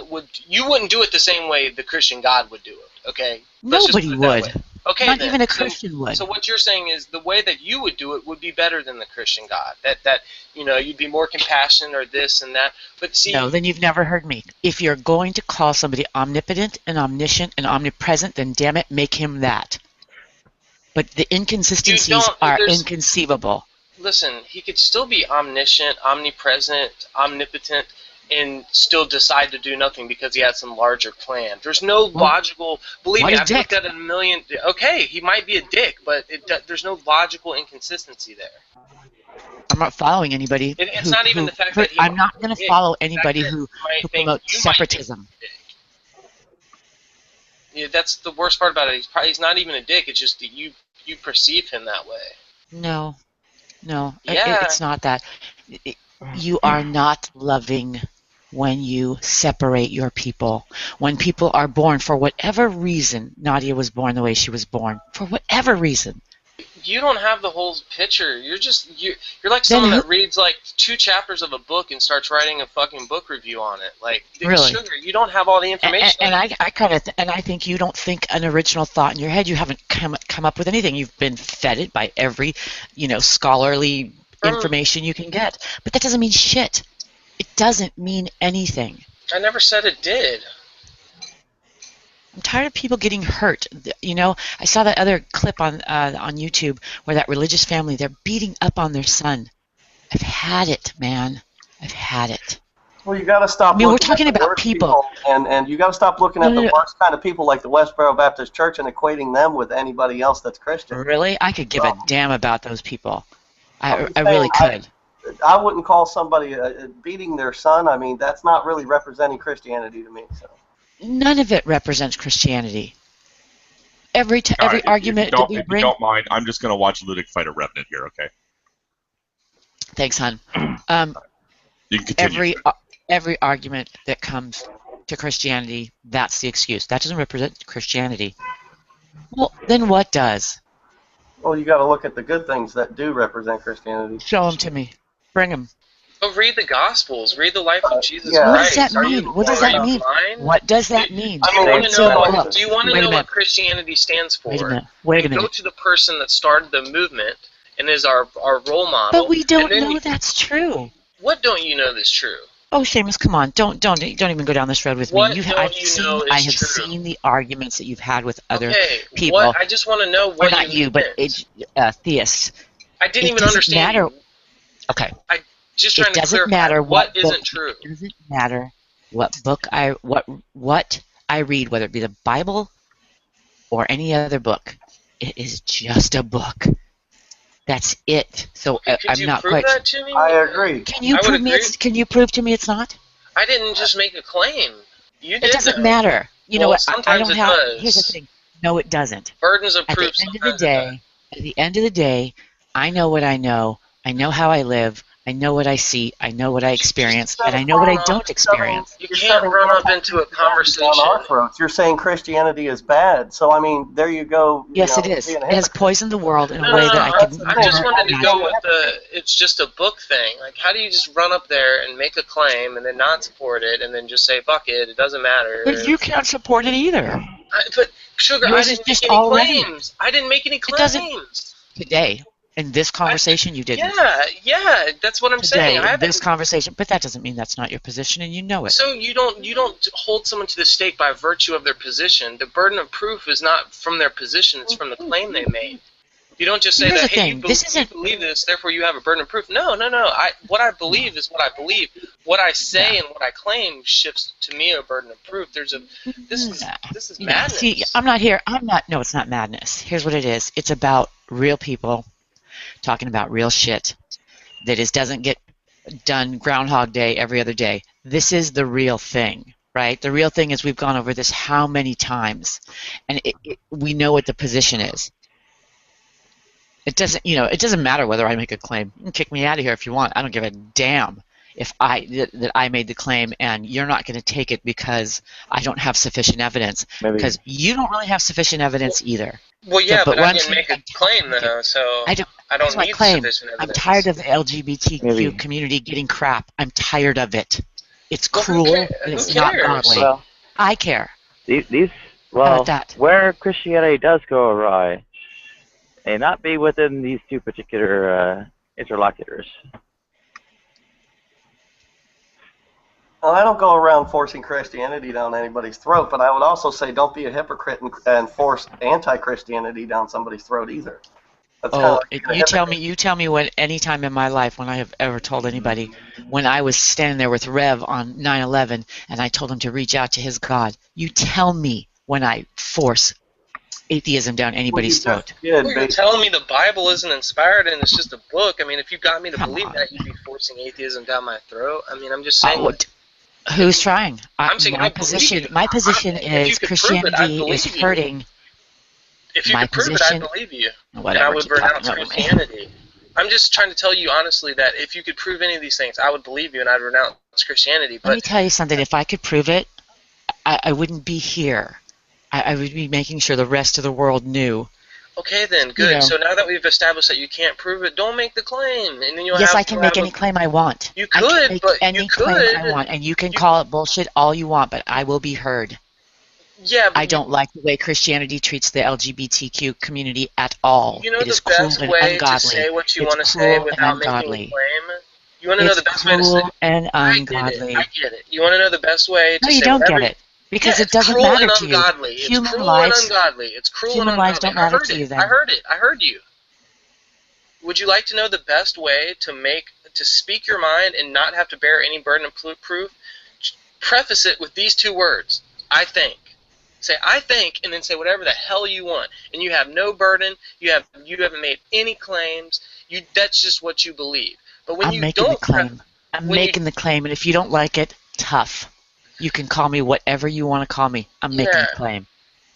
Speaker 8: you wouldn't do it the same way the Christian God would do it, okay? Let's just
Speaker 10: Nobody
Speaker 8: put it that
Speaker 10: would.
Speaker 8: way. Okay,
Speaker 10: Not
Speaker 8: then.
Speaker 10: even a Christian would.
Speaker 8: So what you're saying is the way that you would do it would be better than the Christian God. That you know, you'd be more compassionate or this and that. But see,
Speaker 10: No, then you've never heard me. If you're going to call somebody omnipotent and omniscient and omnipresent, then damn it, make him that. But the inconsistencies are inconceivable.
Speaker 8: Listen, he could still be omniscient, omnipresent, omnipotent, and still decide to do nothing because he has some larger plan. There's no logical. Believe me, I've looked at a million. Okay, he might be a dick, but there's no logical inconsistency there.
Speaker 10: I'm not following anybody.
Speaker 8: It's not even the fact that
Speaker 10: I'm not going to follow anybody who promotes separatism.
Speaker 8: Yeah, that's the worst part about it. He's not even a dick. It's just that you perceive him that way.
Speaker 10: No,
Speaker 8: Yeah.
Speaker 10: it's not that. You are not loving when you separate your people. When people are born, for whatever reason, Nadia was born the way she was born, for whatever reason.
Speaker 8: You don't have the whole picture. You're like someone that reads like 2 chapters of a book and starts writing a fucking book review on it. Like,
Speaker 10: really?
Speaker 8: Sugar, you don't have all the information.
Speaker 10: And I think you don't think an original thought in your head. You haven't come up with anything. You've been fed it by every, scholarly information you can get. But that doesn't mean shit. It doesn't mean anything.
Speaker 8: I never said it did.
Speaker 10: I'm tired of people getting hurt. I saw that other clip on YouTube where that religious family, they're beating up on their son. I've had it, man. I've had it.
Speaker 9: Well, you got to stop.
Speaker 10: We're talking about people,
Speaker 9: and you got to stop looking at the worst kind of people like the Westboro Baptist Church and equating them with anybody else that's Christian.
Speaker 10: Really? I could give a damn about those people. I really could.
Speaker 9: I wouldn't call somebody beating their son. I mean, that's not really representing Christianity to me. So.
Speaker 10: None of it represents Christianity. Every argument that we bring.
Speaker 11: If you don't mind, I'm just going to watch Ludic fight a revenant here, okay?
Speaker 10: Thanks, hon.
Speaker 11: You can continue.
Speaker 10: Every argument that comes to Christianity, that's the excuse. That doesn't represent Christianity. Well, then what does?
Speaker 9: Well, you got to look at the good things that do represent Christianity.
Speaker 10: Show them to me. Bring them.
Speaker 8: Oh, read the Gospels. Read the life of Jesus
Speaker 10: Christ.
Speaker 8: What
Speaker 10: does that mean? What does that mean? What does that mean?
Speaker 8: Do you want to know what Christianity stands for?
Speaker 10: Wait a minute.
Speaker 8: Go to the person that started the movement and is our role model.
Speaker 10: But we don't know that's true.
Speaker 8: What don't you know that's true?
Speaker 10: Oh, Seamus, come on! Don't even go down this road with me. I have seen the arguments that you've had with other people.
Speaker 8: I just want to know what.
Speaker 10: Or not you, but theists.
Speaker 8: I didn't even understand.
Speaker 10: Matter. Okay.
Speaker 8: Just trying to clarify what isn't true.
Speaker 10: It doesn't matter what book what I read, whether it be the Bible or any other book. It is just a book. That's it. So
Speaker 8: Could
Speaker 10: I'm
Speaker 8: you
Speaker 10: not
Speaker 8: prove
Speaker 10: quite.
Speaker 8: that to me?
Speaker 9: I agree.
Speaker 10: Can you
Speaker 8: I would
Speaker 10: prove me?
Speaker 8: agree.
Speaker 10: Can you prove to me it's not?
Speaker 8: I didn't just make a claim. You did.
Speaker 10: It doesn't
Speaker 8: though.
Speaker 10: matter. You know
Speaker 8: Well,
Speaker 10: what? I
Speaker 8: sometimes
Speaker 10: don't
Speaker 8: it
Speaker 10: have.
Speaker 8: does.
Speaker 10: Here's the thing. No, it doesn't.
Speaker 8: Burdens of
Speaker 10: At the
Speaker 8: proof.
Speaker 10: end of the
Speaker 8: Sometimes it does.
Speaker 10: day, at the end of the day, I know what I know. I know how I live. I know what I see. I know what I experience, and I know what I don't experience.
Speaker 8: You can't run up into a conversation.
Speaker 9: On our throats. You're saying Christianity is bad, so I mean, there you go.
Speaker 10: Yes, it is. It has poisoned the world in a way that I could
Speaker 8: I just wanted to go with the it's just a book thing. Like, how do you just run up there and make a claim and then not support it and then just say, fuck it, it doesn't matter?
Speaker 10: But you can't support it either.
Speaker 8: But, Sugar,
Speaker 10: Yours
Speaker 8: I
Speaker 10: is
Speaker 8: didn't
Speaker 10: just
Speaker 8: make any
Speaker 10: already.
Speaker 8: claims. I didn't make any
Speaker 10: It doesn't.
Speaker 8: claims.
Speaker 10: Today, in this conversation, you didn't.
Speaker 8: Yeah, that's what I'm saying.
Speaker 10: Today, in this conversation, but that doesn't mean that's not your position, and you know it.
Speaker 8: So you don't hold someone to the stake by virtue of their position. The burden of proof is not from their position; it's from the claim they made. You don't just say
Speaker 10: Here's
Speaker 8: that,
Speaker 10: the
Speaker 8: hey,
Speaker 10: thing.
Speaker 8: you believe this, therefore you have a burden of proof. No. What I believe is what I believe. What I say and what I claim shifts to me a burden of proof. This is madness.
Speaker 10: See, I'm not here. No, it's not madness. Here's what it is. It's about real people talking about real shit that doesn't get done Groundhog Day every other day. This is the real thing, right? The real thing is we've gone over this how many times, and we know what the position is. It doesn't matter whether I make a claim. You can kick me out of here if you want. I don't give a damn if that I made the claim and you're not going to take it because I don't have sufficient evidence. Because you don't really have sufficient evidence either.
Speaker 8: Well, yeah,
Speaker 10: so,
Speaker 8: but I didn't make a claim though, so I don't need sufficient evidence.
Speaker 10: I'm tired of the LGBTQ community getting crap. I'm tired of it. It's cruel and it's not godly. Well, I care.
Speaker 1: Where Christianity does go awry, may not be within these two particular interlocutors.
Speaker 9: Well, I don't go around forcing Christianity down anybody's throat, but I would also say don't be a hypocrite and force anti-Christianity down somebody's throat either. That's
Speaker 10: you tell me what any time in my life when I have ever told anybody when I was standing there with Rev on 9/11 and I told him to reach out to his God. You tell me when I force atheism down anybody's throat.
Speaker 8: You're telling me the Bible isn't inspired and it's just a book. I mean, if you got me to believe that, you'd be forcing atheism down my throat. I mean, I'm just saying.
Speaker 10: Who's trying?
Speaker 8: I'm saying
Speaker 10: my position is Christianity is hurting.
Speaker 8: If you could prove it, I'd believe you. And I would renounce Christianity. I'm just trying to tell you honestly that if you could prove any of these things, I would believe you and I'd renounce Christianity. But
Speaker 10: let me tell you something. If I could prove it, I wouldn't be here. I would be making sure the rest of the world knew.
Speaker 8: Okay, then, good. You know, so now that we've established that you can't prove it, don't make the claim, and then you'll
Speaker 10: yes, I can make any claim I want.
Speaker 8: You could,
Speaker 10: I can make
Speaker 8: but
Speaker 10: any claim I want, and you can call it bullshit all you want, but I will be heard.
Speaker 8: Yeah, but
Speaker 10: I don't like the way Christianity treats the LGBTQ community at all.
Speaker 8: You know
Speaker 10: it
Speaker 8: the
Speaker 10: is
Speaker 8: best
Speaker 10: cruel
Speaker 8: way
Speaker 10: and ungodly.
Speaker 8: to say what you want to say without making a claim? You want to know the best way to say it?
Speaker 10: And ungodly.
Speaker 8: I get it. You want to know the best way to say
Speaker 10: No, you don't get it. Because it doesn't matter to you.
Speaker 8: Human lives, it's cruel and ungodly.
Speaker 10: Human lives don't matter to you then.
Speaker 8: I heard it. I heard you. Would you like to know the best way to speak your mind and not have to bear any burden of proof? Preface it with these two words. I think. Say I think, and then say whatever the hell you want, and you have no burden. You haven't made any claims. That's just what you believe. But when
Speaker 10: I'm making the claim. I'm making the claim, and if you don't like it, tough. You can call me whatever you want to call me. I'm making a claim.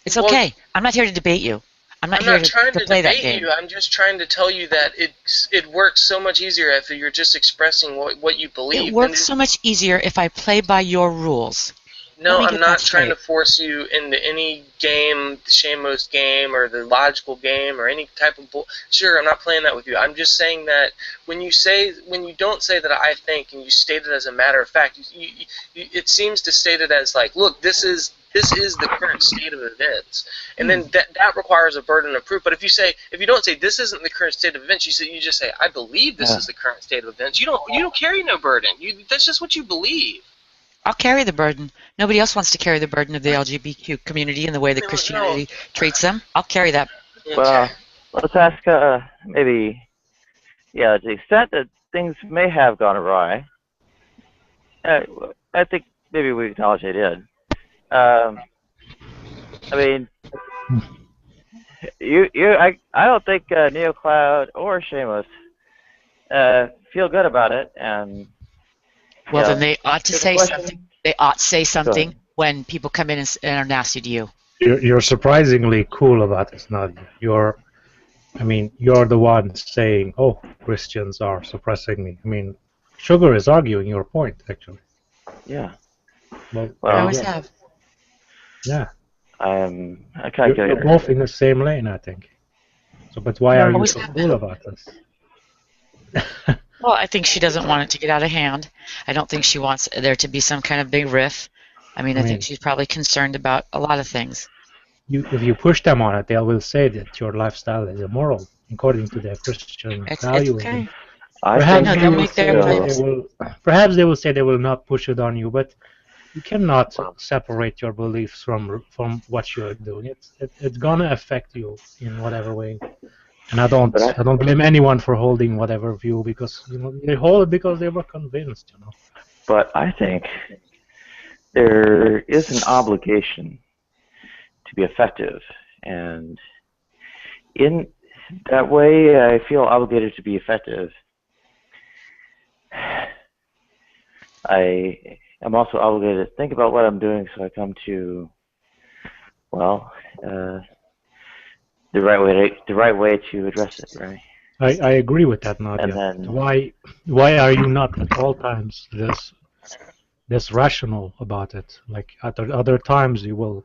Speaker 10: It's okay. I'm not here to debate you. I'm not here to play that game.
Speaker 8: I'm just trying to tell you that it works so much easier if you're just expressing what you believe.
Speaker 10: It works so much easier if I play by your rules.
Speaker 8: No, I'm not trying to force you into any game, the shameless game or the logical game or any type of Sure, I'm not playing that with you. I'm just saying that when you don't say that I think and you state it as a matter of fact, it seems to state it as like, look, this is the current state of events, and then that requires a burden of proof. But if you don't say this isn't the current state of events, you just say I believe this is the current state of events. You don't carry no burden. That's just what you believe.
Speaker 10: I'll carry the burden. Nobody else wants to carry the burden of the LGBTQ community and the way that Christianity treats them. I'll carry that.
Speaker 1: Well, let's ask maybe, to the extent that things may have gone awry, I think maybe we acknowledge they did. I mean, I don't think NeoCloud or Shameless feel good about it, and
Speaker 10: well,
Speaker 1: yeah,
Speaker 10: then they ought to say something. They ought to say something when people come in and are nasty to you.
Speaker 2: You're surprisingly cool about this, Nadia. You're the one saying, "Oh, Christians are suppressing me." I mean, Sugar is arguing your point, actually.
Speaker 1: Yeah.
Speaker 2: Well,
Speaker 10: I always have.
Speaker 2: Yeah.
Speaker 1: I can't get
Speaker 2: You're both in the same lane, I think. So, but why are you so cool about this?
Speaker 10: Well, I think she doesn't want it to get out of hand. I don't think she wants there to be some kind of big riff. I think she's probably concerned about a lot of things.
Speaker 2: If you push them on it, they will say that your lifestyle is immoral according to their Christian value.
Speaker 10: It's okay.
Speaker 2: Perhaps they will say they will not push it on you, but you cannot separate your beliefs from what you're doing. It's gonna affect you in whatever way. And I don't blame anyone for holding whatever view, because they hold it because they were convinced.
Speaker 1: But I think there is an obligation to be effective, and in that way, I feel obligated to be effective. I am also obligated to think about what I'm doing, so I come to, the right way to address it, right?
Speaker 2: I agree with that, Nadia. And then, why are you not at all times this rational about it? Like at other times you will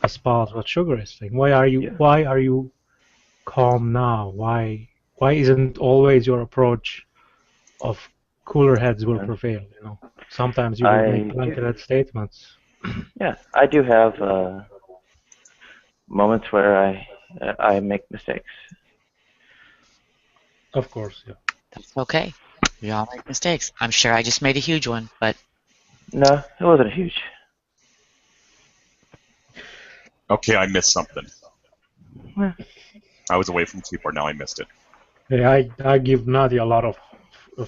Speaker 2: espouse what Sugar is saying. Why are you calm now? Why isn't always your approach of cooler heads will prevail? Sometimes you will make blanketed statements.
Speaker 1: Yeah, I do have moments where I make mistakes.
Speaker 2: Of course, yeah.
Speaker 10: That's okay. We all make mistakes. I'm sure I just made a huge one, but...
Speaker 1: No, it wasn't huge.
Speaker 11: Okay, I missed something. I was away from the keyboard, now I missed it.
Speaker 2: Yeah, I give Nadia a lot of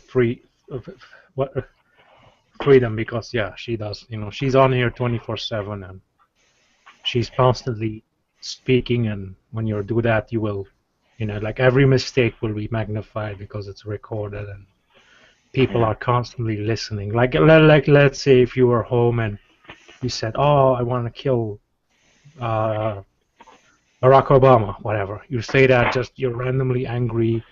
Speaker 2: freedom, because she does. She's on here 24/7, and she's constantly speaking, and when you do that, you will, like every mistake will be magnified because it's recorded, and people are constantly listening. Like let's say if you were home and you said, "Oh, I want to kill Barack Obama," whatever. You say that, just you're randomly angry,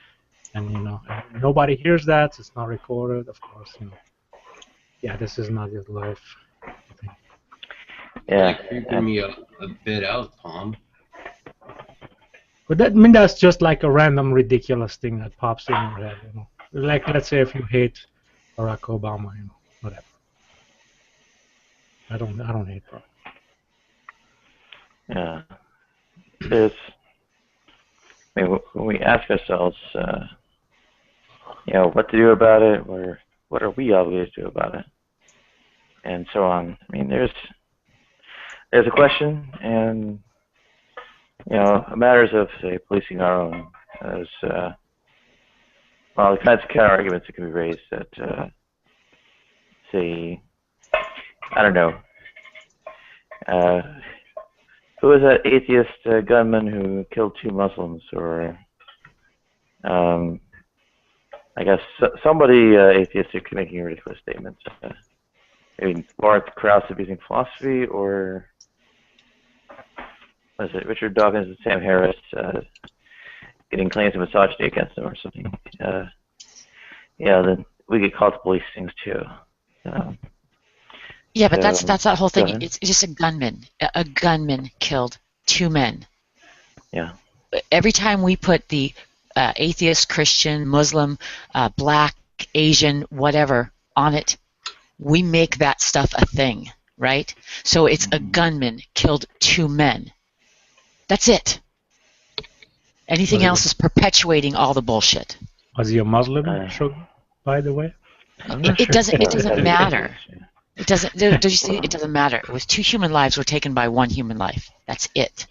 Speaker 2: and and nobody hears that. It's not recorded, of course. Yeah, this is not your life.
Speaker 3: Yeah, creeping me a bit out, Palm.
Speaker 2: But that's just like a random ridiculous thing that pops in your head. Like let's say if you hate Barack Obama, whatever. I don't hate Barack.
Speaker 1: Yeah. When we ask ourselves, what to do about it, or what are we obligated to do about it, and so on. There's a question, and matters of, say, policing our own, as the kinds of counter arguments that can be raised that, say, I don't know, who was that atheist gunman who killed 2 Muslims, or I guess somebody atheistic making ridiculous statements. Lawrence Krauss abusing philosophy, or was it Richard Dawkins and Sam Harris getting claims of misogyny against them or something? Then we get called to police things too.
Speaker 10: Yeah, but that's that whole thing. It's just a gunman. A gunman killed 2 men.
Speaker 1: Yeah.
Speaker 10: Every time we put the atheist, Christian, Muslim, black, Asian, whatever on it, we make that stuff a thing, right? So it's a gunman killed 2 men. That's it. Anything else is perpetuating all the bullshit.
Speaker 2: Was he a Muslim, by the way?
Speaker 10: It doesn't matter. It doesn't. Did you see? It doesn't matter. It was 2 human lives were taken by 1 human life. That's it.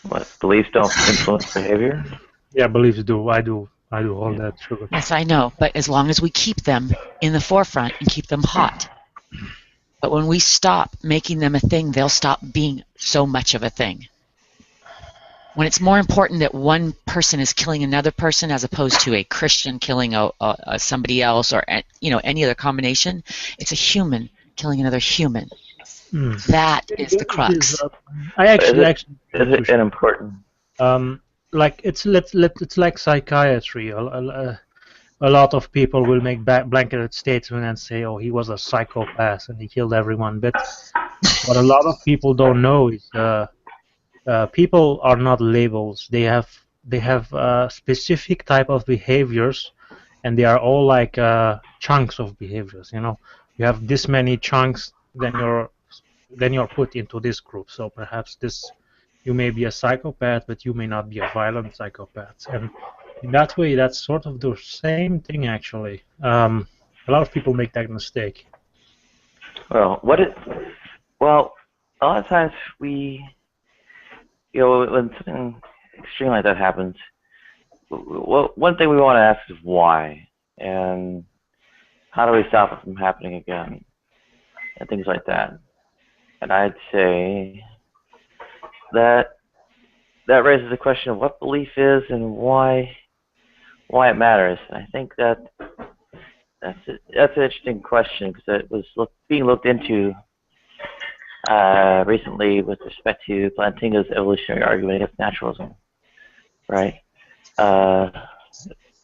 Speaker 1: What, beliefs don't influence behavior?
Speaker 2: Yeah, beliefs do. I do all that, Sugar.
Speaker 10: Yes, I know. But as long as we keep them in the forefront and keep them hot. But when we stop making them a thing, they'll stop being so much of a thing. when it's more important that one person is killing another person as opposed to a Christian killing somebody else, or any other combination, it's a human killing another human. That is the crux.
Speaker 2: I actually
Speaker 1: is it an important?
Speaker 2: Like it's like psychiatry. A lot of people will make blanketed statements and say, "Oh, he was a psychopath and he killed everyone." But what a lot of people don't know is people are not labels. They have specific type of behaviors, and they are all like chunks of behaviors. You have this many chunks, then you're put into this group. So perhaps you may be a psychopath, but you may not be a violent psychopath. And in that way, that's sort of the same thing, actually. A lot of people make that mistake.
Speaker 1: Well, a lot of times when something extreme like that happens, one thing we want to ask is why, and how do we stop it from happening again, and things like that. And I'd say that raises the question of what belief is and why it matters. And I think that's an interesting question, because it was being looked into recently with respect to Plantinga's evolutionary argument against naturalism. Right?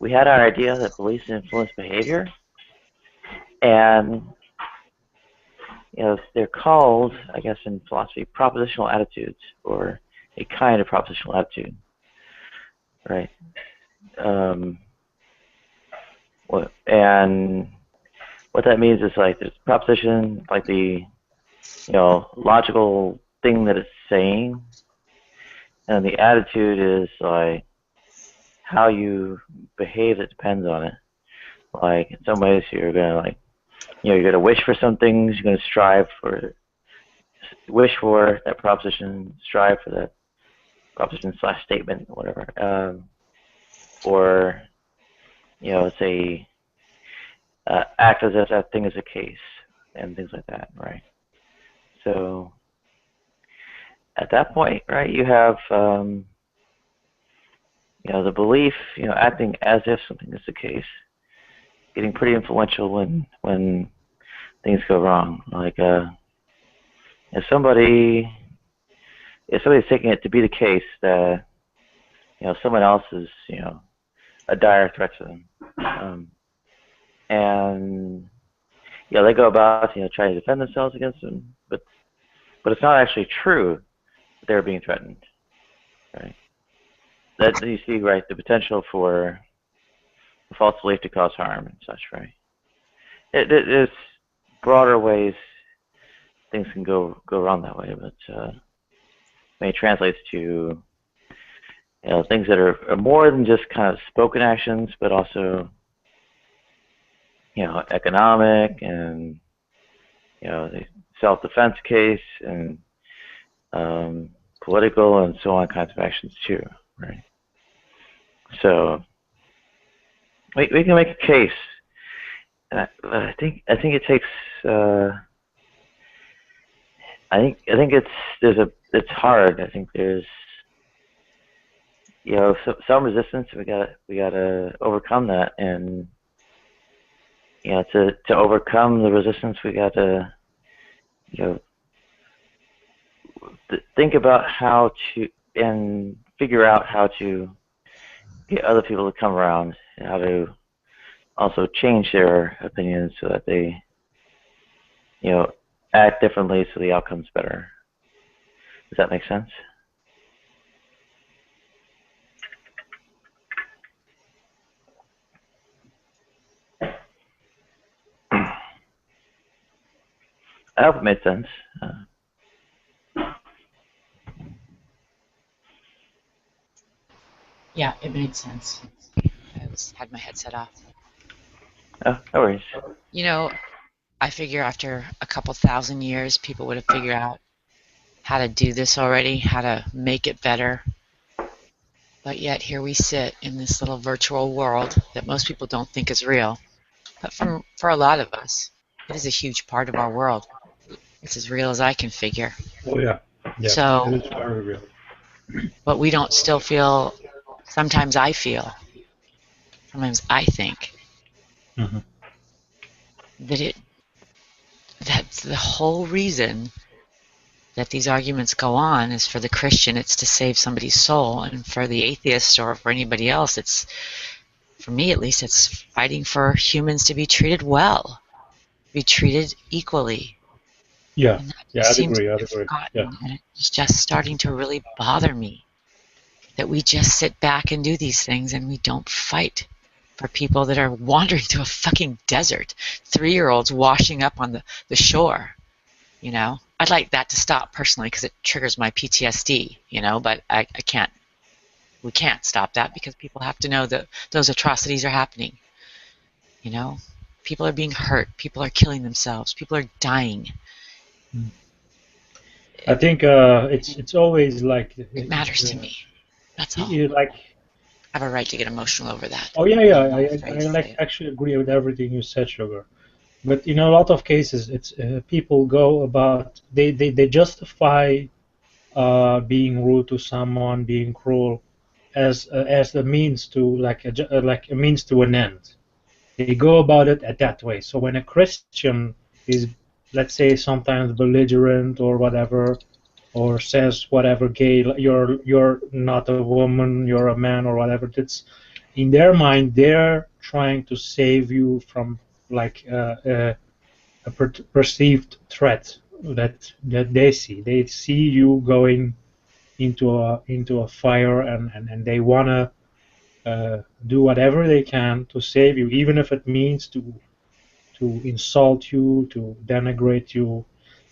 Speaker 1: We had our idea that beliefs influence behavior, and they're called, I guess, in philosophy, propositional attitudes, or a kind of propositional attitude, right? And what that means is, like, there's proposition, like the logical thing that it's saying, and the attitude is like how you behave that depends on it. Like, in some ways, you're gonna you're gonna wish for some things, you're gonna wish for that proposition, strive for that proposition / statement, whatever, or say act as if that thing is a case, and things like that, right? So at that point, right, you have the belief, acting as if something is the case, getting pretty influential when things go wrong. Like if somebody's taking it to be the case that someone else is a dire threat to them, and they go about trying to defend themselves against them, but it's not actually true that they're being threatened, right? That you see, right, the potential for a false belief to cause harm and such, right? There's broader ways things can go wrong that way, but when it translates to things that are more than just kind of spoken actions, but also economic and the self-defense case and political and so on kinds of actions too, right? So we can make a case, and I think it takes. I think it's hard. I think there's some resistance. We gotta overcome that, and to overcome the resistance, we gotta think about how to and figure out how to get other people to come around, and how to also change their opinions so that they act differently so the outcome's better. Does that make sense? I hope it made sense.
Speaker 10: Yeah, it made sense. I had my headset off.
Speaker 1: Oh, no worries.
Speaker 10: I figure after a couple thousand years, people would have figured out how to do this already, how to make it better. But yet here we sit in this little virtual world that most people don't think is real. But for a lot of us, it is a huge part of our world. It's as real as I can figure.
Speaker 2: Oh yeah. Yeah.
Speaker 10: So
Speaker 2: it is very real.
Speaker 10: But we don't still feel, sometimes I think
Speaker 2: Mhm.
Speaker 10: that that's the whole reason that these arguments go on is for the Christian, it's to save somebody's soul, and for the atheist or for anybody else, it's, for me at least, it's fighting for humans to be treated well, be treated equally.
Speaker 2: Yeah,
Speaker 10: And that
Speaker 2: yeah, I'd
Speaker 10: seems
Speaker 2: agree.
Speaker 10: to
Speaker 2: I'd
Speaker 10: be
Speaker 2: agree. Yeah.
Speaker 10: forgotten, and it's just starting to really bother me that we just sit back and do these things and we don't fight for people that are wandering through a fucking desert, 3-year-olds washing up on the shore. You know, I'd like that to stop personally because it triggers my PTSD. You know, but I can't. We can't stop that because people have to know that those atrocities are happening. You know, people are being hurt. People are killing themselves. People are dying.
Speaker 2: I think it's always like
Speaker 10: It matters to me. That's all.
Speaker 2: you like.
Speaker 10: I have a right to get emotional over that.
Speaker 2: Oh yeah, yeah.
Speaker 10: I'm not afraid to say
Speaker 2: like
Speaker 10: it.
Speaker 2: actually agree with everything you said, Sugar. But in a lot of cases, it's people go about they justify being rude to someone, being cruel, as a means to like a means to an end. They go about it at that way. So when a Christian is, let's say, sometimes belligerent or whatever, or says whatever gay, you're not a woman, you're a man or whatever, that's in their mind they're trying to save you from like a perceived threat that they see. They see you going into a fire, and they wanna do whatever they can to save you, even if it means to insult you, to denigrate you.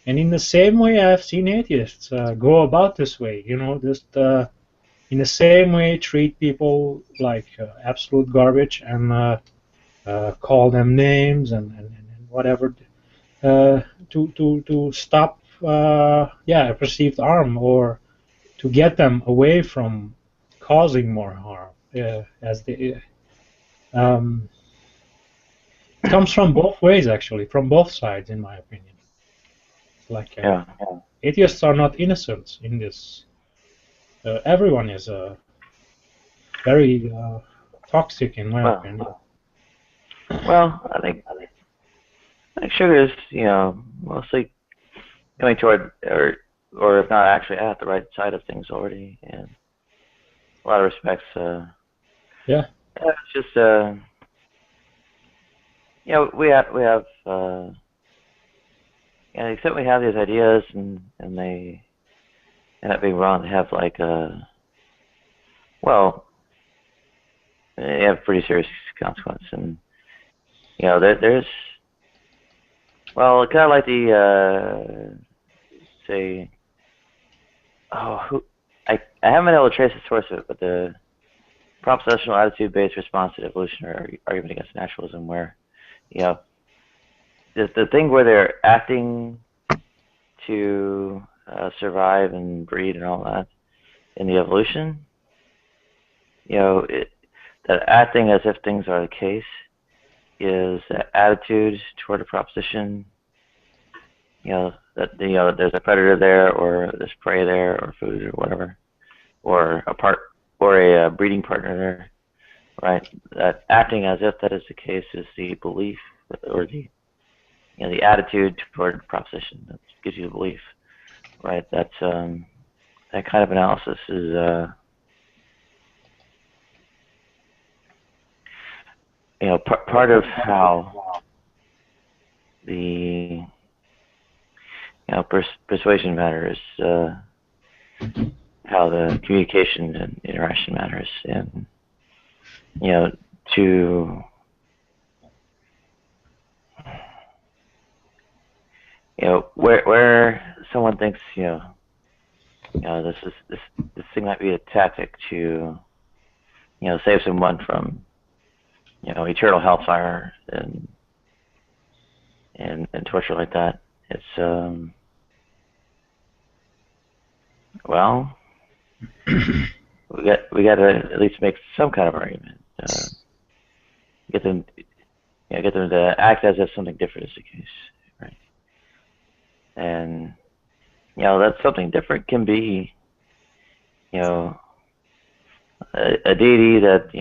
Speaker 2: And in the same way, I've seen atheists go about this way. You know, just in the same way, treat people like absolute garbage and call them names and whatever to stop a perceived harm, or to get them away from causing more harm. As the It comes from both ways, actually, from both sides, in my opinion. Like
Speaker 1: Yeah.
Speaker 2: atheists are not innocent in this. Everyone is very toxic, in my opinion.
Speaker 1: Well, I think sugar is, mostly coming toward, or if not actually at the right side of things already, in a lot of respects.
Speaker 2: Yeah.
Speaker 1: It's just, we have, except we have these ideas and they end up being wrong. They have like, they have pretty serious consequences, and there's, well, kind of like the say, I haven't been able to trace the source of it, but the propositional attitude-based response to evolutionary argument against naturalism, where the thing where they're acting to survive and breed and all that in the evolution, that acting as if things are the case is that attitude toward a proposition, that there's a predator there, or there's prey there, or food, or whatever, or a breeding partner there, right? That acting as if that is the case is the belief, or the attitude toward the proposition that gives you the belief, right? That's that kind of analysis is part of how the persuasion matters, how the communication and interaction matters, and to where someone thinks this thing might be a tactic to save someone from eternal hellfire and torture like that. It's well, we got to at least make some kind of argument. Get them to act as if something different is the case, right? And that something different can be you know, a deity that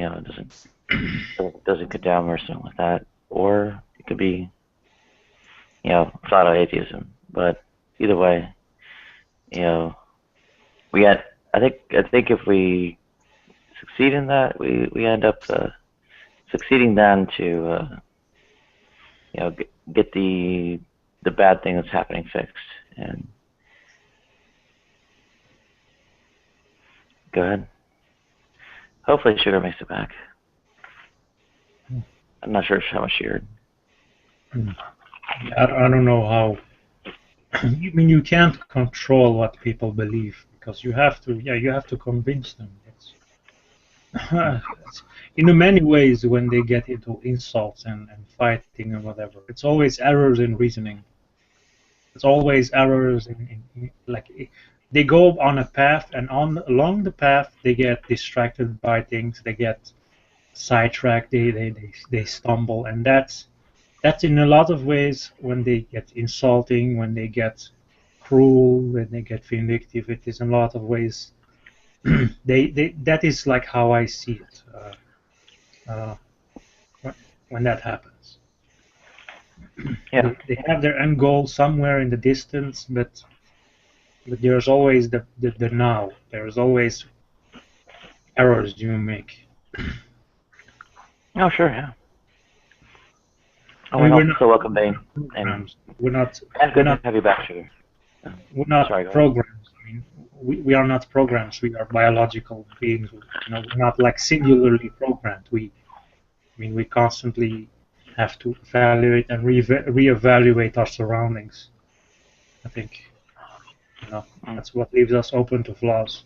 Speaker 1: doesn't condemn or something like that, or it could be flat out atheism. But either way, we got. I think if we succeed in that, we end up succeeding then to get the bad thing that's happening fixed. And go ahead. Hopefully Sugar makes it back. I'm not sure how much she heard.
Speaker 2: I don't know how. I mean, you can't control what people believe because you have to convince them. In many ways, when they get into insults and fighting and whatever, it's always errors in reasoning. It's always errors in like they go on a path, and along the path they get distracted by things, they get sidetracked, they stumble, and that's in a lot of ways when they get insulting, when they get cruel, when they get vindictive. It is in a lot of ways. That is like how I see it when that happens.
Speaker 1: Yeah.
Speaker 2: They have their end goal somewhere in the distance, but there's always the now. There's always errors you make.
Speaker 1: Oh, sure, yeah.
Speaker 2: I mean, we're not
Speaker 1: welcome, Bane.
Speaker 2: programs. We're not.
Speaker 1: And good to have you back, Sugar.
Speaker 2: We're not
Speaker 1: Sorry,
Speaker 2: programs. I mean, we are not programs. We are biological beings. We're not like singularly programmed. We constantly have to evaluate and reevaluate our surroundings. I think, that's what leaves us open to flaws.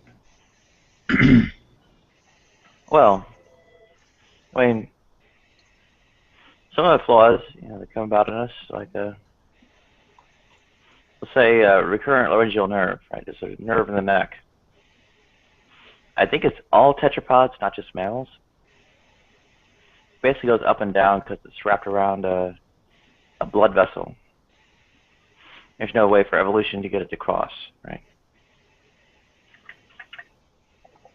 Speaker 1: Well, I mean, some of the flaws, that come about in us, like let's say recurrent laryngeal nerve, right? It's a nerve in the neck. I think it's all tetrapods, not just mammals. Basically goes up and down because it's wrapped around a blood vessel. There's no way for evolution to get it to cross, right?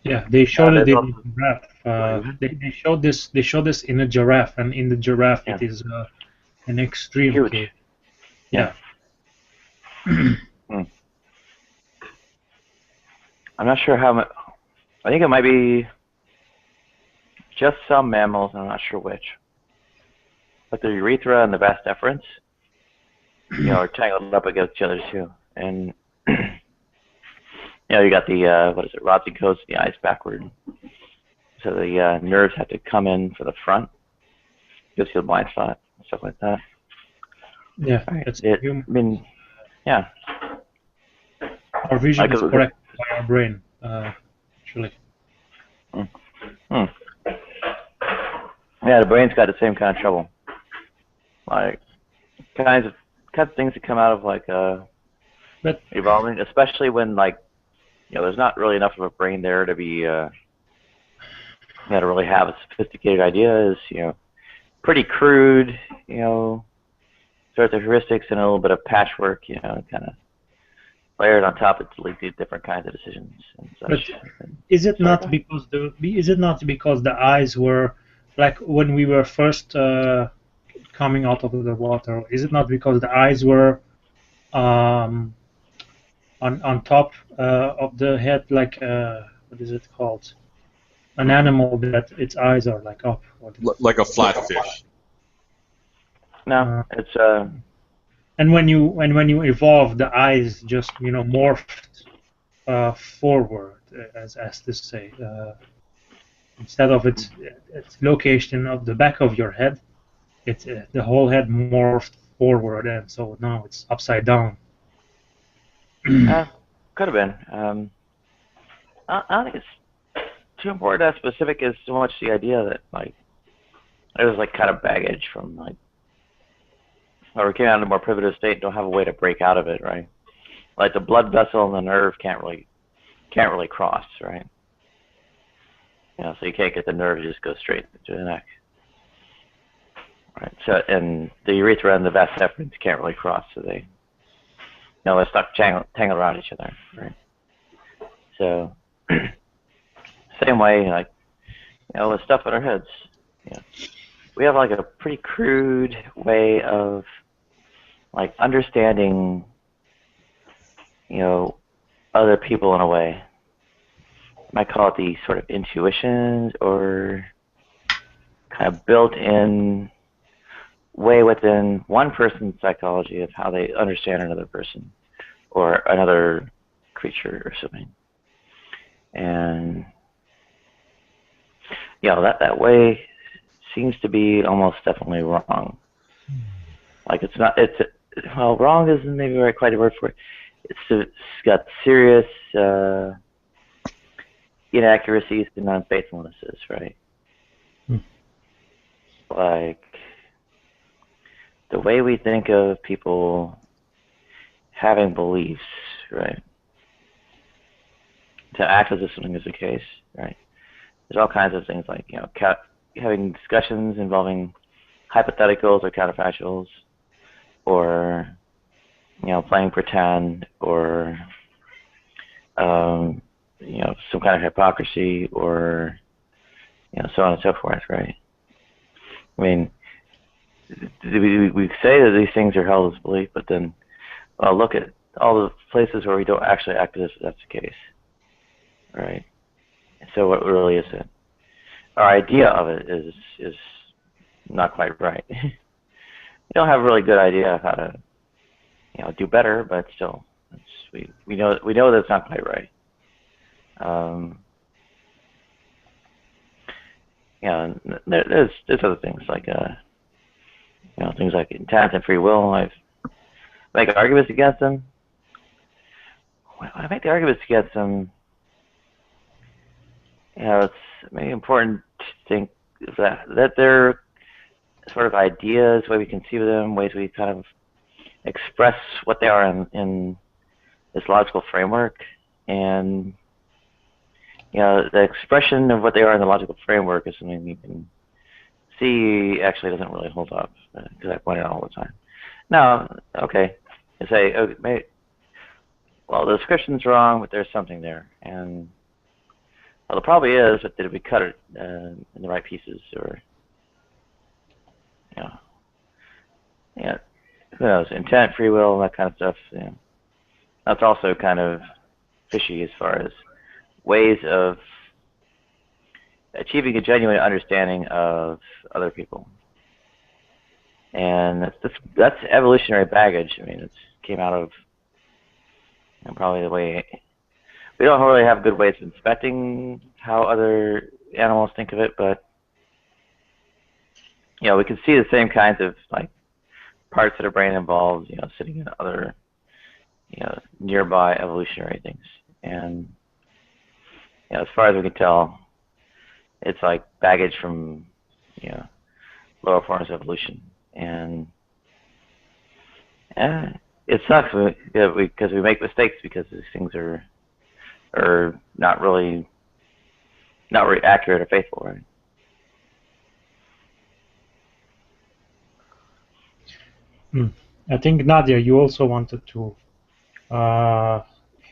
Speaker 2: Yeah, they showed it in a giraffe. They showed this. They showed this in a giraffe, and in the giraffe, it is an extreme
Speaker 1: huge
Speaker 2: case. Yeah.
Speaker 1: I'm not sure how much. I think it might be just some mammals, and I'm not sure which. But the urethra and the vas deferens, are tangled up against each other too. And you got the rods coats, the eyes backward. So the nerves have to come in for the front. Gives you a blind spot, stuff like that.
Speaker 2: Yeah,
Speaker 1: yeah.
Speaker 2: Our vision is corrected by our brain, actually.
Speaker 1: Yeah, the brain's got the same kind of trouble. Like kinds of things that come out of evolving, especially when there's not really enough of a brain there to be to really have a sophisticated idea. Is pretty crude, sort of heuristics and a little bit of patchwork, kind of layered on top to lead to different kinds of decisions and such.
Speaker 2: But is it not because the eyes were like when we were first coming out of the water? Is it not because the eyes were on top of the head, like what is it called? An animal that its eyes are like up.
Speaker 7: Like a flatfish.
Speaker 1: No, it's
Speaker 2: And when you evolve, the eyes just morphed forward, as to say, instead of its location of the back of your head, it's the whole head morphed forward, and so now it's upside down.
Speaker 1: Could have been. I don't think it's too important as specific as so much the idea that it was kind of baggage from or we came out in a more primitive state and don't have a way to break out of it, right? Like the blood vessel and the nerve can't really cross, right? So you can't get the nerve to just go straight to the neck. Right. So and the urethra and the vas deferens can't really cross, so they're stuck tangled around each other, right? So same way, like, with stuff in our heads. We have like a pretty crude way of like understanding, other people in a way. You might call it the sort of intuitions or kind of built-in way within one person's psychology of how they understand another person or another creature or something. And that way seems to be almost definitely wrong. Like wrong isn't maybe quite a word for it. It's got serious inaccuracies and unfaithfulnesses, right? Like the way we think of people having beliefs, right? To act as if something is the case, right? There's all kinds of things like, having discussions involving hypotheticals or counterfactuals, or, playing pretend, or, some kind of hypocrisy, or, so on and so forth, right? I mean, we say that these things are held as belief, but then look at all the places where we don't actually act as if that's the case, right? So what really is it? Our idea of it is not quite right. We don't have a really good idea of how to, do better, but still, we know that it's not quite right. There's other things like things like intent and free will. I make arguments against them. When I make the arguments against them, it's maybe important to think that they're sort of ideas, way we conceive of them, ways we kind of express what they are in this logical framework, and the expression of what they are in the logical framework is something you can see actually doesn't really hold up, because I point it out all the time. Now, okay, you say, well, the description's wrong, but there's something there, and well, the probably is, but did we cut it in the right pieces, or who knows? Intent, free will, that kind of stuff. That's also kind of fishy as far as ways of achieving a genuine understanding of other people, and that's evolutionary baggage. I mean, it came out of probably the way. We don't really have good ways of inspecting how other animals think of it, but we can see the same kinds of like parts of the brain involved, sitting in other, nearby evolutionary things. And as far as we can tell, it's like baggage from, lower forms of evolution. And it sucks because we make mistakes because these things are not really accurate or faithful, right?
Speaker 2: I think, Nadia, you also wanted to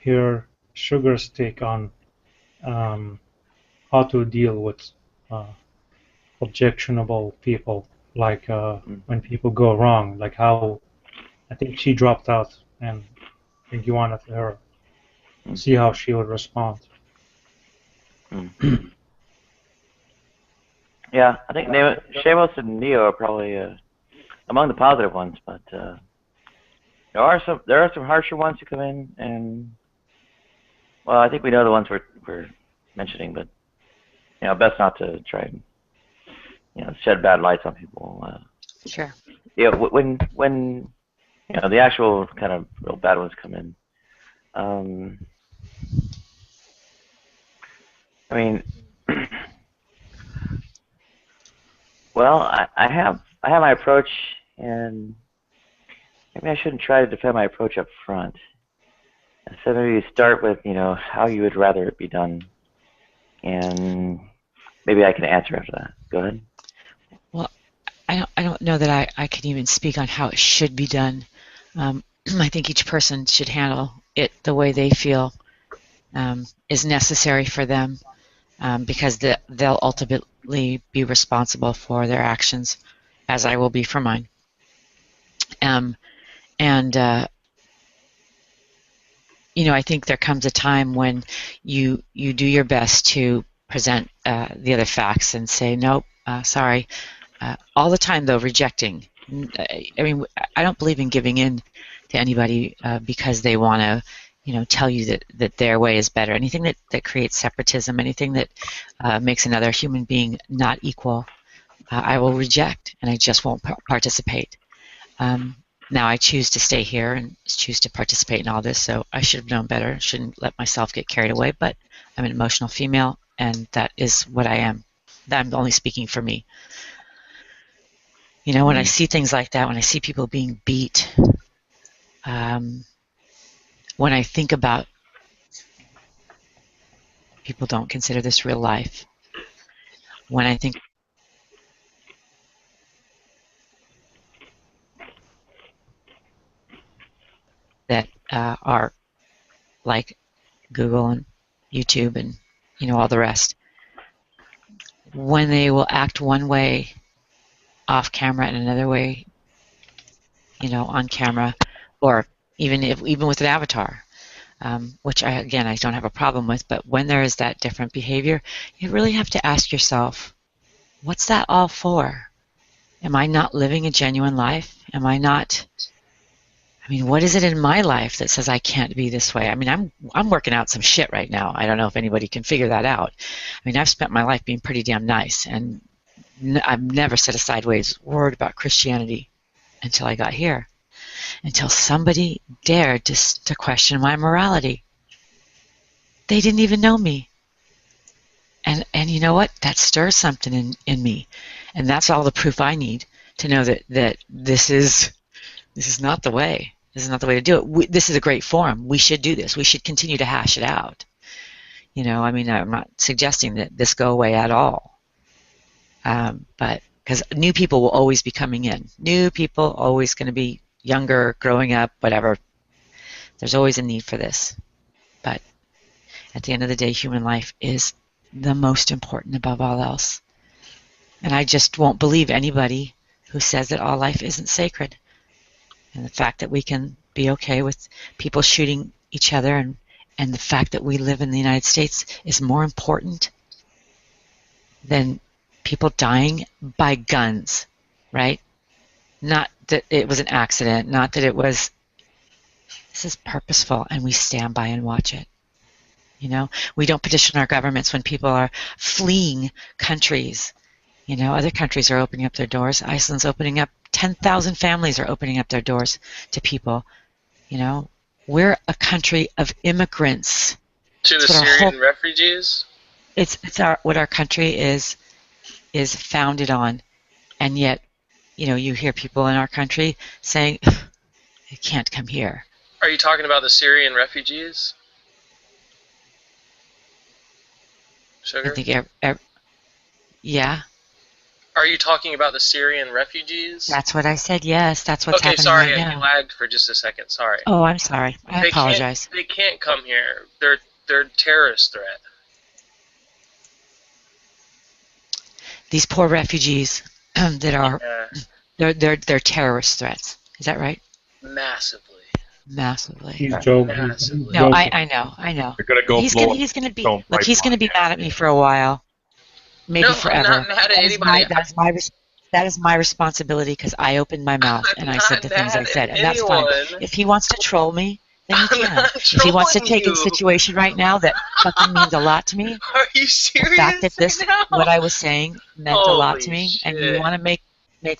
Speaker 2: hear Sugar's take on how to deal with objectionable people, like when people go wrong, like how I think she dropped out, and I think you wanted her see how she would respond.
Speaker 1: Yeah, I think Seamus and Neo are probably among the positive ones, but there are some harsher ones who come in, and well, I think we know the ones we're mentioning, but best not to try and shed bad lights on people.
Speaker 4: Sure.
Speaker 1: When the actual kind of real bad ones come in. I mean, well, I have my approach, and maybe I shouldn't try to defend my approach up front. So maybe you start with how you would rather it be done, and maybe I can answer after that. Go ahead.
Speaker 10: Well, I don't know that I can even speak on how it should be done. I think each person should handle it the way they feel is necessary for them. because they'll ultimately be responsible for their actions, as I will be for mine. I think there comes a time when you do your best to present the other facts and say, nope, sorry. All the time, though, rejecting. I mean, I don't believe in giving in to anybody because they want to, tell you that their way is better. Anything that creates separatism, anything that makes another human being not equal, I will reject, and I just won't participate. Now I choose to stay here and choose to participate in all this, so I should have known better. Shouldn't let myself get carried away, but I'm an emotional female, and that is what I am. I'm only speaking for me. When I see things like that, when I see people being beat, when I think about people don't consider this real life, when I think that are like Google and YouTube and all the rest, when they will act one way off camera and another way on camera, or even with an avatar, which I don't have a problem with, but when there is that different behavior, you really have to ask yourself, what's that all for? Am I not living a genuine life? What is it in my life that says I can't be this way? I'm working out some shit right now. I don't know if anybody can figure that out. I've spent my life being pretty damn nice, and I've never said a sideways word about Christianity until I got here, until somebody dared to question my morality. They didn't even know me. And you know what? That stirs something in me. And that's all the proof I need to know that this is not the way. This is not the way to do it. This is a great forum. We should do this. We should continue to hash it out. I'm not suggesting that this go away at all. But because new people will always be coming in. New people always going to be younger, growing up, whatever. There's always a need for this. But at the end of the day, human life is the most important above all else. And I just won't believe anybody who says that all life isn't sacred. And the fact that we can be okay with people shooting each other and the fact that we live in the United States is more important than people dying by guns, right? Not that it was an accident, not that it was... This is purposeful, and we stand by and watch it. We don't petition our governments when people are fleeing countries. Other countries are opening up their doors. Iceland's opening up. 10,000 families are opening up their doors to people. We're a country of immigrants.
Speaker 8: To the Syrian refugees?
Speaker 10: It's what our country is founded on. And yet, you hear people in our country saying, they can't come here.
Speaker 8: Are you talking about the Syrian refugees? Sugar?
Speaker 10: I think, yeah.
Speaker 8: Are you talking about the Syrian refugees?
Speaker 10: That's what I said, yes. That's what's happening
Speaker 8: sorry,
Speaker 10: right now.
Speaker 8: You lagged for just a second, sorry.
Speaker 10: Oh, I'm sorry. I apologize.
Speaker 8: They can't come here. They're a terrorist threat.
Speaker 10: These poor refugees that are... Yeah. They're terrorist threats. Is that right?
Speaker 8: Massively.
Speaker 2: He's joking.
Speaker 8: Massively.
Speaker 10: No, I know.
Speaker 11: They're gonna go
Speaker 10: he's gonna be mad at me for a while, maybe forever.
Speaker 8: I'm not mad at anybody.
Speaker 10: That is my responsibility because I opened my mouth and I said the things I said, and that's fine. If he wants to troll me, then he can. If he wants to take a situation right now that fucking means a lot to me,
Speaker 8: are you serious?
Speaker 10: The fact that what I was saying meant a lot to me, and you want to make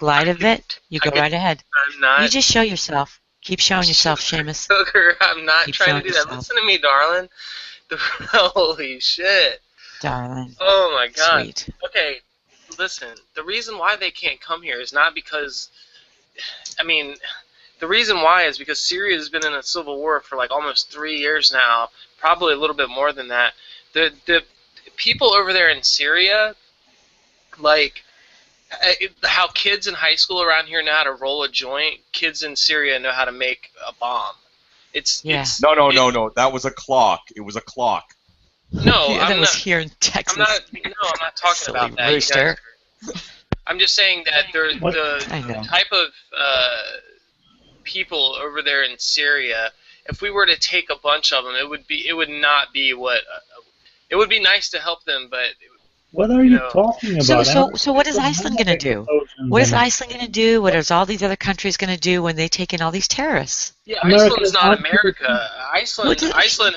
Speaker 10: light of it, you go right ahead.
Speaker 8: I'm not.
Speaker 10: You just show yourself. Keep showing yourself, Seamus.
Speaker 8: Sugar, I'm not trying to do that. Listen to me, darling. Holy shit.
Speaker 10: Darling.
Speaker 8: Oh my god.
Speaker 10: Sweet.
Speaker 8: Okay, listen. The reason why they can't come here is not because... the reason why is because Syria has been in a civil war for like almost 3 years now. Probably a little bit more than that. The people over there in Syria, like... how kids in high school around here know how to roll a joint, kids in Syria know how to make a bomb.
Speaker 11: No. That was a clock. It was a clock.
Speaker 8: No,
Speaker 10: that
Speaker 8: I'm
Speaker 10: was
Speaker 8: not.
Speaker 10: here in Texas.
Speaker 8: I'm not talking
Speaker 10: Silly
Speaker 8: about that.
Speaker 10: rooster.
Speaker 8: I'm just saying that
Speaker 10: I know.
Speaker 8: the type of people over there in Syria, if we were to take a bunch of them, it would not be what. It would be nice to help them, but
Speaker 2: What are you talking about?
Speaker 10: So what is Iceland going to do? What is Iceland going to do? What is all these other countries going to do when they take in all these terrorists?
Speaker 8: Yeah, Iceland's not America. Iceland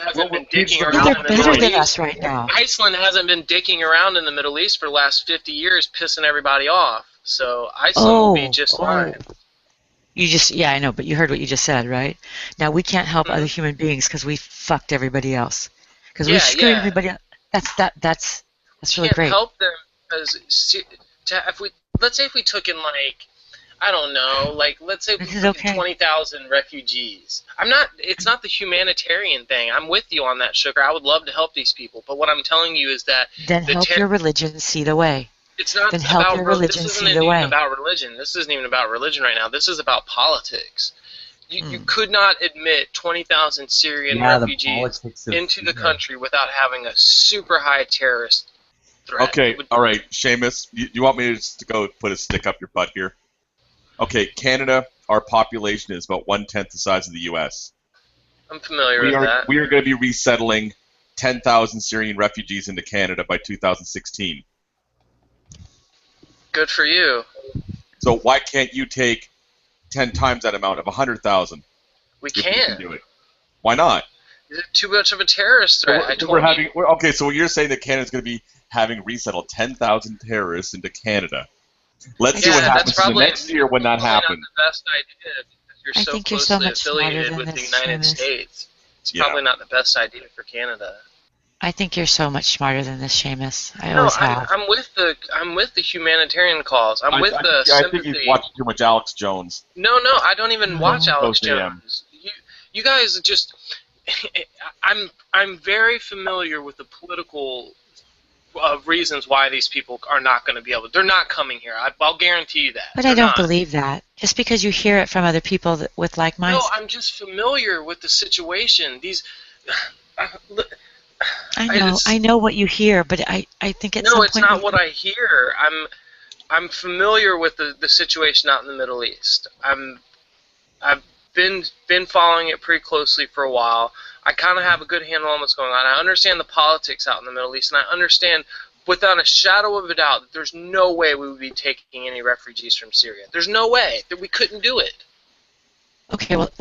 Speaker 8: hasn't been dicking around in the Middle East.
Speaker 10: They're better than us right now.
Speaker 8: Iceland hasn't been dicking around in the Middle East for the last 50 years, pissing everybody off. So Iceland will be just fine.
Speaker 10: I know, but you heard what you just said, right? Now we can't help other human beings because we fucked everybody else. Because we screwed everybody else. That's really great.
Speaker 8: Can't help them because let's say if we took in I don't know, let's say we took in 20,000 refugees. It's not the humanitarian thing. I'm with you on that, Sugar. I would love to help these people, but what I'm telling you is that
Speaker 10: then help your religion see the way.
Speaker 8: It's not
Speaker 10: then help your religion see the way.
Speaker 8: About religion. This isn't even about religion right now. This is about politics. You could not admit 20,000 Syrian refugees into the country without having a super high terrorist threat.
Speaker 7: Okay, all right, Seamus, you want me to go put a stick up your butt here? Okay, Canada, our population is about 1/10 the size of the U.S.
Speaker 8: I'm familiar with that.
Speaker 7: We are going to be resettling 10,000 Syrian refugees into Canada by 2016.
Speaker 8: Good for you.
Speaker 7: So why can't you take 10 times that amount of 100,000?
Speaker 8: We can't.
Speaker 7: Do it. Why not?
Speaker 8: It's too much of a terrorist threat.
Speaker 7: Okay, so you're saying that Canada's going to be having resettled 10,000 terrorists into Canada. Let's see what happens in the next year when that happens.
Speaker 8: Not the best idea because you're so closely affiliated with the United States. It's probably not the best idea for Canada.
Speaker 10: I think you're so much smarter than this, Seamus.
Speaker 8: I'm with the humanitarian cause. I'm with the sympathy.
Speaker 7: I think he's watching too much Alex Jones.
Speaker 8: No, I don't even watch Alex Jones. You guys just. I'm very familiar with the political reasons why these people are not going to be able. They're not coming here. I'll guarantee you that.
Speaker 10: But I don't believe that. Just because you hear it from other people with like minds.
Speaker 8: No, I'm just familiar with the situation. These.
Speaker 10: I know what you hear, but I think at some point.
Speaker 8: No, it's not what I hear. I'm familiar with the situation out in the Middle East. I've been following it pretty closely for a while. I kind of have a good handle on what's going on. I understand the politics out in the Middle East, and I understand without a shadow of a doubt that there's no way we would be taking any refugees from Syria. There's no way that we couldn't do it.
Speaker 10: Okay, well,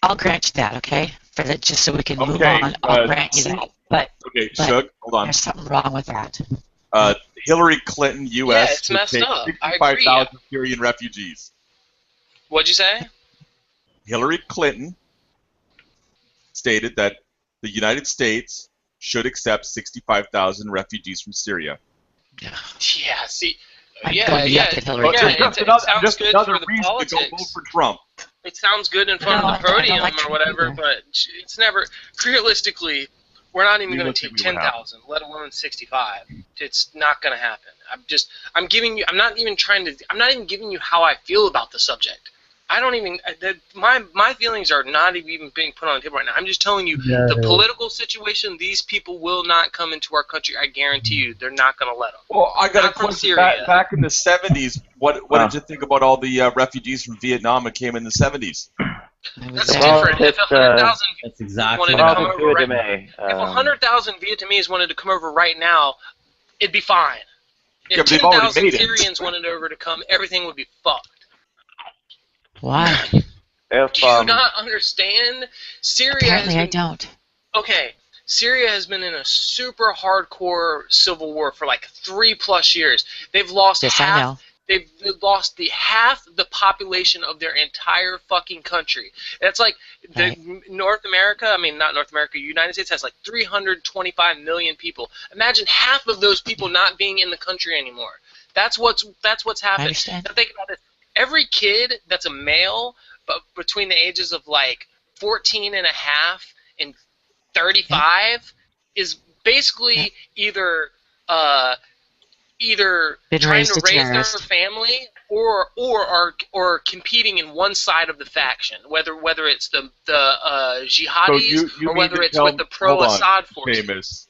Speaker 10: I'll grant you that, okay? For that, just so we can move on, I'll grant you that. But
Speaker 7: Shug, hold on.
Speaker 10: There's something wrong with that.
Speaker 7: Hillary Clinton, U.S.
Speaker 8: Yeah, it's messed up.
Speaker 7: 65,000 Syrian refugees.
Speaker 8: What'd you say?
Speaker 7: Hillary Clinton stated that the United States should accept 65,000 refugees from Syria.
Speaker 8: Yeah, see,
Speaker 10: it
Speaker 8: sounds good for the politics.
Speaker 7: To go vote for Trump.
Speaker 8: It sounds good in front of the podium or whatever, but it's never. Realistically, we're not even going to take 10,000, let alone 65. It's not going to happen. I'm not even giving you how I feel about the subject. I don't even. My feelings are not even being put on the table right now. I'm just telling you the political situation. These people will not come into our country. I guarantee you, they're not going to let them.
Speaker 7: Well, I got a question. Back in the 70s, what did you think about all the refugees from Vietnam that came in the 70s?
Speaker 8: That's different. If 100,000
Speaker 3: exactly
Speaker 8: wanted to come over if 100,000 Vietnamese wanted to come over right now, it'd be fine. If 10,000 Syrians wanted over to come, everything would be fucked.
Speaker 10: Why?
Speaker 8: Do you not understand?
Speaker 10: Apparently I don't.
Speaker 8: Okay, Syria has been in a super hardcore civil war for like 3+ years. They've lost half. They've lost half the population of their entire fucking country. That's like North America. I mean, not North America. United States has like 325 million people. Imagine half of those people not being in the country anymore. That's what's happened.
Speaker 10: I understand.
Speaker 8: Now think about this. Every kid that's a male, but between the ages of like 14 and a half and 35 is basically either either
Speaker 10: Been
Speaker 8: trying
Speaker 10: raised
Speaker 8: to
Speaker 10: a
Speaker 8: raise their
Speaker 10: terrorist.
Speaker 8: family or are competing in one side of the faction, whether it's the jihadis
Speaker 7: So you
Speaker 8: or
Speaker 7: mean
Speaker 8: whether
Speaker 7: to
Speaker 8: it's
Speaker 7: tell
Speaker 8: with the
Speaker 7: hold on,
Speaker 8: pro-Assad forces.
Speaker 7: Seamus.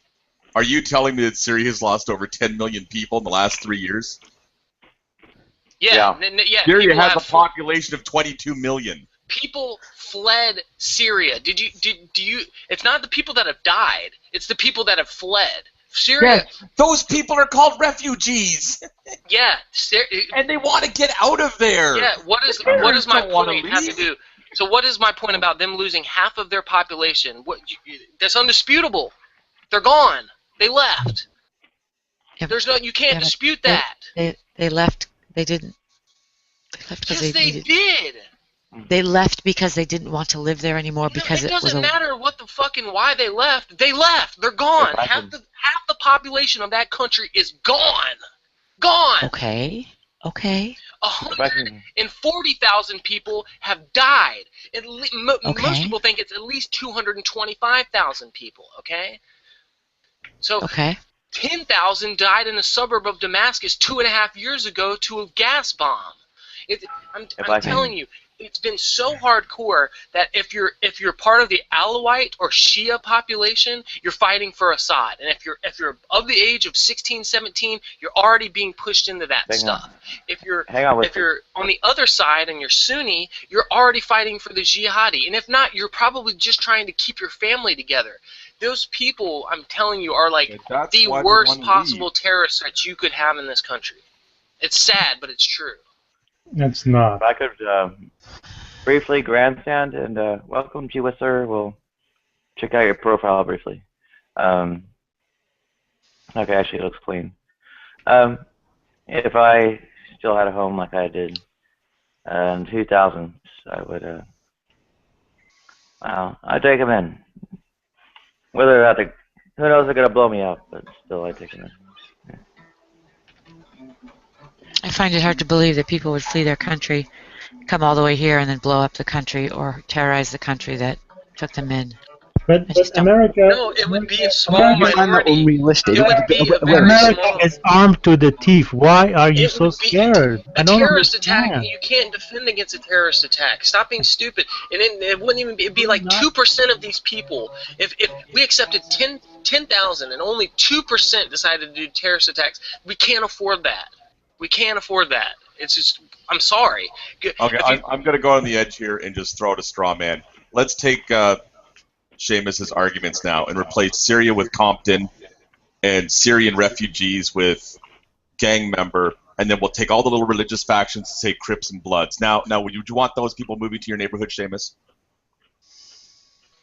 Speaker 7: Are you telling me that Syria has lost over 10 million people in the last 3 years?
Speaker 8: Yeah.
Speaker 7: Syria
Speaker 8: people
Speaker 7: has
Speaker 8: have
Speaker 7: a population of 22 million.
Speaker 8: People fled Syria. Do you? It's not the people that have died. It's the people that have fled. Syria.
Speaker 7: Yes, those people are called refugees.
Speaker 8: Yeah.
Speaker 7: And they want to get out of there.
Speaker 8: Yeah. What is my point have to do? So what is my point about them losing half of their population? That's undisputable. They're gone. They left. There's no. You can't dispute that.
Speaker 10: They left. They didn't. They left because
Speaker 8: Yes, they did.
Speaker 10: They left because they didn't want to live there anymore. Because
Speaker 8: it doesn't matter what the fucking why they left. They left. They're gone. Half the population of that country is gone. Gone.
Speaker 10: Okay.
Speaker 8: 140,000 people have died. Most people think it's at least 225,000 people. Okay. So 10,000 died in a suburb of Damascus 2.5 years ago to a gas bomb. I'm telling you, it's been so hardcore that if you're part of the Alawite or Shia population, you're fighting for Assad, and if you're of the age of 16, 17, you're already being pushed into that stuff. If you're on the other side and you're Sunni, you're already fighting for the jihadi, and if not, you're probably just trying to keep your family together. Those people, I'm telling you, are like the worst possible terrorists that you could have in this country. It's sad, but it's true.
Speaker 2: It's not.
Speaker 1: If I could briefly grandstand and welcome G Whistler. We'll check out your profile briefly. Okay, actually it looks clean. If I still had a home like I did in 2000s, I would, I'd take them in. Whether or not who knows, they're going to blow me up, but still I'd take them in.
Speaker 10: I find it hard to believe that people would flee their country, come all the way here, and then blow up the country or terrorize the country that took them in.
Speaker 2: But America.
Speaker 8: No, it would be a small minority.
Speaker 6: Unrealistic.
Speaker 2: America is armed to the teeth. Why are you so scared?
Speaker 8: A terrorist attack. You can't defend against a terrorist attack. Stop being stupid. And it wouldn't even be. It'd be like 2% of these people. If we accepted 10,000 and only 2% decided to do terrorist attacks, we can't afford that. We can't afford that. It's just. I'm sorry.
Speaker 7: Okay, I'm going to go on the edge here and just throw out a straw man. Let's take Seamus's arguments now and replace Syria with Compton and Syrian refugees with gang member, and then we'll take all the little religious factions and say Crips and Bloods. Now, would you want those people moving to your neighborhood, Seamus?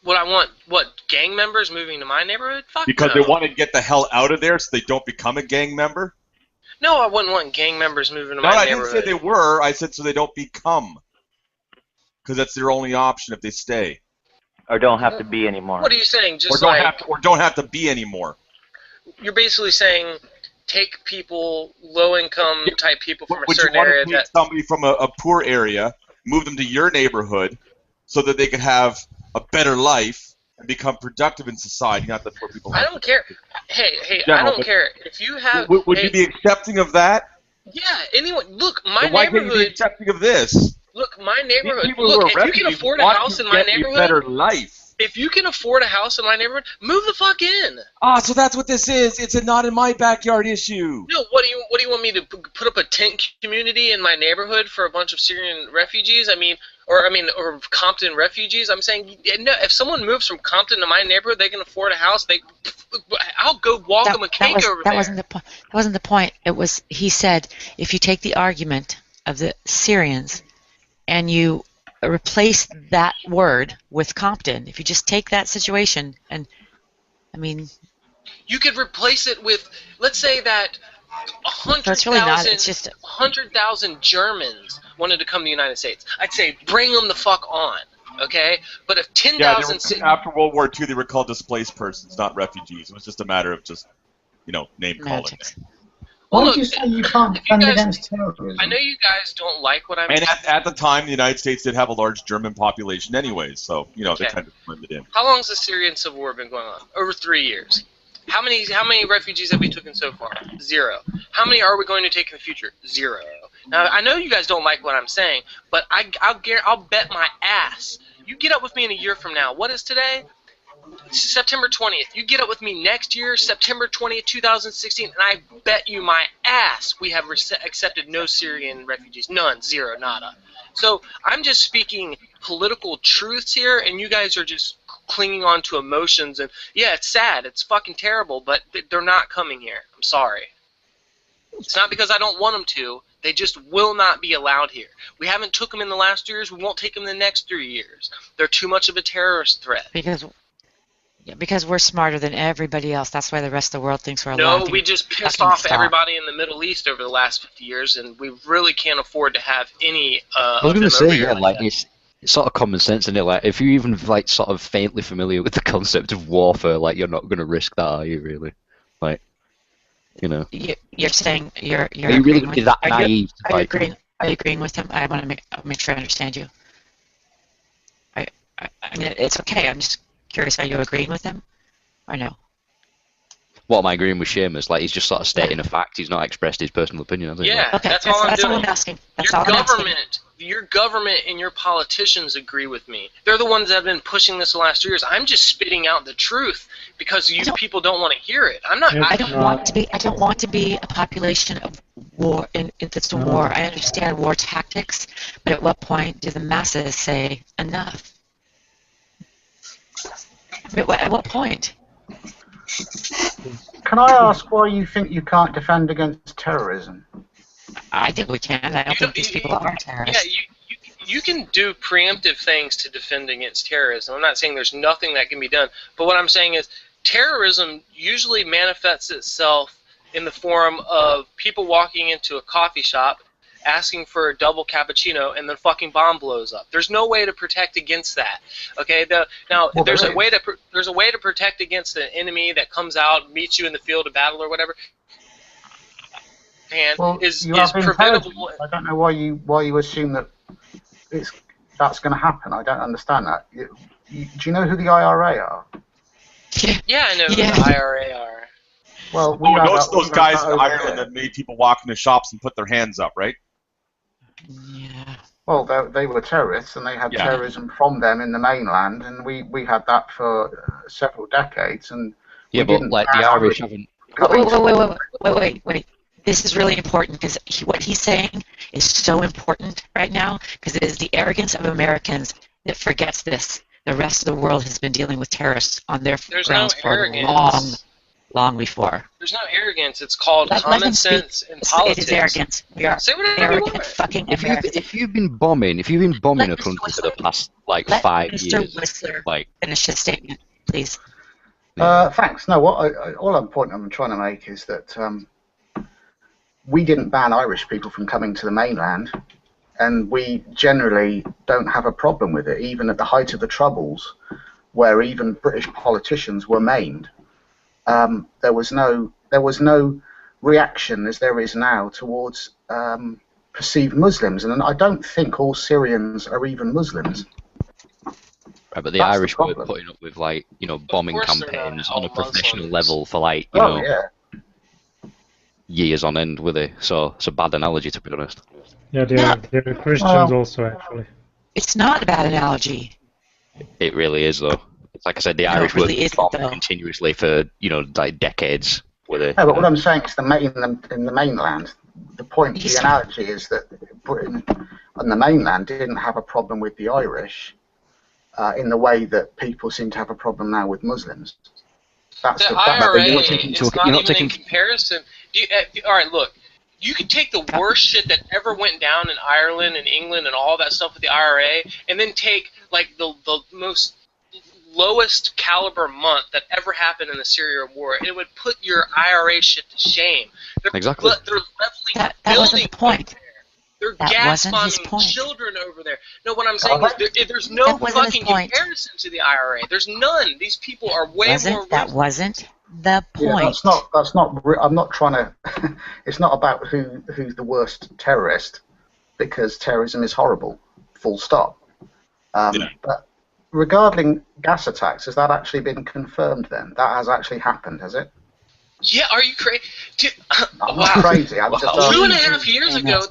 Speaker 8: What I want? What, gang members moving to my neighborhood? Fuck
Speaker 7: because
Speaker 8: no.
Speaker 7: They want to get the hell out of there so they don't become a gang member?
Speaker 8: No, I wouldn't want gang members moving to my neighborhood.
Speaker 7: No, I didn't say they were. I said so they don't become. Because that's their only option if they stay.
Speaker 1: Or don't have to be anymore.
Speaker 8: What are you saying? Just
Speaker 7: or don't have to be anymore.
Speaker 8: You're basically saying take people, low-income type people from a certain area.
Speaker 7: Would you want to take somebody from a poor area, move them to your neighborhood, so that they could have a better life and become productive in society, not the poor people?
Speaker 8: I don't care. Hey, I don't care. If you have...
Speaker 7: Would you be accepting of that?
Speaker 8: Yeah, anyone... Look, my
Speaker 7: neighborhood... Why can't you be accepting of this?
Speaker 8: Look, my neighborhood. Look, if you can afford a house in my neighborhood,
Speaker 7: better life.
Speaker 8: If you can afford a house in my neighborhood, move the fuck in.
Speaker 7: So that's what this is. It's a not in my backyard issue.
Speaker 8: No, what do you want me to put up a tent community in my neighborhood for a bunch of Syrian refugees? Or Compton refugees? I'm saying, no. If someone moves from Compton to my neighborhood, they can afford a house. I'll go walk them a cake over there.
Speaker 10: That wasn't the point. It was. He said, if you take the argument of the Syrians and you replace that word with Compton, if you just take that situation and,
Speaker 8: you could replace it with, let's say that 100,000 Germans wanted to come to the United States. I'd say bring them the fuck on, okay? But if 10,000...
Speaker 7: after World War II, they were called displaced persons, not refugees. It was just a matter of just, name calling.
Speaker 12: Why don't you say you can't defend against terrorism?
Speaker 8: I know you guys don't like what I'm
Speaker 7: saying. And at the time, the United States did have a large German population anyways, so, they kind of blended in.
Speaker 8: How long has the Syrian civil war been going on? Over 3 years. How many refugees have we taken so far? 0. How many are we going to take in the future? 0. Now, I know you guys don't like what I'm saying, but I'll bet my ass. You get up with me in a year from now. What is today? September 20th. You get up with me next year, September 20th, 2016, and I bet you my ass we have accepted no Syrian refugees. None. 0. Nada. So I'm just speaking political truths here, and you guys are just clinging on to emotions. And yeah, it's sad. It's fucking terrible, but they're not coming here. I'm sorry. It's not because I don't want them to. They just will not be allowed here. We haven't took them in the last 2 years. We won't take them in the next 3 years. They're too much of a terrorist threat.
Speaker 10: Because we're smarter than everybody else. That's why the rest of the world thinks we're
Speaker 8: No, we just pissed off everybody in the Middle East over the last 50 years, and we really can't afford to have any
Speaker 13: I was going to say, yeah, like it's sort of common sense, isn't it? Like, if you're even like sort of faintly familiar with the concept of warfare, like you're not going to risk that, are you? Really? Like, you know.
Speaker 10: You're saying you're.
Speaker 13: Are you really going to be that naive?
Speaker 10: Are you agreeing with him? I want to make sure I understand you. I mean, it's okay. I'm just curious, are you agreeing with him or no?
Speaker 13: What am I agreeing with Seamus? Like, he's just sort of stating a fact. He's not expressed his personal opinion, has he?
Speaker 8: Yeah,
Speaker 10: okay,
Speaker 8: that's all I'm doing.
Speaker 10: All I'm asking.
Speaker 8: Your government and your politicians agree with me. They're the ones that have been pushing this the last 3 years. I'm just spitting out the truth because you people don't want to hear it. I'm not.
Speaker 10: I don't want to be a population of war. If it's a war, I understand war tactics, but at what point do the masses say enough? At what point?
Speaker 12: Can I ask why you think you can't defend against terrorism?
Speaker 10: I think we can. I don't think these people are terrorists.
Speaker 8: Yeah, you can do preemptive things to defend against terrorism. I'm not saying there's nothing that can be done, but what I'm saying is terrorism usually manifests itself in the form of people walking into a coffee shop asking for a double cappuccino, and the fucking bomb blows up. There's no way to protect against that. Okay. There's a way to protect against an enemy that comes out, meets you in the field of battle or whatever. And is preventable.
Speaker 12: I don't know why you assume that that's going to happen. I don't understand that. Do you know who the IRA are?
Speaker 8: Yeah, I know who the IRA are.
Speaker 12: Well,
Speaker 11: those guys in Ireland that made people walk into shops and put their hands up, right?
Speaker 10: Yeah.
Speaker 12: Well, they were terrorists, and they had terrorism from them in the mainland, and we had that for several decades. And
Speaker 13: but like the Irish haven't.
Speaker 10: Wait. This is really important because what he's saying is so important right now because it is the arrogance of Americans that forgets this. The rest of the world has been dealing with terrorists on their grounds for long before.
Speaker 8: There's no arrogance. It's called common sense in politics.
Speaker 10: It is arrogance. We are arrogant fucking Americans.
Speaker 13: If you've been bombing a country for the past 5 years,
Speaker 10: Mr. Whistler finish his statement, please.
Speaker 12: Thanks. No, what I'm trying to make is that we didn't ban Irish people from coming to the mainland, and we generally don't have a problem with it, even at the height of the Troubles, where even British politicians were maimed. There was no reaction as there is now towards perceived Muslims, and I don't think all Syrians are even Muslims.
Speaker 13: Right, but the Irish were putting up with bombing campaigns on a professional level for years on end, were they? So it's a bad analogy, to be honest.
Speaker 2: Yeah, they're Christians also, actually.
Speaker 10: It's not a bad analogy.
Speaker 13: It really is, though. Like I said, the Irish were bombing continuously for decades. Were they?
Speaker 12: No, but what I'm saying is in the mainland. The point, the analogy is that Britain on the mainland didn't have a problem with the Irish in the way that people seem to have a problem now with Muslims. That's
Speaker 8: the IRA is not even in comparison. All right, look. You could take the worst shit that ever went down in Ireland and England and all that stuff with the IRA, and then take the most lowest caliber month that ever happened in the Syria war, and it would put your IRA shit to shame.
Speaker 13: Exactly.
Speaker 8: They're leveling
Speaker 10: that wasn't the point.
Speaker 8: They're gas bombing children over there. No, what I'm saying is there's no fucking comparison to the IRA. There's none. These people are way more.
Speaker 10: That wasn't the point.
Speaker 12: Yeah, that's not. I'm not trying to. It's not about who's the worst terrorist, because terrorism is horrible. Full stop. But regarding gas attacks, has that actually been confirmed then? That has actually happened, has it?
Speaker 8: Yeah, are you crazy?
Speaker 12: I'm
Speaker 8: Wow.
Speaker 12: not crazy. I'm just
Speaker 8: 2.5 years ago,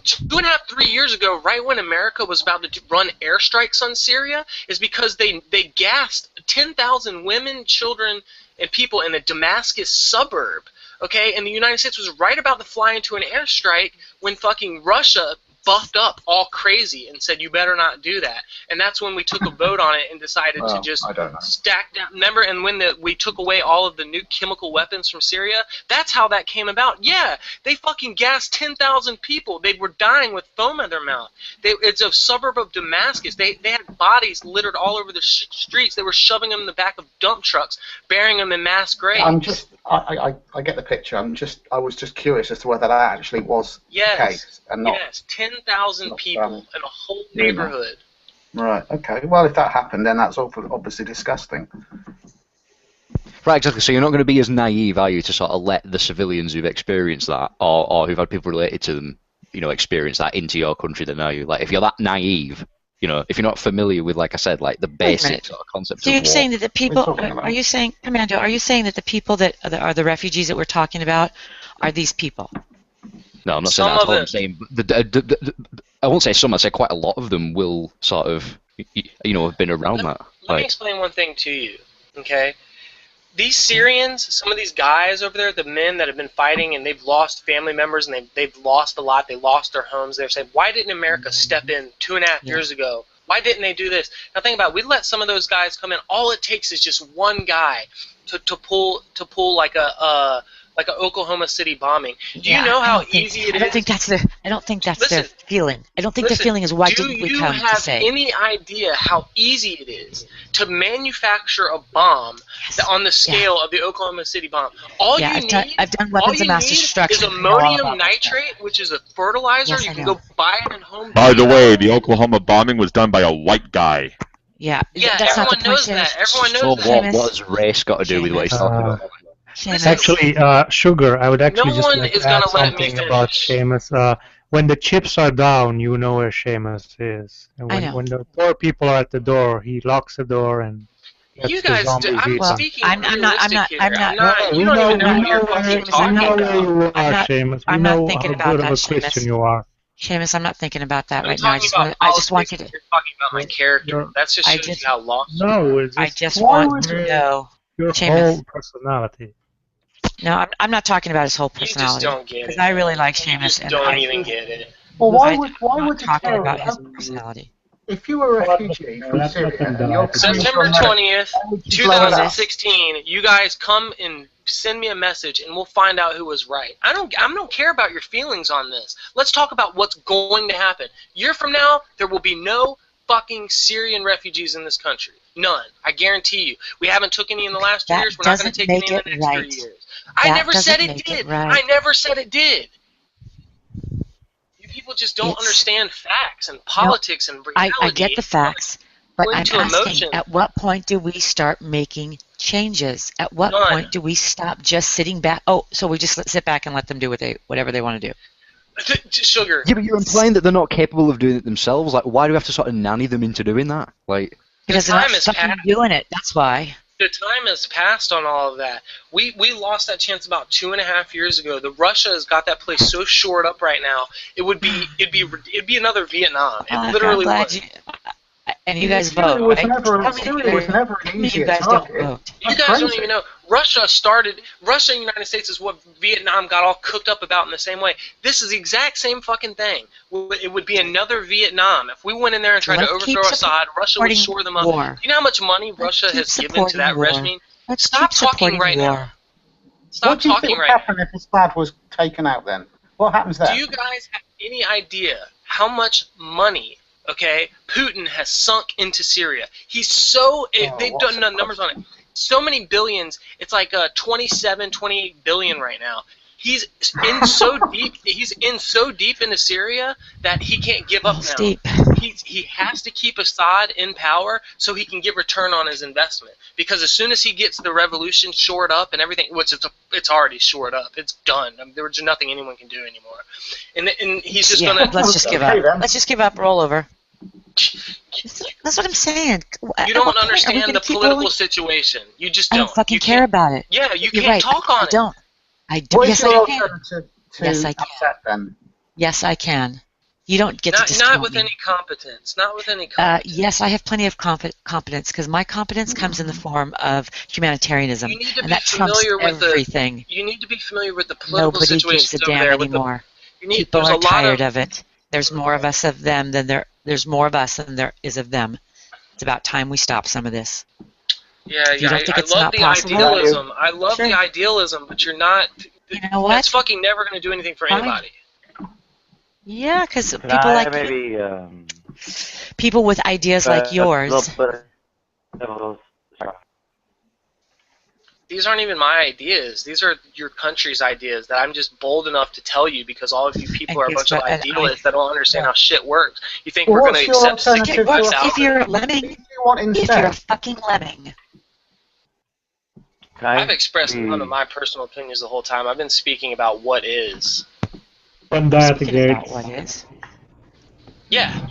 Speaker 8: 3 years ago, right when America was about to run airstrikes on Syria, is because they gassed 10,000 women, children, and people in a Damascus suburb. Okay, and the United States was right about to fly into an airstrike when fucking Russia buffed up all crazy and said, you better not do that. And that's when we took a vote on it and decided to just stack down. Remember, and when we took away all of the new chemical weapons from Syria, that's how that came about. Yeah, they fucking gassed 10,000 people. They were dying with foam in their mouth. It's a suburb of Damascus. They had bodies littered all over the streets. They were shoving them in the back of dump trucks, burying them in mass graves.
Speaker 12: I get the picture. I was just curious as to whether that actually was the case and not.
Speaker 8: Yes, 10,000 people in a whole neighborhood.
Speaker 12: Right. Okay. Well, if that happened, then that's obviously disgusting.
Speaker 13: Right, exactly. So you're not going to be as naive, are you, to sort of let the civilians who've experienced that, or who've had people related to them, experience that into your country? Then are you? Like, if you're that naive, if you're not familiar with, like I said, like the basic sort of concept
Speaker 10: so
Speaker 13: of
Speaker 10: you're
Speaker 13: war.
Speaker 10: saying that the people, are you saying, Commando, are you saying that the people that are the refugees that we're talking about are these people?
Speaker 13: No, I'm not saying that at all. I'm saying, I won't say some, I'd say quite a lot of them will sort of, have been around that.
Speaker 8: Let me explain one thing to you, okay? These Syrians, some of these guys over there, the men that have been fighting and they've lost family members and they've lost a lot, they lost their homes, they're saying, why didn't America step in 2.5 years ago? Why didn't they do this? Now think about it, we let some of those guys come in. All it takes is just one guy to pull like a Oklahoma City bombing. Do you know how easy it is?
Speaker 10: I don't think that's their feeling. I don't think their feeling is why didn't we come to say.
Speaker 8: Do you have any idea how easy it is to manufacture a bomb on the scale of the Oklahoma City bomb?
Speaker 10: I've done weapons of mass destruction.
Speaker 8: Is ammonium nitrate, which is a fertilizer.
Speaker 10: Yes,
Speaker 8: you can go buy it in Home
Speaker 11: By the way, the Oklahoma bombing was done by a white guy.
Speaker 10: Yeah,
Speaker 8: that's everyone knows that. Everyone knows that.
Speaker 13: What has race got to do with what he's talking about?
Speaker 2: Actually, Sugar, I would actually just like to add
Speaker 8: let me
Speaker 2: something about Seamus. When the chips are down, you know where Seamus is. And when the poor people are at the door, he locks the door and gets
Speaker 8: you guys,
Speaker 2: I'm
Speaker 8: speaking realistic here. You don't even know what you're fucking talking about.
Speaker 2: Seamus.
Speaker 10: I'm not thinking
Speaker 2: how good
Speaker 10: about
Speaker 2: of a
Speaker 10: that,
Speaker 2: Christian you are.
Speaker 10: Seamus, I'm not thinking about that right now.
Speaker 8: I just want you to. You're talking about my character. That's just shows you how lost.
Speaker 2: No,
Speaker 10: I just want to know
Speaker 2: your whole personality.
Speaker 10: No, I'm not talking about his whole personality.
Speaker 8: You just don't get it.
Speaker 10: Because I really like Seamus.
Speaker 8: You just don't even get it.
Speaker 12: Well, why would
Speaker 10: you
Speaker 12: talk
Speaker 10: about his personality?
Speaker 12: If you were a refugee from Syria and you're
Speaker 8: September 20th, 2016, you guys come and send me a message and we'll find out who was right. I don't care about your feelings on this. Let's talk about what's going to happen. A year from now, there will be no fucking Syrian refugees in this country. None. I guarantee you. We haven't took any in the last 2 years. We're not going to take any in the next 3 years. I never said it did. I never said it did. You people just don't understand facts and politics and reality.
Speaker 10: I get the facts, but I'm asking, at what point do we start making changes? At what point do we stop just sitting back? Oh, so we just sit back and let them do whatever they want to do.
Speaker 8: Sugar.
Speaker 13: Yeah, but you're implying that they're not capable of doing it themselves. Like, why do we have to sort of nanny them into doing that? Like,
Speaker 10: because they're not fucking doing it. That's why.
Speaker 8: The time has passed on all of that. We lost that chance about 2.5 years ago. The Russia has got that place so shored up right now. It'd be another Vietnam. It literally would.
Speaker 10: And you guys vote, right?
Speaker 12: Syria was never an easy target.
Speaker 8: You guys don't even know. Russia and the United States is what Vietnam got all cooked up about in the same way. This is the exact same fucking thing. It would be another Vietnam. If we went in there and tried to overthrow Assad, Russia would shore them up. Do you know how much money Russia has given to that regime? Stop talking right now. Stop talking right now.
Speaker 12: What do you think would happen if Assad was taken out then? What happens there?
Speaker 8: Do you guys have any idea how much money Putin has sunk into Syria? They've done numbers on it. So many billions. It's like 27, 28 billion right now. He's in so deep. He's in so deep into Syria that he can't give up now.
Speaker 10: Deep.
Speaker 8: He has to keep Assad in power so he can get return on his investment. Because as soon as he gets the revolution shored up and everything, which it's already shored up, it's done. I mean, there's nothing anyone can do anymore. And he's just gonna.
Speaker 10: Let's just give up. Let's just give up. Roll over. That's what I'm saying.
Speaker 8: You don't understand the political situation. You just don't.
Speaker 10: I don't fucking care about it.
Speaker 8: Yeah, you can't talk on it.
Speaker 10: I don't. I do.
Speaker 12: What is
Speaker 10: Yes,
Speaker 12: your
Speaker 10: I can.
Speaker 12: alternative to
Speaker 10: Yes, I can.
Speaker 12: upset them?
Speaker 10: Yes, I can. You don't get to
Speaker 8: Not
Speaker 10: discount
Speaker 8: with
Speaker 10: me.
Speaker 8: any competence. Not with any competence.
Speaker 10: Yes, I have plenty of competence because my competence comes in the form of humanitarianism,
Speaker 8: You need to
Speaker 10: and
Speaker 8: be
Speaker 10: that trumps
Speaker 8: familiar with
Speaker 10: everything.
Speaker 8: You need to be familiar with the political
Speaker 10: Nobody
Speaker 8: situations
Speaker 10: gives a
Speaker 8: over
Speaker 10: damn
Speaker 8: there. With the,
Speaker 10: anymore.
Speaker 8: you need,
Speaker 10: People
Speaker 8: there's
Speaker 10: are
Speaker 8: a lot
Speaker 10: tired
Speaker 8: of
Speaker 10: of it. There's more of us of them than there's more of us than there is of them. It's about time we stop some of this.
Speaker 8: Yeah,
Speaker 10: If you don't think
Speaker 8: I
Speaker 10: it's
Speaker 8: love
Speaker 10: not
Speaker 8: the
Speaker 10: possible,
Speaker 8: idealism. I love
Speaker 10: sure.
Speaker 8: the idealism, but you're not.
Speaker 10: You know what?
Speaker 8: That's fucking never going to do anything for
Speaker 10: Fine.
Speaker 8: anybody.
Speaker 10: Yeah, because
Speaker 1: Can
Speaker 10: people
Speaker 1: I
Speaker 10: like
Speaker 1: maybe
Speaker 10: people with ideas like
Speaker 1: a
Speaker 10: yours.
Speaker 1: little bit of
Speaker 8: These aren't even my ideas. These are your country's ideas that I'm just bold enough to tell you because all of you people are a bunch of idealists that don't understand how shit works. You think we're going to accept 60,000?
Speaker 10: If you're a lemming, if you're a fucking lemming.
Speaker 8: I've expressed none of my personal opinions the whole time. I've been speaking about what is.
Speaker 2: And that
Speaker 10: Speaking about what is.
Speaker 8: Yeah.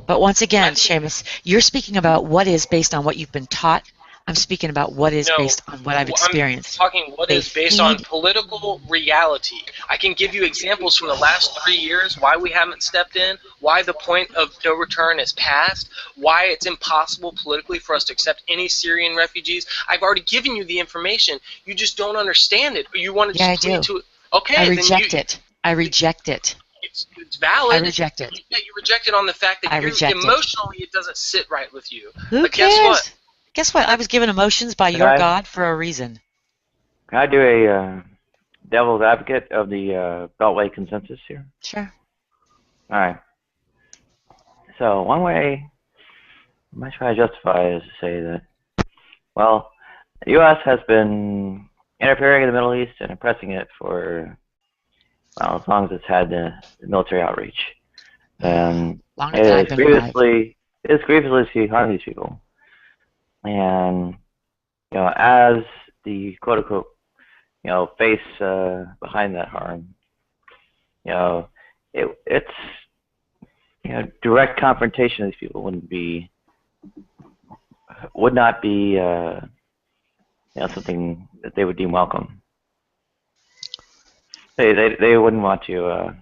Speaker 10: But once again, Seamus, you're speaking about what is based on what you've been taught. I'm speaking about what is based on what I've experienced.
Speaker 8: I'm talking what is based on political reality. I can give you examples from the last 3 years, why we haven't stepped in, why the point of no return is passed, why it's impossible politically for us to accept any Syrian refugees. I've already given you the information. You just don't understand it. Or you want to just plead to it. Okay,
Speaker 10: I reject it. I reject it.
Speaker 8: It's valid.
Speaker 10: I reject it.
Speaker 8: Yeah, you reject it on the fact that emotionally it doesn't sit right with you.
Speaker 10: Who cares? Guess what? I was given emotions by your God for a reason.
Speaker 1: Can I do a devil's advocate of the Beltway consensus here?
Speaker 10: Sure.
Speaker 1: All right. So one way I might try to justify is to say that, well, the U.S. has been interfering in the Middle East and oppressing it for, well, as long as it's had the military outreach. And it is grievously harming these people. And, you know, as the quote-unquote, you know, face behind that harm, you know, it's, you know, direct confrontation of these people would not be, you know, something that they would deem welcome. They wouldn't want to,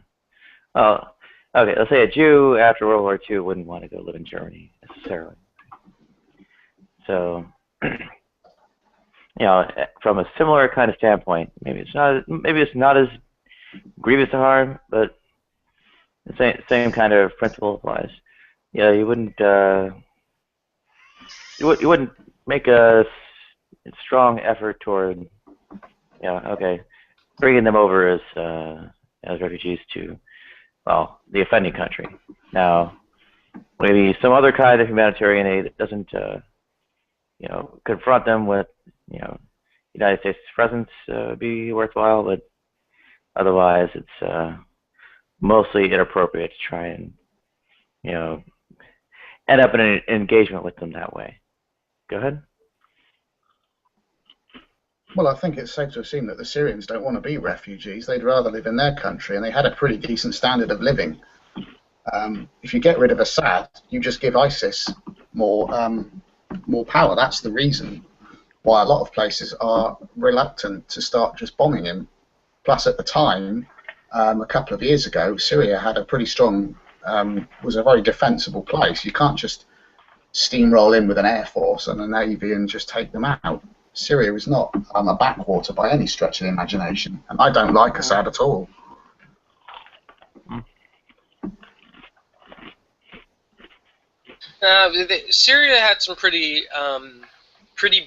Speaker 1: well, okay, let's say a Jew after World War II wouldn't want to go live in Germany necessarily. So, you know, from a similar kind of standpoint, maybe it's not as grievous a harm, but the same kind of principle applies. Yeah, you wouldn't make a strong effort toward, bringing them over as refugees to, well, the offending country. Now, maybe some other kind of humanitarian aid that doesn't you know, confront them with, you know, United States presence be worthwhile, but otherwise it's mostly inappropriate to try and, you know, end up in an engagement with them that way. Go ahead.
Speaker 12: Well, I think it's safe to assume that the Syrians don't want to be refugees. They'd rather live in their country, and they had a pretty decent standard of living. If you get rid of Assad, you just give ISIS more power. That's the reason why a lot of places are reluctant to start just bombing him. Plus, at the time, a couple of years ago, Syria had a pretty strong, was a very defensible place. You can't just steamroll in with an air force and a navy and just take them out. Syria is not a backwater by any stretch of the imagination, and I don't like Assad at all.
Speaker 8: Syria had some pretty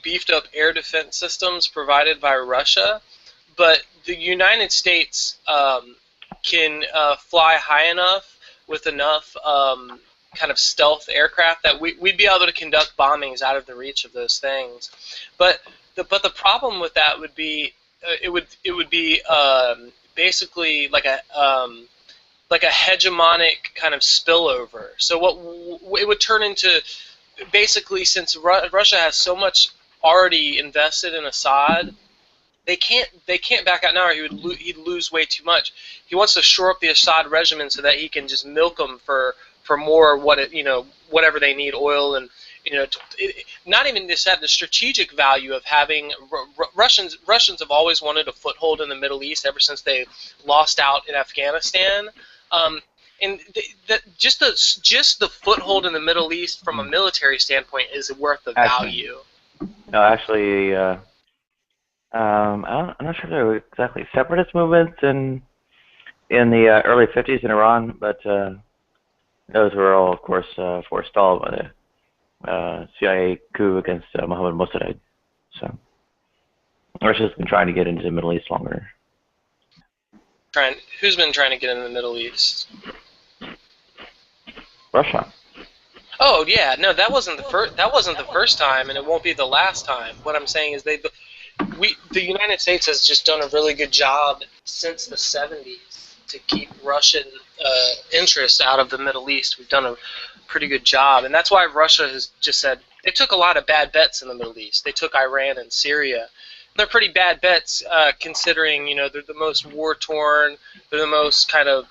Speaker 8: beefed up air defense systems provided by Russia, but the United States can fly high enough with enough kind of stealth aircraft that we'd be able to conduct bombings out of the reach of those things. But the problem with that would be it would be basically like a hegemonic kind of spillover. So what it would turn into, basically, since Russia has so much already invested in Assad, they can't back out now, or he'd lose way too much. He wants to shore up the Assad regimen so that he can just milk them for more whatever they need, oil and not even just that, the strategic value of having Russians have always wanted a foothold in the Middle East ever since they lost out in Afghanistan. And just the foothold in the Middle East from a military standpoint is worth the value.
Speaker 1: No, actually, I'm not sure there were exactly separatist movements in the early 50s in Iran, but those were all, of course, forestalled by the CIA coup against Mohammed Mossadegh. So Russia's been trying to get into the Middle East longer.
Speaker 8: Who's been trying to get into the Middle East?
Speaker 1: Russia.
Speaker 8: Oh yeah, no, that wasn't the first time, and it won't be the last time. What I'm saying is the United States has just done a really good job since the 70s to keep Russian interest out of the Middle East. We've done a pretty good job, and that's why Russia has just said they took a lot of bad bets in the Middle East. They took Iran and Syria. They're pretty bad bets considering they're the most war-torn. They're the most kind of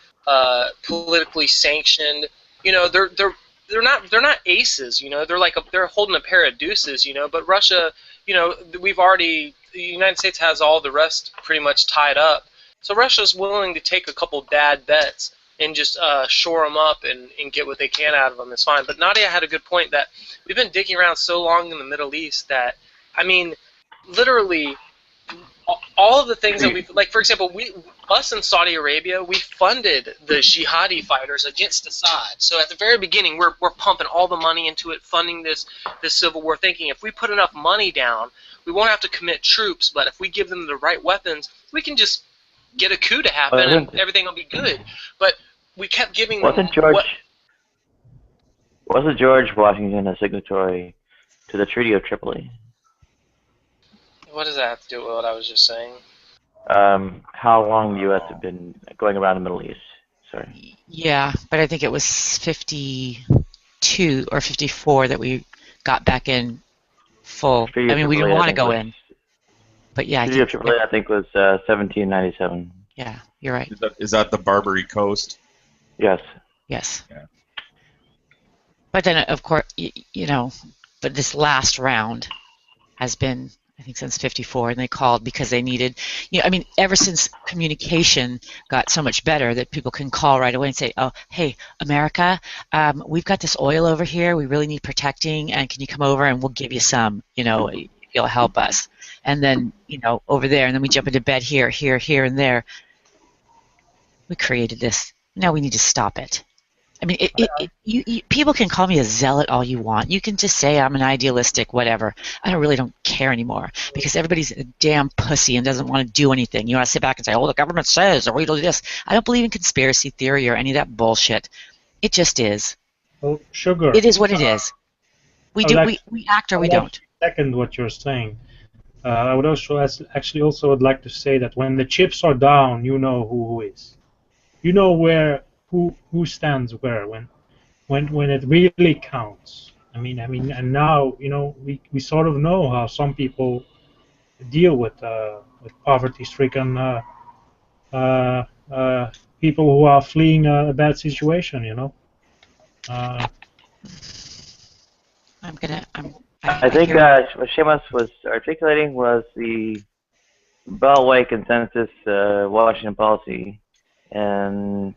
Speaker 8: politically sanctioned. They're not aces, they're holding a pair of deuces, but Russia, the United States has all the rest pretty much tied up. So Russia's willing to take a couple bad bets and just shore them up and get what they can out of them. It's fine. But Nadia had a good point that we've been digging around so long in the Middle East that, literally, all of the things that we've, like, for example, us in Saudi Arabia, we funded the jihadi fighters against Assad. So at the very beginning, we're pumping all the money into it, funding this civil war, thinking if we put enough money down, we won't have to commit troops, but if we give them the right weapons, we can just get a coup to happen and everything will be good. But we kept giving them...
Speaker 1: Wasn't George Washington a signatory to the Treaty of Tripoli?
Speaker 8: What does that have to do with what I was just saying?
Speaker 1: How long the U.S. had been going around the Middle East? Sorry.
Speaker 10: Yeah, but I think it was 52 or 54 that we got back in full. We didn't want to go in. But yeah,
Speaker 1: Treaty of Tripoli, I think, was 1797.
Speaker 10: Yeah, you're right.
Speaker 11: Is that the Barbary Coast?
Speaker 1: Yes.
Speaker 10: Yes. Yeah. But then, of course, but this last round has been, I think, since 54, and they called because they needed, ever since communication got so much better that people can call right away and say, oh, hey, America, we've got this oil over here, we really need protecting, and can you come over and we'll give you some, you'll help us. And then, over there, and then we jump into bed here, and there. We created this. Now we need to stop it. People can call me a zealot all you want. You can just say I'm an idealistic, whatever. I really don't care anymore because everybody's a damn pussy and doesn't want to do anything. You want to sit back and say, oh, the government says, or we do this. I don't believe in conspiracy theory or any of that bullshit. It just is.
Speaker 2: Well, sugar.
Speaker 10: It is what it is. We act or we don't.
Speaker 2: Second what you're saying. I would also would like to say that when the chips are down, you know who is. You know who stands where when it really counts. And now we sort of know how some people deal with poverty-stricken people who are fleeing a bad situation.
Speaker 1: I think what Seamus was articulating was the Beltway consensus Washington policy, and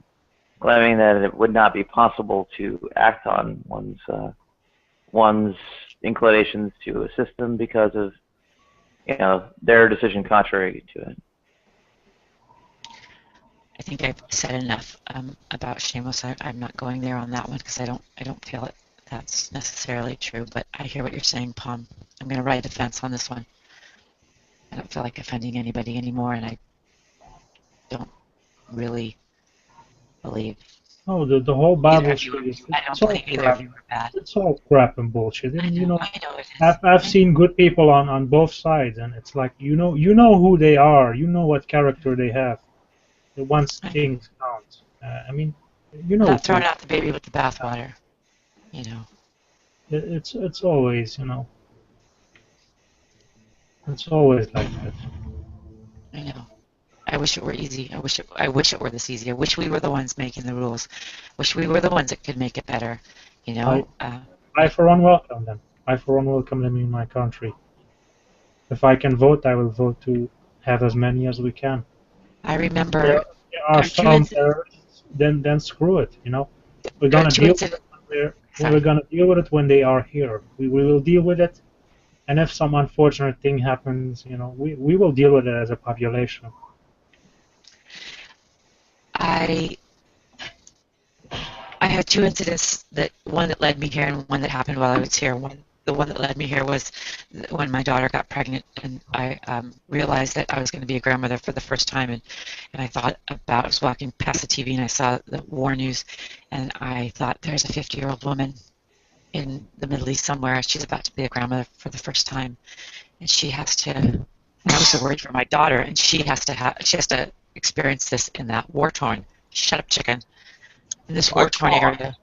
Speaker 1: claiming that it would not be possible to act on one's inclinations to a system because of their decision contrary to it.
Speaker 10: I think I've said enough about Seamus. I'm not going there on that one because I don't feel it. That's necessarily true, but I hear what you're saying, Palm. I'm going to ride the fence on this one. I don't feel like offending anybody anymore, and I don't really believe.
Speaker 2: Oh, the whole Bible is
Speaker 10: it's
Speaker 2: all crap and bullshit. And, I've seen good people on both sides, and it's like you know who they are, you know what character they have. Once things count,
Speaker 10: Not throwing out the baby with the bathwater.
Speaker 2: It's always it's always like that.
Speaker 10: I know. I wish it were easy. I wish it were this easy. I wish we were the ones making the rules. Wish we were the ones that could make it better.
Speaker 2: I for one welcome them. I for one welcome them in my country. If I can vote, I will vote to have as many as we can.
Speaker 10: I remember
Speaker 2: There are some terrorists, then screw it. You know, we're gonna deal with it we're gonna deal with it when they are here. We will deal with it, and if some unfortunate thing happens, you know, we will deal with it as a population.
Speaker 10: I had two incidents, that one that led me here and one that happened while I was here. The one that led me here was when my daughter got pregnant, and I realized that I was going to be a grandmother for the first time, and I was walking past the TV and I saw the war news, and I thought, there's a 50-year-old woman in the Middle East somewhere. She's about to be a grandmother for the first time, and she has to. And I was so worried for my daughter, and she has to experience this in that war-torn. Shut up, chicken. In this war-torn area,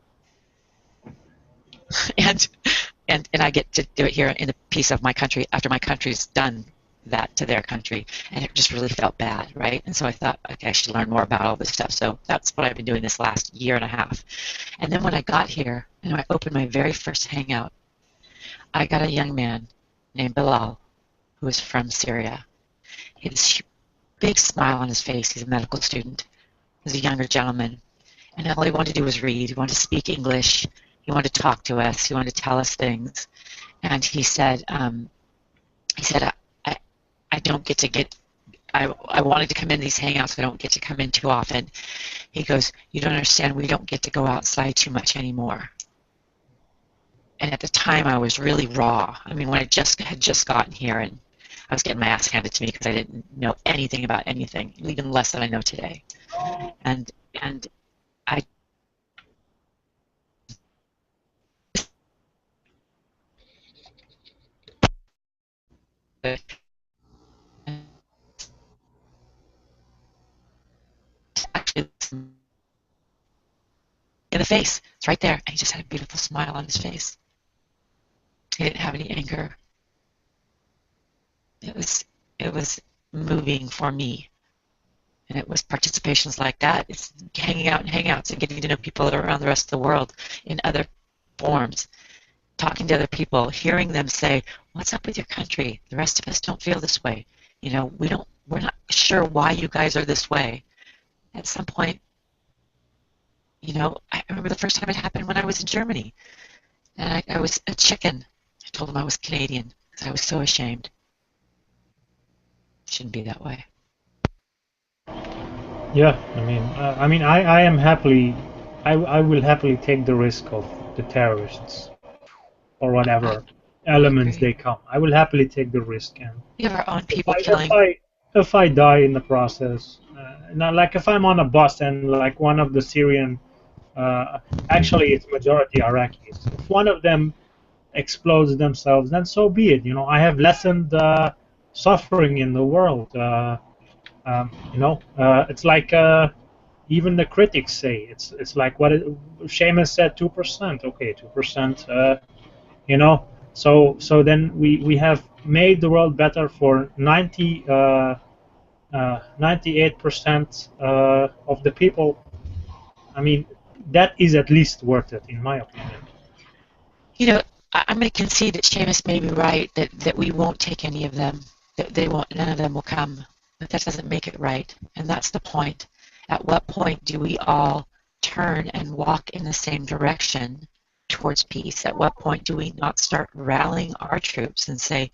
Speaker 10: and I get to do it here in a piece of my country after my country's done that to their country, and it just really felt bad, right? And so I thought, okay, I should learn more about all this stuff. So that's what I've been doing this last year and a half. And then when I got here and I opened my very first hangout, I got a young man named Bilal who is from Syria. He had this big smile on his face. He's a medical student. He's a younger gentleman. And all he wanted to do was read. He wanted to speak English. He wanted to talk to us. He wanted to tell us things. And he said, I don't get to get, I wanted to come in these hangouts. I don't get to come in too often. He goes, you don't understand. We don't get to go outside too much anymore. And at the time, I was really raw. I mean, when I had just gotten here, and I was getting my ass handed to me because I didn't know anything about anything, even less than I know today. And I actually in the face. It's right there. And he just had a beautiful smile on his face. He didn't have any anger. It was moving for me. And it was participations like that. It's hanging out in hangouts and getting to know people around the rest of the world in other forms. Talking to other people, hearing them say, what's up with your country? The rest of us don't feel this way. You know, we're not sure why you guys are this way. At some point, you know, I remember the first time it happened when I was in Germany. And I was a chicken. I told them I was Canadian because I was so ashamed. It shouldn't be that way.
Speaker 2: Yeah, I am happily, I will happily take the risk of the terrorists or whatever elements they come. I will happily take the risk. And
Speaker 10: we have our own people killing.
Speaker 2: If I die in the process, like if I'm on a bus and like one of the Syrian, actually it's majority Iraqis, if one of them explodes themselves, then so be it. You know, I have lessened suffering in the world. You know, it's like even the critics say it's like what Seamus said, 2%. Okay, 2%. You know, so then we have made the world better for 98% of the people. I mean, that is at least worth it, in my opinion.
Speaker 10: You know, I'm going to concede that Seamus may be right, that we won't take any of them, that they won't, none of them will come. But that doesn't make it right, and that's the point. At what point do we all turn and walk in the same direction towards peace? At what point do we not start rallying our troops and say,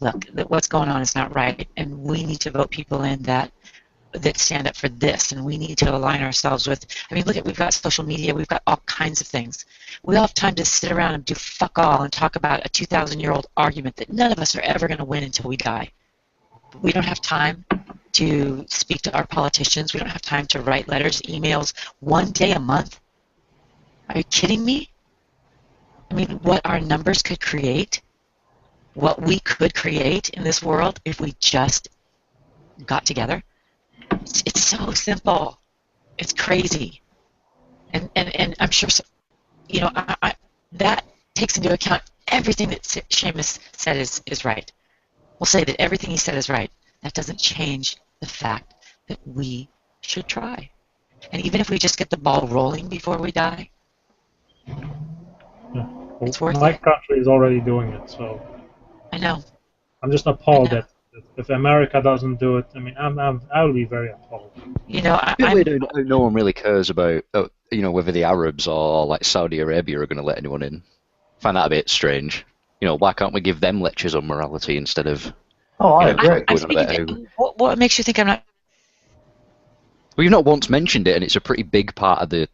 Speaker 10: look, what's going on is not right, and we need to vote people in that stand up for this, and we need to align ourselves with, I mean, look, we've got social media, we've got all kinds of things. We all have time to sit around and do fuck all and talk about a 2,000-year-old argument that none of us are ever going to win until we die. We don't have time to speak to our politicians. We don't have time to write letters, emails, one day a month. Are you kidding me? I mean, what our numbers could create, what we could create in this world if we just got together. It's so simple. It's crazy. And I'm sure, you know, that takes into account everything that Seamus said is right. We'll say that everything he said is right. That doesn't change the fact that we should try. And even if we just get the ball rolling before we die.
Speaker 4: It's worth
Speaker 2: My
Speaker 4: it.
Speaker 2: country is already doing it, so
Speaker 4: I know.
Speaker 2: I'm just appalled that if America doesn't do it, I mean, I will be very appalled.
Speaker 4: You know,
Speaker 13: no one really cares about, whether the Arabs or like Saudi Arabia are going to let anyone in. I find that a bit strange. Why can't we give them lectures on morality instead of?
Speaker 12: Oh, I agree.
Speaker 4: What makes you think I'm not?
Speaker 13: Well, you've not once mentioned it, and it's a pretty big part of the,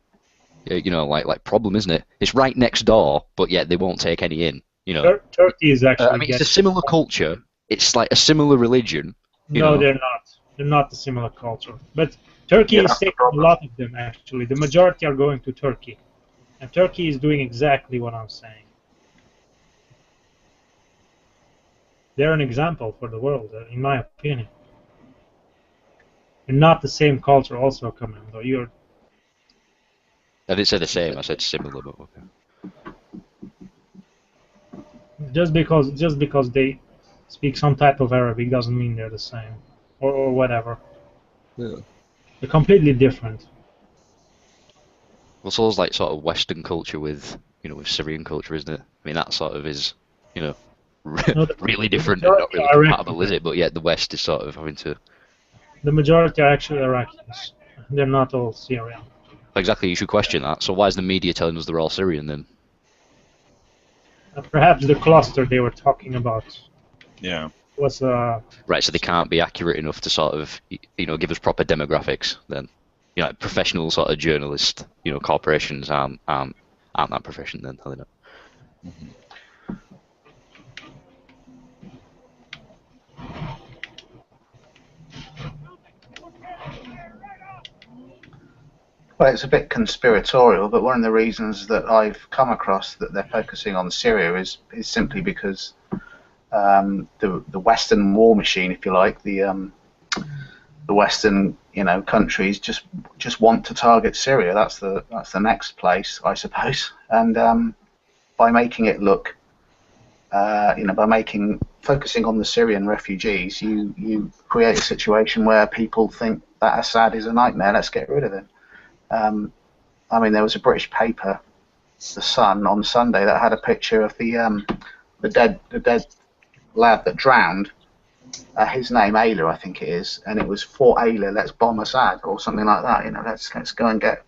Speaker 13: like problem, isn't it? It's right next door, but yet they won't take any in.
Speaker 2: Turkey is actually.
Speaker 13: I mean, it's a similar culture. It's like a similar religion.
Speaker 2: No, they're not. They're not a similar culture. But Turkey is taking a lot of them, actually. The majority are going to Turkey. And Turkey is doing exactly what I'm saying. They're an example for the world, in my opinion. And not the same culture also coming, though.
Speaker 13: I didn't say the same. I said similar, but okay.
Speaker 2: Just because they speak some type of Arabic doesn't mean they're the same, or whatever.
Speaker 13: Yeah.
Speaker 2: They're completely different.
Speaker 13: Well, so it's like sort of Western culture with with Syrian culture, isn't it? I mean, that sort of is really different and not really compatible, is it? But yet the West is sort of having to.
Speaker 2: The majority are actually Iraqis. They're not all Syrian.
Speaker 13: Exactly, you should question that. So why is the media telling us they're all Syrian then?
Speaker 2: Perhaps the cluster they were talking about.
Speaker 11: Yeah.
Speaker 2: Was
Speaker 13: right, so they can't be accurate enough to sort of give us proper demographics then. Professional sort of journalist, corporations aren't that profession then, are they not?
Speaker 11: Mm-hmm.
Speaker 12: Well, it's a bit conspiratorial, but one of the reasons that I've come across that they're focusing on Syria is simply because the Western war machine, if you like, the Western countries just want to target Syria. That's the next place, I suppose. And by making it look, by focusing on the Syrian refugees, you create a situation where people think that Assad is a nightmare. Let's get rid of him. I mean, there was a British paper, The Sun, on Sunday that had a picture of the dead lad that drowned. His name Ayla, I think it is, and it was for Ayla, let's bomb Assad or something like that. Let's go and get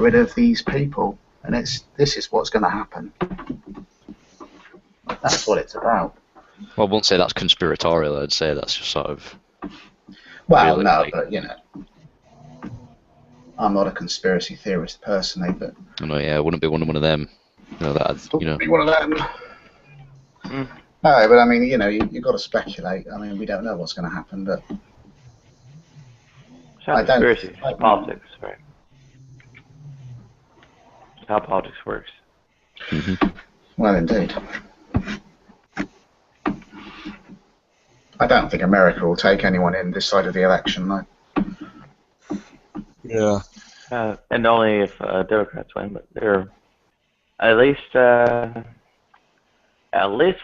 Speaker 12: rid of these people, and this is what's going to happen. That's what it's about.
Speaker 13: Well, I won't say that's conspiratorial. I'd say that's just sort of.
Speaker 12: Well, really, no, but I'm not a conspiracy theorist personally, but.
Speaker 13: No, yeah, I wouldn't be one of them.
Speaker 12: Be one of them. No, but I mean, you've got to speculate. I mean, we don't know what's going to happen, but.
Speaker 1: It's not conspiracy. It's politics, right? It's how politics works.
Speaker 13: Mm-hmm.
Speaker 12: Well, indeed. I don't think America will take anyone in this side of the election, though.
Speaker 11: Yeah.
Speaker 1: And only if Democrats win, but they're at least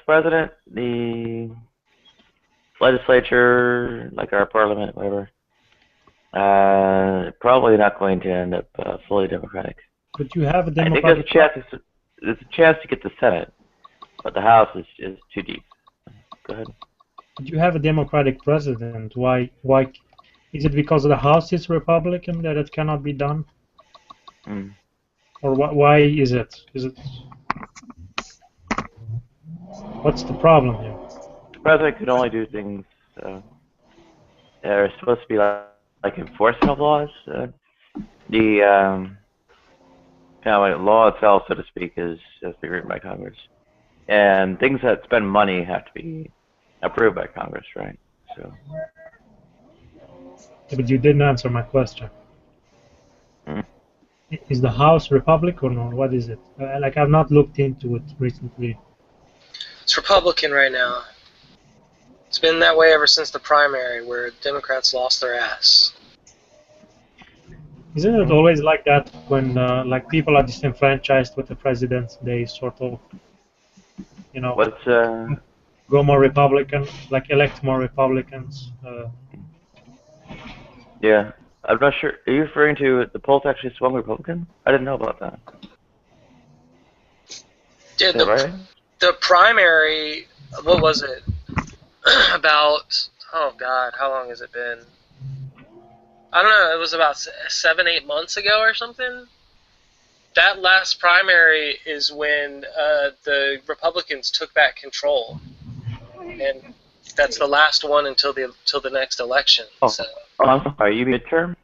Speaker 1: president, the legislature, like our parliament, whatever, probably not going to end up fully Democratic.
Speaker 2: Could you have a Democratic?
Speaker 1: I think there's a chance to get the Senate, but the House is too deep. Go ahead.
Speaker 2: Could you have a Democratic president? Why? Is it because the House is Republican that it cannot be done?
Speaker 1: Mm.
Speaker 2: Or why is it? What's the problem here?
Speaker 1: The president can only do things that are supposed to be like enforcement of laws. The law itself, so to speak, has to be written by Congress, and things that spend money have to be approved by Congress, right? So.
Speaker 2: But you didn't answer my question.
Speaker 1: Mm.
Speaker 2: Is the House Republican or what is it? I've not looked into it recently.
Speaker 8: It's Republican right now. It's been that way ever since the primary, where Democrats lost their ass.
Speaker 2: Isn't it always like that when people are disenfranchised with the president? They sort of, go more Republican, elect more Republicans.
Speaker 1: Yeah, I'm not sure. Are you referring to the polls actually swung Republican? I didn't know about that.
Speaker 8: Dude,
Speaker 1: Is that right?
Speaker 8: the primary, what was it? About, oh God, how long has it been? I don't know, it was about 7-8 months ago or something. That last primary is when the Republicans took back control, and that's the last one until the next election.
Speaker 1: Oh,
Speaker 8: So
Speaker 1: I'm sorry. You mean midterm?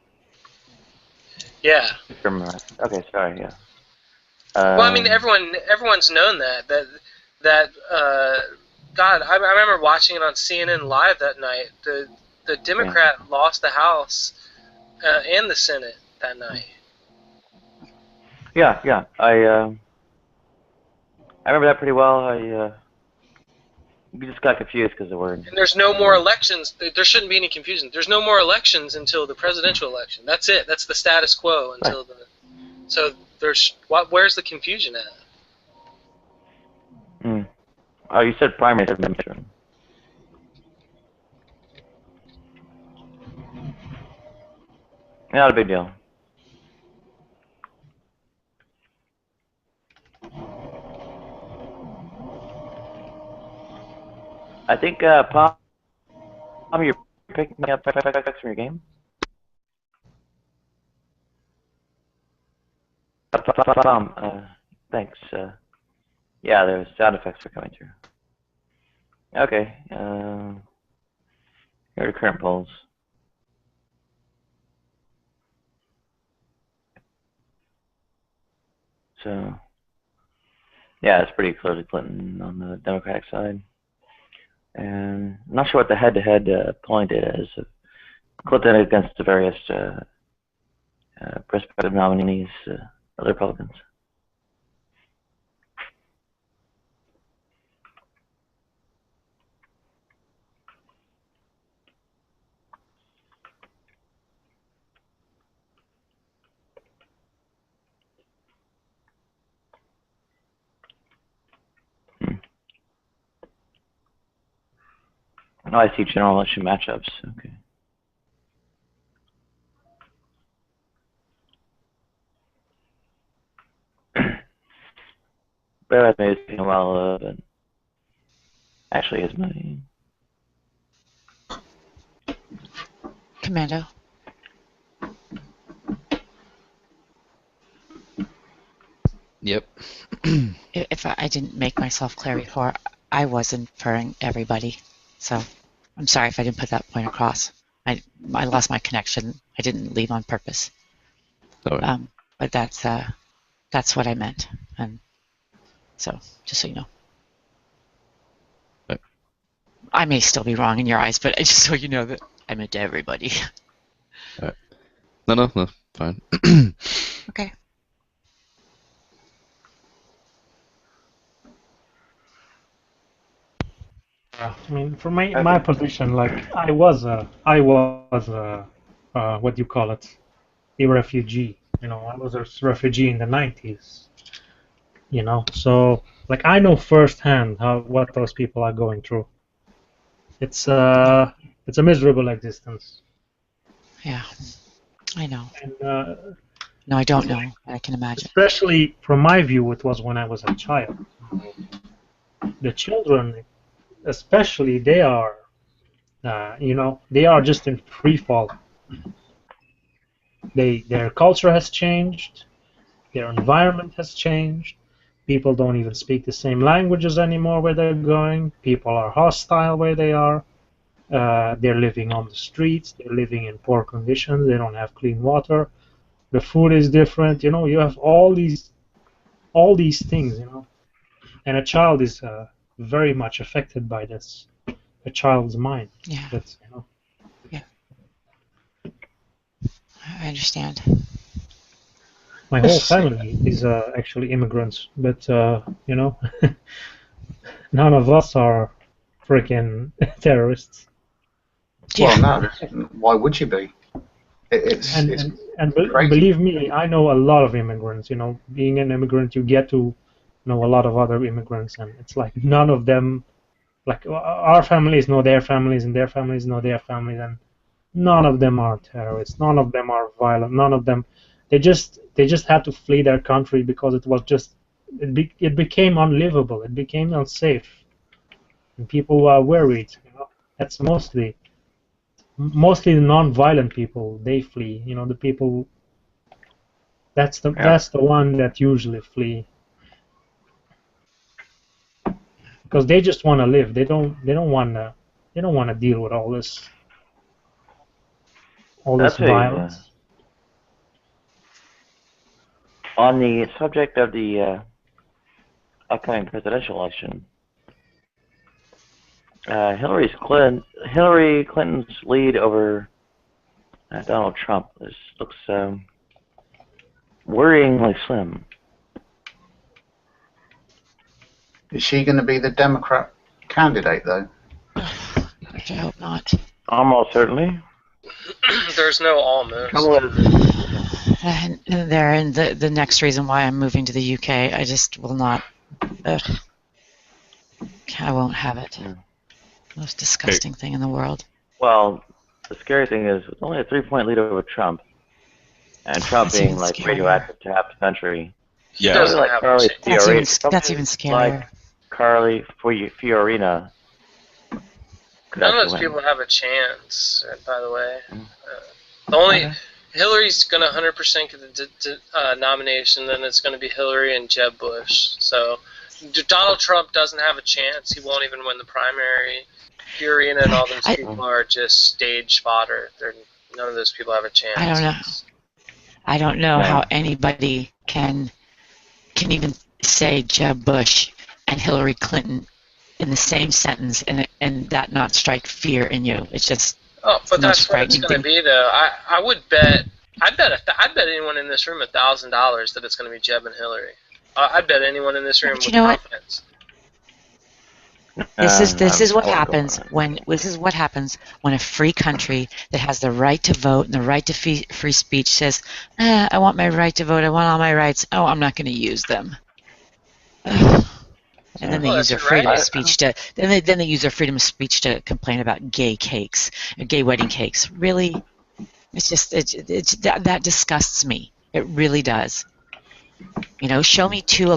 Speaker 8: yeah.
Speaker 1: Midterm. Okay, sorry. Yeah.
Speaker 8: Well, I mean, everyone's known that God, I remember watching it on CNN Live that night. The Democrat lost the House and the Senate that night.
Speaker 1: Yeah. I remember that pretty well. We just got confused because the word.
Speaker 8: And there's no more elections. There shouldn't be any confusion. There's no more elections until the presidential election. That's it. That's the status quo until the. So there's where's the confusion at?
Speaker 1: Oh, you said primary. Midterm. Not a big deal. I think Palm, you're picking up effects from your game. Palm, thanks. Yeah, there's sound effects are coming through. Okay. Here are the current polls. So, yeah, it's pretty clearly Clinton on the Democratic side. And I'm not sure what the head-to-head polling data is of Clinton against the various prospective nominees, of the Republicans. Oh, I see general election matchups. Okay. Bear with me, it's taking a while, but actually is my...
Speaker 10: Commando.
Speaker 13: Yep.
Speaker 10: If I didn't make myself clear before, I wasn't inferring everybody. So I'm sorry if I didn't put that point across. I lost my connection. I didn't leave on purpose.
Speaker 13: Sorry.
Speaker 10: But that's what I meant. And so just so you know.
Speaker 13: Right.
Speaker 10: I may still be wrong in your eyes, but just so you know that I meant everybody.
Speaker 13: Right. No, fine.
Speaker 10: Okay.
Speaker 2: I mean, from my position, like I was what do you call it, a refugee. You know, I was a refugee in the 90s. You know, so like I know firsthand what those people are going through. It's a miserable existence.
Speaker 10: Yeah, I know.
Speaker 2: And,
Speaker 10: no, I don't know. I can imagine.
Speaker 2: Especially from my view, it was when I was a child. The children, especially, they are, they are just in free fall. Their culture has changed, their environment has changed. People don't even speak the same languages anymore where they're going. People are hostile where they are. They're living on the streets. They're living in poor conditions. They don't have clean water. The food is different. You know, you have all these things. You know, and a child is very much affected by this. A child's mind.
Speaker 10: Yeah.
Speaker 2: That's, you know.
Speaker 10: Yeah. I understand.
Speaker 2: My whole family is actually immigrants, but you know, none of us are freaking terrorists.
Speaker 12: Well, no. Why would you be?
Speaker 2: And believe me, I know a lot of immigrants. You know, being an immigrant, you get to know a lot of other immigrants, and it's like none of them, like our families know their families, and their families know their families, and none of them are terrorists. None of them are violent. None of them. They just had to flee their country because it was just it became unlivable. It became unsafe, and people were worried. You know, that's mostly the non-violent people. They flee. You know, the people. That's the one that usually flee because they just want to live. They don't want to deal with all this violence.
Speaker 1: On the subject of the upcoming presidential election, Hillary Clinton's lead over Donald Trump looks worryingly slim.
Speaker 12: Is she going to be the Democrat candidate, though?
Speaker 10: I hope not.
Speaker 1: Almost certainly.
Speaker 8: There's no almost.
Speaker 10: And therein the next reason why I'm moving to the UK. I just will not. I won't have it. Most disgusting thing in the world.
Speaker 1: Well, the scary thing is it's only a 3-point lead over Trump, and Trump being like radioactive to half the country.
Speaker 7: Yeah,
Speaker 1: probably like Carly Fiorina.
Speaker 10: That's even scarier.
Speaker 1: Like Carly Fiorina.
Speaker 8: None of those people have a chance, by the way. The only Hillary's going to 100% get the nomination, then it's going to be Hillary and Jeb Bush. So Donald Trump doesn't have a chance. He won't even win the primary. Fiorina and all those people are just stage fodder. None of those people have a chance.
Speaker 10: I don't know. I don't know how anybody can even say Jeb Bush and Hillary Clinton in the same sentence and that not strike fear in you. It's just
Speaker 8: but that's what it's going to be, though. I would bet. I'd bet anyone in this room $1,000 that it's going to be Jeb and Hillary. I'd bet anyone in this room with confidence.
Speaker 10: This is what happens when a free country that has the right to vote and the right to free speech says, I want my right to vote, I want all my rights. Oh, I'm not going to use them. And then they use their freedom of speech to then they use their freedom of speech to complain about gay cakes, gay wedding cakes. Really, it's just that disgusts me. It really does. You know, show me two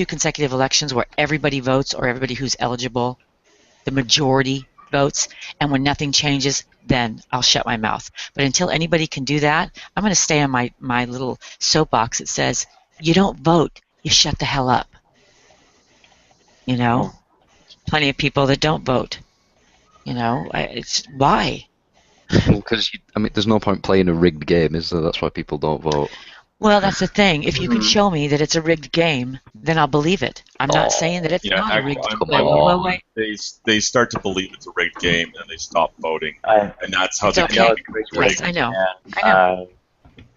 Speaker 10: consecutive elections where everybody votes or everybody who's eligible, the majority votes, and when nothing changes, then I'll shut my mouth. But until anybody can do that, I'm going to stay on my little soapbox that says, you don't vote, you shut the hell up. You know, plenty of people that don't vote. You know, it's why?
Speaker 13: Because there's no point playing a rigged game, is there? That's why people don't vote.
Speaker 10: Well, that's the thing. If you can show me that it's a rigged game, then I'll believe it. I'm not saying that it's not a rigged game.
Speaker 7: They start to believe it's a rigged game and they stop voting, and that's how they
Speaker 10: know it's rigged. Yes, I know. I know.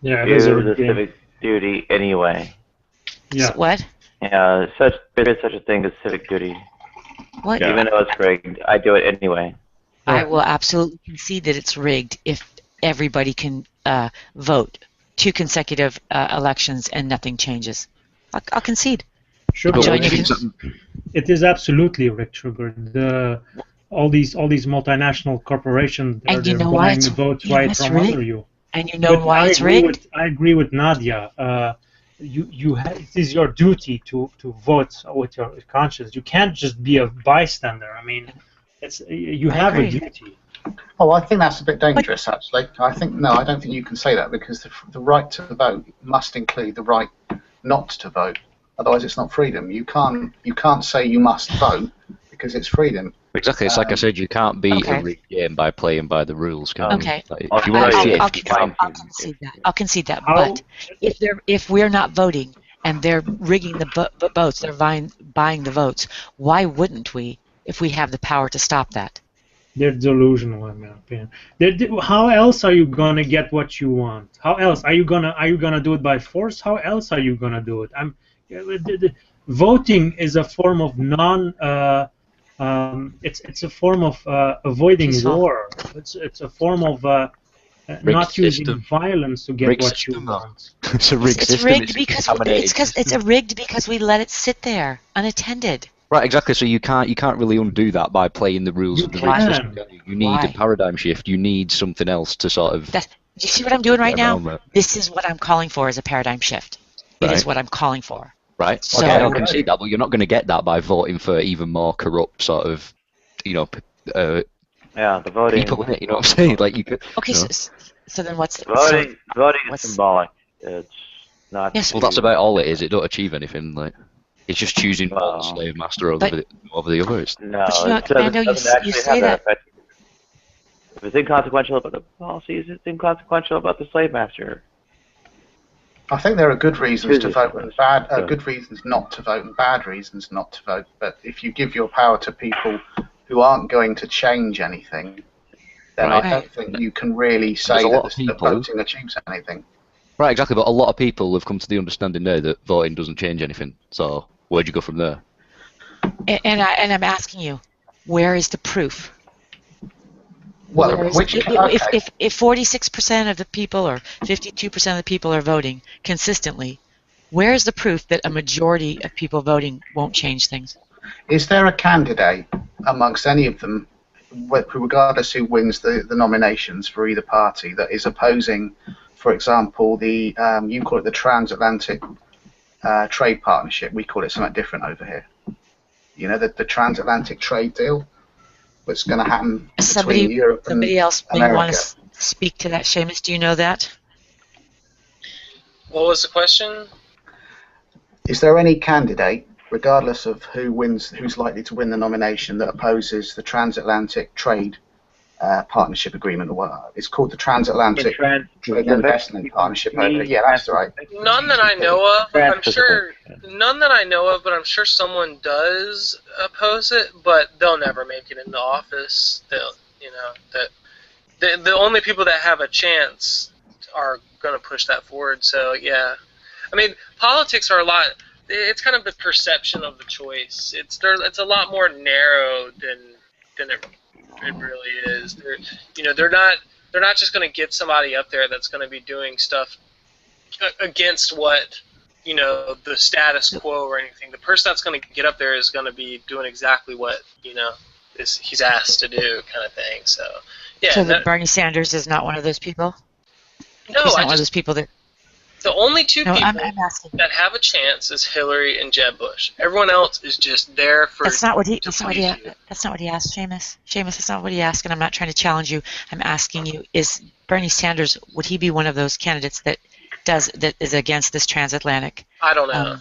Speaker 2: Yeah, it is a rigged
Speaker 1: game. Civic duty anyway.
Speaker 10: Yeah. What?
Speaker 1: Yeah, there is such a thing as civic duty.
Speaker 10: What?
Speaker 1: Even though it's rigged, I do it anyway.
Speaker 10: I will absolutely concede that it's rigged if everybody can vote 2 consecutive elections and nothing changes. I'll concede.
Speaker 2: Sure, it is absolutely rigged, Sugar. All these multinational corporations are buying the votes right from under you.
Speaker 10: And you know why it's rigged?
Speaker 2: I agree with Nadia. It is your duty to vote with your conscience. You can't just be a bystander. I mean, you have a duty.
Speaker 12: Oh, I think that's a bit dangerous, actually. I don't think you can say that because the right to vote must include the right not to vote. Otherwise, it's not freedom. You can't say you must vote because it's freedom.
Speaker 13: Exactly. It's like I said, you can't beat a rigged game by playing by the rules.
Speaker 10: Okay.
Speaker 13: If you want to see it, you can.
Speaker 10: I'll concede that. But if we're not voting and they're rigging the votes, they're buying the votes, why wouldn't we if we have the power to stop that?
Speaker 2: They're delusional, in my opinion. How else are you gonna get what you want? How else are you gonna do it by force? How else are you gonna do it? Voting is a form of it's a form of avoiding war. It's a form of not using violence to get what you want.
Speaker 13: It's a rigged system.
Speaker 10: It's rigged because we let it sit there unattended.
Speaker 13: Right, exactly. So you can't really undo that by playing the rules of the rigged system. You need a paradigm shift. You need something else to sort of.
Speaker 10: Do you see what I'm doing right now? This is what I'm calling for as a paradigm shift. It is what I'm calling for.
Speaker 13: Right?
Speaker 10: So,
Speaker 13: Okay, I can see that, but you're not going to get that by voting for even more corrupt sort of,
Speaker 1: Yeah, the voting.
Speaker 13: people in it. You know what I'm saying? Like you could.
Speaker 10: okay,
Speaker 13: You know.
Speaker 10: so then what's
Speaker 1: Voting is
Speaker 10: what's
Speaker 1: symbolic. It's not.
Speaker 10: Yes.
Speaker 13: Well, that's about all it is. It don't achieve anything. Like it's just choosing one
Speaker 1: Well,
Speaker 13: slave master over the other. It's,
Speaker 1: No,
Speaker 10: But you know,
Speaker 1: it doesn't,
Speaker 10: Commando,
Speaker 1: doesn't
Speaker 10: you
Speaker 1: actually
Speaker 10: say
Speaker 1: have that
Speaker 10: that.
Speaker 1: effect. If it's inconsequential about the policies, it's inconsequential about the slave master.
Speaker 12: I think there are good reasons to
Speaker 1: Chooses
Speaker 12: vote and bad,
Speaker 1: so.
Speaker 12: good reasons not to vote and bad reasons not to vote. But if you give your power to people who aren't going to change anything, then
Speaker 13: Right.
Speaker 12: I don't think you can really say
Speaker 13: a lot
Speaker 12: that
Speaker 13: of people-
Speaker 12: voting achieves anything.
Speaker 13: right, exactly. But a lot of people have come to the understanding now that voting doesn't change anything. So where'd you go from there?
Speaker 10: And I'm asking you, where is the proof?
Speaker 12: Well,
Speaker 10: if 46% of the people or 52% of the people are voting consistently, where is the proof that a majority of people voting won't change things?
Speaker 12: Is there a candidate amongst any of them, regardless who wins the nominations for either party, that is opposing, for example, the you call it the transatlantic trade partnership, we call it something different over here. You know, the transatlantic trade deal that's going to happen between Europe and
Speaker 10: somebody else may
Speaker 12: America.
Speaker 10: want to speak to that. Seamus, do you know that?
Speaker 8: What was the question?
Speaker 12: Is there any candidate, regardless of who wins, who's likely to win the nomination, that opposes the transatlantic trade partnership agreement, or what it's called, the transatlantic trade and investment partnership? Yeah, that's right.
Speaker 8: None that I know of. I'm sure none that I know of, but I'm sure someone does oppose it. But they'll never make it into office. They'll, the only people that have a chance are going to push that forward. So yeah, I mean, politics are a lot. It's kind of the perception of the choice. It's a lot more narrow than it really is. They're not just going to get somebody up there that's going to be doing stuff against what the status quo or anything. The person that's going to get up there is going to be doing exactly what he's asked to do, kind of thing. So yeah.
Speaker 10: So Bernie Sanders is not one of those people.
Speaker 8: No,
Speaker 10: he's not one of those people that.
Speaker 8: The only two people
Speaker 10: I'm
Speaker 8: that have a chance is Hillary and Jeb Bush. Everyone else is just there for.
Speaker 10: That's not what he asked, Seamus. Seamus, that's not what he asked, and I'm not trying to challenge you. I'm asking you: is Bernie Sanders, would he be one of those candidates that is against this transatlantic?
Speaker 8: I don't know.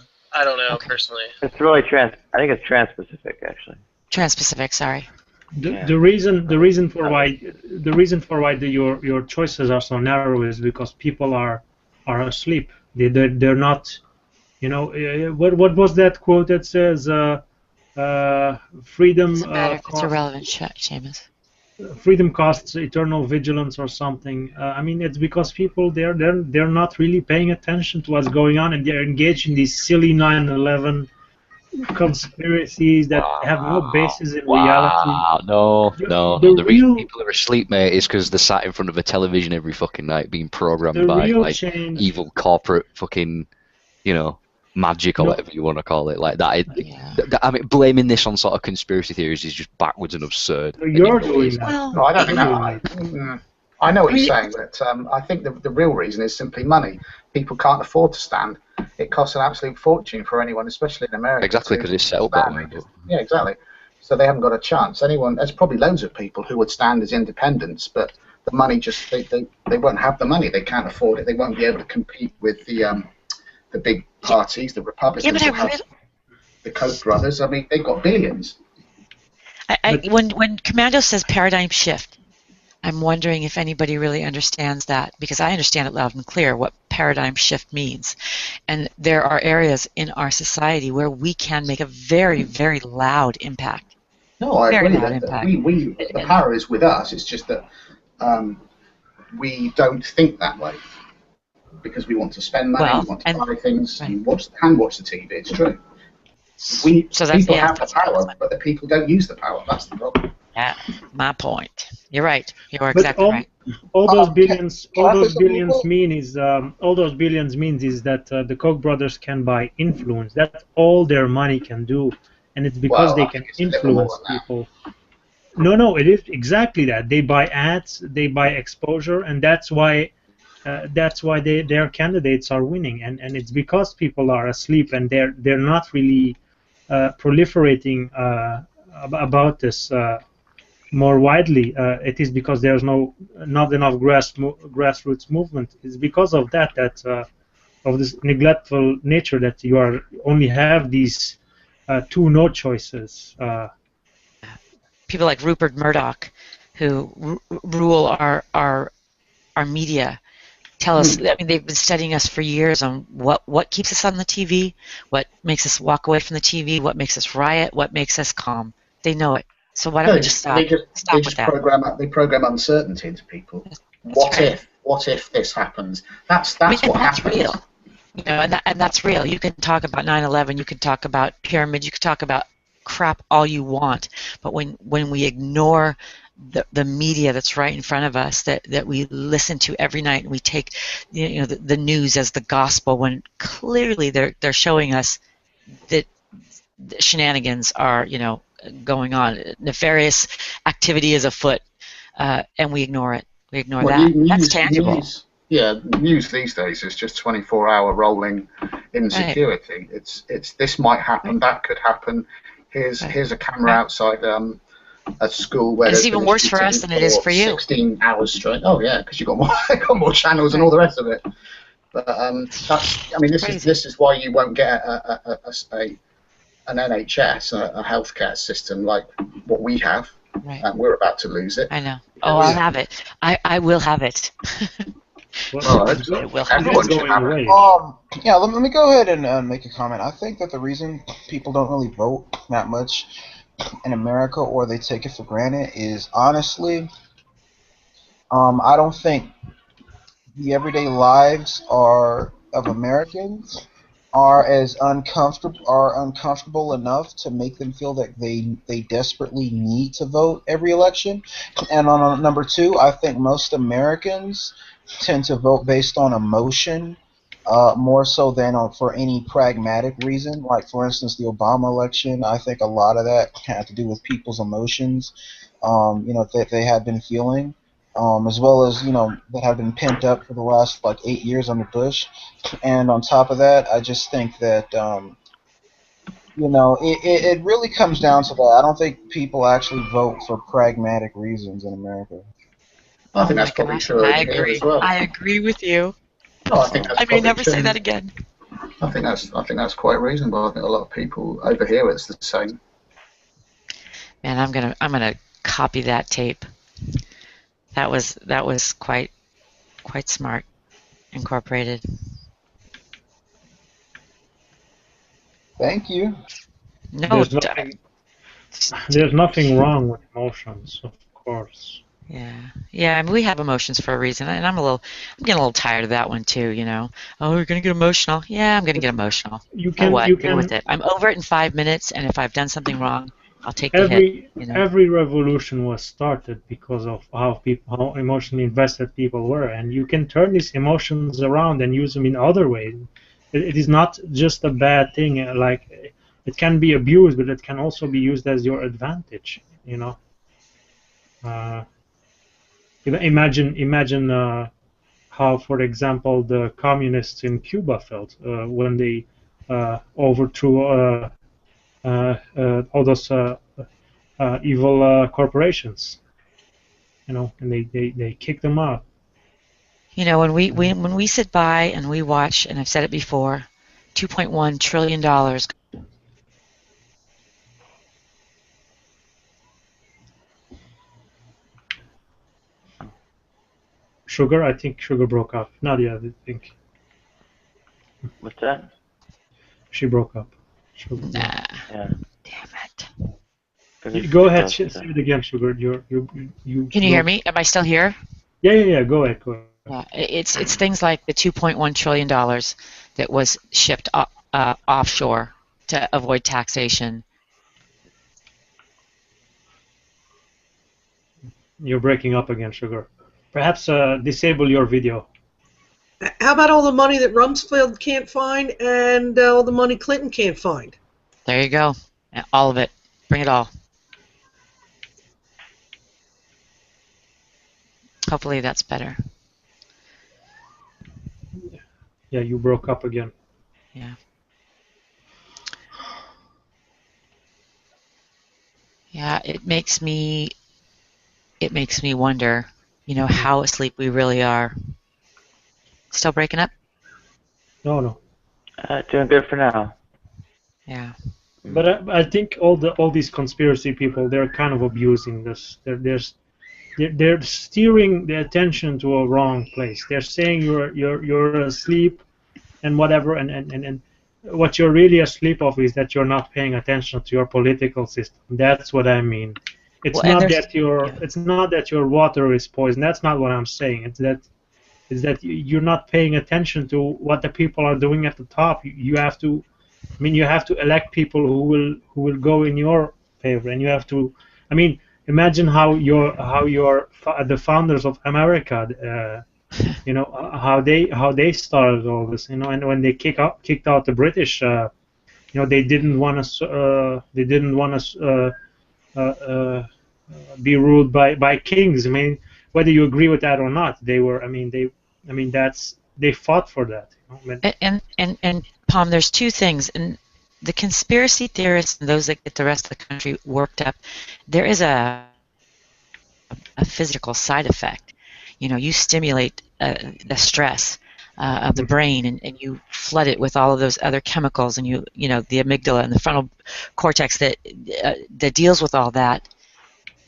Speaker 8: Personally.
Speaker 1: It's really I think it's trans-Pacific, actually.
Speaker 10: Trans-Pacific. Sorry.
Speaker 2: The reason for why your choices are so narrow is because people are asleep. They're not, what was that quote that says freedom
Speaker 10: Doesn't matter if it's irrelevant, Seamus.
Speaker 2: Freedom costs eternal vigilance or something. I mean, it's because people they're not really paying attention to what's going on, and they're engaged in these silly 9/11 conspiracies that have no basis in reality.
Speaker 13: No. The reason people are asleep, mate, is because they're sat in front of a television every fucking night being programmed by evil corporate fucking, magic or whatever you want to call it. Like that. I mean, blaming this on sort of conspiracy theories is just backwards and absurd.
Speaker 2: You're doing that.
Speaker 12: No, I don't know. I know what you're saying, but I think the real reason is simply money. People can't afford to stand. It costs an absolute fortune for anyone, especially in America.
Speaker 13: Exactly, because it's set up that way.
Speaker 12: Yeah, exactly. So they haven't got a chance. There's probably loads of people who would stand as independents, but the money just they won't have the money. They can't afford it. They won't be able to compete with the big parties, the Republicans, the Koch brothers. I mean, they've got billions.
Speaker 10: When Commando says paradigm shift, I'm wondering if anybody really understands that, because I understand it loud and clear what paradigm shift means. And there are areas in our society where we can make a very, very loud impact.
Speaker 12: No, I agree. The power is with us. It's just that we don't think that way because we want to spend money, we want to buy things, and watch the TV. It's true. People have the power, but the people don't use the power. That's the problem.
Speaker 10: Yeah, my point. You're right. You're exactly right.
Speaker 2: All those billions mean is that the Koch brothers can buy influence. That's all their money can do, and it's because they can influence people. No, it is exactly that. They buy ads, they buy exposure, and that's why that's why their candidates are winning, and it's because people are asleep and they're not really proliferating about this more widely. It is because there's not enough grassroots movement. It's because of that of this neglectful nature that you only have these two no choices.
Speaker 10: People like Rupert Murdoch, who rule our media, tell us. I mean, they've been studying us for years on what keeps us on the TV, what makes us walk away from the TV, what makes us riot, what makes us calm. They know it. So why don't we just stop?
Speaker 12: They just program uncertainty into people. What if this happens? That's what happens.
Speaker 10: Real. You know, and that's real. You can talk about 9/11. You can talk about pyramids. You can talk about crap all you want. But when we ignore the media that's right in front of us, that we listen to every night, and we take the news as the gospel, when clearly they're showing us that the shenanigans are going on, nefarious activity is afoot, and we ignore it. We ignore that. That's tangible.
Speaker 12: News these days is just 24-hour rolling insecurity. Right. It's this might happen, that could happen. Here's a camera outside a school where
Speaker 10: it's even worse for us than it is for you.
Speaker 12: 16 hours straight. Oh yeah, because you've got more channels and all the rest of it. But this is why you won't get an NHS, a healthcare system like what we have.
Speaker 10: Right.
Speaker 12: And we're about to lose it.
Speaker 10: I know. Oh, I'll have it. I will have it.
Speaker 12: Everyone's going away.
Speaker 14: Yeah, let me go ahead and make a comment. I think that the reason people don't really vote that much in America, or they take it for granted, is honestly, I don't think the everyday lives of Americans are uncomfortable enough to make them feel that they desperately need to vote every election. And on number two, I think most Americans tend to vote based on emotion, more so than for any pragmatic reason. Like, for instance, the Obama election, I think a lot of that had to do with people's emotions, that they had been feeling, as well as, that have been pent up for the last 8 years under Bush. And on top of that, I just think that, it really comes down to that. I don't think people actually vote for pragmatic reasons in America.
Speaker 12: I think that's probably true.
Speaker 10: I agree. As well. I agree with you.
Speaker 12: No, I think that's
Speaker 10: I may never say that again.
Speaker 12: I think that's quite reasonable. I think a lot of people over here it's the same.
Speaker 10: Man, I'm gonna copy that tape. That was quite smart, incorporated.
Speaker 14: Thank you.
Speaker 10: No,
Speaker 2: there's nothing wrong with emotions, of course.
Speaker 10: Yeah. I mean, we have emotions for a reason, and I'm getting a little tired of that one too. Oh, you're gonna get emotional. Yeah, I'm gonna get emotional.
Speaker 2: You can
Speaker 10: Deal with it. I'm over it in 5 minutes, and if I've done something wrong, I'll take the hit.
Speaker 2: Every revolution was started because of how emotionally invested people were, and you can turn these emotions around and use them in other ways. It is not just a bad thing. It can be abused, but it can also be used as your advantage. Imagine how, for example, the communists in Cuba felt when they overthrew all those evil corporations. And they kicked them out.
Speaker 10: When we sit by and we watch, and I've said it before, $2.1 trillion.
Speaker 2: Sugar, I think Sugar broke up. Nadia, I think.
Speaker 1: What's that?
Speaker 2: She broke up.
Speaker 10: Sugar. Nah.
Speaker 1: Yeah.
Speaker 10: Damn it.
Speaker 2: Go ahead, say it again, Sugar. You.
Speaker 10: Can you hear me? Am I still here?
Speaker 2: Yeah. Go ahead.
Speaker 10: It's things like the $2.1 trillion that was shipped offshore to avoid taxation.
Speaker 2: You're breaking up again, Sugar. Perhaps disable your video.
Speaker 15: How about all the money that Rumsfeld can't find and all the money Clinton can't find?
Speaker 10: There you go. All of it. Bring it all. Hopefully that's better.
Speaker 2: Yeah, you broke up again.
Speaker 10: Yeah. Yeah, it makes me wonder, how asleep we really are. Still breaking up?
Speaker 2: No.
Speaker 1: Doing good for now.
Speaker 10: Yeah.
Speaker 2: But I think all these conspiracy people, they're kind of abusing this. They're steering the attention to a wrong place. They're saying you're asleep and whatever, and what you're really asleep of is that you're not paying attention to your political system. That's what I mean. It's
Speaker 10: Well,
Speaker 2: not that your water is poisoned. That's not what I'm saying. It's that you're not paying attention to what the people are doing at the top. You have to, you have to elect people who will go in your favor, and you have to, imagine how the founders of America, how they started all this, and when they kicked out the British, they didn't want to be ruled by kings. Whether you agree with that or not, they fought for that.
Speaker 10: And Palm, there's two things, and the conspiracy theorists and those that get the rest of the country worked up, there is a physical side effect. You stimulate the stress of the brain, and you flood it with all of those other chemicals, and the amygdala and the frontal cortex that deals with all that.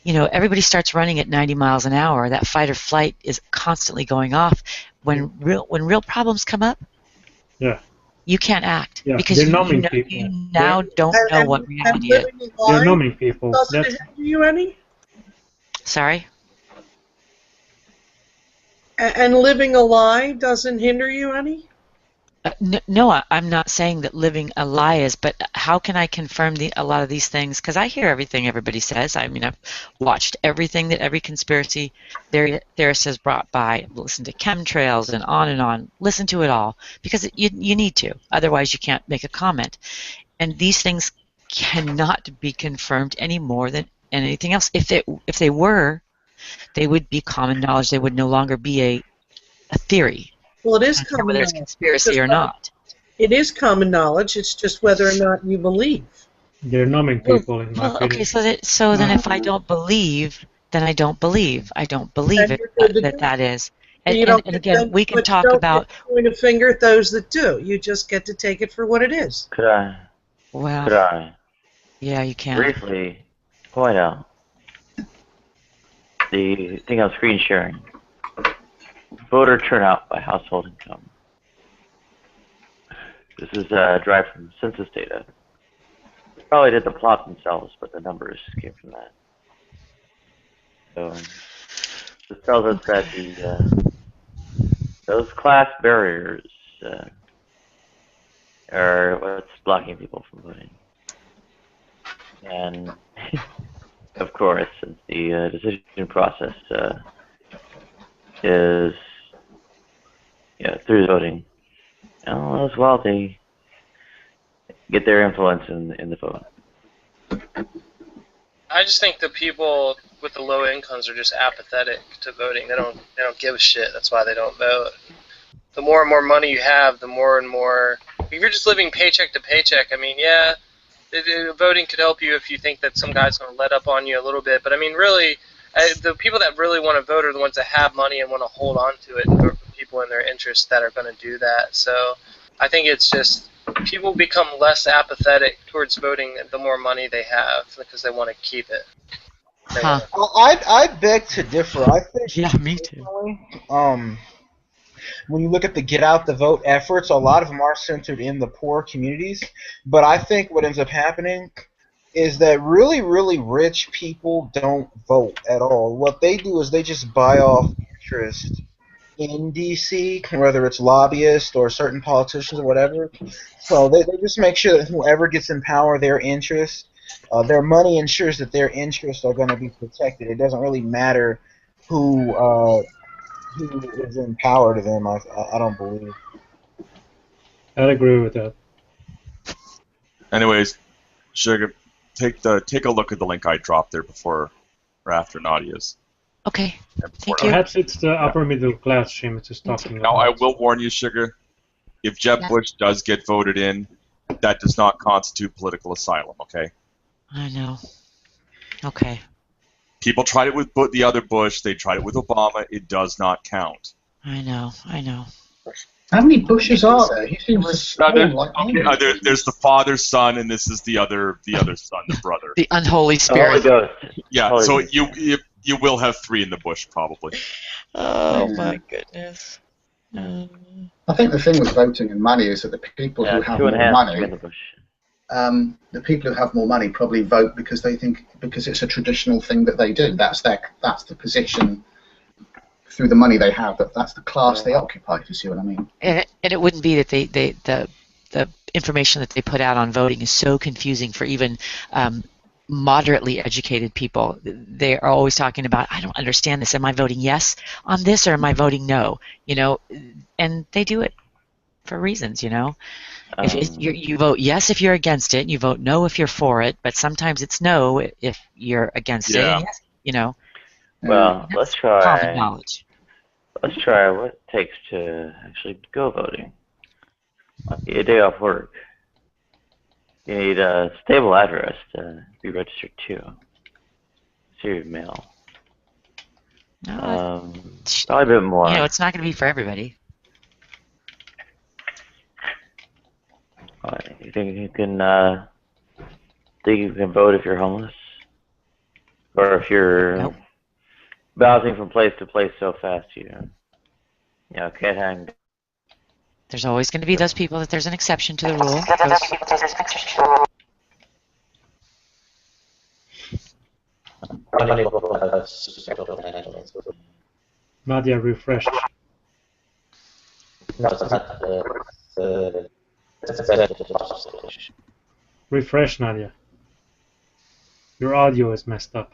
Speaker 10: Everybody starts running at 90 miles an hour. That fight or flight is constantly going off. When real problems come up,
Speaker 2: yeah,
Speaker 10: you can't act because
Speaker 2: they're numbing people.
Speaker 10: You now don't know what reality is.
Speaker 2: They're numbing people.
Speaker 15: Doesn't it hinder you any?
Speaker 10: Sorry?
Speaker 15: And living a lie doesn't hinder you any?
Speaker 10: No, I'm not saying that living a lie is, but how can I confirm a lot of these things? Because I hear everything everybody says. I've watched everything that every conspiracy theorist has brought by. I've listened to chemtrails and on. Listen to it all because you need to. Otherwise, you can't make a comment. And these things cannot be confirmed any more than anything else. If they were, they would be common knowledge. They would no longer be a theory.
Speaker 15: Well, it is common
Speaker 10: whether
Speaker 15: knowledge.
Speaker 10: it's conspiracy or not.
Speaker 15: It is common knowledge. It's just whether or not you believe.
Speaker 2: They're numbing people, in my opinion.
Speaker 10: Okay, so then if I don't believe, then I don't believe. I don't believe that is. And again, we can talk about.
Speaker 15: Point a finger at those that do. You just get to take it for what it is.
Speaker 1: Could I?
Speaker 10: Yeah, you can.
Speaker 1: Briefly point out the thing on screen sharing. Voter turnout by household income. This is derived from census data. They probably did the plot themselves, but the numbers came from that. So this tells us that those class barriers are what's blocking people from voting. And of course, since the decision process is through voting, as well they get their influence in the vote.
Speaker 8: I just think the people with the low incomes are just apathetic to voting. They don't give a shit. That's why they don't vote. The more and more money you have, the more and more. If you're just living paycheck to paycheck, voting could help you if you think that some guy's going to let up on you a little bit. But really, the people that really want to vote are the ones that have money and want to hold on to it, and vote for people in their interest that are going to do that. So I think it's just people become less apathetic towards voting the more money they have because they want to keep it.
Speaker 14: Well, I beg to differ. I think
Speaker 10: me too.
Speaker 14: When you look at the get out the vote efforts, a lot of them are centered in the poor communities. But I think what ends up happening is that really, really rich people don't vote at all. What they do is they just buy off interest in D.C., whether it's lobbyists or certain politicians or whatever. So they just make sure that whoever gets in power, their interest, their money ensures that their interests are going to be protected. It doesn't really matter who is in power to them. I don't believe.
Speaker 2: I'd agree with that.
Speaker 11: Anyways, Sugar, take a look at the link I dropped there before or after Nadia's.
Speaker 10: Okay. Thank
Speaker 2: you. Perhaps it's the upper middle class Seamus is talking
Speaker 11: Now,
Speaker 2: about.
Speaker 11: I will warn you, Sugar.
Speaker 7: If Jeb Bush does get voted in, that does not constitute political asylum, okay?
Speaker 10: I know. Okay.
Speaker 7: People tried it with the other Bush. They tried it with Obama. It does not count.
Speaker 10: I know. I know.
Speaker 12: How many Bushes are there? He seems to spawn like
Speaker 7: There's the father, son, and this is the other son, the brother.
Speaker 10: The unholy spirit.
Speaker 7: Yeah,
Speaker 10: Holy
Speaker 7: so
Speaker 10: Ghost.
Speaker 7: you will have 3 in the Bush probably.
Speaker 10: Oh my goodness.
Speaker 12: I think the thing with voting and money is that the people who have more money, the people who have more money probably vote because they think it's a traditional thing that they do. That's the position through the money they have. That's the class they occupy. If you see what I mean.
Speaker 10: And it wouldn't be that the information that they put out on voting is so confusing for even moderately educated people. They are always talking about, I don't understand this. Am I voting yes on this or am I voting no? You know, and they do it for reasons. You know, if you vote yes if you're against it, you vote no if you're for it. But sometimes it's no if you're against it. And yes, you know.
Speaker 1: Well, let's try.
Speaker 10: Common knowledge.
Speaker 1: Let's try what it takes to actually go voting. A day off work. You need a stable address to be registered to. Serious mail. Probably a bit more.
Speaker 10: You know, it's not going to be for everybody.
Speaker 1: You think you can vote if you're homeless, or if you're bouncing from place to place so fast you can't hang.
Speaker 10: There's always going to be those people that there's an exception to the rule.
Speaker 2: Nadia refreshed. Refresh, Nadia. Your audio is messed up.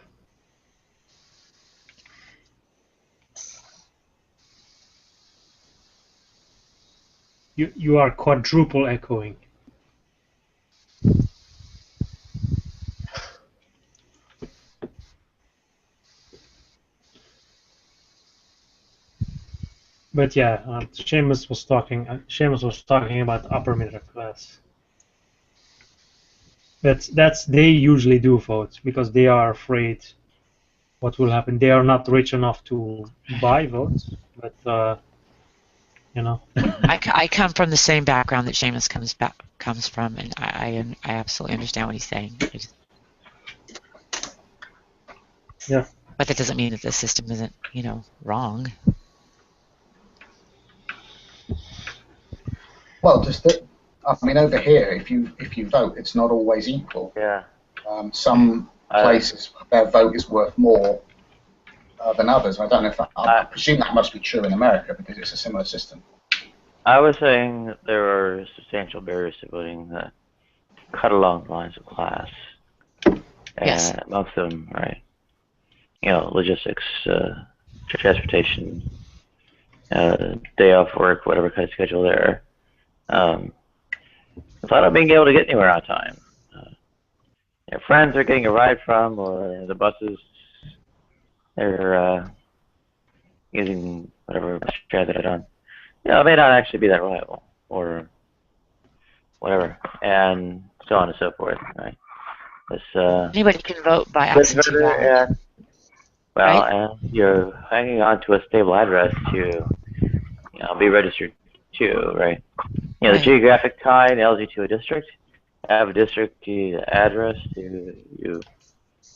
Speaker 2: You are quadruple echoing. But yeah, Seamus was talking about upper middle class. They usually do vote because they are afraid what will happen. They are not rich enough to buy votes, but you know.
Speaker 10: I come from the same background that Seamus comes from, and I absolutely understand what he's saying.
Speaker 2: Yeah.
Speaker 10: But that doesn't mean that the system isn't, wrong.
Speaker 12: Well, over here, if you vote, it's not always equal.
Speaker 1: Yeah.
Speaker 12: Some places their vote is worth more than others. I don't know if I presume that must be true in America because it's a similar system.
Speaker 1: I was saying that there are substantial barriers to voting that cut along the lines of class.
Speaker 10: Yes.
Speaker 1: Amongst them, right? Logistics, transportation, day off work, whatever kind of schedule there. Without being able to get anywhere on time. Friends are getting a ride from, or the buses they're using whatever bus transit they're on. It may not actually be that reliable, or whatever, and so on and so forth, right?
Speaker 10: Anybody can vote by absentee ballot.
Speaker 1: And you're hanging on to a stable address to, be registered to, right? The geographic tie nails you to a district. Have a district address. You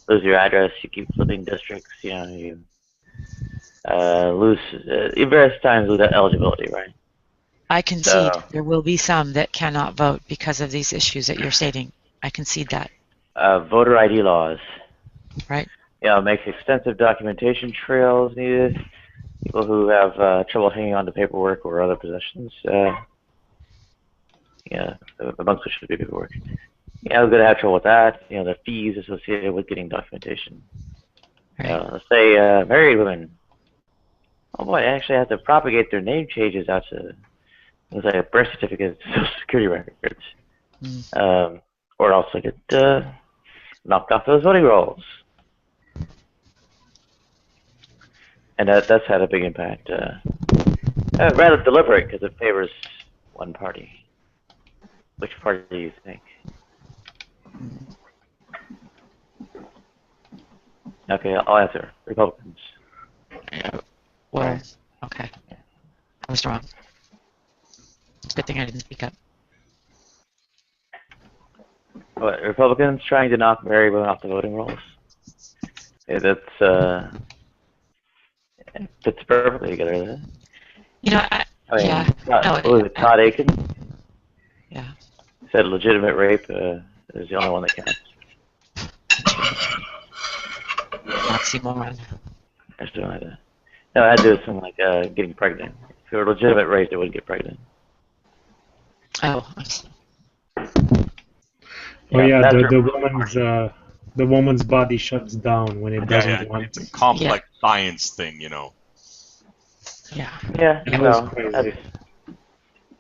Speaker 1: lose your address. You keep flipping districts. You lose various times with that eligibility, right?
Speaker 10: I concede there will be some that cannot vote because of these issues that you're stating. I concede that.
Speaker 1: Voter ID laws.
Speaker 10: Right.
Speaker 1: Makes extensive documentation trails needed. People who have trouble hanging on to paperwork or other possessions. Amongst which should be paperwork. We're going to have trouble with that. The fees associated with getting documentation.
Speaker 10: Right.
Speaker 1: Let's say married women. Oh boy, they actually have to propagate their name changes out to things like birth certificates, social security records, or also get knocked off those voting rolls. And that's had a big impact. Rather deliberate because it favors one party. Which party do you think? Okay, I'll answer. Republicans.
Speaker 10: Well, okay. I was wrong. It's a good thing I didn't speak up.
Speaker 1: What, Republicans trying to knock married women off the voting rolls? Yeah, that's fits perfectly together, doesn't it?
Speaker 10: You know, yeah.
Speaker 1: What was it, Todd Aiken?
Speaker 10: Yeah.
Speaker 1: Said legitimate rape is the only one that counts.
Speaker 10: Oxymoron.
Speaker 1: Or something like that. No, it had to do with something like getting pregnant. If you were legitimate rape, they wouldn't get pregnant.
Speaker 10: Oh.
Speaker 2: Oh yeah, the woman's body shuts down when it doesn't want.
Speaker 11: It's a complex science thing, you know.
Speaker 10: Yeah.
Speaker 1: Yeah.
Speaker 2: That
Speaker 1: Well,
Speaker 2: was crazy.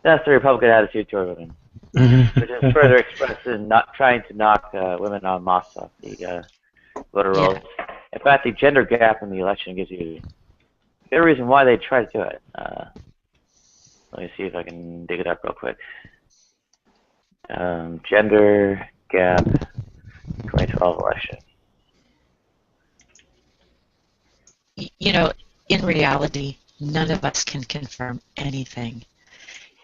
Speaker 1: that's the Republican attitude toward women. Which is further expressed in not trying to knock women en masse off the voter rolls. In fact, the gender gap in the election gives you a good reason why they try to do it. Let me see if I can dig it up real quick. Gender gap 2012 election.
Speaker 10: You know, in reality, none of us can confirm anything.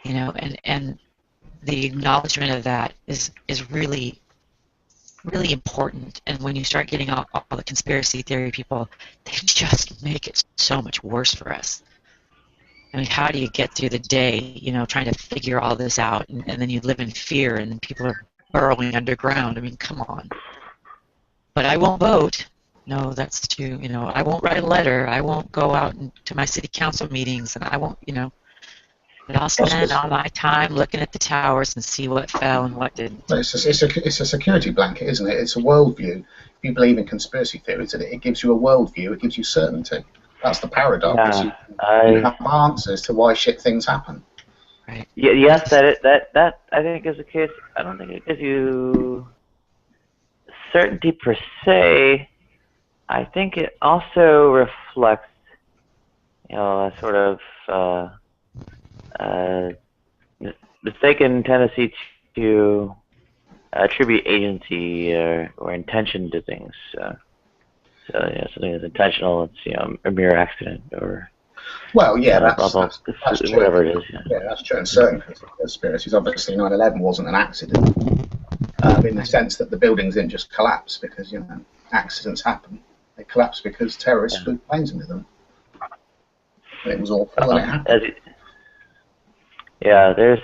Speaker 10: You know, and the acknowledgement of that is really, really important. And when you start getting all the conspiracy theory people, they just make it so much worse for us. I mean, how do you get through the day, you know, trying to figure all this out, and then you live in fear, and then people are burrowing underground? I mean, come on. But I won't vote. No, that's too, you know, I won't write a letter. I won't go out to my city council meetings, and I won't, you know. But I'll spend all my time looking at the towers and see what fell and what didn't.
Speaker 12: It's a security blanket, isn't it? It's a worldview. If you believe in conspiracy theories, it gives you a worldview. It gives you certainty. That's the paradox. You have answers to why shit things happen.
Speaker 10: Right.
Speaker 1: Yeah, yes, that I think is the case. I don't think it gives you certainty per se. I think it also reflects, you know, a sort of mistaken tendency to attribute agency or intention to things. So you know, something that's intentional, it's, you know, a mere accident or.
Speaker 12: Well, yeah, that's true.
Speaker 1: Whatever it is.
Speaker 12: Yeah, that's true. And certain conspiracies, obviously, 9/11 wasn't an accident, in the sense that the buildings didn't just collapse because, you know, accidents happen. They collapsed because terrorists flew planes into them. It was awful and it happened.
Speaker 1: Yeah, there's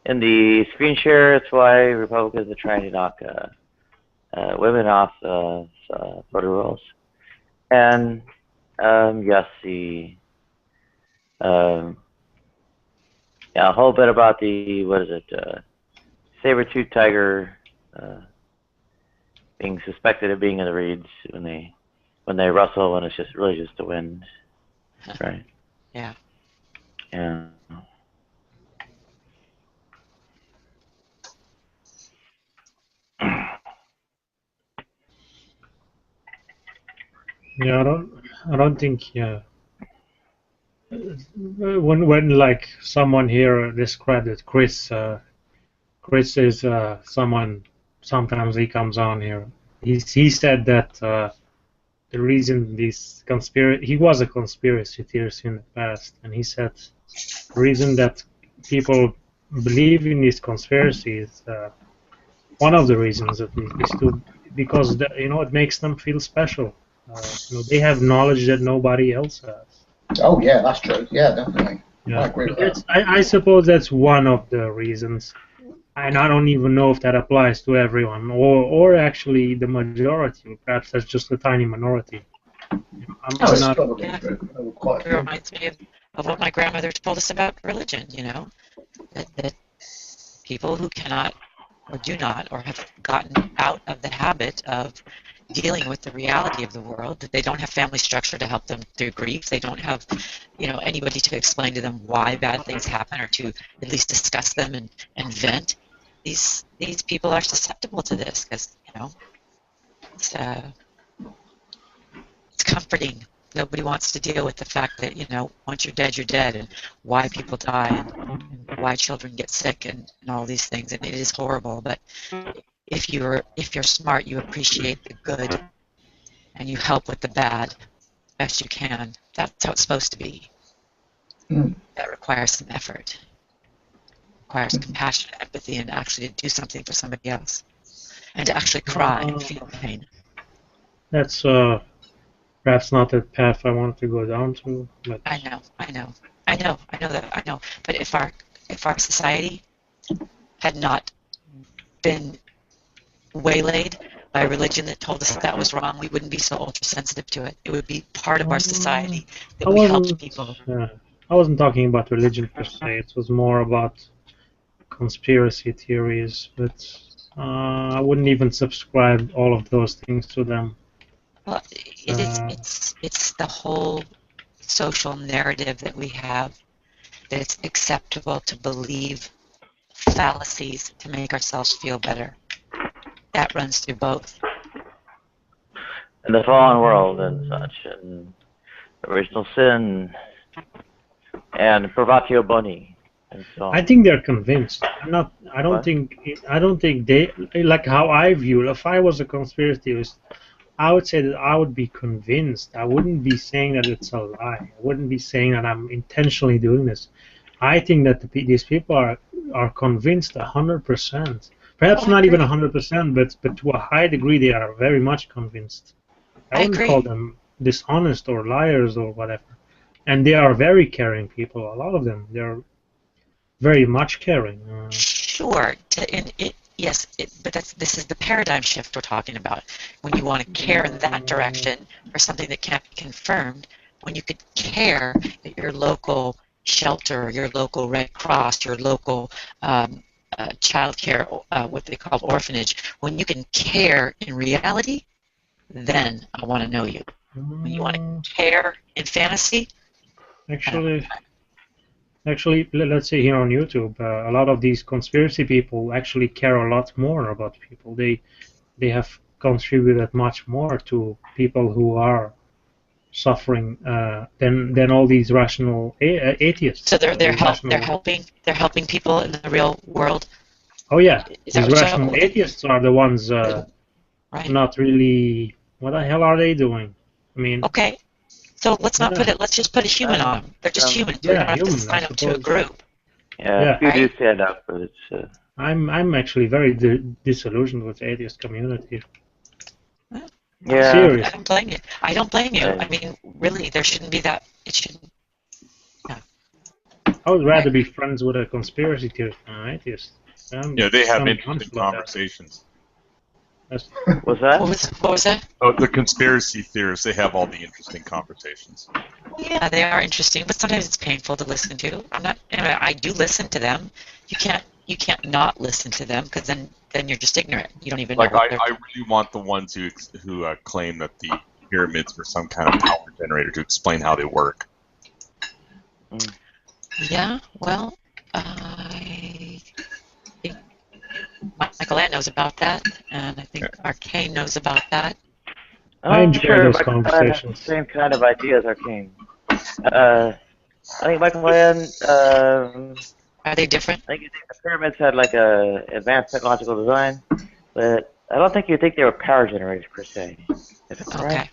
Speaker 1: in the screen share, it's why Republicans are trying to knock women off voter rolls. And yes, a whole bit about the, what is it, saber-toothed tiger being suspected of being in the reeds when they rustle when it's just really just the wind, right?
Speaker 10: Yeah.
Speaker 1: Yeah.
Speaker 2: Yeah, I don't think, yeah. When like someone here described it, Chris is someone, sometimes he comes on here. He said that the reason this he was a conspiracy theorist in the past, and he said the reason that people believe in these conspiracies, one of the reasons at least, is because you know, it makes them feel special. You know, they have knowledge that nobody else has.
Speaker 12: Oh yeah, that's true. Yeah, definitely.
Speaker 2: Yeah.
Speaker 12: I agree with that.
Speaker 2: I suppose that's one of the reasons. And I don't even know if that applies to everyone, or actually the majority. Perhaps that's just a tiny minority. I'm not.
Speaker 10: It reminds me of what my grandmother told us about religion. You know, that people who cannot or do not or have gotten out of the habit of dealing with the reality of the world, that they don't have family structure to help them through grief, they don't have, you know, anybody to explain to them why bad things happen or to at least discuss them and vent. These people are susceptible to this because, you know, it's comforting Nobody wants to deal with the fact that, you know, once you're dead, and why people die, and why children get sick, and all these things. And it is horrible. But if you're smart, you appreciate the good, and you help with the bad best you can. That's how it's supposed to be. That requires some effort. Requires compassion, empathy, and actually to do something for somebody else, and to actually cry and feel pain.
Speaker 2: That's perhaps not the path I wanted to go down to. But
Speaker 10: I know that. But if our society had not been waylaid by religion that told us that was wrong, we wouldn't be so ultra sensitive to it. It would be part of our society that we helped people.
Speaker 2: I wasn't talking about religion per se. It was more about conspiracy theories, but I wouldn't even subscribe all of those things to them.
Speaker 10: Well, it's the whole social narrative that we have, that it's acceptable to believe fallacies to make ourselves feel better. That runs through both.
Speaker 1: And the fallen world and such, and original sin, and Provatio Boni, and so on.
Speaker 2: I think they're convinced. I don't think they, like how I view. If I was a conspiracy theorist, I would say that I would be convinced. I wouldn't be saying that it's a lie. I wouldn't be saying that I'm intentionally doing this. I think that these people are convinced 100%. Perhaps not even 100%, but to a high degree they are very much convinced. I wouldn't call them dishonest or liars or whatever. And they are very caring people. A lot of them, they're very much caring.
Speaker 10: Sure, yes, but this is the paradigm shift we're talking about. When you want to care in that direction for something that can't be confirmed, when you could care at your local shelter, your local Red Cross, your local child care, what they call orphanage, when you can care in reality, then I want to know you. When you want to care in fantasy,
Speaker 2: Actually, let's say here on YouTube, a lot of these conspiracy people actually care a lot more about people. They have contributed much more to people who are suffering than all these rational atheists.
Speaker 10: So they're helping people in the real world.
Speaker 2: Oh yeah,
Speaker 10: Is
Speaker 2: these
Speaker 10: that what
Speaker 2: rational atheists are the ones not really. What the hell are they doing? I mean.
Speaker 10: Okay. So let's not put it. Let's just put a human on them. They're just humans. We don't have to sign up to a group.
Speaker 1: Yeah, you do stand up, but it's.
Speaker 2: I'm actually very disillusioned with the atheist community.
Speaker 1: Yeah.
Speaker 2: Serious.
Speaker 10: I don't blame you. I don't blame you. I mean, really, there shouldn't be that. It shouldn't. Yeah.
Speaker 2: I would rather be friends with a conspiracy theorist than an atheist.
Speaker 11: Yeah, they have interesting conversations.
Speaker 1: What's that?
Speaker 10: What was that?
Speaker 11: Oh, the conspiracy theorists, they have all the interesting conversations.
Speaker 10: Yeah, they are interesting, but sometimes it's painful to listen to. I do listen to them. You can't not listen to them, because then you're just ignorant. You don't even know.
Speaker 11: I really want the ones who claim that the pyramids were some kind of power generator to explain how they work.
Speaker 10: Yeah, well, I think Michael Ann knows about that, and I think Arcane knows about that.
Speaker 2: I enjoy those conversations.
Speaker 1: Same kind of idea as Arcane. I think Michael Ann.
Speaker 10: Are they different?
Speaker 1: I think the pyramids had like a advanced technological design, but I don't think you think they were power generators per se. If it's right.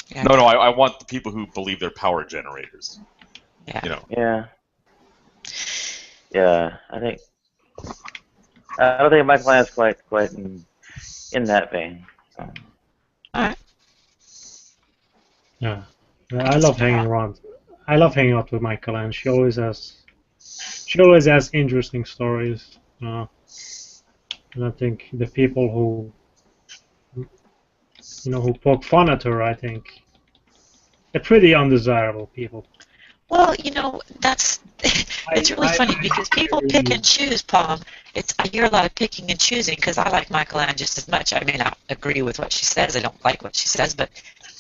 Speaker 10: Yeah.
Speaker 11: No, I want the people who believe they're power generators.
Speaker 10: Yeah.
Speaker 11: You know.
Speaker 1: Yeah. Yeah, I don't think Michael Ann's quite in that vein.
Speaker 10: All right.
Speaker 2: Yeah, I love hanging around. I love hanging out with Michael Ann. She always has interesting stories. And I think the people who poke fun at her, I think, they're pretty undesirable people.
Speaker 10: Well, it's really funny because people pick and choose, Palm. I hear a lot of picking and choosing because I like Michael Ann just as much. I may not agree with what she says. I don't like what she says, but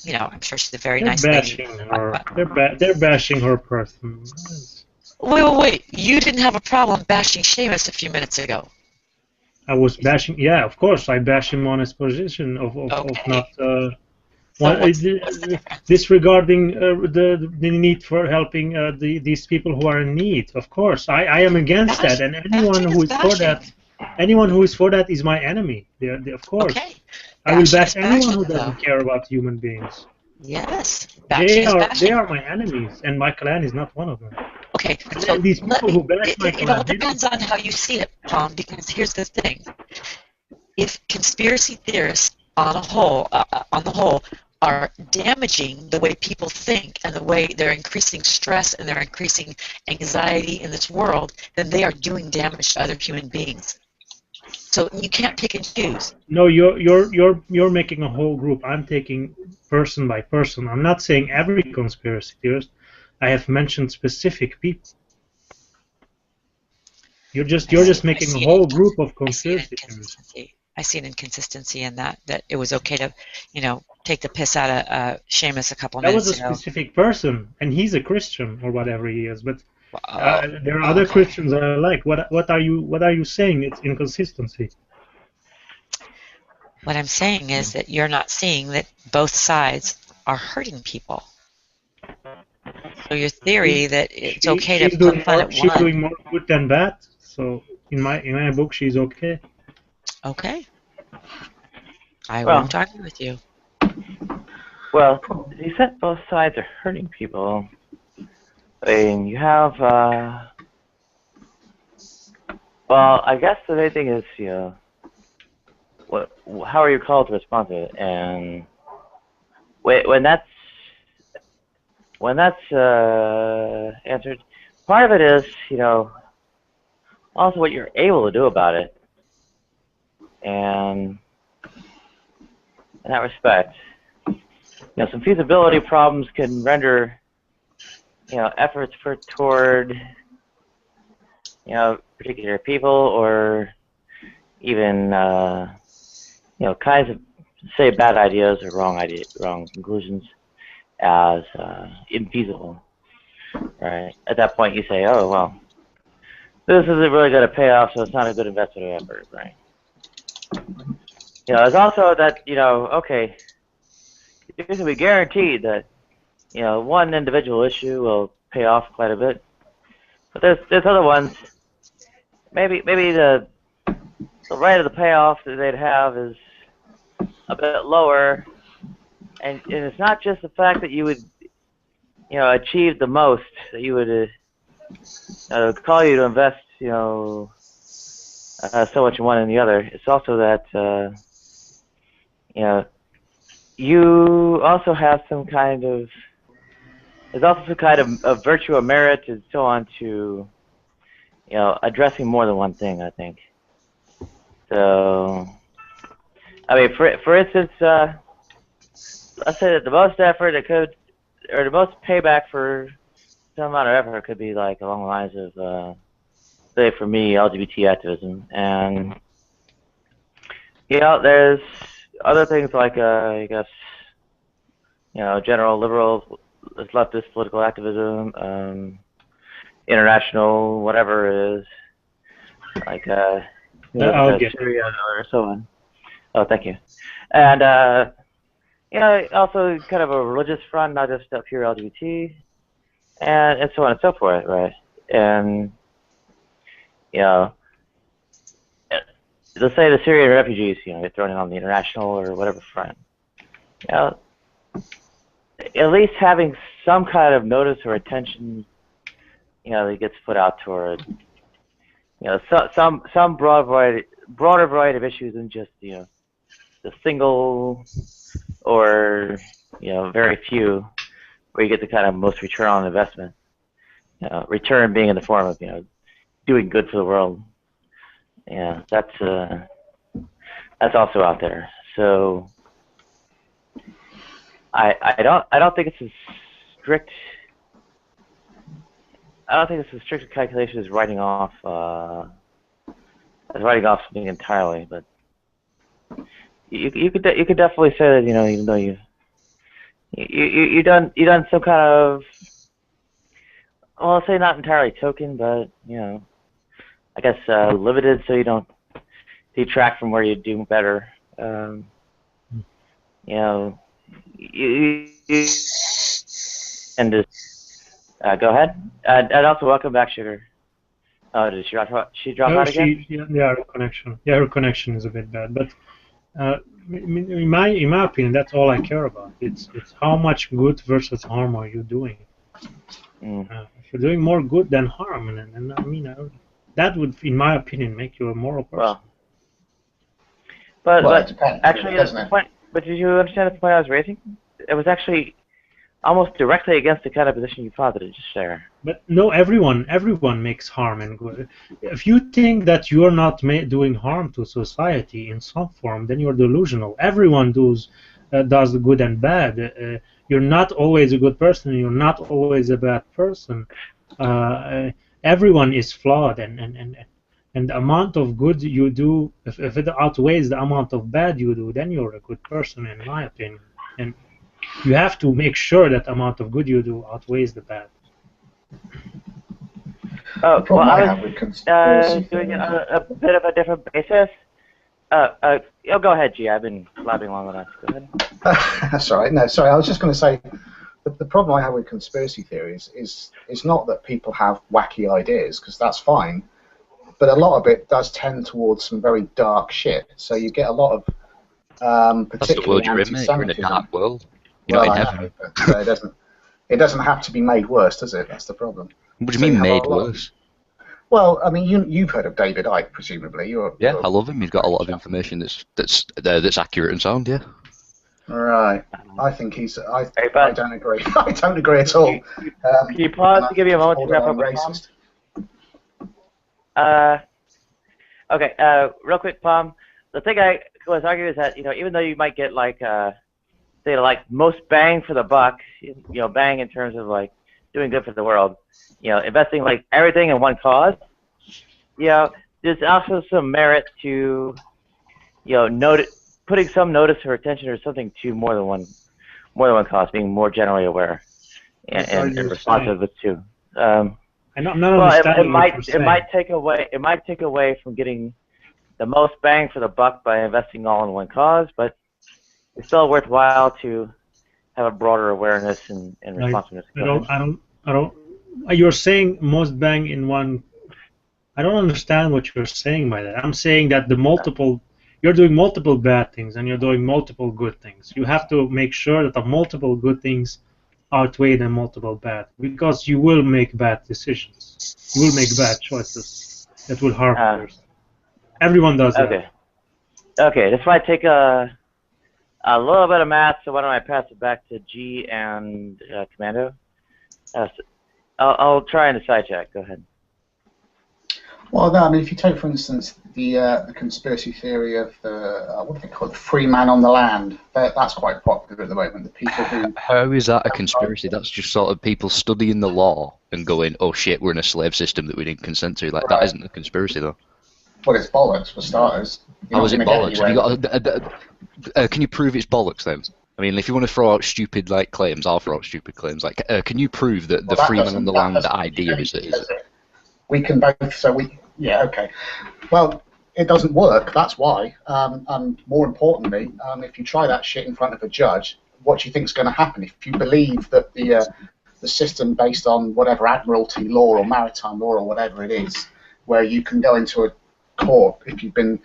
Speaker 10: I'm sure she's a very nice lady.
Speaker 2: They're bashing her person.
Speaker 10: Wait. You didn't have a problem bashing Seamus a few minutes ago.
Speaker 2: I was bashing. Yeah, of course, I bash him on his position of not Disregarding the need for helping these people who are in need, of course, I am against that, and anyone who is for that, is my enemy. Of course, I will bash anyone who doesn't care about human beings.
Speaker 10: Yes,
Speaker 2: they are my enemies, and my clan is not one of them.
Speaker 10: Okay,
Speaker 2: so these people who bash my clan,
Speaker 10: it all depends on how you see it, Tom. Because here's the thing: if conspiracy theorists, on the whole, are damaging the way people think and the way they're increasing stress and they're increasing anxiety in this world, then they are doing damage to other human beings. So you can't pick and choose.
Speaker 2: No, you're making a whole group. I'm taking person by person. I'm not saying every conspiracy theorist. I have mentioned specific people. You're just making a whole group of conspiracy theorists.
Speaker 10: I see an inconsistency in that it was okay to, take the piss out of Seamus a couple minutes ago.
Speaker 2: That was a specific person, and he's a Christian or whatever he is. But there are other Christians that I like. What are you saying? It's inconsistency.
Speaker 10: What I'm saying is that you're not seeing that both sides are hurting people. So your theory that it's okay to poke fun at one.
Speaker 2: She's doing more good than bad. So in my book, she's okay.
Speaker 10: Okay. I won't argue with you.
Speaker 1: Well, you said both sides are hurting people. I mean, you have, well, I guess the main thing is, how are you called to respond to it? And when that's answered, part of it is, also what you're able to do about it. And in that respect, some feasibility problems can render, efforts toward, particular people or even, kinds of, say, bad ideas or wrong conclusions as infeasible, right? At that point, you say, oh, well, this isn't really going to pay off, so it's not a good investment of effort, right? There's also that, okay, you can be guaranteed that, one individual issue will pay off quite a bit. But there's other ones. Maybe the rate of the payoff that they'd have is a bit lower, and it's not just the fact that you would, achieve the most, that you would call you to invest, so much in one and the other. It's also that, you also have some kind of, there's also some kind of virtue or merit and so on to, addressing more than one thing, I think. So, I mean, for instance, let's say that the most effort that could, or the most payback for some amount of effort could be like along the lines of, say for me, LGBT activism. And, there's other things like, I guess, general liberal, leftist political activism, international, whatever it is, like, Syria or so on. Oh, thank you. And, also kind of a religious front, not just pure LGBT, and so on and so forth, right? And, let's say the Syrian refugees, get thrown in on the international or whatever front. At least having some kind of notice or attention, that gets put out toward, some broader variety of issues than just, the single or, very few, where you get the kind of most return on investment. Return being in the form of, doing good for the world. Yeah, that's also out there. So I don't think it's as strict. I don't think it's as strict a calculation as writing off something entirely. But you could definitely say that, even though you done some kind of, well, I'll say not entirely token, but I guess limited, so you don't detract from where you do better. and go ahead. And also welcome back, Sugar. Oh, did she drop out again?
Speaker 2: Yeah, her connection is a bit bad, but in my opinion, that's all I care about. It's how much good versus harm are you doing. If you're doing more good than harm, and I mean, that would, in my opinion, make you a moral person.
Speaker 1: Well,
Speaker 12: it depends,
Speaker 1: actually,
Speaker 12: doesn't it?
Speaker 1: But did you understand the point I was raising? It was actually almost directly against the kind of position you posited just there.
Speaker 2: But no, everyone makes harm and good. If you think that you're not doing harm to society in some form, then you're delusional. Everyone does the good and bad. You're not always a good person. You're not always a bad person. Everyone is flawed, and the amount of good you do, if it outweighs the amount of bad you do, then you're a good person, in my opinion. And you have to make sure that the amount of good you do outweighs the bad.
Speaker 1: Oh, well, I was doing a bit of a different basis. Go ahead, G. I've been blabbing long enough. Go ahead.
Speaker 12: That's all right. No, sorry. I was just going to say the problem I have with conspiracy theories is not that people have wacky ideas, because that's fine, but a lot of it does tend towards some very dark shit. So you get a lot of
Speaker 13: That's the world you're in, mate. You're in a dark world. You're not in heaven.
Speaker 12: But, it doesn't have to be made worse, does it? That's the problem.
Speaker 13: What do you mean made worse?
Speaker 12: Well, I mean, you've heard of David Icke, presumably.
Speaker 13: Yeah, I love him. He's got a lot of information that's accurate and sound. Yeah.
Speaker 12: Right. I think he's. I don't agree. I don't agree at all.
Speaker 1: Can you pause to give you a moment to wrap up
Speaker 12: racist?
Speaker 1: Okay. Real quick, Palm. The thing I was arguing is that even though you might get say most bang for the buck, bang in terms of doing good for the world, investing everything in one cause, there's also some merit to putting some notice or attention or something to more than one cause, being more generally aware and responsive too. It might take away from getting the most bang for the buck by investing all in one cause, but it's still worthwhile to have a broader awareness and responsiveness.
Speaker 2: I don't. You're saying most bang in one. I don't understand what you're saying by that. I'm saying that you're doing multiple bad things and you're doing multiple good things. You have to make sure that the multiple good things outweigh the multiple bad, because you will make bad decisions. You will make bad choices that will harm others. Everyone does that.
Speaker 1: Okay. This might take a little bit of math, so why don't I pass it back to G and Commando? I'll try and side check. Go ahead.
Speaker 12: Well, no, I mean, if you take, for instance, the conspiracy theory of what do they call it, the free man on the land, that's quite popular at the moment. The people who...
Speaker 13: How is that a conspiracy? That's just sort of people studying the law and going, oh shit, we're in a slave system that we didn't consent to. That isn't a conspiracy, though.
Speaker 12: Well, it's bollocks, for starters.
Speaker 13: How is it bollocks? Can you prove it's bollocks, then? I mean, if you want to throw out stupid claims, I'll throw out stupid claims. Can you prove that the free man on the land idea is it?
Speaker 12: We can both, yeah, okay. Well, it doesn't work, that's why. And more importantly, if you try that shit in front of a judge, what do you think is going to happen? If you believe that the system based on whatever admiralty law or maritime law or whatever it is, where you can go into a court if you've been,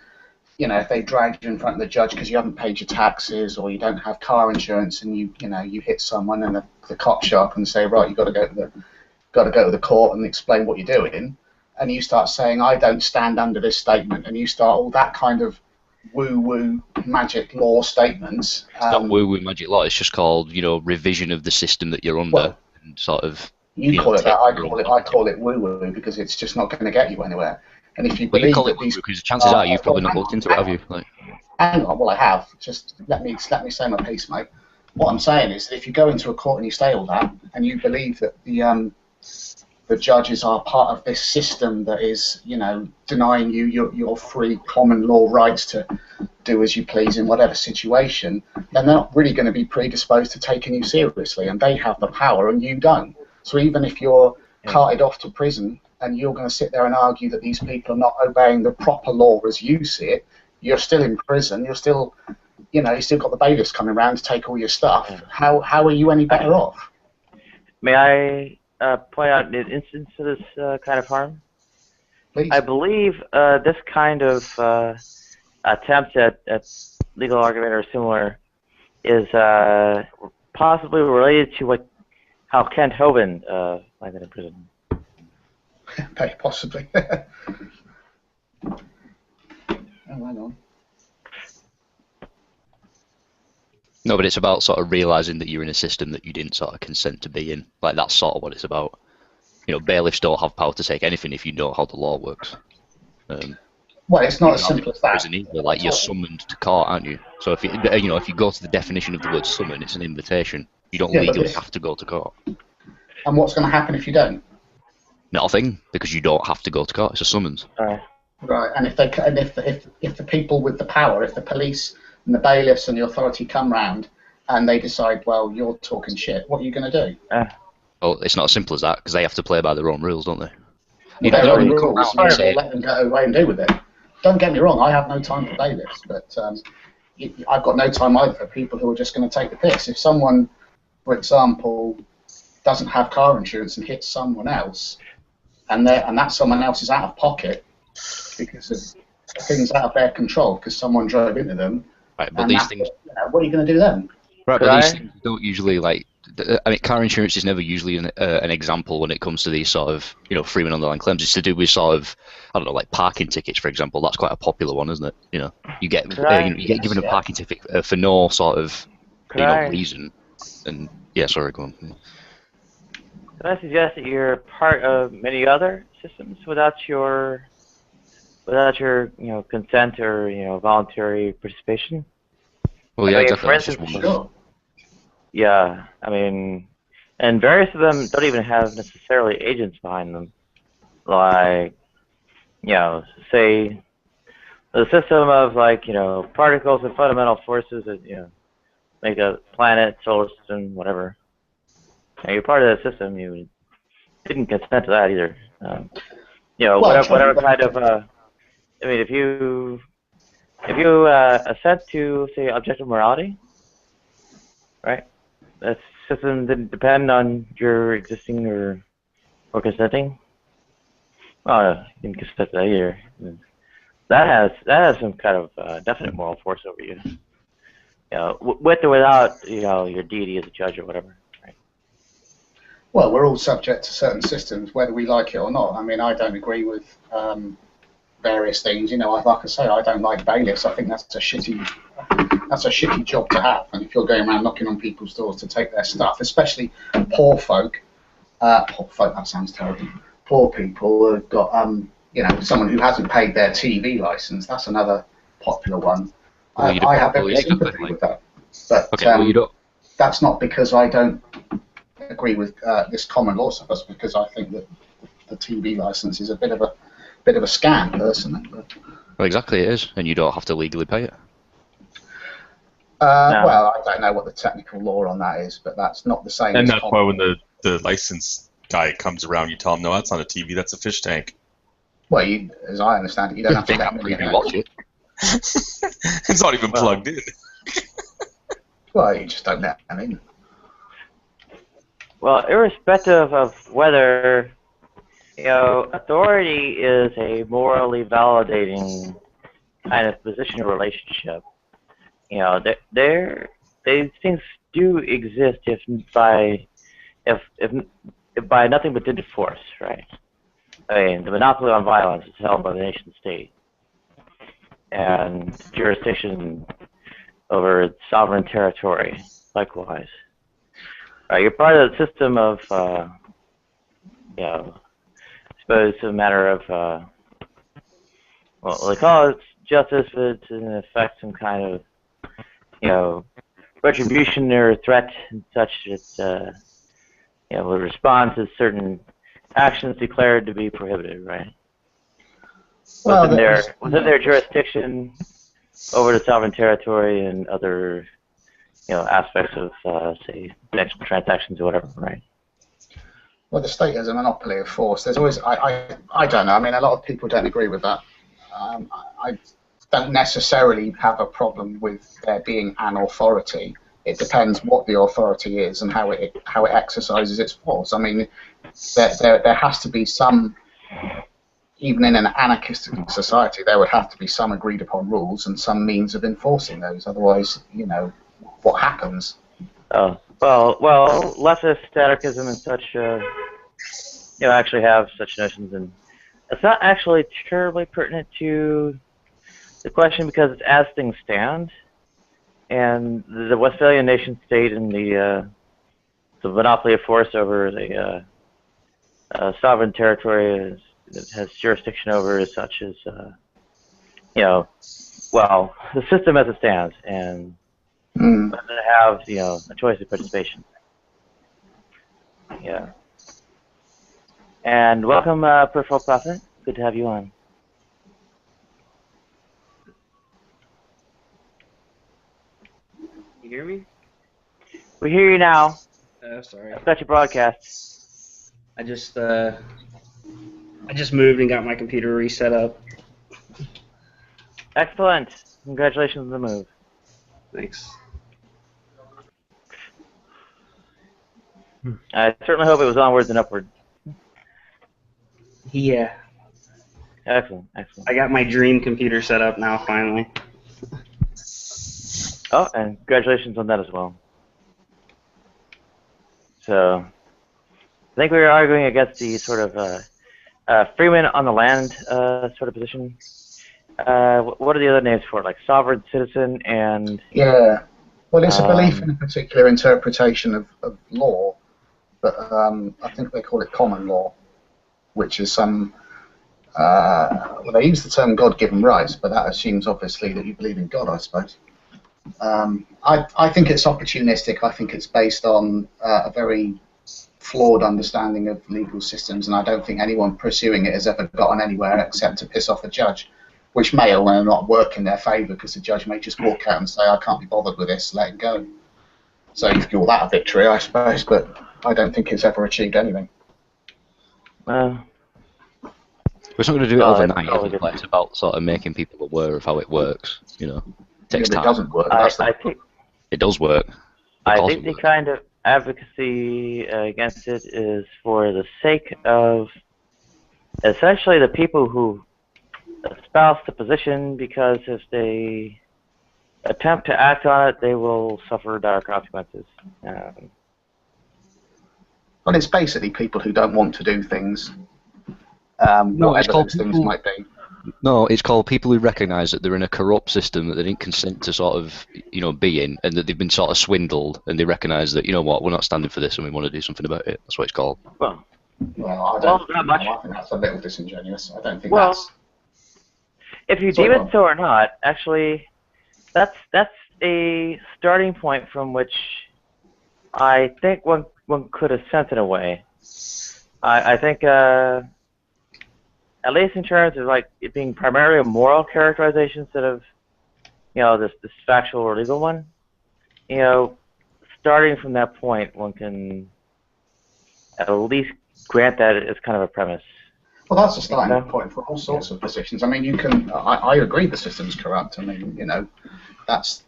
Speaker 12: if they dragged you in front of the judge because you haven't paid your taxes or you don't have car insurance and you hit someone and the cop show up and say, right, you've got to go to the court and explain what you're doing, and you start saying, I don't stand under this statement, and you start all that kind of woo-woo magic law statements.
Speaker 13: It's not woo-woo magic law, it's just called, revision of the system that you're under.
Speaker 12: Well,
Speaker 13: and sort of...
Speaker 12: You call it that, I call it woo-woo because it's just not going to get you anywhere. And if you believe
Speaker 13: call it woo-woo because chances are you've probably not looked into it, have you?
Speaker 12: Hang on, well I have. Just let me say my piece, mate. What I'm saying is that if you go into a court and you say all that, and you believe that the judges are part of this system that is, denying you your free common law rights to do as you please in whatever situation, then they're not really going to be predisposed to taking you seriously, and they have the power and you don't. So even if you're carted off to prison and you're going to sit there and argue that these people are not obeying the proper law as you see it, you're still in prison, you're still you know, you still got the bailiffs coming around to take all your stuff. How are you any better off?
Speaker 1: May I point out an instance of this kind of harm?
Speaker 12: Please.
Speaker 1: I believe this kind of attempt at legal argument or similar is possibly related to how Kent Hovind landed in prison.
Speaker 12: Very possibly. Oh, hang on.
Speaker 13: No, but it's about sort of realizing that you're in a system that you didn't sort of consent to be in. Like, that's sort of what it's about. You know, bailiffs don't have power to take anything if you know how the law works.
Speaker 12: Well, it's not as simple as that.
Speaker 13: Either. Like, you're summoned to court, aren't you? So if if you go to the definition of the word summon, it's an invitation. You don't legally have to go to court.
Speaker 12: And what's going to happen if you don't?
Speaker 13: Nothing, because you don't have to go to court. It's a summons.
Speaker 12: Right. And if the people with the power, if the police and the bailiffs and the authority come round and they decide, well, you're talking shit, what are you going to do?
Speaker 13: Well, it's not as simple as that, because they have to play by their own rules, don't they?
Speaker 12: Their own rules, let them get away and do with it. Don't get me wrong, I have no time for bailiffs, but I've got no time either for people who are just going to take the piss. If someone, for example, doesn't have car insurance and hits someone else, and that someone else is out of pocket because of things out of their control because someone drove into them,
Speaker 13: right, but these things,
Speaker 12: what are you going to do then?
Speaker 13: Right, but these things don't usually, like, I mean, car insurance is never usually an example when it comes to these sort of, freeman on the line claims. It's to do with sort of, I don't know, like parking tickets, for example. That's quite a popular one, isn't it? You get given a parking ticket for no sort of reason. And yeah, sorry, go on.
Speaker 1: Can I suggest that you're part of many other systems without your consent or voluntary participation?
Speaker 13: Well, yeah, exactly.
Speaker 1: For instance, yeah, I mean, and various of them don't even have necessarily agents behind them. Like, say the system of particles and fundamental forces that make a planet, solar system, whatever. And you're part of that system. You didn't consent to that either. Whatever kind of. I mean, if you assent to, say, objective morality, right? That system didn't depend on your existing or consenting. Well, you can consent to that either. That has some kind of definite moral force over you. With or without your deity as a judge or whatever. Right?
Speaker 12: Well, we're all subject to certain systems, whether we like it or not. I mean, I don't agree with various things. Like I say, I don't like bailiffs. I think that's a shitty job to have. And if you're going around knocking on people's doors to take their stuff, especially poor folk, that sounds terrible. Poor people who have got someone who hasn't paid their TV license. That's another popular one. I have every sympathy with that. But that's not because I don't agree with this common law stuff. That's because I think that the TV license is a bit of a scam, personally.
Speaker 13: Well, exactly, it is, and you don't have to legally pay it.
Speaker 12: Well, I don't know what the technical law on that is, but that's not the same.
Speaker 11: And that's why when the license guy comes around, you tell him, no, that's not a TV, that's a fish tank.
Speaker 12: Well, as I understand it, you don't have to let me
Speaker 13: watch it.
Speaker 11: It's not even plugged in.
Speaker 12: Well, you just don't let them in.
Speaker 1: Well, irrespective of whether authority is a morally validating kind of position or relationship. These things do exist if by nothing but dint of force, right? I mean, the monopoly on violence is held by the nation state, and jurisdiction over sovereign territory, likewise. You're part of the system of, I suppose it's a matter of, they call it justice, but it's in effect some kind of, retribution or threat and such that, will respond to certain actions declared to be prohibited, right? Within their jurisdiction over the sovereign territory and other, aspects of, say, financial transactions or whatever, right?
Speaker 12: Well, the state has a monopoly of force. There's always, I don't know. I mean, a lot of people don't agree with that. don't necessarily have a problem with there being an authority. It depends what the authority is and how it exercises its force. I mean, there has to be some, even in an anarchistic society, there would have to be some agreed upon rules and some means of enforcing those. Otherwise, what happens?
Speaker 1: Oh, well, leftist anarchism and such, actually have such notions, and it's not actually terribly pertinent to the question because it's as things stand, and the Westphalian nation-state and the monopoly of force over the sovereign territory that has jurisdiction over as such as, well, the system as it stands, and doesn't have, a choice of participation. Yeah. And welcome, Peripheral Prophet. Good to have you on.
Speaker 16: You hear me?
Speaker 1: We hear you now.
Speaker 16: Sorry.
Speaker 1: I've got your broadcast.
Speaker 16: I just moved and got my computer reset up.
Speaker 1: Excellent. Congratulations on the move.
Speaker 16: Thanks.
Speaker 1: I certainly hope it was onwards and upward.
Speaker 16: Yeah.
Speaker 1: Excellent, excellent.
Speaker 16: I got my dream computer set up now, finally.
Speaker 1: Oh, and congratulations on that as well. So, I think we were arguing against the sort of freeman on the land sort of position. What are the other names for it? Like sovereign citizen and...
Speaker 12: Yeah. Well, it's a belief in a particular interpretation of law, but I think they call it common law, which is some... well, they use the term God-given rights, but that assumes, obviously, that you believe in God, I suppose. I think it's opportunistic. I think it's based on a very flawed understanding of legal systems, and I don't think anyone pursuing it has ever gotten anywhere except to piss off a judge, which may or may not work in their favour because the judge may just walk out and say, I can't be bothered with this, let it go. So you call that a victory, I suppose, but I don't think it's ever achieved anything.
Speaker 13: It's not going to do it overnight. It's about sort of making people aware of how it works. It takes time.
Speaker 12: It doesn't work.
Speaker 1: I think
Speaker 13: it does work.
Speaker 1: I think the kind of advocacy against it is for the sake of essentially the people who espouse the position, because if they attempt to act on it, they will suffer dire consequences.
Speaker 12: Well, it's basically people who don't want to do things.
Speaker 13: No, it's called
Speaker 12: those things might be.
Speaker 13: No, it's called people who recognise that they're in a corrupt system that they didn't consent to sort of, be in, and that they've been sort of swindled, and they recognise that, we're not standing for this and we want to do something about it. That's what it's called.
Speaker 12: Well, I don't think that's a little disingenuous. I don't think that's...
Speaker 1: If you deem it so or not, actually, that's a starting point from which I think one could assent in a way. I think... at least in terms of like it being primarily a moral characterization instead of, this factual or legal one, starting from that point, one can at least grant that as kind of a premise.
Speaker 12: Well, that's a starting point for all sorts of positions. I mean, you can. I agree the system's corrupt. I mean, that's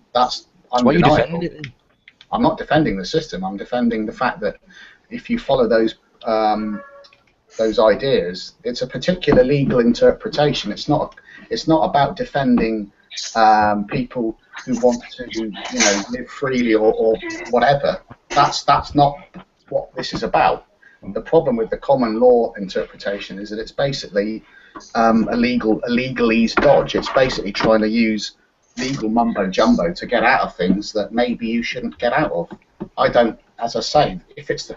Speaker 12: undeniable. I'm not defending the system. I'm defending the fact that if you follow those ideas, it's a particular legal interpretation. It's not about defending people who want to live freely or whatever. That's not what this is about. The problem with the common law interpretation is that it's basically a legalese dodge. It's basically trying to use legal mumbo jumbo to get out of things that maybe you shouldn't get out of. I don't, as I say, if it's the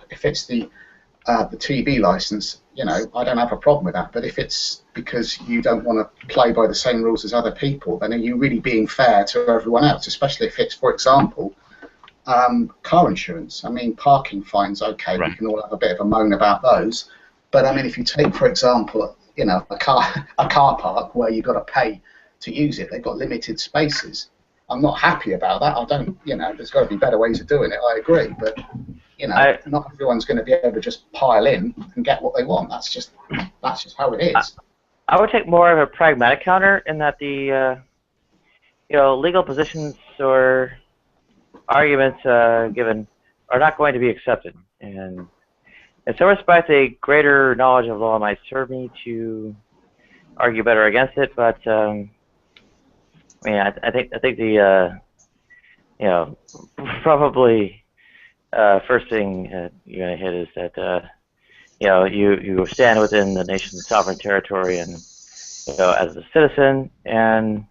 Speaker 12: TV license, I don't have a problem with that. But if it's because you don't want to play by the same rules as other people, then are you really being fair to everyone else? Especially if it's, for example, car insurance. I mean, parking fines, okay, we can all have a bit of a moan about those. But I mean, if you take, for example, a car park where you've got to pay to use it, they've got limited spaces. I'm not happy about that. I don't, there's got to be better ways of doing it. I agree, but not everyone's going to be able to just pile in and get what they want. That's just how it is.
Speaker 1: I would take more of a pragmatic counter in that the legal positions or arguments given are not going to be accepted. And in some respects, a greater knowledge of law might serve me to argue better against it. But I think the probably first thing you're going to hit is that you stand within the nation's sovereign territory, and as a citizen and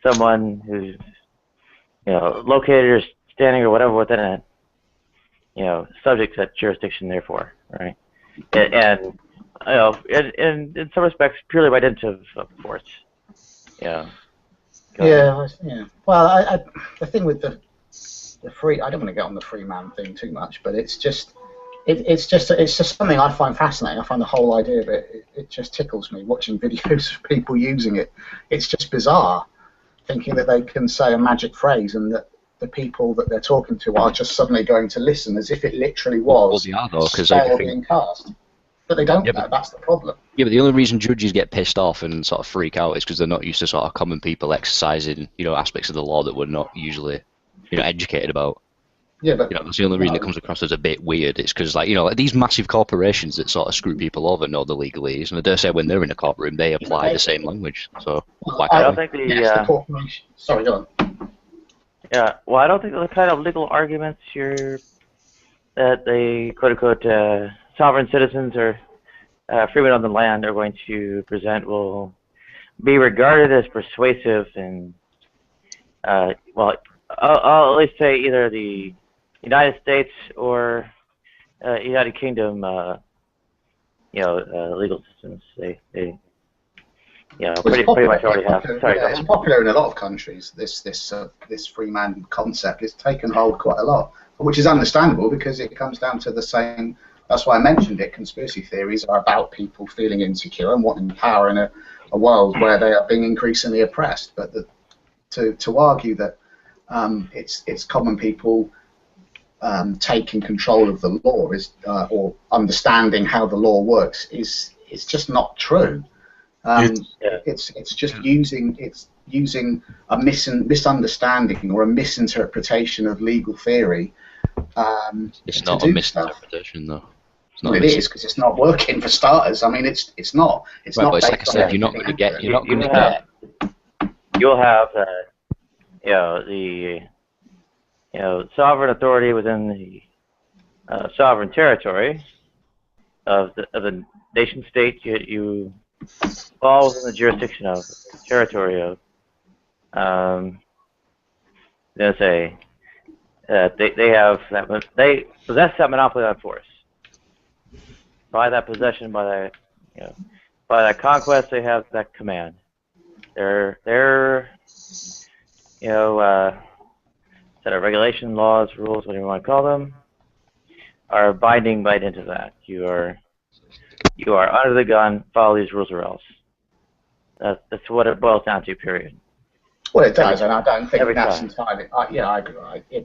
Speaker 1: someone who's located or standing or whatever within it, subject to that jurisdiction, therefore, right? And in some respects, purely by dint of force. Yeah.
Speaker 12: Yeah. Well, the thing with the free, I don't want to get on the free man thing too much, but it's just something I find fascinating. I find the whole idea of it, it just tickles me watching videos of people using it. It's just bizarre, thinking that they can say a magic phrase and that the people that they're talking to are just suddenly going to listen as if it literally was
Speaker 13: they are, though, because
Speaker 12: being cast. But they don't. That's the problem.
Speaker 13: Yeah, but the only reason judges get pissed off and sort of freak out is because they're not used to sort of common people exercising, aspects of the law that we're not usually, educated about.
Speaker 12: Yeah, but
Speaker 13: that's the only reason it comes across as a bit weird. It's because, these massive corporations that sort of screw people over know the legalese, and I dare say when they're in a courtroom, they apply the same language. So why
Speaker 1: I
Speaker 13: can't
Speaker 1: don't
Speaker 13: we?
Speaker 1: think
Speaker 12: the corporation. Sorry, go on.
Speaker 1: Yeah, well, I don't think the kind of legal arguments that the quote-unquote sovereign citizens or freemen on the land are going to present will be regarded as persuasive, and I'll at least say either the United States or United Kingdom, legal systems. They pretty much already have.
Speaker 12: It's popular in a lot of countries. This free man concept is taken hold quite a lot, which is understandable because it comes down to the same. That's why I mentioned it. Conspiracy theories are about people feeling insecure and wanting power in a world where they are being increasingly oppressed. But to argue that it's common people taking control of the law or understanding how the law works is just not true. It's just using a misunderstanding or a misinterpretation of legal theory.
Speaker 13: It's not a misinterpretation, though.
Speaker 12: Well, it is because it's not working for starters. I mean, it's not. It's
Speaker 13: right,
Speaker 12: not.
Speaker 13: But it's like I said, you're not going to get. You'll
Speaker 1: have the sovereign authority within the sovereign territory of the nation state you fall within the jurisdiction of, the territory of. They possess that monopoly on force. By that possession, by that conquest, they have that command. Their set of regulation, laws, rules, whatever you want to call them, are binding by dint of that. You are under the gun. Follow these rules or else. That's what it boils down to. Period.
Speaker 12: Well, it does, and I don't think that's entirely. I agree.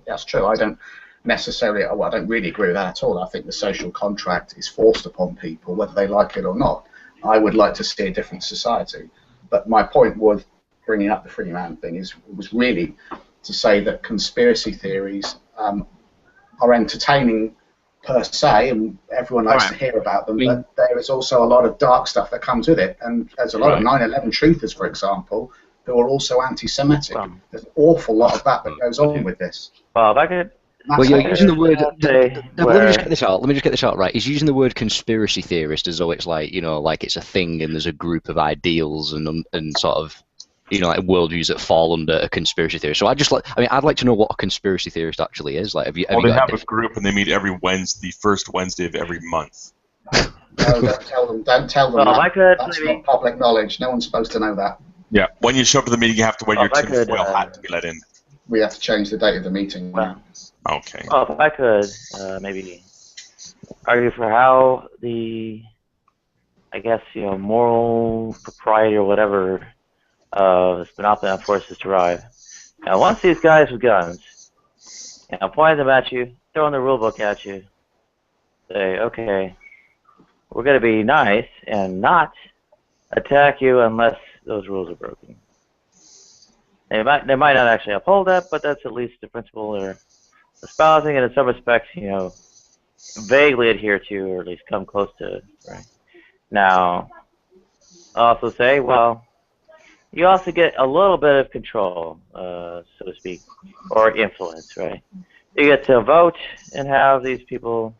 Speaker 12: That's true. I don't necessarily. Well, I don't really agree with that at all. I think the social contract is forced upon people, whether they like it or not. I would like to see a different society. But my point was bringing up the free man thing was really to say that conspiracy theories are entertaining per se, and everyone likes to hear about them, but there is also a lot of dark stuff that comes with it, and there's a lot of 9/11 truthers, for example, who are also anti-Semitic. There's an awful lot of that goes on with this.
Speaker 1: Well, if I could...
Speaker 13: Well, you're using the word. Let me just get this out. Let me just get this out right. He's using the word conspiracy theorist as though it's like like it's a thing and there's a group of ideals and sort of like worldviews that fall under a conspiracy theory. So I'd like to know what a conspiracy theorist actually is. Like,
Speaker 11: they have a group and they meet every Wednesday, the first Wednesday of every month.
Speaker 12: No, don't tell them. Don't tell them. Well, that's not public knowledge. No one's supposed to know that.
Speaker 11: Yeah, when you show up to the meeting, you have to wear your tinfoil hat to be let in.
Speaker 12: We have to change the date of the meeting.
Speaker 1: Well,
Speaker 11: okay.
Speaker 1: Well, if I could maybe argue for how the, moral propriety or whatever this monopoly on force is derived. Now, once these guys with guns, pointing them at you, throwing the rule book at you, say, okay, we're going to be nice and not attack you unless those rules are broken. They might not actually uphold that, but that's at least the principle they're espousing, and in some respects, vaguely adhere to, or at least come close to. Right. Now, I'll also say, well, you also get a little bit of control, so to speak, or influence, right? You get to vote and have these people,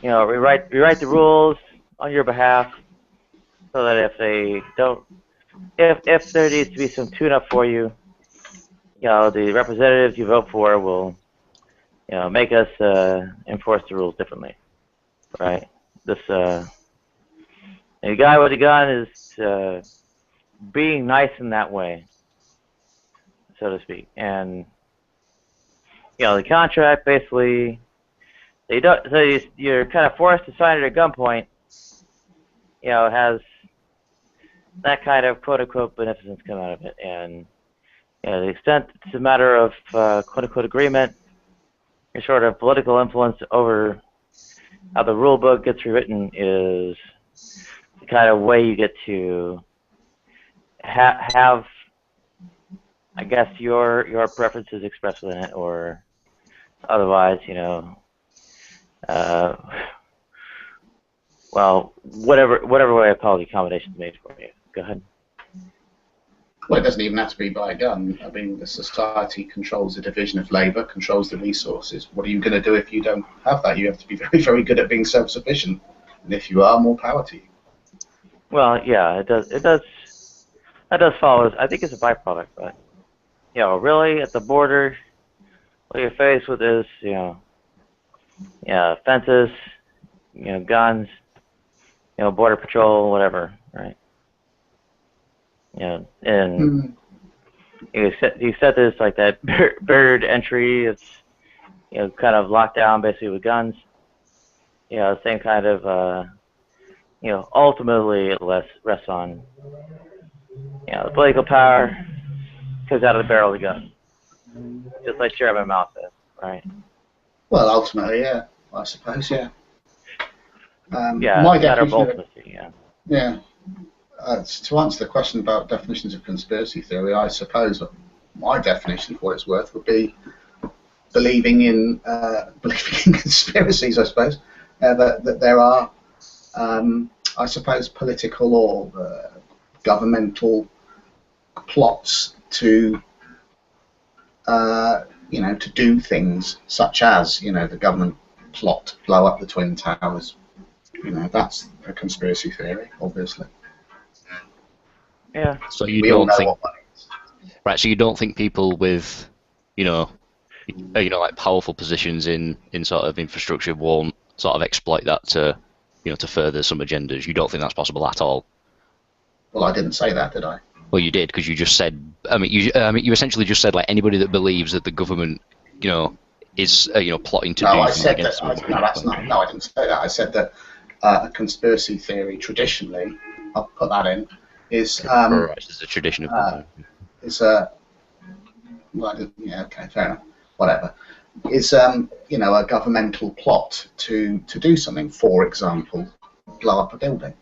Speaker 1: rewrite the rules on your behalf, so that if they don't, if there needs to be some tune-up for you, the representatives you vote for will, make us enforce the rules differently, right? This a guy with a gun is being nice in that way, so to speak, and the contract basically you're kind of forced to sign it at gunpoint. Has that kind of quote-unquote beneficence come out of it, and to the extent it's a matter of quote-unquote agreement, your sort of political influence over how the rule book gets rewritten is the kind of way you get to have, I guess, your preferences expressed within it, or otherwise, well, whatever way of policy accommodation is made for you. Go ahead.
Speaker 12: Well, it doesn't even have to be by a gun. I mean, the society controls the division of labour, controls the resources. What are you going to do if you don't have that? You have to be very, very good at being self-sufficient. And if you are, more power to you.
Speaker 1: Well, yeah, it does. That does follow. I think it's a byproduct, but really at the border, what you're faced with is fences, guns, border patrol, whatever, right? And you set this like that barriered entry. It's kind of locked down basically with guns. Same kind of ultimately it rests on the political power comes out of the barrel of the gun, just like Chairman Mao said, right?
Speaker 12: Well, ultimately, yeah, I suppose, yeah.
Speaker 1: My definition
Speaker 12: to answer the question about definitions of conspiracy theory, I suppose my definition, for what it's worth, would be believing in conspiracies. I suppose that there are, I suppose, political or governmental plots to to do things such as the government plot to blow up the Twin Towers. That's a conspiracy theory, obviously.
Speaker 1: Yeah.
Speaker 13: So you don't think, right? So you don't think people with, like powerful positions in sort of infrastructure won't sort of exploit that to, to further some agendas. You don't think that's possible at all?
Speaker 12: Well, I didn't say that, did I?
Speaker 13: Well, you did, because you just said. You essentially just said like anybody that believes that the government, is plotting to do something against them.
Speaker 12: No, I didn't say that. I said that a conspiracy theory traditionally, I'll put that in, is
Speaker 13: it's a tradition of
Speaker 12: okay, fair enough, whatever. Is a governmental plot to do something. For example, blow up a building.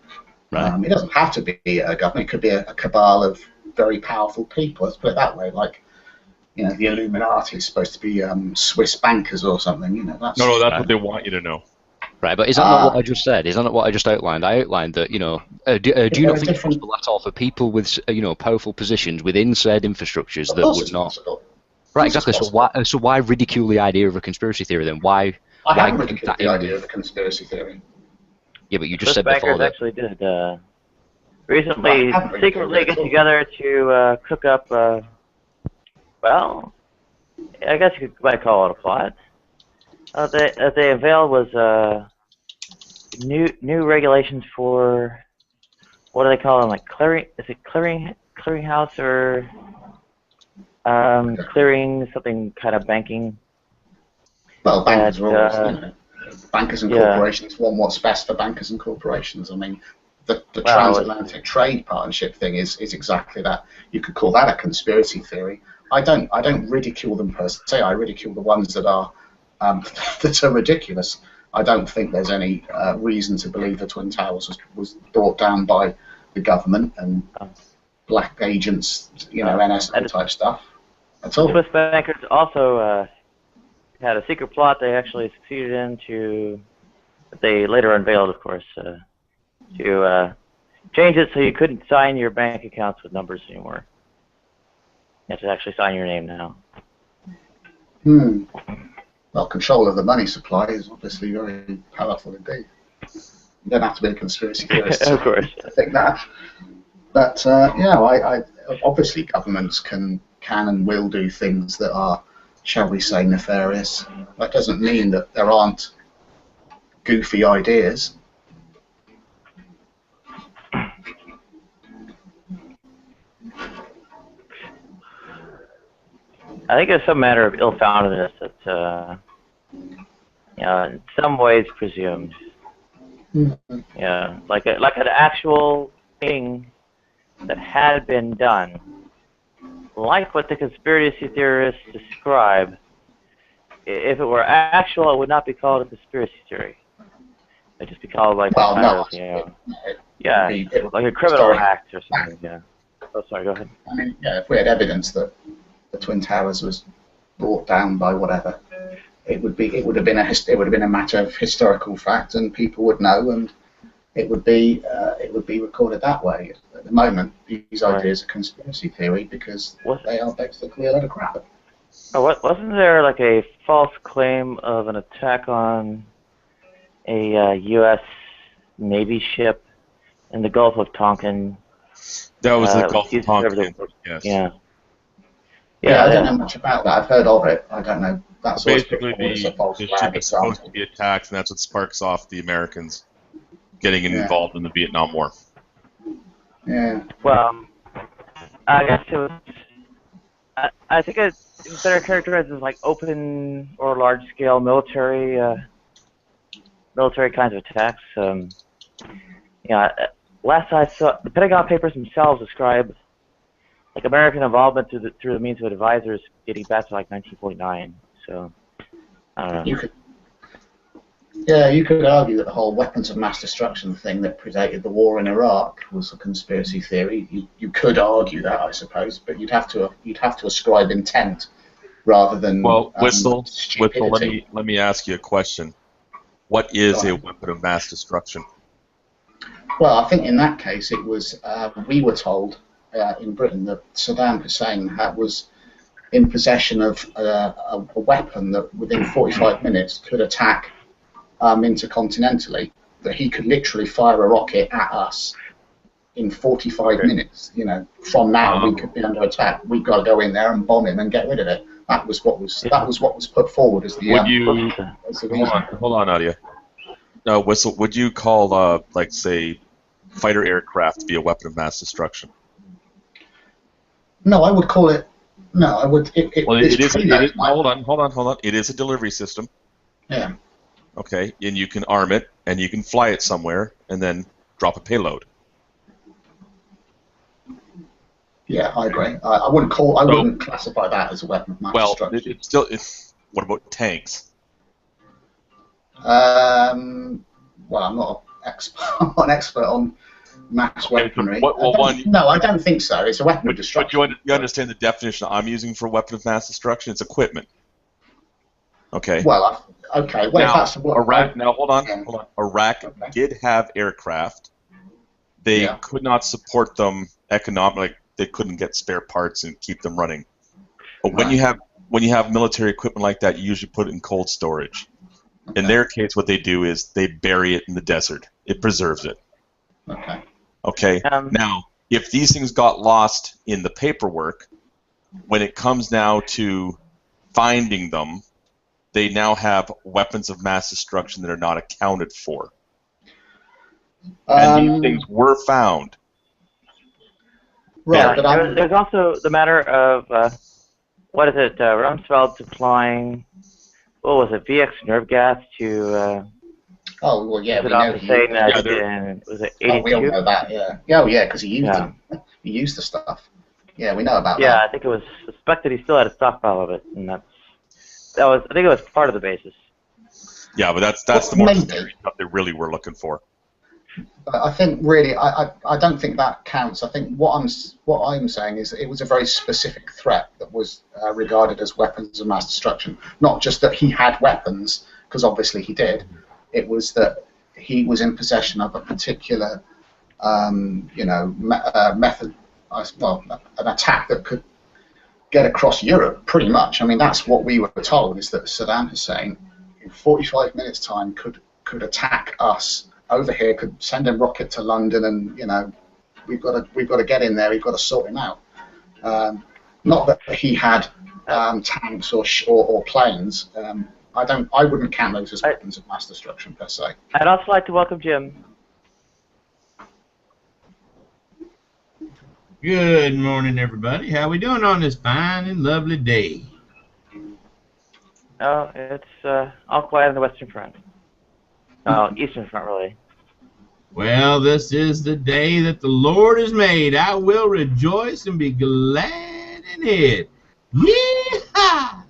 Speaker 13: Right.
Speaker 12: It doesn't have to be a government. It could be a cabal of very powerful people. Let's put it that way. Like, the Illuminati is supposed to be Swiss bankers or something. That's
Speaker 11: No, that's what they want you to know.
Speaker 13: Right, but isn't that what I just said? Isn't that what I just outlined? I outlined that, do you not think it's possible at all for people with, powerful positions within said infrastructures that would not...
Speaker 12: Possible.
Speaker 13: Right, exactly. So why ridicule the idea of a conspiracy theory then? Why
Speaker 12: haven't ridiculed the idea of a conspiracy thery.
Speaker 13: Yeah, but you just said
Speaker 1: before that actually did recently secretly get together to cook up. Well, I guess you might call it a plot. What they unveiled was new regulations for, what do they call them? Like clearinghouse or clearing something kind of banking.
Speaker 12: Well, bankers are always, bankers and corporations want what's best for bankers and corporations. I mean, the transatlantic trade partnership thing is exactly that. You could call that a conspiracy theory. I don't ridicule them per se. I ridicule the ones that are that are ridiculous. I don't think there's any reason to believe the Twin Towers was brought down by the government, and black agents, you know, NSA type stuff at all.
Speaker 1: Swiss bankers also had a secret plot they actually succeeded in that they later unveiled, of course, to change it so you couldn't sign your bank accounts with numbers anymore. You have to actually sign your name now.
Speaker 12: Well, control of the money supply is obviously very powerful indeed. You don't have to be a conspiracy theorist
Speaker 1: Of course.
Speaker 12: to think that. But I obviously governments can and will do things that are, shall we say, nefarious. That doesn't mean that there aren't goofy ideas.
Speaker 1: I think it's some matter of ill-foundedness that, in some ways presumed. Yeah, like an actual thing that had been done, like what the conspiracy theorists describe. If it were actual, it would not be called a conspiracy theory. It'd just be called like like a criminal act or something. Yeah. Oh, sorry. Go ahead.
Speaker 12: I mean, if we had evidence that the Twin Towers was brought down by whatever, it would have been a matter of historical fact, and people would know, and it would be recorded that way. At the moment, these ideas are conspiracy theory because they are basically a load of crap.
Speaker 1: Oh, wasn't there like a false claim of an attack on a U.S. Navy ship in the Gulf of Tonkin?
Speaker 11: That was the Gulf of Tonkin. Yes.
Speaker 1: Yeah,
Speaker 12: I don't know much about that. I've heard of it. I don't know. That's
Speaker 11: basically the ship is supposed to be attacked, and that's what sparks off the Americans getting involved in the Vietnam War.
Speaker 12: Yeah.
Speaker 1: Well, I guess it was. I think it's better characterized as like open or large-scale military kinds of attacks. Last I saw, the Pentagon Papers themselves describe like American involvement through the means of advisors dating back to like 1949. So I don't know.
Speaker 12: You could argue that the whole weapons of mass destruction thing that predated the war in Iraq was a conspiracy theory. You could argue that, I suppose, but you'd have to ascribe intent rather than
Speaker 11: Whistle,
Speaker 12: stupidity.
Speaker 11: let me ask you a question. What is a weapon of mass destruction?
Speaker 12: Well, I think in that case it was we were told in Britain that Saddam Hussein was in possession of a weapon that within 45 minutes could attack intercontinentally, that he could literally fire a rocket at us in 45 minutes. You know, from now we could be under attack. We've got to go in there and bomb him and get rid of it. That was what was put forward as the.
Speaker 11: Hold on, Nadia. No, Whistle. Would you call like say fighter aircraft to be a weapon of mass destruction?
Speaker 12: No, I would call it. No, I would.
Speaker 11: It is. Hold on. It is a delivery system.
Speaker 12: Yeah.
Speaker 11: Okay, and you can arm it, and you can fly it somewhere, and then drop a payload.
Speaker 12: Yeah, I agree. I wouldn't classify that as a weapon of mass destruction.
Speaker 11: What about tanks?
Speaker 12: Well, I'm not an expert on mass weaponry. No, I don't think so. It's a weapon of destruction.
Speaker 11: But you understand the definition I'm using for a weapon of mass destruction? It's equipment. Okay.
Speaker 12: Well, okay. Well,
Speaker 11: now,
Speaker 12: if that's what
Speaker 11: Iraq. Now, hold on. Iraq did have aircraft. They could not support them economically. They couldn't get spare parts and keep them running. But when you have military equipment like that, you usually put it in cold storage. In their case, what they do is they bury it in the desert. It preserves it.
Speaker 12: Okay.
Speaker 11: Okay. Now, if these things got lost in the paperwork, when it comes now to finding them, they now have weapons of mass destruction that are not accounted for. And these things were found.
Speaker 12: Right, but
Speaker 1: there's also the matter of what is it? Rumsfeld supplying, what was it? VX nerve gas to.
Speaker 12: Oh well, yeah, we know
Speaker 1: was it 82?
Speaker 12: We all know that, yeah. Oh yeah, because he used them. He used the stuff. Yeah, we know about that.
Speaker 1: Yeah, I think it was suspected he still had a stockpile of it, and I think it was part of the basis.
Speaker 11: Yeah, but that's the more scary stuff they really were looking for.
Speaker 12: I think really, I don't think that counts. I think what I'm saying is that it was a very specific threat that was regarded as weapons of mass destruction. Not just that he had weapons, because obviously he did. It was that he was in possession of a particular, method. Well, an attack that could get across Europe, pretty much. I mean, that's what we were told, is that Saddam Hussein, in 45 minutes' time, could attack us over here, could send a rocket to London, and we've got to get in there. We've got to sort him out. Not that he had tanks or planes. I wouldn't count those as weapons of mass destruction per se.
Speaker 17: I'd also like to welcome Jim.
Speaker 18: Good morning, everybody. How we doing on this fine and lovely day?
Speaker 17: Oh, it's all quiet on the Western Front. Oh, Eastern Front, really.
Speaker 18: Well, this is the day that the Lord has made. I will rejoice and be glad in it. Yeehaw!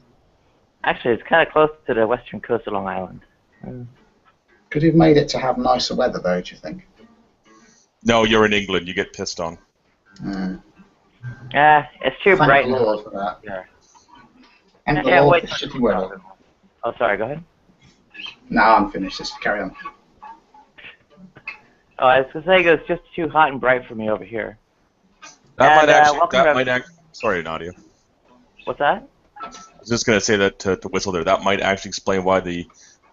Speaker 17: Actually, it's kind of close to the western coast of Long Island.
Speaker 12: Could have made it to have nicer weather, though, do you think?
Speaker 11: No, you're in England. You get pissed on.
Speaker 17: It's too bright.
Speaker 12: Thank the Lord for that.
Speaker 17: Yeah.
Speaker 12: Thank the Lord for shitty weather.
Speaker 17: Oh, sorry, go ahead.
Speaker 12: No, I'm finished. Just carry on.
Speaker 17: Oh, I was going to say it's just too hot and bright for me over here.
Speaker 11: That
Speaker 17: And,
Speaker 11: might actually. Sorry, Nadia.
Speaker 17: What's that?
Speaker 11: I was just going to say that to whistle there. That might actually explain why the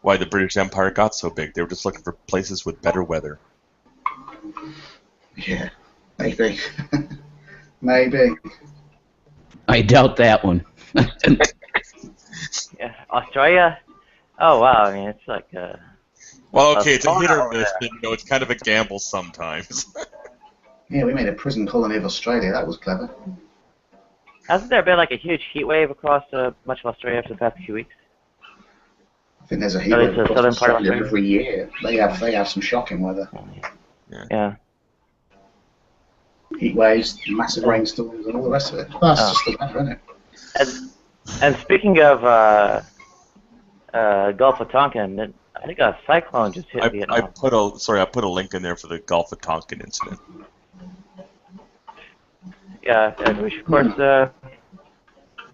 Speaker 11: British Empire got so big. They were just looking for places with better weather.
Speaker 12: Yeah, maybe. Maybe.
Speaker 19: I doubt that one.
Speaker 17: Yeah, Australia? Oh, wow. I mean, it's like
Speaker 11: Well, okay, it's a hit or miss, but, it's kind of a gamble sometimes.
Speaker 12: Yeah, we made a prison colony of Australia. That was clever.
Speaker 17: Hasn't there been like a huge heat wave across much of Australia for the past few weeks?
Speaker 12: I think there's a heat wave across
Speaker 17: southern part of
Speaker 12: Australia
Speaker 17: Australia.
Speaker 12: every year. They have some shocking weather.
Speaker 17: Yeah.
Speaker 12: Heat waves, massive rainstorms, and all the rest of it. That's just the weather, isn't it?
Speaker 17: And speaking of Gulf of Tonkin, I think a cyclone just hit Vietnam.
Speaker 11: I put a link in there for the Gulf of Tonkin incident.
Speaker 17: Yeah, and we should, of course,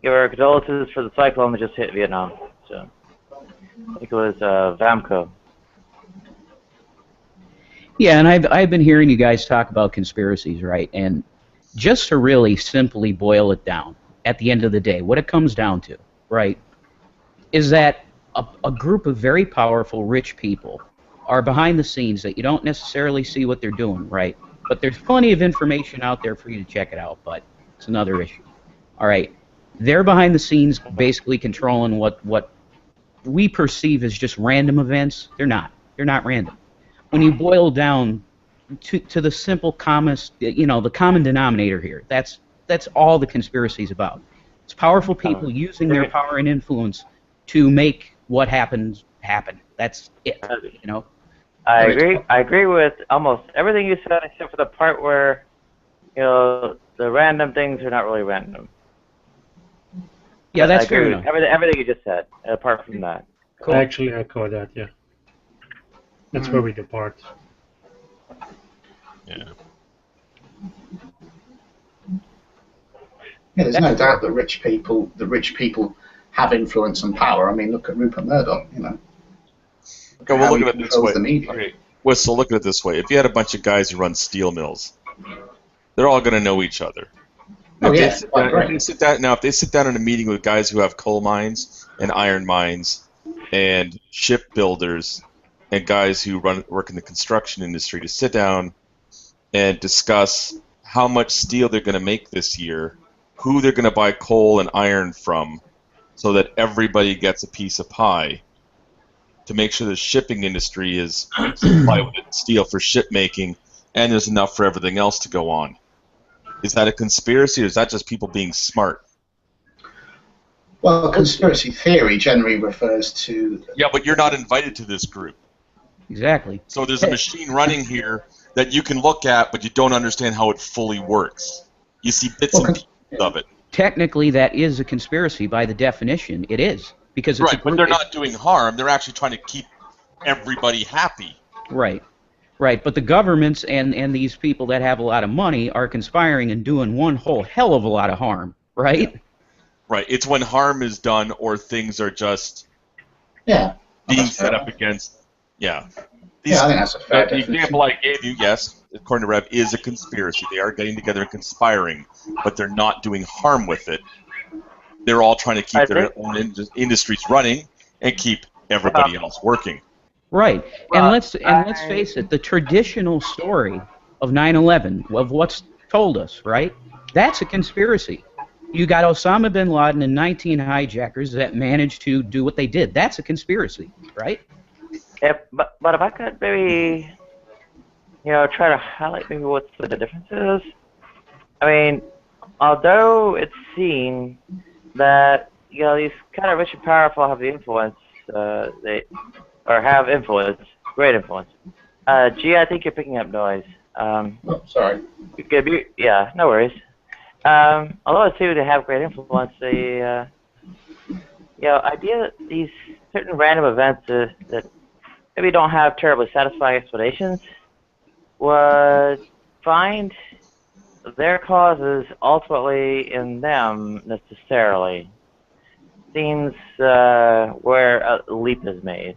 Speaker 17: give our condolences for the cyclone that just hit Vietnam. So, I think it was Vamco.
Speaker 19: Yeah, and I've been hearing you guys talk about conspiracies, right? And just to really simply boil it down, at the end of the day, what it comes down to, right, is that a group of very powerful, rich people are behind the scenes that you don't necessarily see what they're doing, right? But there's plenty of information out there for you to check it out, but it's another issue. All right, they're behind the scenes basically controlling what we perceive as just random events. They're not. They're not random. When you boil down to the simple the common denominator here, that's all the conspiracy is about. It's powerful people using their power and influence to make what happens happen. That's it.
Speaker 17: I agree with almost everything you said, except for the part where, the random things are not really random.
Speaker 19: Yeah, that's
Speaker 17: I agree
Speaker 19: fair
Speaker 17: with
Speaker 19: enough.
Speaker 17: everything you just said, apart from that.
Speaker 2: I actually echo that, yeah. That's where we depart.
Speaker 11: Yeah.
Speaker 12: Yeah, there's no doubt that rich people have influence and power. I mean, look at Rupert Murdoch,
Speaker 11: Okay, well, look at it this way.
Speaker 12: The media.
Speaker 11: Okay, Whistle, look at it this way. If you had a bunch of guys who run steel mills, they're all going to know each other.
Speaker 12: Oh, yeah.
Speaker 11: If they sit down in a meeting with guys who have coal mines and iron mines and shipbuilders and guys who work in the construction industry to sit down and discuss how much steel they're going to make this year, who they're going to buy coal and iron from, so that everybody gets a piece of pie, to make sure the shipping industry is supplied with steel for ship making, and there's enough for everything else to go on. Is that a conspiracy, or is that just people being smart?
Speaker 12: Well, conspiracy theory generally refers to...
Speaker 11: Yeah, but you're not invited to this group.
Speaker 19: Exactly.
Speaker 11: So there's a machine running here that you can look at, but you don't understand how it fully works. You see bits and pieces of it.
Speaker 19: Technically, that is a conspiracy by the definition. It is. Because it's
Speaker 11: right, but they're not doing harm. They're actually trying to keep everybody happy.
Speaker 19: Right. Right, but the governments and these people that have a lot of money are conspiring and doing one whole hell of a lot of harm, right?
Speaker 11: Right. It's when harm is done or things are just being set up against. Yeah.
Speaker 12: I think that's a fair
Speaker 11: the
Speaker 12: definition.
Speaker 11: example I gave you, yes, according to Rev, is a conspiracy. They are getting together and conspiring, but they're not doing harm with it. They're all trying to keep their own industries running and keep everybody else working.
Speaker 19: Right, and let's face it, the traditional story of 9/11, of what's told us, right? That's a conspiracy. You got Osama bin Laden and 19 hijackers that managed to do what they did. That's a conspiracy, right?
Speaker 17: But if I could maybe, try to highlight maybe what the difference is. I mean, although it's seen that these kind of rich and powerful have the influence, have influence, great influence. Gee, I think you're picking up noise.
Speaker 12: Sorry.
Speaker 17: Yeah, no worries. Although it's seen to have great influence, the idea that these certain random events that maybe don't have terribly satisfying explanations would find their causes ultimately in them necessarily. Seems where a leap is made.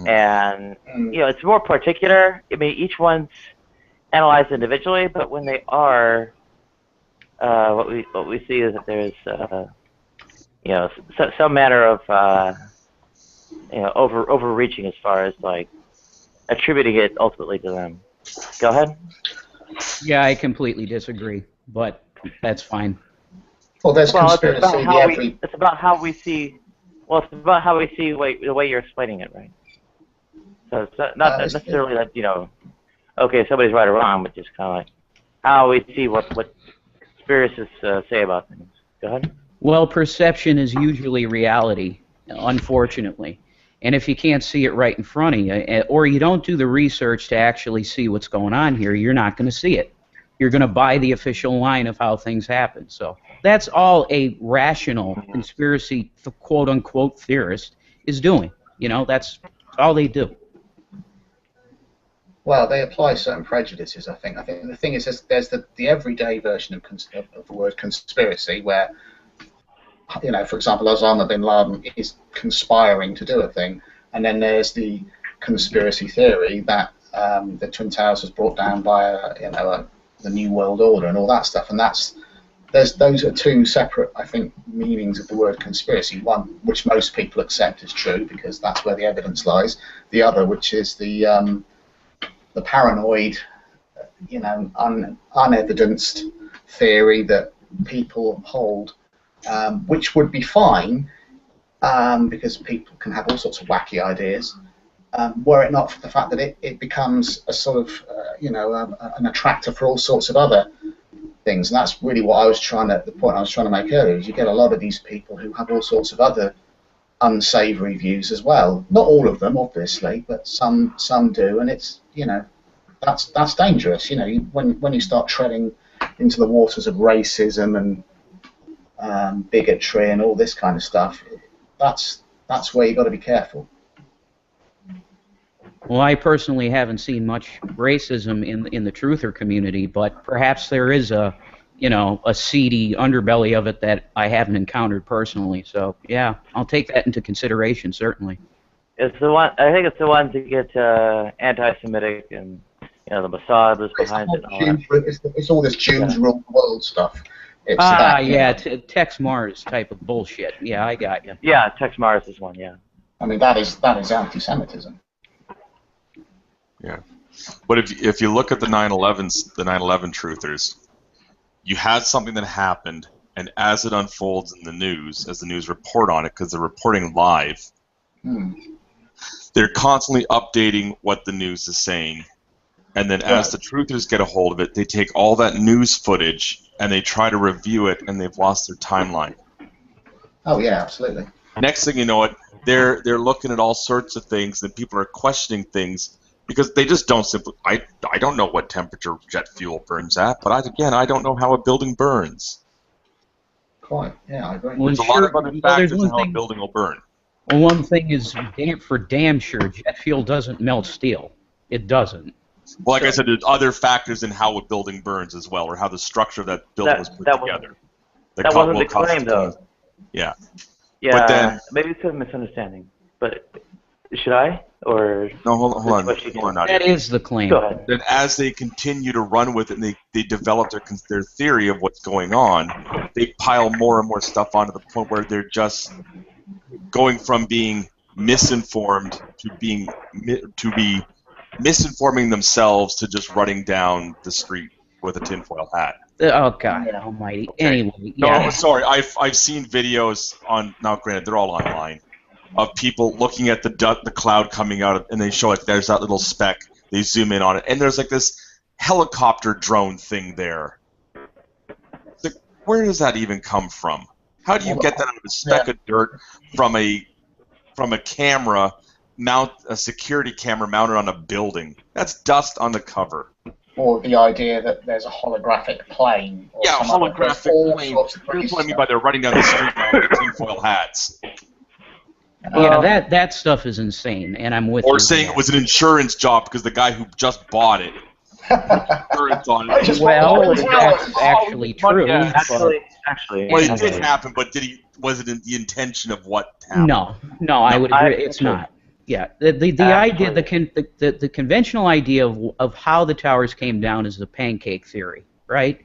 Speaker 17: And it's more particular. I mean, each one's analyzed individually, but when they are, what we see is that there's some manner of overreaching as far as like attributing it ultimately to them. Go ahead.
Speaker 19: Yeah, I completely disagree, but that's fine.
Speaker 12: Well, there's conspiracy.
Speaker 17: It's about how we see. Well, it's about how we see the way you're explaining it, right? So it's not necessarily that okay, somebody's right or wrong, but just kind of like how we see what conspiracists say about things. Go ahead.
Speaker 19: Well, perception is usually reality, unfortunately. And if you can't see it right in front of you, or you don't do the research to actually see what's going on here, you're not going to see it. You're going to buy the official line of how things happen. So that's all a rational conspiracy, quote-unquote, theorist is doing. That's all they do.
Speaker 12: Well, they apply certain prejudices, I think. I think the thing is there's the everyday version of the word conspiracy where, for example, Osama bin Laden is conspiring to do a thing, and then there's the conspiracy theory that the Twin Towers was brought down by the New World Order and all that stuff, and those are two separate, I think, meanings of the word conspiracy. One, which most people accept as true because that's where the evidence lies. The other, which is the paranoid, unevidenced theory that people hold, which would be fine because people can have all sorts of wacky ideas, were it not for the fact that it becomes a sort of, an attractor for all sorts of other things. And that's really what the point I was trying to make earlier, is you get a lot of these people who have all sorts of other unsavory views as well. Not all of them, obviously, but some do, and it's, that's dangerous. When you start treading into the waters of racism and bigotry and all this kind of stuff, that's where you've got to be careful.
Speaker 19: Well, I personally haven't seen much racism in the truther community, but perhaps there is a seedy underbelly of it that I haven't encountered personally. So yeah, I'll take that into consideration, certainly.
Speaker 17: It's the one. I think it's the ones that get anti-Semitic and the Mossad was behind it. And all that.
Speaker 12: It's all this Jews rule the world stuff.
Speaker 19: Tex Mars type of bullshit. Yeah, I got you.
Speaker 17: Yeah, Tex Mars is one. Yeah.
Speaker 12: I mean that is anti-Semitism.
Speaker 11: Yeah, but if you look at the 9/11 truthers, you had something that happened, and as it unfolds in the news, as the news report on it, because they're reporting live, they're constantly updating what the news is saying, and then as the truthers get a hold of it, they take all that news footage and they try to review it, and they've lost their timeline.
Speaker 12: Oh yeah, absolutely.
Speaker 11: Next thing you know it, they're looking at all sorts of things, and people are questioning things. Because they just don't simply. I don't know what temperature jet fuel burns at, but I don't know how a building burns.
Speaker 12: Quite, yeah, I agree.
Speaker 11: There's a lot of other factors in how a building will burn.
Speaker 19: Well, one thing is for damn sure, jet fuel doesn't melt steel. It doesn't.
Speaker 11: Well, like I said, there's other factors in how a building burns as well, or how the structure of that building was put together.
Speaker 17: That wasn't the claim, though.
Speaker 11: Yeah.
Speaker 17: Yeah,
Speaker 11: But then,
Speaker 17: maybe it's a misunderstanding. But should I? Or
Speaker 11: no, hold on.
Speaker 19: That is the claim.
Speaker 17: Go ahead.
Speaker 11: Then as they continue to run with it and they develop their theory of what's going on, they pile more and more stuff onto the point where they're just going from being misinformed to be misinforming themselves to just running down the street with a tinfoil hat.
Speaker 19: Oh God Almighty!
Speaker 11: Okay.
Speaker 19: Anyway,
Speaker 11: No,
Speaker 19: yeah.
Speaker 11: sorry. I've seen videos on, now granted they're all online, of people looking at the cloud coming out, and they show like there's that little speck. They zoom in on it, and there's like this helicopter drone thing there. It's like, where does that even come from? How do you get that out of a speck of dirt from a camera a security camera mounted on a building? That's dust on the cover.
Speaker 12: Or the idea that there's a holographic plane. Or
Speaker 11: Yeah, a
Speaker 12: some other-
Speaker 11: holographic
Speaker 12: all
Speaker 11: plane.
Speaker 12: sorts of
Speaker 11: You're
Speaker 12: crazy
Speaker 11: telling me
Speaker 12: stuff.
Speaker 11: by they're running down the street now with tinfoil hats.
Speaker 19: Yeah, that stuff is insane, and I'm with you.
Speaker 11: Or saying it was an insurance job because the guy who just bought it insurance on it.
Speaker 19: Well, that's actually true.
Speaker 17: Actually,
Speaker 11: well, it did happen, but was it in the intention of what happened?
Speaker 19: No, I would agree. It's not. Yeah, the idea, the conventional idea of how the towers came down is the pancake theory, right?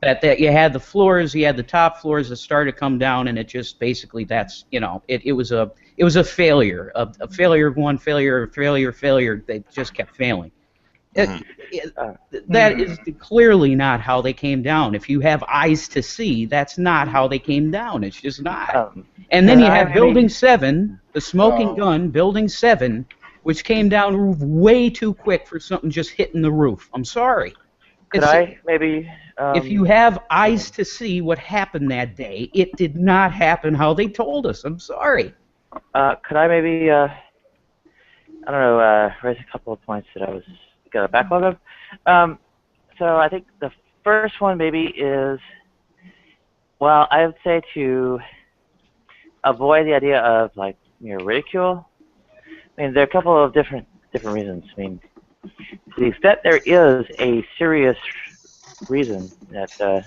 Speaker 19: That you had the floors, you had the top floors that started to come down, and it just basically it was a failure, a failure of one, failure. They just kept failing. That is clearly not how they came down. If you have eyes to see, that's not how they came down. It's just not. And then you have Building 7, the smoking gun, Building 7, which came down way too quick for something just hitting the roof. I'm sorry.
Speaker 17: Could I maybe...
Speaker 19: if you have eyes to see what happened that day, it did not happen how they told us. I'm sorry.
Speaker 17: Could I maybe, I don't know, raise a couple of points that I was got a backlog of? So I think the first one maybe is, well, I would say to avoid the idea of like ridicule. I mean, there are a couple of different reasons. I mean, to the extent there is a serious reason that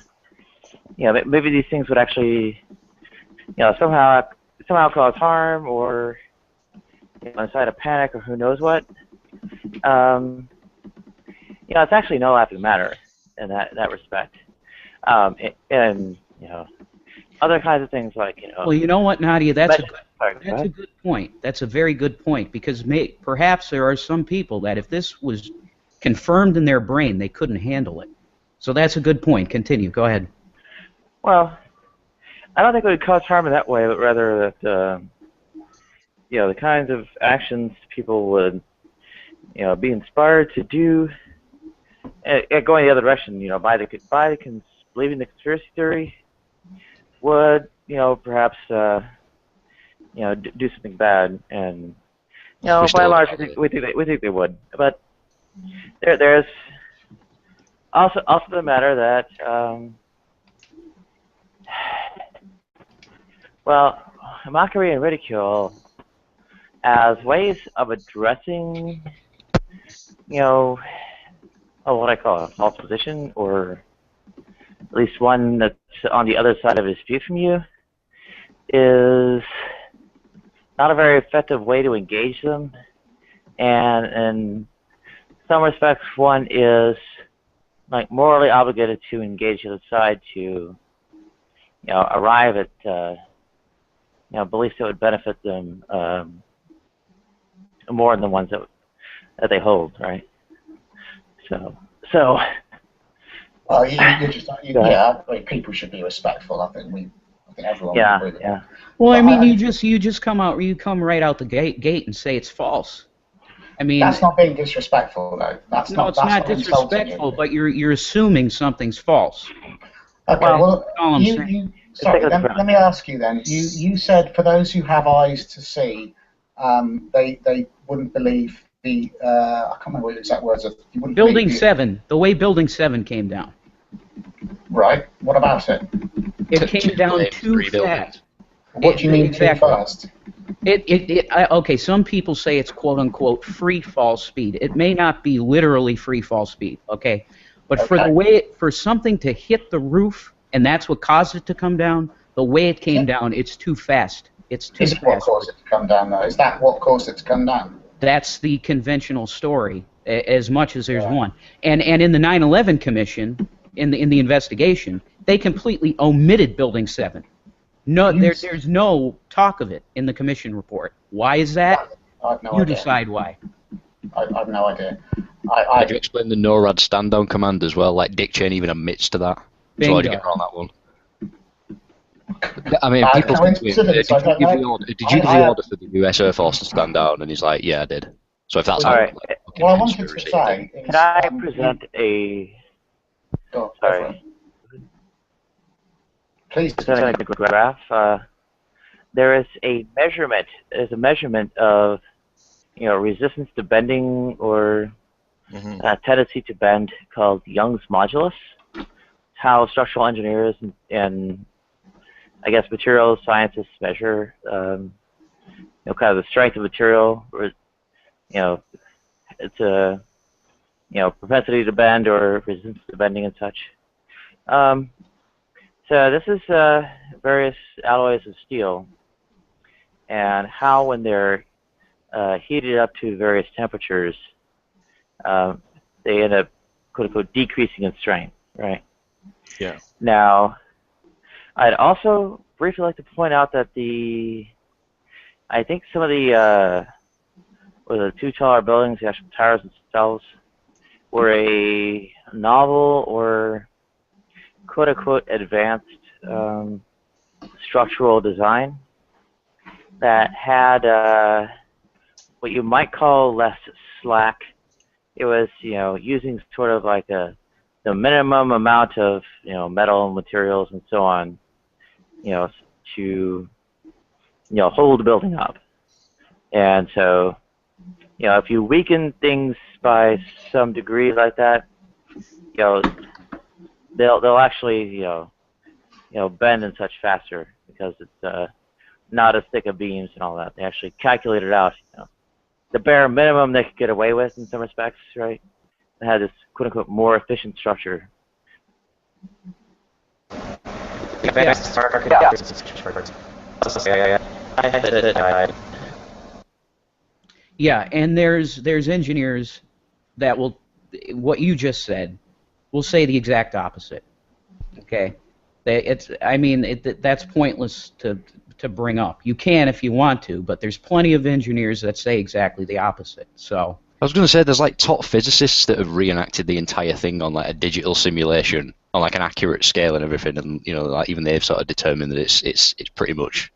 Speaker 17: maybe these things would actually somehow cause harm or incite a panic or who knows what. It's actually no laughing matter in that respect. And other kinds of things like
Speaker 19: Well, you know what, Nadia, that's a good point. That's a very good point, because perhaps there are some people that if this was confirmed in their brain, they couldn't handle it. So that's a good point. Continue. Go ahead.
Speaker 17: Well, I don't think it would cause harm in that way, but rather that the kinds of actions people would be inspired to do, going the other direction, believing the conspiracy theory would, perhaps, do something bad, and by and large, we think they would. But there's also the matter that, mockery and ridicule as ways of addressing, what I call a false position, or at least one that's on the other side of a dispute from you, is not a very effective way to engage them. And in some respects, one is like morally obligated to engage the other side to, arrive at, beliefs that would benefit them more than the ones that they hold, right? So.
Speaker 12: People should be respectful. I think everyone.
Speaker 17: Yeah,
Speaker 12: would agree with
Speaker 17: yeah.
Speaker 12: that.
Speaker 19: Well, I mean, you just come right out the gate and say it's false. I mean,
Speaker 12: that's not being disrespectful, though. It's not
Speaker 19: disrespectful, but you're assuming something's false.
Speaker 12: Okay, well, let me ask you then. You said for those who have eyes to see, they wouldn't believe the I can't remember what the exact words are.
Speaker 19: Building 7, the way Building 7 came down.
Speaker 12: Right. What about it?
Speaker 19: It came down too fast.
Speaker 12: What do you mean too fast?
Speaker 19: Okay, some people say it's quote-unquote free fall speed. It may not be literally free fall speed, okay? But for the way for something to hit the roof, and that's what caused it to come down, the way it came down, it's too fast. It's too fast.
Speaker 12: Is it what caused it to come down, though? Is that what caused it to come down?
Speaker 19: That's the conventional story, as much as there's one. And in the 9/11 Commission, in the investigation, they completely omitted Building 7. No, there's no talk of it in the commission report. Why is that?
Speaker 12: I have no
Speaker 19: you
Speaker 12: idea.
Speaker 19: decide why.
Speaker 12: I have no idea.
Speaker 13: Could you explain the NORAD stand-down command as well? Like Dick Cheney even admits to that. So how did you get around that one? I mean, people think, did you give the order for the US Air Force to stand down? And he's like, yeah, I did. So if that's
Speaker 1: all right,
Speaker 12: what I wanted to say is,
Speaker 1: can I present a? Sorry.
Speaker 12: Please.
Speaker 1: Present a graph. There is a measurement. There's a measurement of, resistance to bending or tendency to bend called Young's modulus. It's how structural engineers and I guess materials scientists measure, kind of the strength of material, or, it's a, propensity to bend or resistance to bending and such. So this is various alloys of steel, and how when they're heated up to various temperatures, they end up, quote unquote, decreasing in strength, right?
Speaker 11: Yeah.
Speaker 1: Now, I'd also briefly like to point out that I think some of the two taller buildings, the actual towers themselves, were a novel or quote-unquote advanced structural design that had what you might call less slack. It was, using sort of like the minimum amount of, metal materials and so on, to, hold the building up. And so, if you weaken things by some degree like that, they'll actually, bend and such faster because it's not as thick of beams and all that. They actually calculate it out, the bare minimum they could get away with in some respects, right? They had this quote-unquote more efficient structure.
Speaker 19: Yeah, and there's engineers that will, what you just said, will say the exact opposite. Okay, that's pointless to bring up. You can if you want to, but there's plenty of engineers that say exactly the opposite. So
Speaker 13: I was going to say there's like top physicists that have reenacted the entire thing on like a digital simulation on like an accurate scale and everything, and like even they've sort of determined that it's pretty much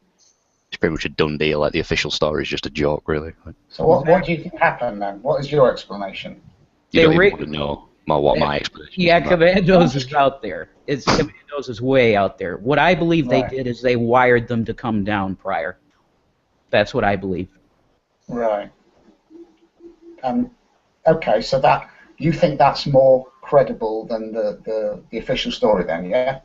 Speaker 13: a done deal. Like the official story is just a joke, really.
Speaker 12: So what do you think happened then? What is your explanation?
Speaker 13: You don't even want to know what my explanation is.
Speaker 19: Yeah, Commandos is out there. Commandos is way out there. What I believe they did is they wired them to come down prior. That's what I believe.
Speaker 12: Right. Okay, so that you think that's more credible than the official story then, yeah?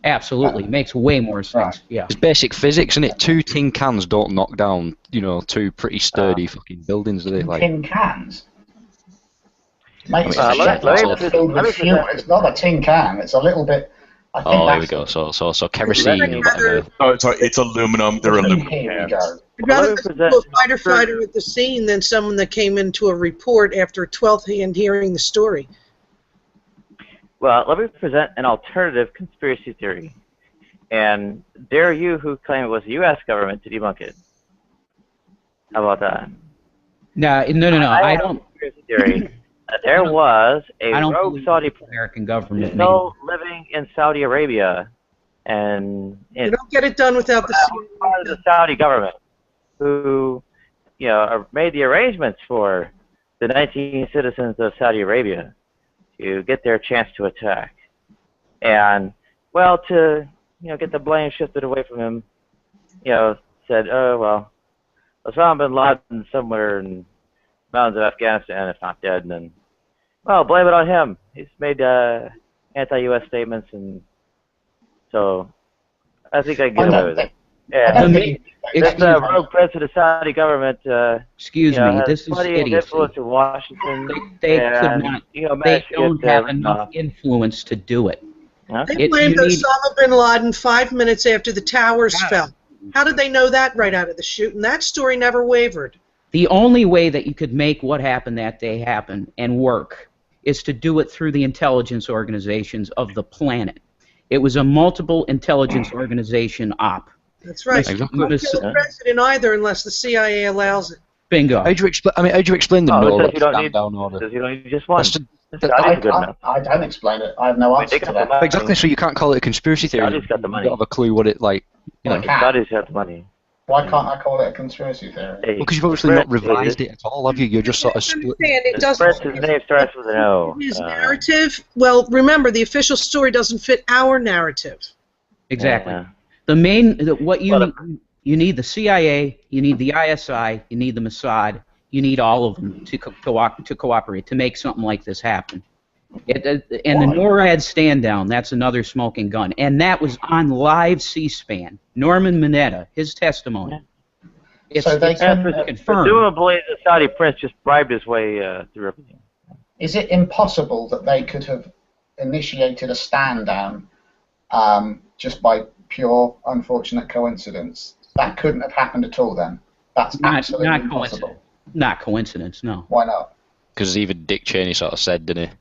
Speaker 19: Absolutely, makes way more sense. Yeah.
Speaker 13: It's basic physics, isn't it? 2 tin cans don't knock down, 2 pretty sturdy fucking buildings, do they? Like
Speaker 12: tin cans. Makes
Speaker 1: it's
Speaker 12: not a tin can. It's a little bit. I think
Speaker 13: here we go. So kerosene.
Speaker 11: It's aluminum. They're aluminum cans.
Speaker 15: I'd rather listen to a fighter at the scene than someone that came into a report after 12th hand hearing the story.
Speaker 17: Well, let me present an alternative conspiracy theory, and dare you who claim it was the U.S. government to debunk it. How about that?
Speaker 19: No. I don't.
Speaker 17: Conspiracy theory. There was a rogue Saudi
Speaker 19: American government
Speaker 17: still living in Saudi Arabia, and
Speaker 15: you don't get it done without
Speaker 17: part of the Saudi government, who made the arrangements for the 19 citizens of Saudi Arabia to get their chance to attack, and to get the blame shifted away from him, said, oh well, Osama bin Laden somewhere in the mountains of Afghanistan, if not dead, and then blame it on him. He's made anti-U.S. statements, and so I think I can get away with it.
Speaker 12: I don't think
Speaker 1: This rogue prince of the Saudi government.
Speaker 19: Excuse me.
Speaker 1: Has
Speaker 19: This is
Speaker 1: plenty of
Speaker 19: idiocy.
Speaker 1: influence in Washington.
Speaker 19: They
Speaker 1: and,
Speaker 19: could not. They
Speaker 1: managed to
Speaker 19: don't
Speaker 1: get,
Speaker 19: have
Speaker 1: written
Speaker 19: enough
Speaker 1: off.
Speaker 19: influence to do it.
Speaker 15: They blamed Osama bin Laden 5 minutes after the towers fell. How did they know that right out of the chute? And that story never wavered.
Speaker 19: The only way that you could make what happened that day happen and work is to do it through the intelligence organizations of the planet. It was a multiple intelligence organization op.
Speaker 15: That's right. You can't kill the president either unless the CIA allows it.
Speaker 19: Bingo.
Speaker 13: How do you explain? I mean, how do you explain the no stand down order?
Speaker 1: Because you don't need just one.
Speaker 12: I don't explain it. I have no answer to that.
Speaker 13: Exactly. So you can't call it a conspiracy theory.
Speaker 1: Saudi's got the money.
Speaker 13: You don't have a clue what it like. You know.
Speaker 1: Saudi's got the money.
Speaker 12: Why can't I call it a conspiracy theory?
Speaker 1: Hey,
Speaker 13: because you've obviously not revised it at all, have you? You're just sort of split.
Speaker 15: It doesn't.
Speaker 1: His name starts with an O.
Speaker 15: His narrative. Well, remember, the official story doesn't fit our narrative.
Speaker 19: Exactly. The main, what you need the CIA, you need the ISI, you need the Mossad, you need all of them to cooperate to make something like this happen. And the NORAD stand down, that's another smoking gun. And that was on live C-SPAN. Norman Mineta, his testimony. It's confirmed.
Speaker 1: Presumably the Saudi prince just bribed his way through everything.
Speaker 12: Is it impossible that they could have initiated a stand down just by pure unfortunate coincidence? That couldn't have happened at all then. That's absolutely impossible.
Speaker 19: Not coincidence, no.
Speaker 12: Why not?
Speaker 13: Because even Dick Cheney sort of said, didn't he?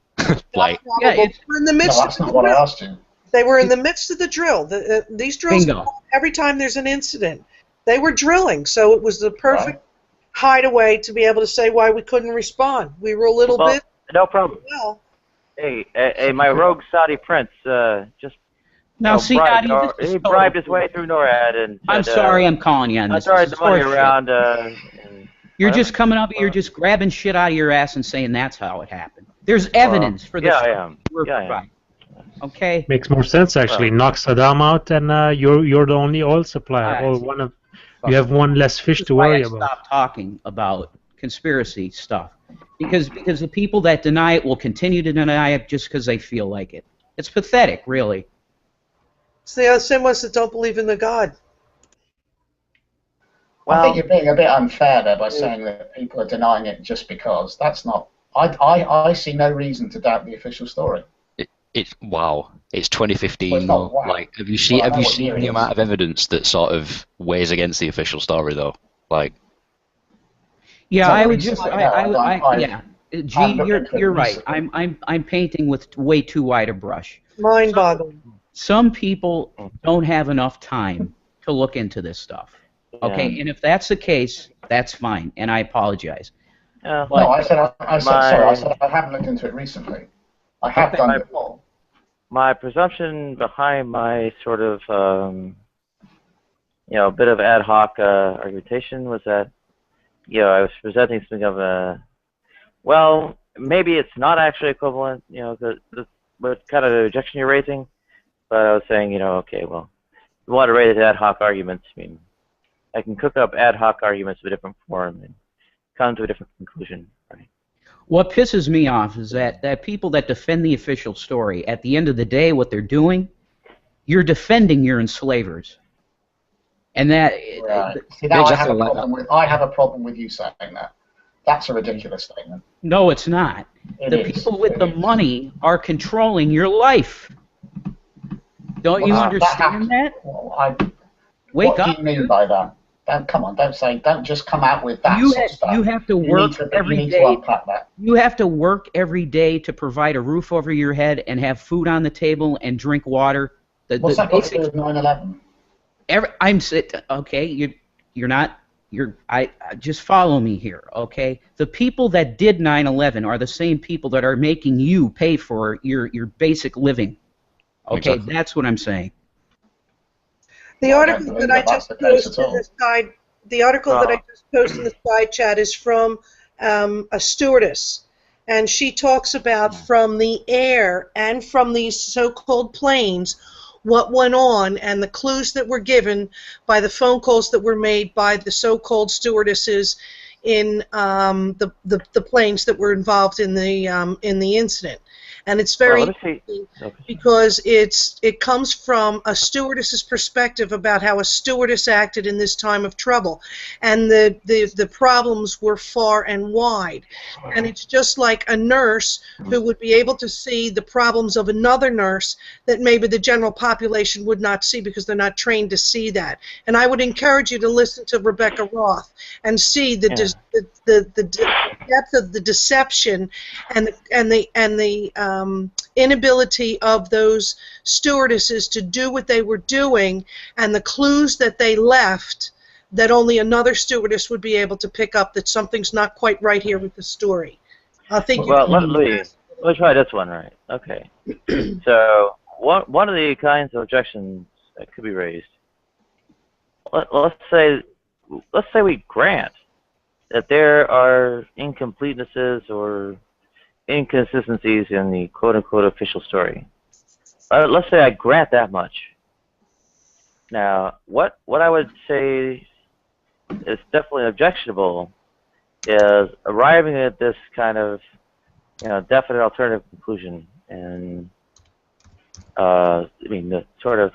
Speaker 13: Like,
Speaker 15: We're in the midst
Speaker 12: that's not what I asked you.
Speaker 15: They were in the midst of the drill. These drills
Speaker 19: Bingo.
Speaker 15: go on every time there's an incident. They were drilling, so it was the perfect hideaway to be able to say why we couldn't respond. We were a little bit.
Speaker 1: No problem.
Speaker 15: Well,
Speaker 1: hey, my rogue Saudi prince just.
Speaker 19: Now, see,
Speaker 1: he bribed his way through NORAD and.
Speaker 19: I'm sorry, I'm calling you on this.
Speaker 1: I started the money around.
Speaker 19: You're just coming up. You're just grabbing shit out of your ass and saying that's how it happened. There's evidence for this.
Speaker 1: Yeah, I am.
Speaker 19: Right. Okay.
Speaker 2: Makes more sense actually. Knock Saddam out, and you're the only oil supplier. Or you have one less fish to worry about.
Speaker 19: Stop talking about conspiracy stuff because the people that deny it will continue to deny it just because they feel like it. It's pathetic, really.
Speaker 15: it's the same ones that don't believe in the God.
Speaker 12: I think you're being a bit unfair there by saying that people are denying it just because. That's not. I see no reason to doubt the official story.
Speaker 13: It's 2015
Speaker 12: well, it's
Speaker 13: though.
Speaker 12: Wow.
Speaker 13: Like, have you seen the amount of evidence that sort of weighs against the official story though? Like,
Speaker 19: yeah, I would just, yeah. Gee, you're right. I'm painting with way too wide a brush.
Speaker 15: Mind-boggling.
Speaker 19: Some people don't have enough time to look into this stuff. Okay, and if that's the case, that's fine, and I apologize.
Speaker 12: No, I said I haven't looked into it recently. I have done it before.
Speaker 1: My presumption behind my sort of, bit of ad hoc argumentation was that, I was presenting something of a, well, maybe it's not actually equivalent, what kind of objection you're raising, but I was saying, okay, well, you want to raise ad hoc arguments, I mean, I can cook up ad hoc arguments of a different form and come to a different conclusion, right?
Speaker 19: What pisses me off is that people that defend the official story, at the end of the day, what they're doing, you're defending your enslavers. And that...
Speaker 12: Right. See, now I have a problem with you saying that. That's a ridiculous statement.
Speaker 19: No, it's not. The people with the money are controlling your life. Don't you understand that?
Speaker 12: Wake up. What do you mean by that? Don't just come out with that sort of stuff.
Speaker 19: You have to work every day. You have to work every day to provide a roof over your head and have food on the table and drink water.
Speaker 12: What's that got to do with 9/11?
Speaker 19: Okay, I just follow me here, okay? The people that did 9/11 are the same people that are making you pay for your basic living. Okay, exactly. That's what I'm saying.
Speaker 15: The article that I just posted in the side, in the side chat is from a stewardess, and she talks about from the air and from these so-called planes what went on and the clues that were given by the phone calls that were made by the so-called stewardesses in the planes that were involved in the incident. And it's very interesting because it comes from a stewardess's perspective about how a stewardess acted in this time of trouble, and the problems were far and wide. And it's just like a nurse who would be able to see the problems of another nurse that maybe the general population would not see because they're not trained to see that. And I would encourage you to listen to Rebecca Roth and see the depth of the deception and the inability of those stewardesses to do what they were doing, and the clues that they left that only another stewardess would be able to pick up that something's not quite right here with the story. I think.
Speaker 1: Well, let me try this one, right? Okay. So one of the kinds of objections that could be raised. Let's say we grant that there are incompletenesses or inconsistencies in the quote-unquote official story. Let's say I grant that much. Now, what I would say is definitely objectionable is arriving at this kind of definite alternative conclusion, and I mean the sort of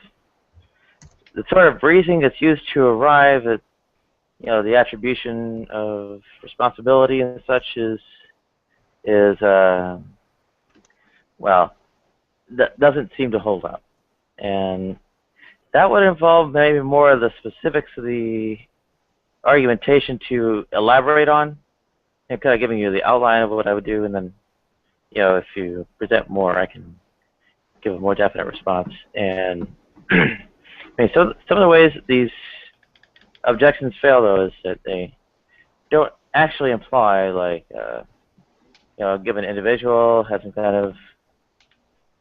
Speaker 1: reasoning that's used to arrive at the attribution of responsibility and such is well, that doesn't seem to hold up, and that would involve maybe more of the specifics of the argumentation to elaborate on, and kind of giving you the outline of what I would do, and then if you present more, I can give a more definite response. And I mean, so some of the ways that these objections fail, though, is that they don't actually imply, like, a given individual had some kind of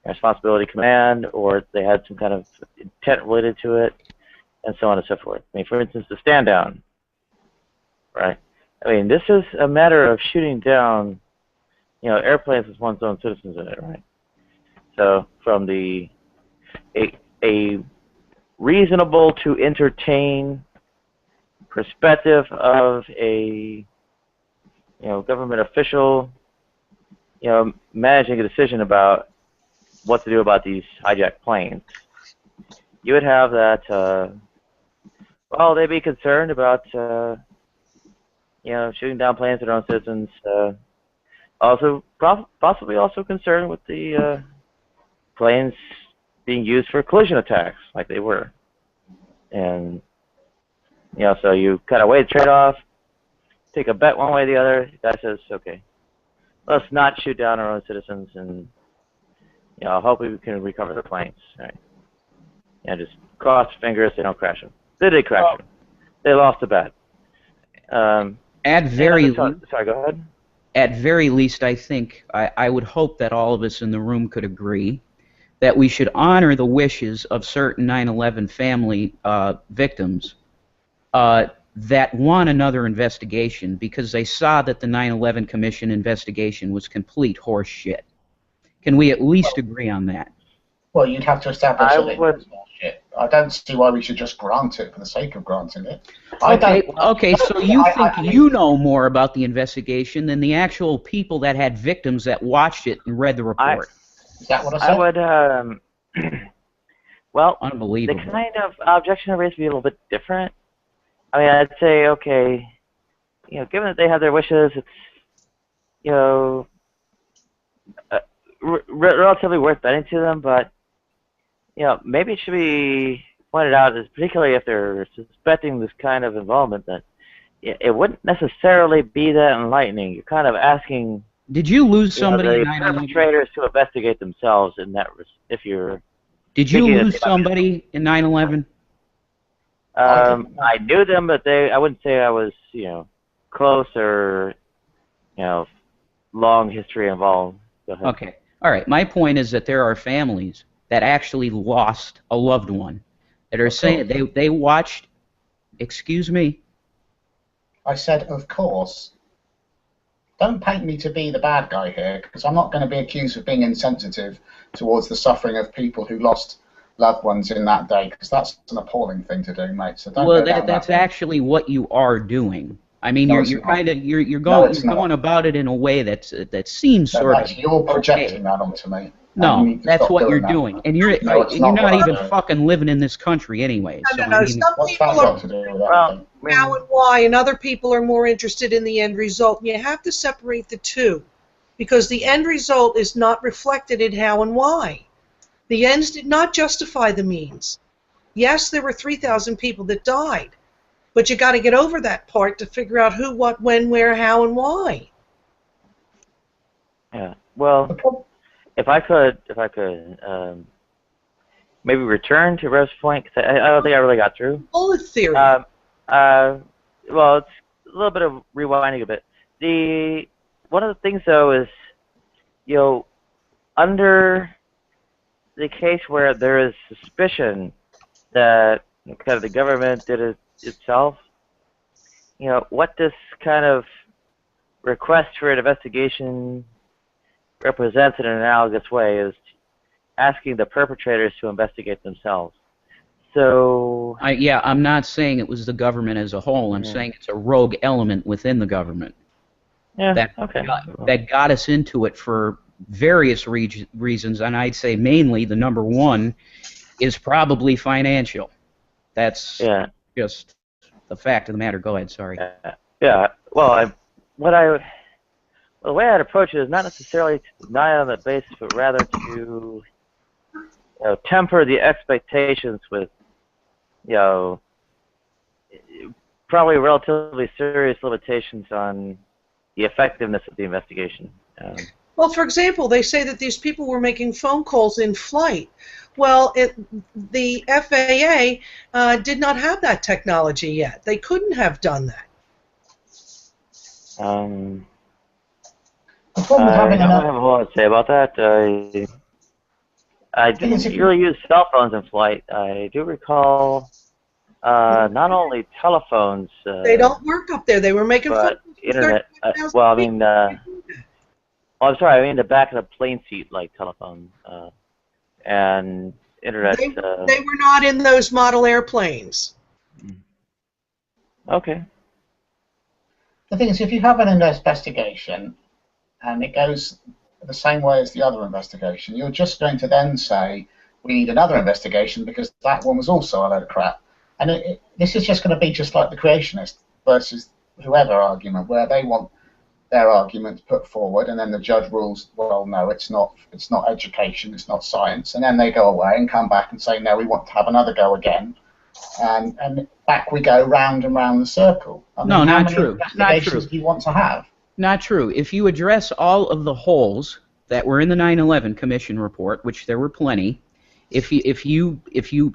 Speaker 1: responsibility command, or they had some kind of intent related to it, and so on and so forth. I mean, for instance, the stand down, right? I mean, this is a matter of shooting down, airplanes with one's own citizens in it, right? So from a reasonable to entertain perspective of a government official managing a decision about what to do about these hijacked planes, you would have that well, they'd be concerned about shooting down planes with their own citizens, also possibly also concerned with the planes being used for collision attacks like they were. And so you kind of weigh the trade-off, take a bet one way or the other. The guy says, okay, let's not shoot down our own citizens, and hopefully we can recover the planes. Right? Just cross fingers they don't crash them. They did crash them. They lost the bet.
Speaker 19: At very
Speaker 1: sorry, go ahead.
Speaker 19: At very least, I think I would hope that all of us in the room could agree that we should honor the wishes of certain 9/11 family victims that want another investigation because they saw that the 9/11 Commission investigation was complete horse shit. Can we at least agree on that?
Speaker 12: Well, you'd have to establish that it was bullshit. I don't see why we should just grant it for the sake of granting it.
Speaker 19: Okay, so you think you know more about the investigation than the actual people that had victims that watched it and read the report.
Speaker 12: Is that what I said?
Speaker 1: I would, well,
Speaker 19: unbelievable.
Speaker 1: The kind of objection I raised would be a little bit different. I mean, I'd say, okay, given that they have their wishes, it's, relatively worth betting to them, but maybe it should be pointed out, as particularly if they're suspecting this kind of involvement, that it wouldn't necessarily be that enlightening. You're kind of asking.
Speaker 19: Did you lose somebody in
Speaker 1: the
Speaker 19: 9/11?
Speaker 1: Perpetrators to investigate themselves in that. If you're.
Speaker 19: Did you lose somebody in 9/11?
Speaker 1: I knew them, but I wouldn't say I was close or long history involved. Go ahead.
Speaker 19: Okay. All right. My point is that there are families that actually lost a loved one that are saying they watched. Excuse me.
Speaker 12: I said, of course. Don't paint me to be the bad guy here, because I'm not going to be accused of being insensitive towards the suffering of people who lost loved ones in that day, because that's an appalling thing to do, mate. So don't.
Speaker 19: Well, that's actually what you are doing. I mean,
Speaker 12: No,
Speaker 19: you're kind of you're
Speaker 12: No,
Speaker 19: going
Speaker 12: it's
Speaker 19: you're going about it in a way that seems
Speaker 12: No,
Speaker 19: sort
Speaker 12: that's
Speaker 19: of
Speaker 12: you're projecting
Speaker 19: okay.
Speaker 12: that onto me. And you
Speaker 19: No,
Speaker 12: need to
Speaker 19: that's
Speaker 12: stop
Speaker 19: what
Speaker 12: doing
Speaker 19: you're
Speaker 12: that.
Speaker 19: doing, and you're
Speaker 12: No, it's
Speaker 19: you're
Speaker 12: not
Speaker 19: not
Speaker 12: what
Speaker 19: even
Speaker 12: I'm doing.
Speaker 19: fucking living in this country anyway. So I mean,
Speaker 12: What's that got to do with anything?
Speaker 15: How and why, and other people are more interested in the end result. And you have to separate the two, because the end result is not reflected in how and why. The ends did not justify the means. Yes, there were 3,000 people that died, but you got to get over that part to figure out who, what, when, where, how, and why.
Speaker 17: Yeah. Well, if I could, maybe return to Rev's point, because I don't think I really got through.
Speaker 15: Bullet theory.
Speaker 17: Well, it's a little bit of rewinding a bit. One of the things though is, under the case where there is suspicion that kind of the government did it itself, what this kind of request for an investigation represents in an analogous way is asking the perpetrators to investigate themselves. So
Speaker 19: I'm not saying it was the government as a whole. I'm saying it's a rogue element within the government.
Speaker 17: Yeah.
Speaker 19: That got us into it for various reasons, and I'd say mainly the number one is probably financial. That's just the fact of the matter. Go ahead. Sorry.
Speaker 17: Yeah. Well, the way I'd approach it is not necessarily to deny on that basis, but rather to temper the expectations with, probably relatively serious limitations on the effectiveness of the investigation.
Speaker 15: Well, for example, they say that these people were making phone calls in flight. Well, the FAA did not have that technology yet. They couldn't have done that.
Speaker 17: I don't have a whole lot to say about that. I didn't really use cell phones in flight. I do recall not only telephones.
Speaker 15: They don't work up there. They were making phone calls.
Speaker 17: Internet. I'm sorry. I mean the back of the plane seat, like telephone and internet.
Speaker 15: They were not in those model airplanes.
Speaker 17: Okay.
Speaker 12: The thing is, if you have an investigation and it goes the same way as the other investigation, you're just going to then say, we need another investigation because that one was also a load of crap. And this is just going to be just like the creationist versus whoever argument, where they want their arguments put forward and then the judge rules, well, no, it's not education, it's not science. And then they go away and come back and say, no, we want to have another go again. And back we go round and round the circle. I mean,
Speaker 19: No, not
Speaker 12: how many
Speaker 19: true. Not
Speaker 12: investigations
Speaker 19: true.
Speaker 12: do you want to have?
Speaker 19: Not true. If you address all of the holes that were in the 9/11 Commission report, which there were plenty, if you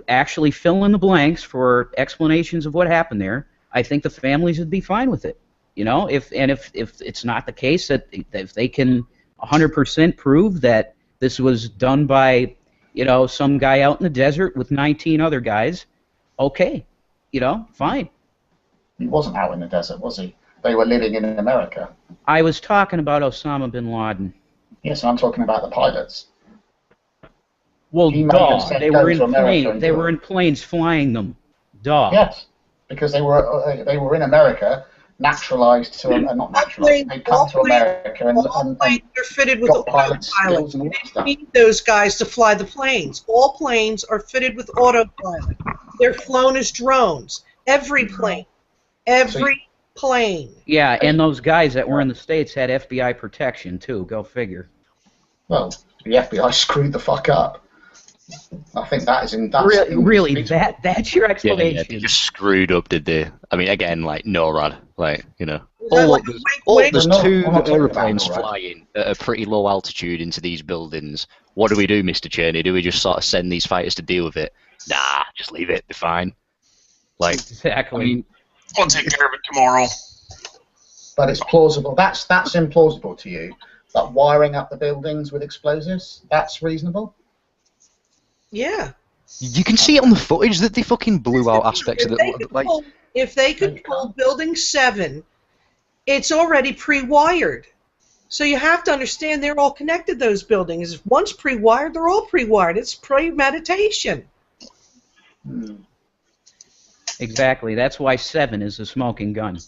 Speaker 19: actually fill in the blanks for explanations of what happened there, I think the families would be fine with it. If it's not the case that if they can 100% prove that this was done by some guy out in the desert with 19 other guys, okay, fine.
Speaker 12: He wasn't out in the desert, was he? They were living in America.
Speaker 19: I was talking about Osama bin Laden.
Speaker 12: Yes, I'm talking about the pilots.
Speaker 19: Well,
Speaker 12: He may have said
Speaker 19: they
Speaker 12: go
Speaker 19: were in
Speaker 12: to America
Speaker 19: planes.
Speaker 12: and
Speaker 19: They
Speaker 12: do
Speaker 19: were
Speaker 12: it.
Speaker 19: in planes flying them. Duh.
Speaker 12: Yes, because they were in America, naturalized to not naturalized. They come to America and
Speaker 15: planes are fitted with
Speaker 12: got pilot skills
Speaker 15: autopilot.
Speaker 12: and all
Speaker 15: You
Speaker 12: that
Speaker 15: didn't
Speaker 12: stuff.
Speaker 15: need those guys to fly the planes. All planes are fitted with autopilot. They're flown as drones. Every plane. Every plane.
Speaker 19: Yeah, and those guys that were in the States had FBI protection too. Go figure.
Speaker 12: Well, the FBI screwed the fuck up. I think that's
Speaker 19: Really, that's your explanation.
Speaker 13: Yeah, they just screwed up, did they? I mean, again, like NORAD, there's two
Speaker 12: I'm not talking
Speaker 13: aeroplanes
Speaker 12: about NORAD.
Speaker 13: flying at a pretty low altitude into these buildings. What do we do, Mr. Cheney? Do we just sort of send these fighters to deal with it? Nah, just leave it. They're fine.
Speaker 19: Exactly.
Speaker 13: I mean,
Speaker 11: I'll take care of it tomorrow.
Speaker 12: But it's plausible. That's implausible to you. But wiring up the buildings with explosives, that's reasonable?
Speaker 15: Yeah.
Speaker 13: you can see it on the footage that they fucking blew out aspects of it.
Speaker 15: If they could pull Building 7, it's already pre-wired. So you have to understand they're all connected, those buildings. If one's pre-wired, they're all pre-wired. It's premeditation.
Speaker 19: Exactly. That's why 7 is a smoking gun.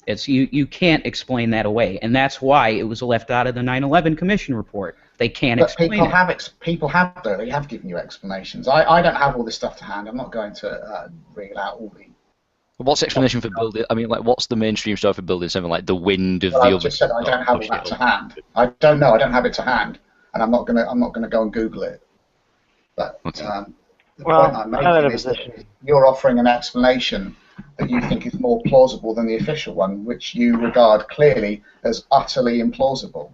Speaker 19: It's you can't explain that away, and that's why it was left out of the 9/11 Commission report. They can't
Speaker 12: But
Speaker 19: explain
Speaker 12: people
Speaker 19: it.
Speaker 12: people have though. They have given you explanations. I don't have all this stuff to hand. I'm not going to reel out all the.
Speaker 13: What's the explanation for building? I mean, like, what's the mainstream story for building something like the wind of
Speaker 12: Well,
Speaker 13: the
Speaker 12: I've
Speaker 13: other?
Speaker 12: just said I don't have all that to hand. I don't know. I don't have it to hand, and I'm not gonna go and Google it. But the point I'm making is that you're offering an explanation that you think is more plausible than the official one, which you regard clearly as utterly implausible.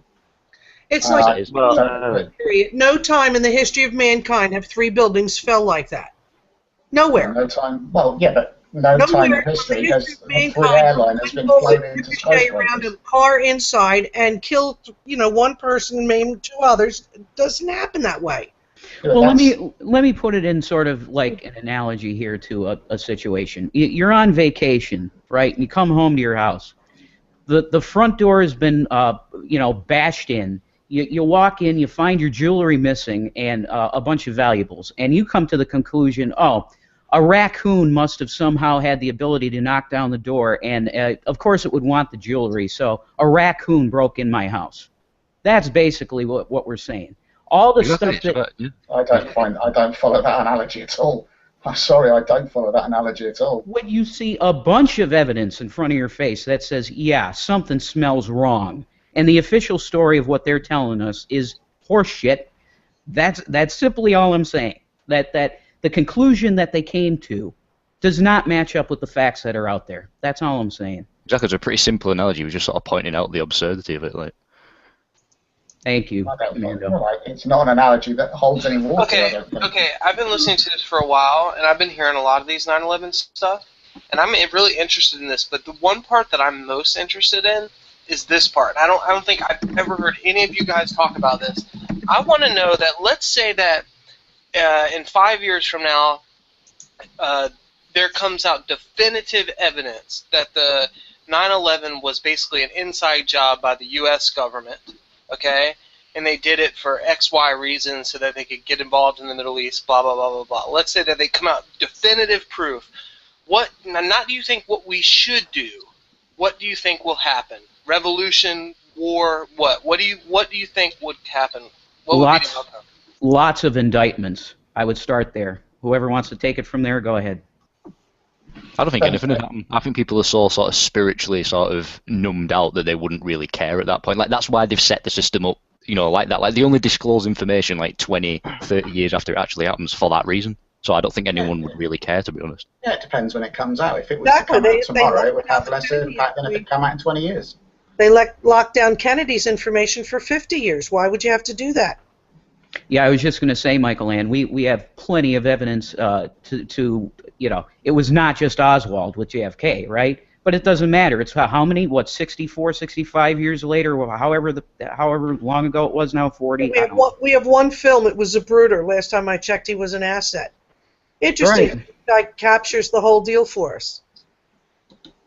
Speaker 15: It's like no time in the history of mankind have 3 buildings fell like that. Nowhere.
Speaker 12: No time. Well, yeah, but no time in history has 3 airliners been flown into
Speaker 15: around a car inside and kill, 1 person and maim 2 others. It doesn't happen that way.
Speaker 19: Well, let me put it in sort of like an analogy here to a situation. You're on vacation, right? And you come home to your house. The front door has been bashed in. You walk in, you find your jewelry missing and a bunch of valuables, and you come to the conclusion, oh, a raccoon must have somehow had the ability to knock down the door, and of course it would want the jewelry, so a raccoon broke in my house. That's basically what we're saying. All the stuff that
Speaker 12: I don't follow that analogy at all. I'm sorry, I don't follow that analogy at all.
Speaker 19: When you see a bunch of evidence in front of your face that says, yeah, something smells wrong, and the official story of what they're telling us is horseshit, that's simply all I'm saying. That the conclusion that they came to does not match up with the facts that are out there. That's all I'm saying.
Speaker 13: Exactly, it's a pretty simple analogy. We're just sort of pointing out the absurdity of it, like.
Speaker 19: Thank you.
Speaker 12: It's not an analogy that holds any water.
Speaker 8: Okay. I've been listening to this for a while, and I've been hearing a lot of these 9/11 stuff, and I'm really interested in this. But the one part that I'm most interested in is this part. I don't think I've ever heard any of you guys talk about this. I want to know that. Let's say that in 5 years from now, there comes out definitive evidence that the 9/11 was basically an inside job by the U.S. government. Okay, and they did it for XY reasons so that they could get involved in the Middle East, blah, blah, blah, blah, blah. Let's say that they come out definitive proof. Not do you think what we should do, what do you think will happen? Revolution, war, what? What do you think would happen? What would be the outcome?
Speaker 19: Lots of indictments. I would start there. Whoever wants to take it from there, go ahead.
Speaker 13: I don't think anything would happen. I think people are so sort of spiritually sort of numbed out that they wouldn't really care at that point. Like, that's why they've set the system up, like that. Like, they only disclose information like 20, 30 years after it actually happens for that reason. So I don't think anyone would really care, to be honest.
Speaker 12: Yeah, it depends when it comes out. If it was to come out tomorrow, it would have less impact than if it come out in 20 years.
Speaker 15: They locked down Kennedy's information for 50 years. Why would you have to do that?
Speaker 19: Yeah, I was just going to say, Michael Ann, we have plenty of evidence to it was not just Oswald with JFK, right? But it doesn't matter. It's how many, 64, 65 years later, however long ago it was now, 40?
Speaker 15: We have one film. It was Zapruder. Last time I checked, he was an asset. Interesting. Right. That captures the whole deal for us.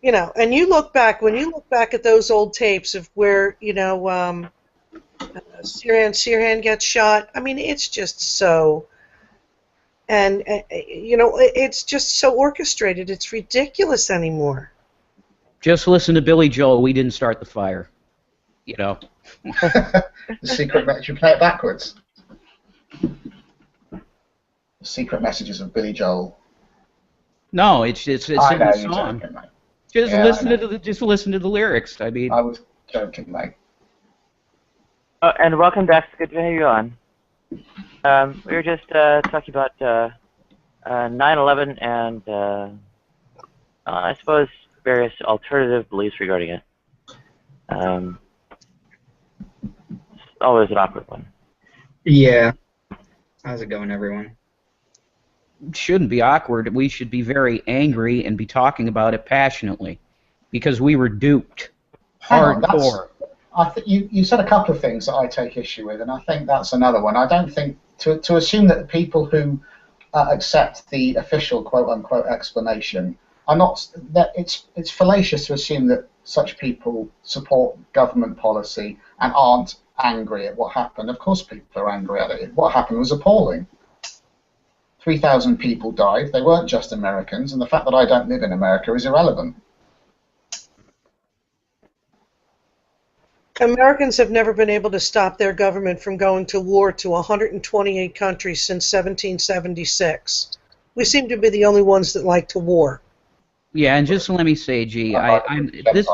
Speaker 15: And when you look back at those old tapes of where, Sirhan gets shot, I mean, it's just so, and it's just so orchestrated. It's ridiculous anymore.
Speaker 19: Just listen to Billy Joel. We didn't start the fire. The
Speaker 12: secret message. You play it backwards. The secret messages of Billy Joel.
Speaker 19: No, it's in the song. Just listen to the lyrics. I mean,
Speaker 12: I was joking, mate.
Speaker 17: Oh, and welcome back. It's good to have you on. We were just talking about 9/11 and I suppose various alternative beliefs regarding it. It's always an awkward one.
Speaker 20: Yeah. How's it going, everyone?
Speaker 19: It shouldn't be awkward. We should be very angry and be talking about it passionately because we were duped. Hardcore.
Speaker 12: You said a couple of things that I take issue with, and I think that's another one. I don't think to assume that the people who accept the official quote-unquote explanation are not, that it's fallacious to assume that such people support government policy and aren't angry at what happened. Of course people are angry at it. What happened was appalling. 3,000 people died. They weren't just Americans, and the fact that I don't live in America is irrelevant.
Speaker 15: Americans have never been able to stop their government from going to war to 128 countries since 1776. We seem to be the only ones that like to war.
Speaker 19: Yeah, and just let me say, G, just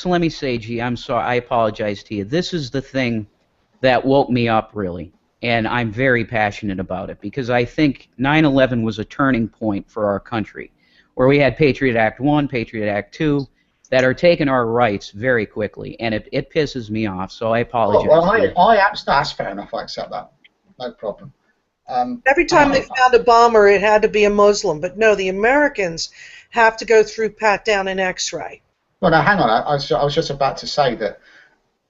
Speaker 19: let me say, G, I'm sorry, I apologize to you. This is the thing that woke me up, really, and I'm very passionate about it, because I think 9/11 was a turning point for our country, where we had Patriot Act 1, Patriot Act 2, that are taking our rights very quickly, and it pisses me off, so I apologize.
Speaker 12: That's fair enough, I accept that. No problem.
Speaker 15: Every time they found a bomber, it had to be a Muslim, but no, the Americans have to go through pat-down and X-ray.
Speaker 12: Well, now, hang on, I was just about to say that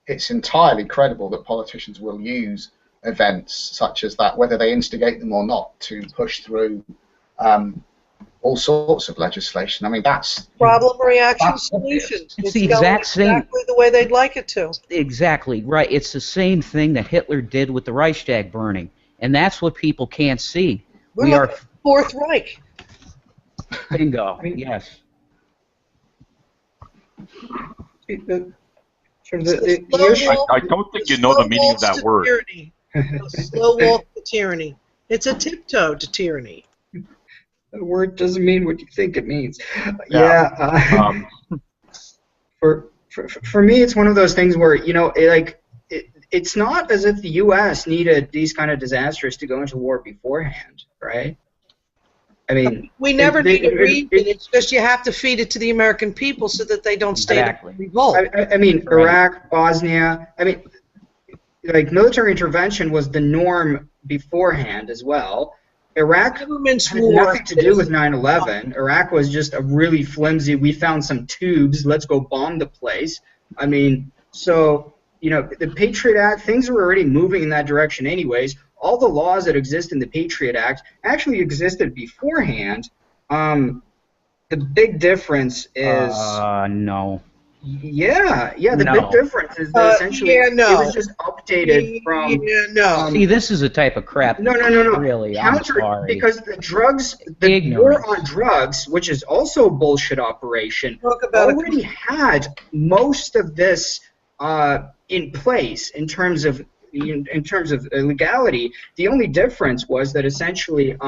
Speaker 12: it's entirely credible that politicians will use events such as that, whether they instigate them or not, to push through all sorts of legislation. I mean, that's...
Speaker 15: Problem, reaction, solution.
Speaker 19: It's the exact same...
Speaker 15: exactly the way they'd like it to.
Speaker 19: Exactly, right. It's the same thing that Hitler did with the Reichstag burning, and that's what people can't see.
Speaker 15: We are Fourth Reich.
Speaker 19: Bingo, yes.
Speaker 20: I
Speaker 11: don't think you know the meaning of that word.
Speaker 15: A slow walk to tyranny. It's a tiptoe to tyranny.
Speaker 20: The word doesn't mean what you think it means. For me, it's one of those things where, you know, it's not as if the U.S. needed these kind of disasters to go into war beforehand, right? I mean,
Speaker 15: we never need a reason. It's just you have to feed it to the American people so that they don't stay to revolt.
Speaker 20: I mean, Iraq, Bosnia. I mean, like, military intervention was the norm beforehand as well. Iraq had nothing to do with 9/11. Iraq was just a really flimsy, we found some tubes, let's go bomb the place. I mean, so, you know, the Patriot Act, things were already moving in that direction anyways. All the laws that exist in the Patriot Act actually existed beforehand. The big difference is...
Speaker 19: no.
Speaker 20: Yeah, the big difference is that essentially it was just updated from...
Speaker 19: See, this is a type of crap.
Speaker 20: No.
Speaker 19: Really, I'm sorry.
Speaker 20: Because the drugs, the war on drugs, which is also a bullshit operation, already had most of this in place in terms of legality. The only difference was that essentially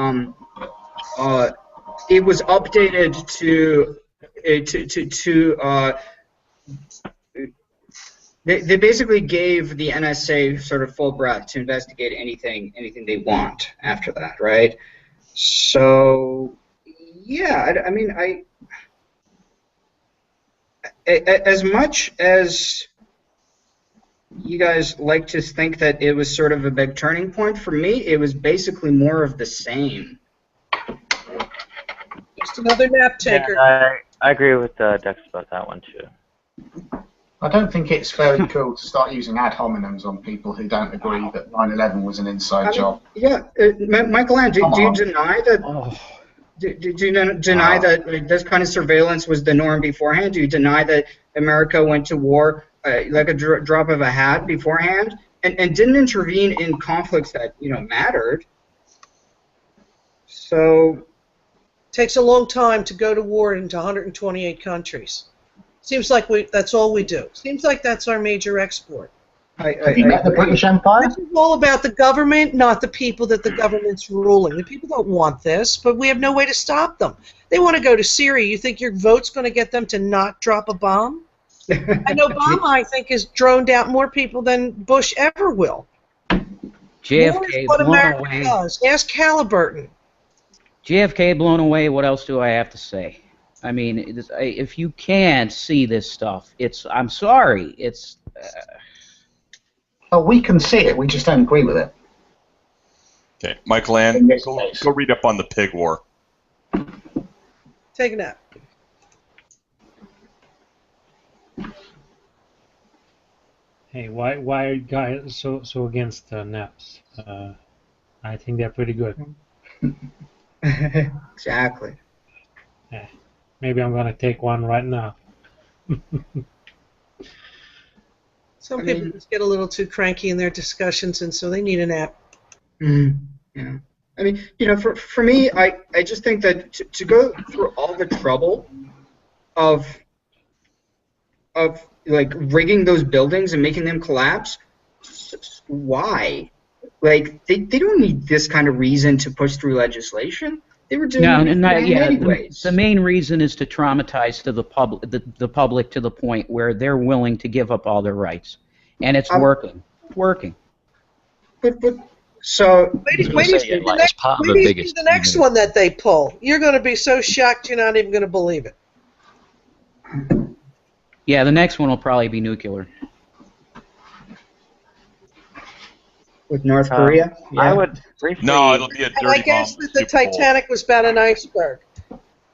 Speaker 20: it was updated to they basically gave the NSA sort of full breath to investigate anything they want after that, right? So yeah, I mean, as much as you guys like to think that it was sort of a big turning point, for me, it was basically more of the same.
Speaker 15: Just another nap taker.
Speaker 17: Yeah, I agree with Dex about that one, too.
Speaker 12: I don't think it's very cool to start using ad hominems on people who don't agree that 9/11 was an inside job.
Speaker 20: Yeah, Michael Ann, do you deny that? Do you deny that like, this kind of surveillance was the norm beforehand? Do you deny that America went to war like a drop of a hat beforehand, and didn't intervene in conflicts that mattered? So,
Speaker 15: it takes a long time to go to war into 128 countries. Seems like that's all we do. Seems like that's our major export.
Speaker 12: Have you met the British Empire?
Speaker 15: This is all about the government, not the people that the government's ruling. The people don't want this, but we have no way to stop them. They want to go to Syria. You think your vote's going to get them to not drop a bomb? And Obama, I think, has droned out more people than Bush ever will.
Speaker 19: JFK
Speaker 15: War is what
Speaker 19: blown
Speaker 15: America
Speaker 19: away.
Speaker 15: does. Ask Halliburton.
Speaker 19: JFK blown away. What else do I have to say? I mean, if you can't see this stuff, I'm sorry. It's...
Speaker 12: Oh, we can see it. We just don't agree with it.
Speaker 11: Okay, Michael Ann, go read up on the pig war.
Speaker 15: Take a nap.
Speaker 2: Hey, why are you guys so against naps? I think they're pretty good.
Speaker 20: Exactly.
Speaker 2: Yeah. Maybe I'm gonna take one right now.
Speaker 15: Some people just get a little too cranky in their discussions, and so they need a nap.
Speaker 20: Yeah. I mean, for me, I just think that to go through all the trouble of like rigging those buildings and making them collapse. Why? Like they don't need this kind of reason to push through legislation. They were doing it anyways.
Speaker 19: The main reason is to traumatize to the public to the point where they're willing to give up all their rights, and it's working. It's working.
Speaker 20: But so
Speaker 15: wait till you see the next one that they pull. You're going to be so shocked you're not even going to believe it.
Speaker 19: Yeah, the next one will probably be nuclear.
Speaker 20: With North Korea?
Speaker 17: I would briefly...
Speaker 11: No, it'll be a dirty bomb.
Speaker 15: I guess that the Titanic was about an iceberg.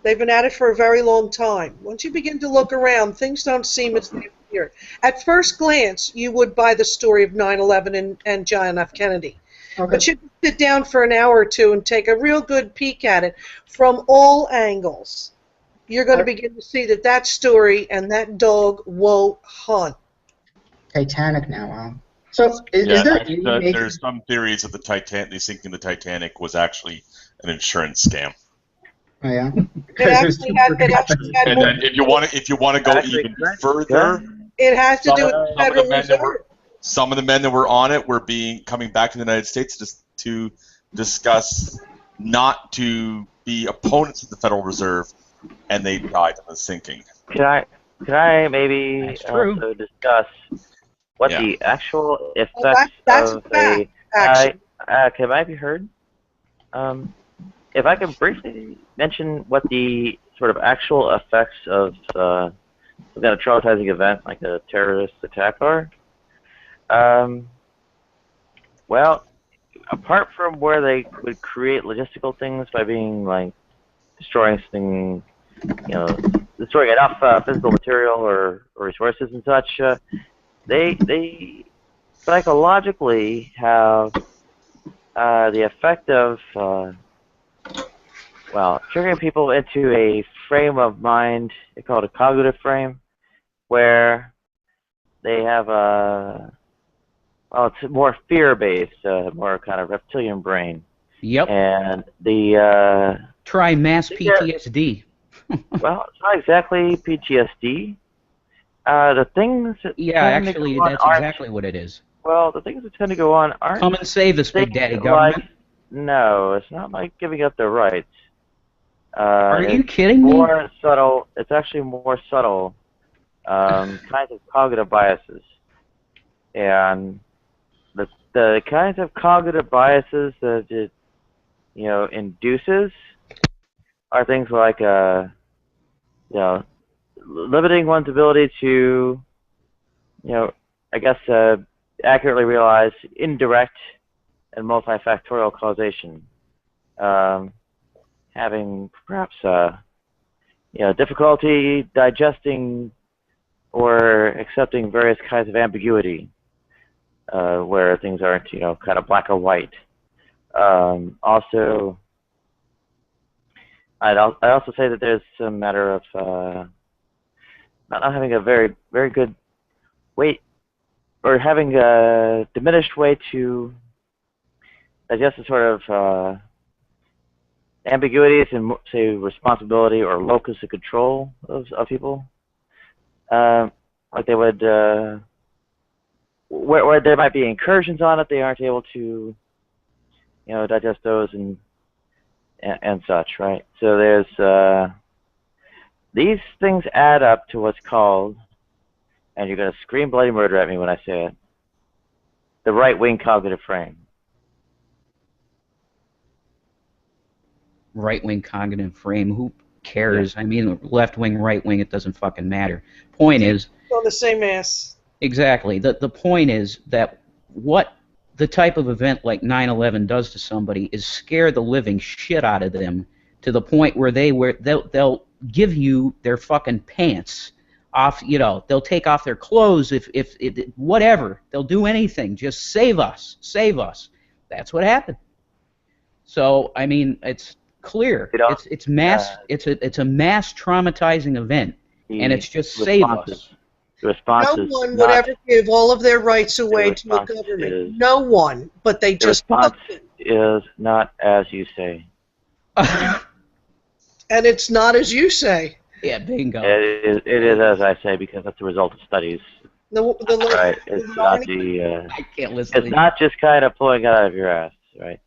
Speaker 15: They've been at it for a very long time. Once you begin to look around, things don't seem as they appear. At first glance, you would buy the story of 9/11 and John F. Kennedy. Okay. But you sit down for an hour or two and take a real good peek at it from all angles. You're going to begin to see that story and that dog won't hunt.
Speaker 20: Titanic now, wow. So there's
Speaker 11: some theories that the sinking the Titanic was actually an insurance scam.
Speaker 20: Oh yeah.
Speaker 11: And then if you want to go even further,
Speaker 15: it has to do with the Federal Reserve.
Speaker 11: Some of the men that were on it were coming back to the United States just to discuss not to be opponents of the Federal Reserve, and they died in the sinking.
Speaker 17: Could I maybe also discuss what the actual effects of a... can I be heard? If I could briefly mention what the sort of actual effects of a traumatizing event like a terrorist attack are. Well, apart from where they would create logistical things by being like destroying something, destroying enough physical material or resources and such, they psychologically have the effect of triggering people into a frame of mind. They call it a cognitive frame, where they have it's more fear-based, more kind of reptilian brain.
Speaker 19: Yep.
Speaker 17: And the
Speaker 19: try mass PTSD.
Speaker 17: Well, it's not exactly PTSD. The things that
Speaker 19: actually, that's exactly what it is.
Speaker 17: Well, the things that tend to go on aren't...
Speaker 19: Come and save us, Big Daddy Government.
Speaker 17: No, it's not like giving up their rights.
Speaker 19: Are you kidding me?
Speaker 17: More subtle. It's actually more subtle kinds of cognitive biases, and the kinds of cognitive biases that it induces are things like limiting one's ability to accurately realize indirect and multifactorial causation. Having perhaps difficulty digesting or accepting various kinds of ambiguity, where things aren't kind of black or white. Also, I also say that there's a matter of not having a very good way, or having a diminished way to digest the sort of ambiguities and, say, responsibility or locus of control of people. Like they would, where there might be incursions on it, they aren't able to, digest those and such, right? So there's these things add up to what's called, and you're gonna scream bloody murder at me when I say it, the right-wing cognitive frame.
Speaker 19: Right-wing cognitive frame, who cares? I mean, left-wing, right-wing, it doesn't fucking matter. Point is...
Speaker 15: on the same ass.
Speaker 19: Exactly. The point is that what the type of event like 9/11 does to somebody is scare the living shit out of them to the point where they'll give you their fucking pants off, they'll take off their clothes if whatever. They'll do anything. Just save us. Save us. That's what happened. So, I mean, it's clear. It's mass. It's a mass traumatizing event, and it's just save us.
Speaker 15: No one would ever give all of their rights away to a government. No one, but they just.
Speaker 17: The response is not as you say.
Speaker 15: And it's not as you say.
Speaker 19: Yeah, bingo.
Speaker 1: It is as I say because that's the result of studies. Right. It's not the.
Speaker 19: I can't listen.
Speaker 1: It's not just kind of pulling it out of your ass, right?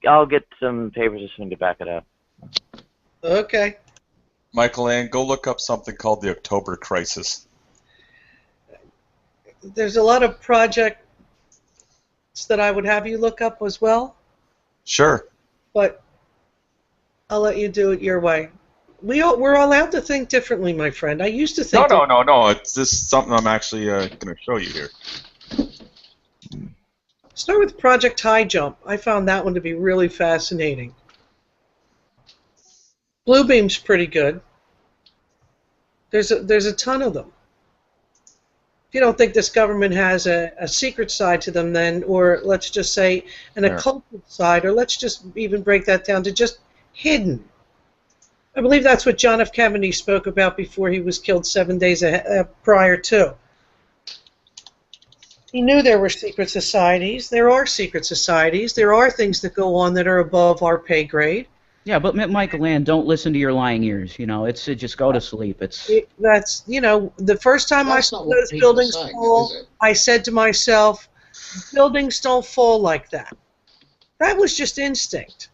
Speaker 1: I'll get some papers or something to back it up.
Speaker 15: Okay.
Speaker 11: Michael Ann, go look up something called the October Crisis.
Speaker 15: There's a lot of projects that I would have you look up as well,
Speaker 11: Sure.
Speaker 15: but I'll let you do it your way. We're allowed to think differently, my friend. I used to think.
Speaker 11: No. It's just something I'm actually going to show you here.
Speaker 15: Start with Project High Jump. I found that one to be really fascinating. Bluebeam's pretty good. There's a ton of them. If you don't think this government has a secret side to them, then, or let's just say an occult side, or let's just even break that down to just hidden. I believe that's what John F. Kennedy spoke about before he was killed 7 days prior to. He knew there were secret societies. There are secret societies. There are things that go on that are above our pay grade.
Speaker 19: Yeah, but Michael Ann, don't listen to your lying ears. You know, it's just go to sleep.
Speaker 15: That's, you know, the first time I saw those buildings fall, I said to myself, buildings don't fall like that. That was just instinct.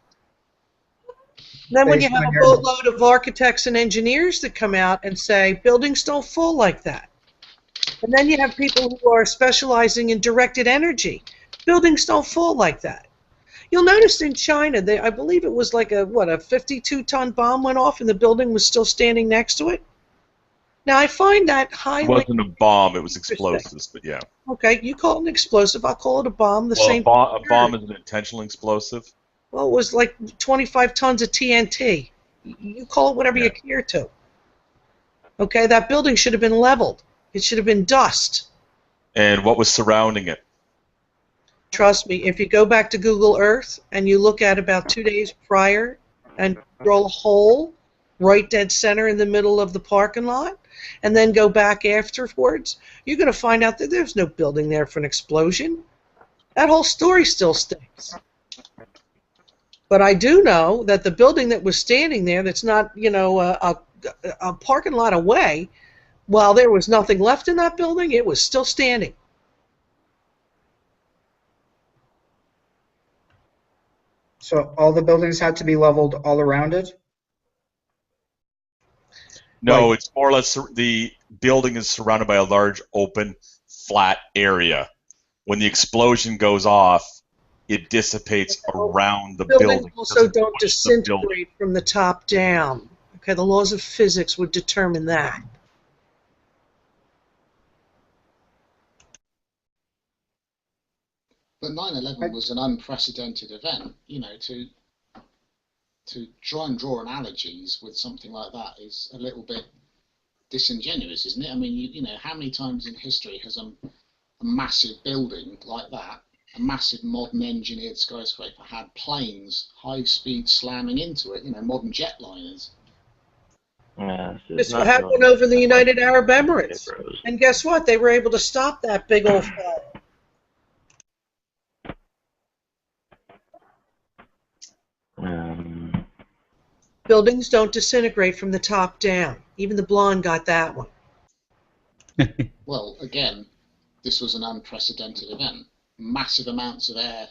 Speaker 15: Then when you have a boatload of architects and engineers that come out and say, buildings don't fall like that. And then you have people who are specializing in directed energy. Buildings don't fall like that. You'll notice in China, I believe it was like a 52-ton bomb went off and the building was still standing next to it. Now, I find that highly...
Speaker 11: It wasn't a bomb, it was explosives, but yeah.
Speaker 15: Okay, you call it an explosive, I'll call it a bomb.
Speaker 11: A bomb is an intentional explosive?
Speaker 15: Well, it was like 25 tons of TNT. You call it whatever you care to. Okay, that building should have been leveled. It should have been dust.
Speaker 11: And what was surrounding it?
Speaker 15: Trust me, if you go back to Google Earth and you look at about 2 days prior and drill a hole right dead center in the middle of the parking lot, and then go back afterwards, you're going to find out that there's no building there for an explosion. That whole story still stinks. But I do know that the building that was standing there, that's not, you know, a parking lot away, while there was nothing left in that building, it was still standing.
Speaker 20: So all the buildings had to be leveled all around it?
Speaker 11: No, it's more or less the building is surrounded by a large open flat area. When the explosion goes off, it dissipates around the building.
Speaker 15: Buildings also don't disintegrate from the top down. Okay, the laws of physics would determine that.
Speaker 12: But 9/11 was an unprecedented event. You know, to try and draw analogies with something like that is a little bit disingenuous, isn't it? I mean, you know, how many times in history has a massive building like that, a massive modern engineered skyscraper, had planes high speed slamming into it? You know, modern jetliners.
Speaker 1: Yeah,
Speaker 15: this happened over in the United Arab Emirates. And guess what? They were able to stop that big old fall. Buildings don't disintegrate from the top down. Even the blonde got that one.
Speaker 12: Well, again, this was an unprecedented event. Massive amounts of air.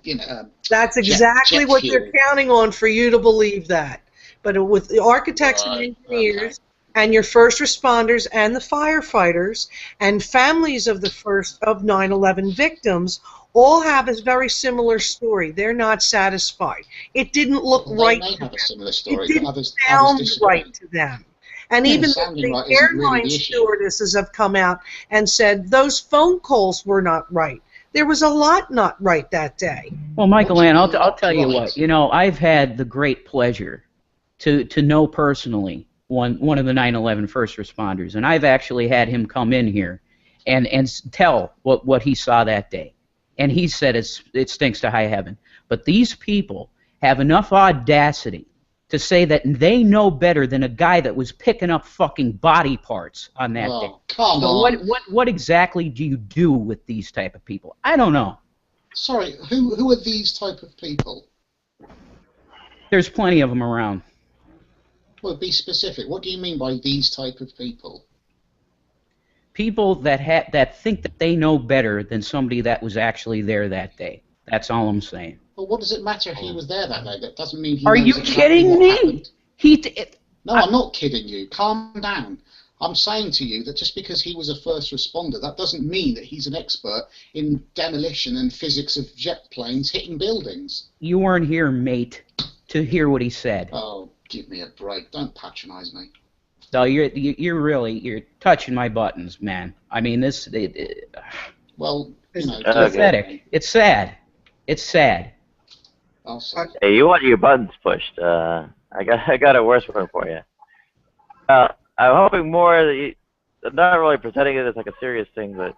Speaker 12: You know,
Speaker 15: that's exactly what they're counting on for you to believe that. But with the architects and engineers and your first responders and the firefighters and families of the first of 9/11 victims all have a very similar story. They're not satisfied. It didn't look right to them. It didn't sound right to them. And even the airline stewardesses have come out and said those phone calls were not right. There was a lot not right that day.
Speaker 19: Well, Michael Ann, I'll tell you what. You know, I've had the great pleasure to know personally one of the 9/11 first responders, and I've actually had him come in here and tell what he saw that day. And he said it stinks to high heaven. But these people have enough audacity to say that they know better than a guy that was picking up fucking body parts on that day.
Speaker 12: Come
Speaker 19: so
Speaker 12: on.
Speaker 19: What exactly do you do with these type of people? I don't know.
Speaker 12: Sorry, who are these type of people?
Speaker 19: There's plenty of them around.
Speaker 12: Well, be specific. What do you mean by these type of people?
Speaker 19: People that think that they know better than somebody that was actually there that day. That's all I'm saying.
Speaker 12: Well, what does it matter if he was there that day? That doesn't mean he
Speaker 19: Are
Speaker 12: knows
Speaker 19: you
Speaker 12: exactly
Speaker 19: kidding
Speaker 12: what
Speaker 19: me?
Speaker 12: happened. No, I'm not kidding you. Calm down. I'm saying to you that just because he was a first responder, that doesn't mean that he's an expert in demolition and physics of jet planes hitting buildings.
Speaker 19: You weren't here, mate, to hear what he said.
Speaker 12: Oh, give me a break. Don't patronize me.
Speaker 19: No, you're touching my buttons, man. I mean,
Speaker 12: Well, you know,
Speaker 19: it's pathetic. It's sad. It's sad.
Speaker 17: Hey, you want your buttons pushed? I got a worse one for you. I'm hoping more that I'm not really presenting it as like a serious thing, but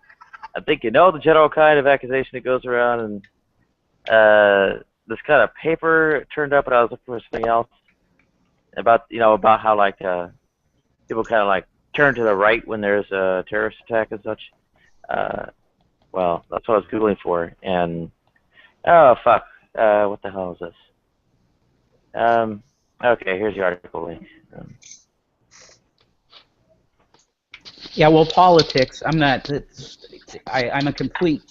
Speaker 17: I think you know the general kind of accusation that goes around, and this kind of paper turned up, and I was looking for something else about how like people kind of like turn to the right when there's a terrorist attack and such. Well, that's what I was googling for, and oh fuck, what the hell is this? Okay, here's the article link.
Speaker 19: Yeah, well, politics. I'm not. I'm a complete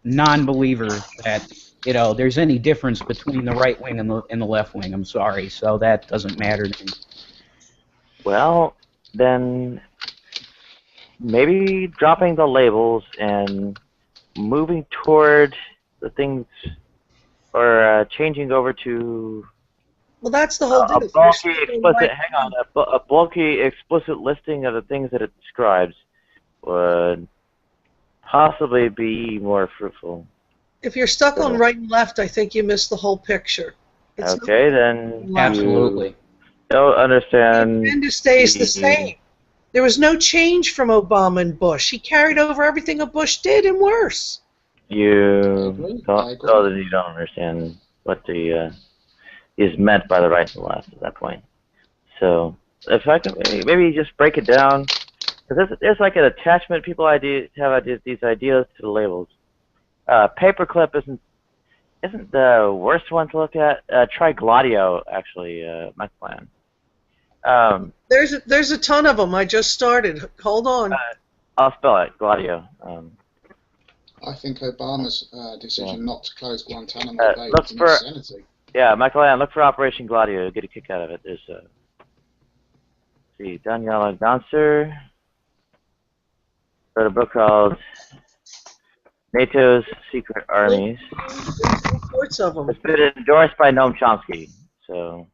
Speaker 19: non-believer that there's any difference between the right wing and the left wing. I'm sorry, so that doesn't matter to me.
Speaker 17: Well, then maybe dropping the labels and moving toward the things, or changing over to.
Speaker 15: Well, that's the whole
Speaker 17: a bulky, explicit. Hang on, a bulky, explicit listing of the things that it describes would possibly be more fruitful.
Speaker 15: If you're stuck on right and left, I think you miss the whole picture. It's
Speaker 17: Okay, then
Speaker 19: absolutely.
Speaker 17: Don't understand.
Speaker 15: The agenda stays the same. There was no change from Obama and Bush. He carried over everything a Bush did and worse.
Speaker 17: You don't understand what the is meant by the right and the left at that point. So if I can maybe just break it down, because there's like an attachment. People have these ideas to the labels. Paperclip isn't the worst one to look at. Try Gladio, actually, my plan.
Speaker 15: There's a ton of them. I just started. Hold on.
Speaker 17: I'll spell it. Gladio.
Speaker 12: I think Obama's decision not to close Guantanamo Bay was an insanity.
Speaker 17: Yeah, Michael Ann, look for Operation Gladio. You'll get a kick out of it. There's see, Daniela Gonser wrote a book called NATO's Secret Armies.
Speaker 15: All sorts of them.
Speaker 17: It's been endorsed by Noam Chomsky, so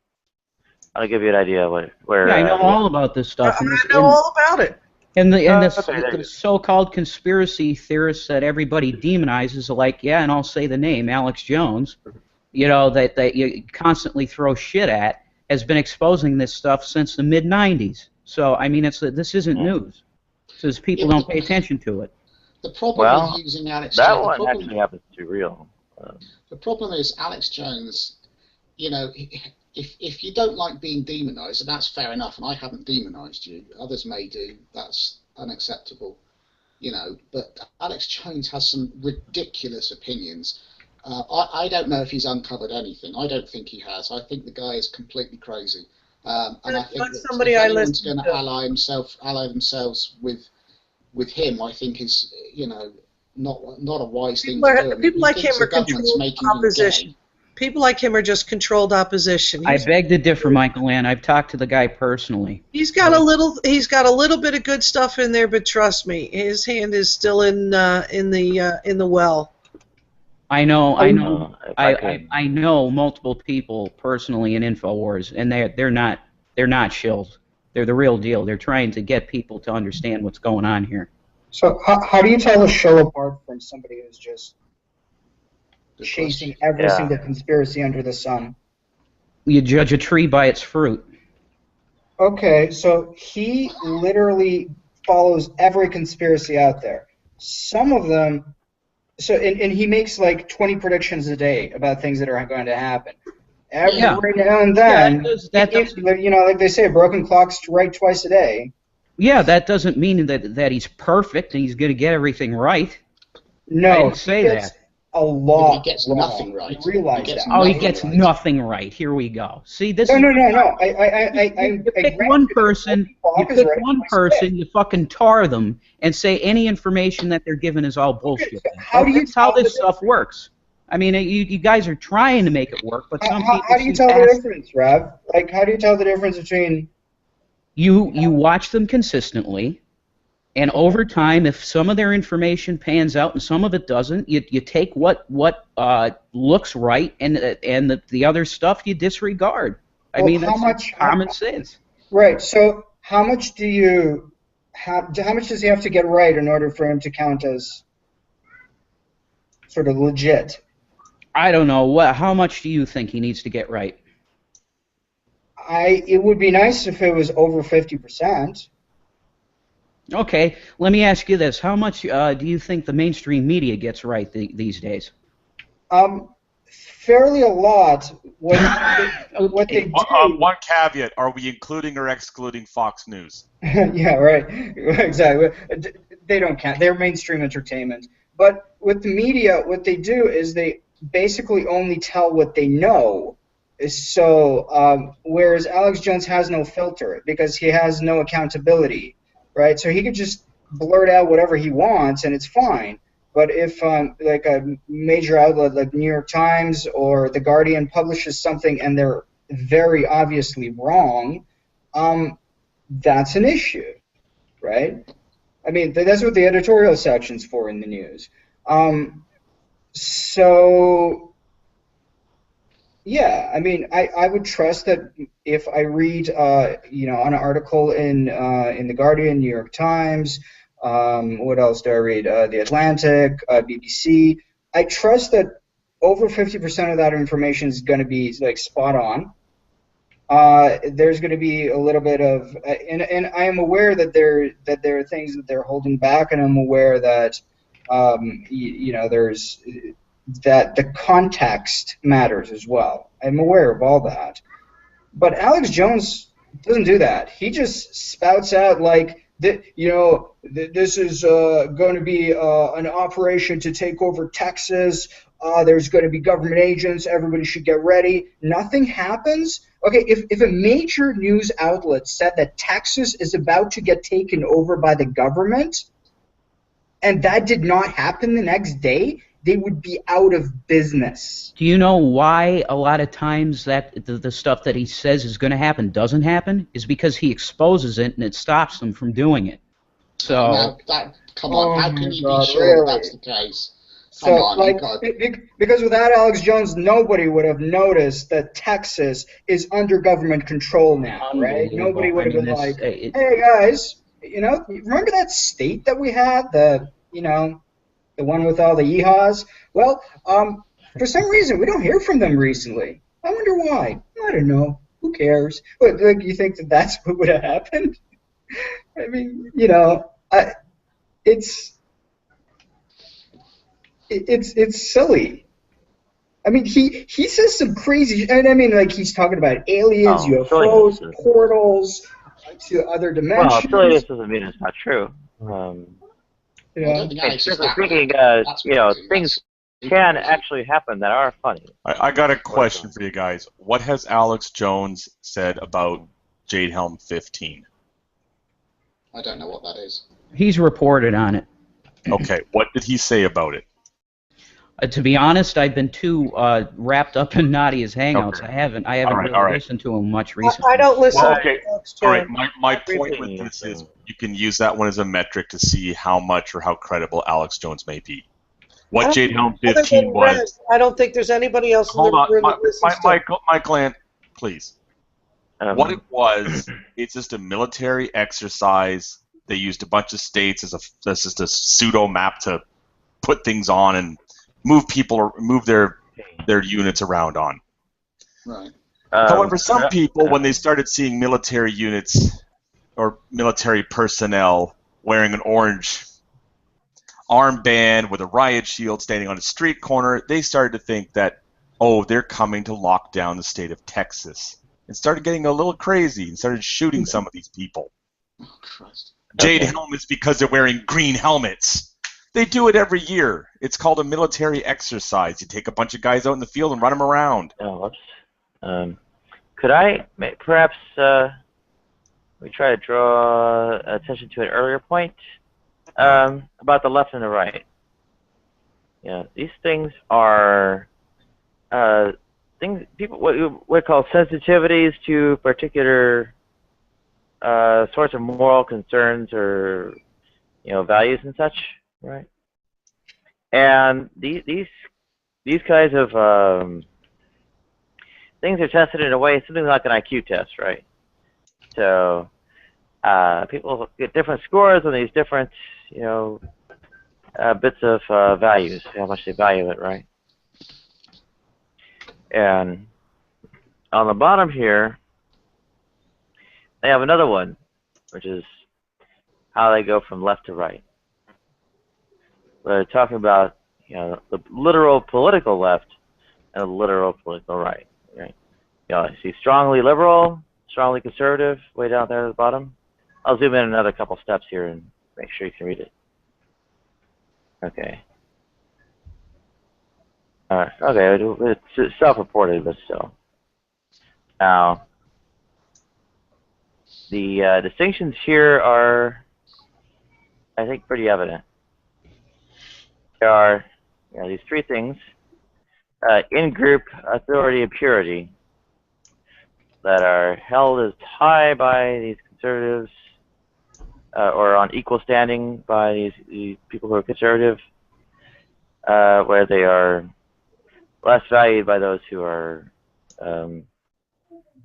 Speaker 17: I'll give you an idea where.
Speaker 19: Yeah, I know all about this stuff.
Speaker 15: I know all about it.
Speaker 19: And the so-called conspiracy theorists that everybody demonizes, like, yeah, and I'll say the name, Alex Jones, that you constantly throw shit at, has been exposing this stuff since the mid-'90s. So, I mean, this isn't news. Because people don't pay attention to it.
Speaker 12: The problem with using Alex
Speaker 17: that
Speaker 12: Jones...
Speaker 17: one actually happens to be real.
Speaker 12: The problem is Alex Jones, if you don't like being demonized, and that's fair enough, and I haven't demonized you, others may do, that's unacceptable, but Alex Jones has some ridiculous opinions. I don't know if he's uncovered anything. I don't think he has. I think the guy is completely crazy. And I think that if anyone's going to ally themselves with him, I think is, not a wise thing to do.
Speaker 15: People like him are controlled opposition. People like him are just controlled opposition.
Speaker 19: I beg to differ, Michael Ann. I've talked to the guy personally.
Speaker 15: He's got a little bit of good stuff in there, but trust me, his hand is still in the well.
Speaker 19: I know multiple people personally in InfoWars, and they're not shills. They're the real deal. They're trying to get people to understand what's going on here.
Speaker 20: So how do you tell a show apart from somebody who's just chasing every single conspiracy under the sun?
Speaker 19: You judge a tree by its fruit.
Speaker 20: Okay, so he literally follows every conspiracy out there. Some of them, and he makes like 20 predictions a day about things that are going to happen. Every now and then, like they say, a broken clock's right twice a day.
Speaker 19: Yeah, that doesn't mean that he's perfect and he's going to get everything right.
Speaker 20: No,
Speaker 19: I didn't say that.
Speaker 20: a lot.
Speaker 12: He gets
Speaker 20: wrong.
Speaker 12: nothing right.
Speaker 20: You realize
Speaker 12: He gets
Speaker 20: that.
Speaker 19: Oh, he
Speaker 12: nothing
Speaker 19: gets
Speaker 12: right.
Speaker 19: nothing right. Here we go. See, this
Speaker 20: No,
Speaker 19: is
Speaker 20: no, no, no.
Speaker 19: you pick one person, you fucking tar them, and say any information that they're given is all bullshit.
Speaker 20: how do you
Speaker 19: That's how
Speaker 20: tell the
Speaker 19: this stuff works. I mean, you guys are trying to make it work, but some people
Speaker 20: How do you
Speaker 19: see
Speaker 20: tell the
Speaker 19: past
Speaker 20: difference, Rev? Like, how do you tell the difference between?
Speaker 19: you watch them consistently, and over time, if some of their information pans out and some of it doesn't, you take what looks right, and the other stuff you disregard. I mean, that's common sense.
Speaker 20: Right. So, how much do you have? How much does he have to get right in order for him to count as sort of legit?
Speaker 19: I don't know. How much do you think he needs to get right?
Speaker 20: It would be nice if it was over 50%.
Speaker 19: Okay, let me ask you this: how much do you think the mainstream media gets right these days?
Speaker 20: Fairly a lot. What they do.
Speaker 11: One caveat: are we including or excluding Fox News?
Speaker 20: Yeah, right. Exactly. They don't count. They're mainstream entertainment. But with the media, what they do is they basically only tell what they know. So, whereas Alex Jones has no filter because he has no accountability, right? So he could just blurt out whatever he wants and it's fine. But if like a major outlet like New York Times or The Guardian publishes something and they're very obviously wrong, that's an issue, right? I mean, that's what the editorial section's for in the news. So, yeah, I mean, I would trust that if I read, an article in The Guardian, New York Times, what else do I read? The Atlantic, BBC. I trust that over 50% of that information is going to be like spot on. There's going to be a little bit of, and I am aware that there are things that they're holding back, and I'm aware that there's that the context matters as well. I'm aware of all that, but Alex Jones doesn't do that. He just spouts out like that. This is going to be an operation to take over Texas. There's going to be government agents. Everybody should get ready. Nothing happens. Okay, if a major news outlet said that Texas is about to get taken over by the government, and that did not happen the next day, they would be out of business.
Speaker 19: Do you know why a lot of times that the stuff that he says is going to happen doesn't happen? Is because he exposes it and it stops them from doing it. So.
Speaker 12: Come on, how can you be sure that's the case?
Speaker 20: Because without Alex Jones, nobody would have noticed that Texas is under government control now, right? Nobody would have been like, "Hey guys, remember that state that we had, the one with all the yeehaws? Well, for some reason we don't hear from them recently. I wonder why. I don't know. Who cares? But you think that that's what would have happened? I mean, it's silly. I mean, he says some crazy, and I mean, like he's talking about aliens, UFOs, portals to other dimensions.
Speaker 17: Well, silliness doesn't mean it's not true. Things can actually happen that are funny.
Speaker 11: I got a question for you guys. What has Alex Jones said about Jade Helm 15?
Speaker 12: I don't know what that is.
Speaker 19: He's reported on it.
Speaker 11: Okay, what did he say about it?
Speaker 19: To be honest, I've been too wrapped up in Nadia's hangouts. Okay. I haven't really listened to him much recently.
Speaker 15: I don't listen.
Speaker 11: Well, okay. All right. My point with this is you can use that one as a metric to see how much or how credible Alex Jones may be. What Jade Helm 15 was.
Speaker 15: I don't think there's anybody else in the room that listens to.
Speaker 11: Michael Ant, please. What it was, it's just a military exercise. They used a bunch of states as just a pseudo map to put things on and move people or move their units around on.
Speaker 12: Right.
Speaker 11: However, some people, when they started seeing military units or military personnel wearing an orange armband with a riot shield standing on a street corner, they started to think that, oh, they're coming to lock down the state of Texas. And started getting a little crazy and started shooting some of these people.
Speaker 12: Oh, Christ.
Speaker 11: Jade helmets because they're wearing green helmets. They do it every year. It's called a military exercise. You take a bunch of guys out in the field and run them around.
Speaker 17: Oh, whoops. Could I perhaps we try to draw attention to an earlier point about the left and the right? Yeah, these things are things people what call sensitivities to particular sorts of moral concerns or values and such, right? And these kinds of things are tested in a way, something like an IQ test, right? So people get different scores on these different bits of values, how much they value it, right? And on the bottom here, they have another one, which is how they go from left to right. They're talking about the literal political left and the literal political right. Right? You see strongly liberal, strongly conservative, way down there at the bottom. I'll zoom in another couple steps here and make sure you can read it. Okay. All right. Okay. It's self-reported, but still. Now, the distinctions here are, I think, pretty evident. There are these three things: in-group authority and purity, that are held as high by these conservatives, or on equal standing by these people who are conservative, where they are less valued by those who are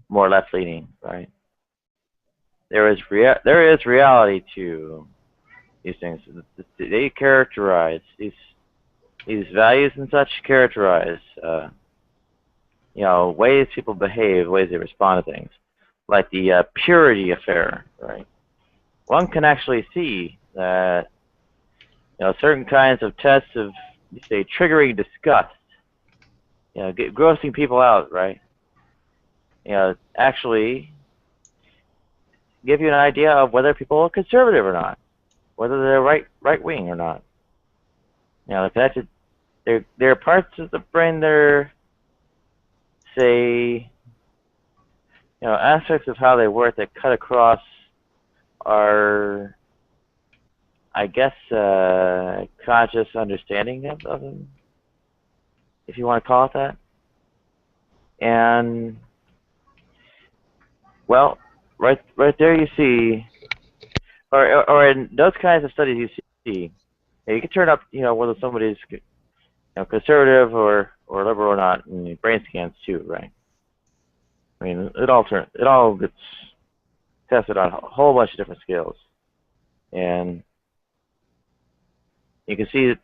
Speaker 17: more left-leaning, right? There is reality to these things. They characterize these values and such characterize ways people behave, ways they respond to things, like the purity affair, right? One can actually see that certain kinds of tests of, say, triggering disgust, grossing people out, right? Actually give you an idea of whether people are conservative or not, whether they're right wing or not. They're connected. There are parts of the brain that are, say, aspects of how they work that cut across our, I guess, conscious understanding of them, if you want to call it that. And well, right there you see, or in those kinds of studies you see, you can turn up, whether somebody's conservative or liberal or not in brain scans too, right? I mean, it all gets tested on a whole bunch of different scales, and you can see that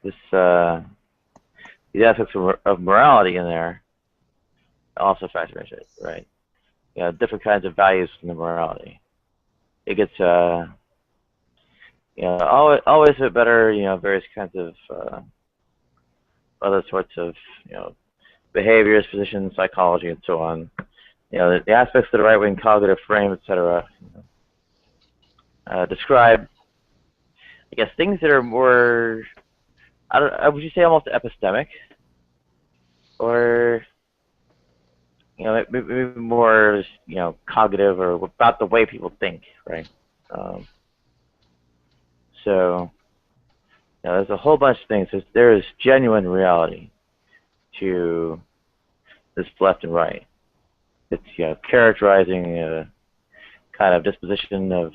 Speaker 17: these aspects of morality in there also factor into it, right? Different kinds of values in the morality. It gets always a bit better, various kinds of other sorts of behaviors, positions, psychology, and so on. The aspects of the right-wing cognitive frame, etc. Describe, I guess, things that are more, would you say, almost epistemic, or maybe more, cognitive, or about the way people think, right? So, there's a whole bunch of things. There is genuine reality to this left and right. It's characterizing a kind of disposition of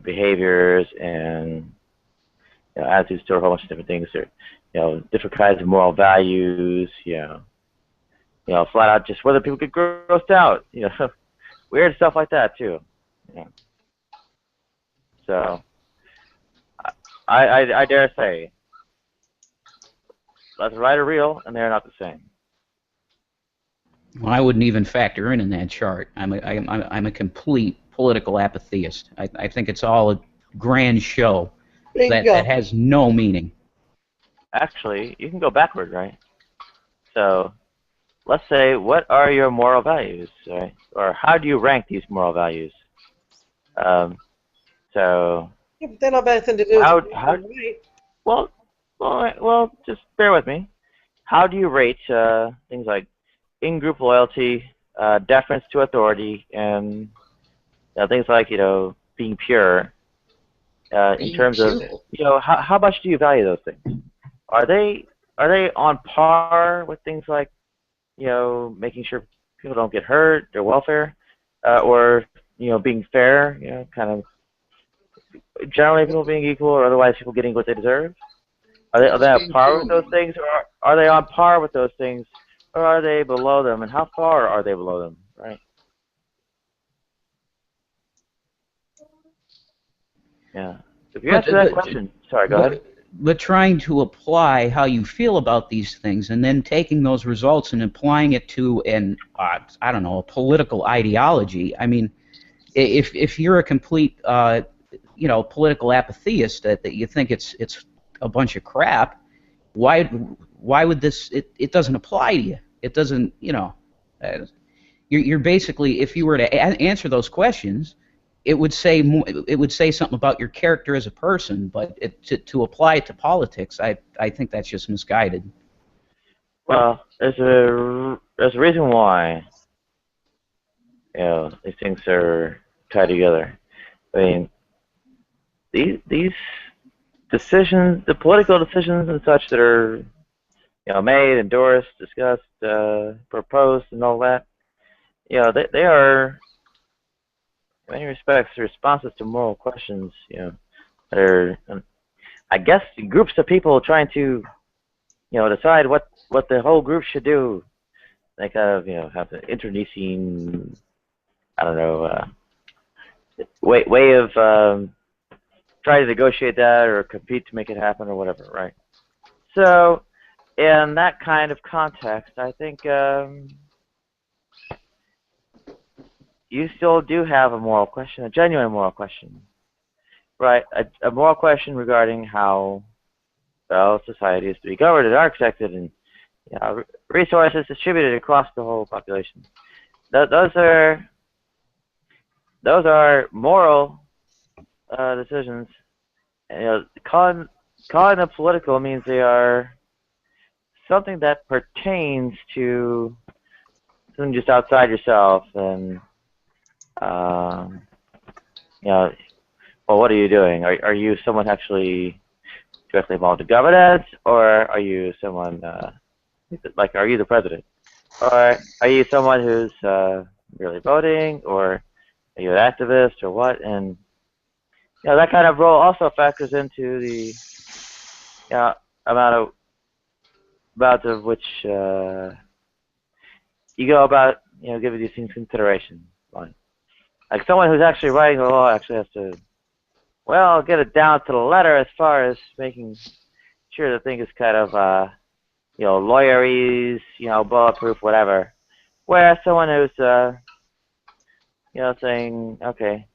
Speaker 17: behaviors and attitudes to a whole bunch of different things. There, different kinds of moral values. Flat out just whether people get grossed out. Weird stuff like that too. So I dare say, left and right are real, and they're not the same.
Speaker 19: Well, I wouldn't even factor in that chart. I'm a complete political apatheist. I think it's all a grand show that has no meaning.
Speaker 17: Actually, you can go backward, right? So, let's say, what are your moral values, right? Or how do you rank these moral values?
Speaker 15: Yeah, but they don't have anything to do with right.
Speaker 17: Well, just bear with me. How do you rate things like in-group loyalty, deference to authority, and things like being pure? In terms of how much do you value those things? Are they on par with things like making sure people don't get hurt, their welfare, or being fair, kind of generally people being equal, or otherwise people getting what they deserve? Are they on par with those things, or are they on par with those things, or are they below them, and how far are they below them? Right? Yeah. If you answer that question, sorry, go ahead.
Speaker 19: But trying to apply how you feel about these things, and then taking those results and applying it to an I don't know, a political ideology. I mean, if you're a complete political apatheist that you think it's a bunch of crap, why would this? It doesn't apply to you. It doesn't. You're basically, if you were to answer those questions, it would say something about your character as a person, but to apply it to politics, I think that's just misguided.
Speaker 17: Well, there's a reason why these things are tied together. I mean, these decisions, the political decisions and such that are made, endorsed, discussed, proposed, and all that, they are, in many respects, responses to moral questions, that are, I guess, groups of people trying to, decide what the whole group should do. They kind of, have the internecine, I don't know, way of trying to negotiate that or compete to make it happen or whatever, right? So, in that kind of context, I think you still do have a moral question, a genuine moral question, right? A moral question regarding how society is to be governed and architected, and resources distributed across the whole population. Those are moral decisions. And, calling them political means they are something that pertains to something just outside yourself, and well, what are you doing? Are you someone actually directly involved in governance, or are you someone like, are you the president, or are you someone who's really voting, or are you an activist, or what? And that kind of role also factors into the amount of which you go about giving these things consideration. Like someone who's actually writing the law actually has to, well, get it down to the letter as far as making sure the thing is kind of lawyerese, bulletproof, whatever. Whereas someone who's saying, okay,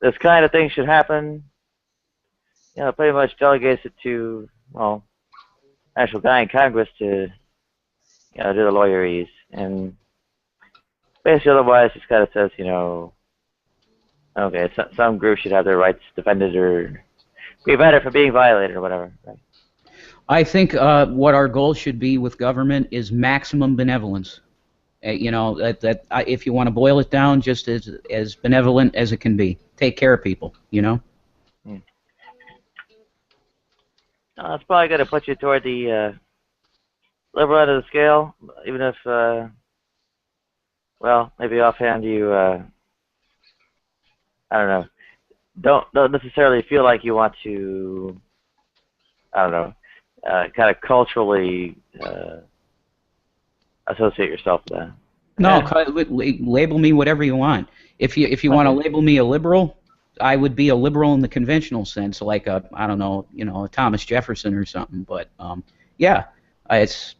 Speaker 17: this kind of thing should happen, pretty much delegates it to, well, actual guy in Congress to, do the lawyerese. And basically otherwise just kind of says, okay, some group should have their rights defended or prevented from being violated or whatever. Right?
Speaker 19: I think what our goal should be with government is maximum benevolence. If you want to boil it down, just as benevolent as it can be. Take care of people,
Speaker 17: It's probably going to put you toward the liberal end of the scale, even if, well, maybe offhand you, I don't know, don't necessarily feel like you want to, I don't know, kind of culturally associate yourself with that.
Speaker 19: No, label me whatever you want. If you want to label me a liberal, I would be a liberal in the conventional sense, like I don't know, a Thomas Jefferson or something. But yeah, that's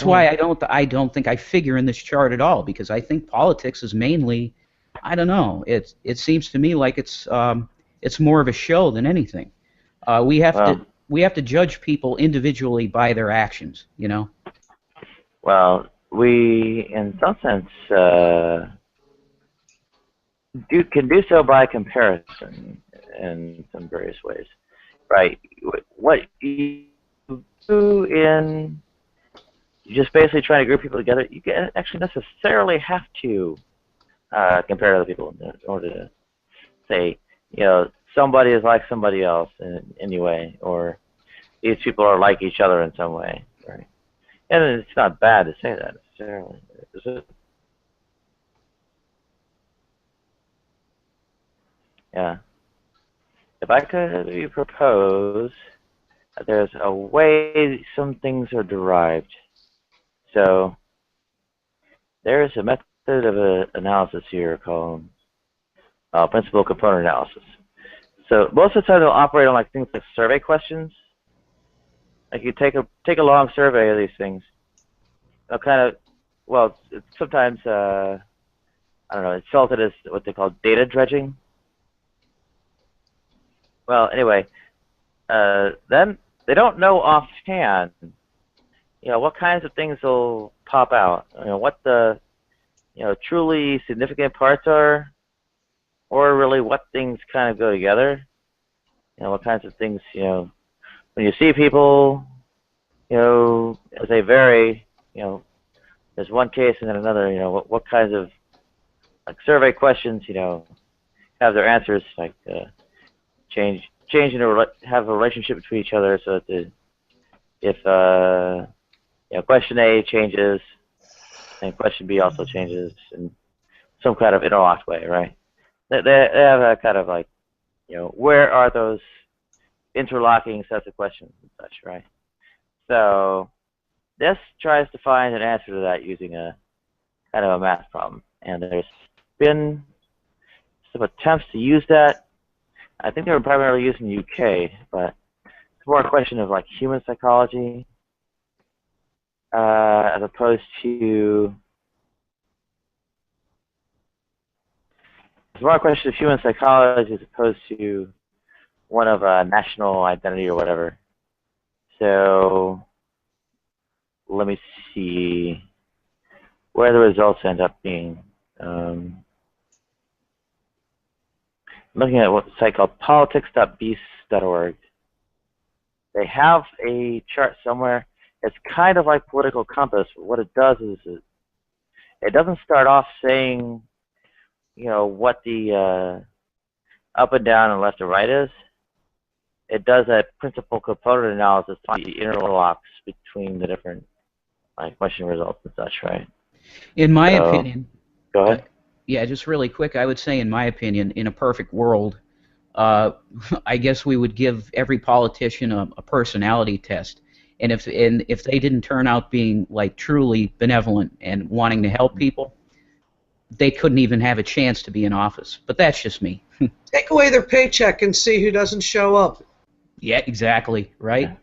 Speaker 19: why I don't think I figure in this chart at all, because I think politics is mainly, I don't know. It seems to me like it's more of a show than anything. We have to judge people individually by their actions,
Speaker 17: Well, we, in some sense, can do so by comparison in some various ways. right? What you do in just basically trying to group people together, you can't actually necessarily have to compare to other people in order to say, somebody is like somebody else in any way, or these people are like each other in some way, right? And it's not bad to say that necessarily, is it? Yeah. If I could propose that there's a way some things are derived. So there's a method of analysis here called principal component analysis. So most of the time they'll operate on like things like survey questions. Like you take a long survey of these things. They'll kind of, well, it's sometimes I don't know, it's salted as what they call data dredging. Well, anyway, then they don't know offhand, what kinds of things will pop out. What the, truly significant parts are, or really what things kind of go together. What kinds of things, when you see people, as they vary, there's one case and then another, what kinds of, like, survey questions, have their answers, like, have a relationship between each other so that if question A changes and question B also changes in some kind of interlocked way, right? They have a kind of like, where are those interlocking sets of questions and such, right? So this tries to find an answer to that using a kind of a math problem, and there's been some attempts to use that. I think they were primarily used in the UK, but it's more a question of like human psychology as opposed to it's more a question of human psychology as opposed to one of national identity or whatever. So let me see where the results end up being. Looking at what site called politics.beast.org. They have a chart somewhere. It's kind of like Political Compass. What it does is it doesn't start off saying, what the up and down and left and right is. It does a principal component analysis to find the interlocks between the different question results and such, right?
Speaker 19: In my opinion.
Speaker 17: Go ahead.
Speaker 19: Yeah, just really quick, I would say, in my opinion, in a perfect world, I guess we would give every politician a personality test, and if they didn't turn out being like truly benevolent and wanting to help people, they couldn't even have a chance to be in office. But that's just me.
Speaker 15: Take away their paycheck and see who doesn't show up.
Speaker 19: Yeah, exactly, right?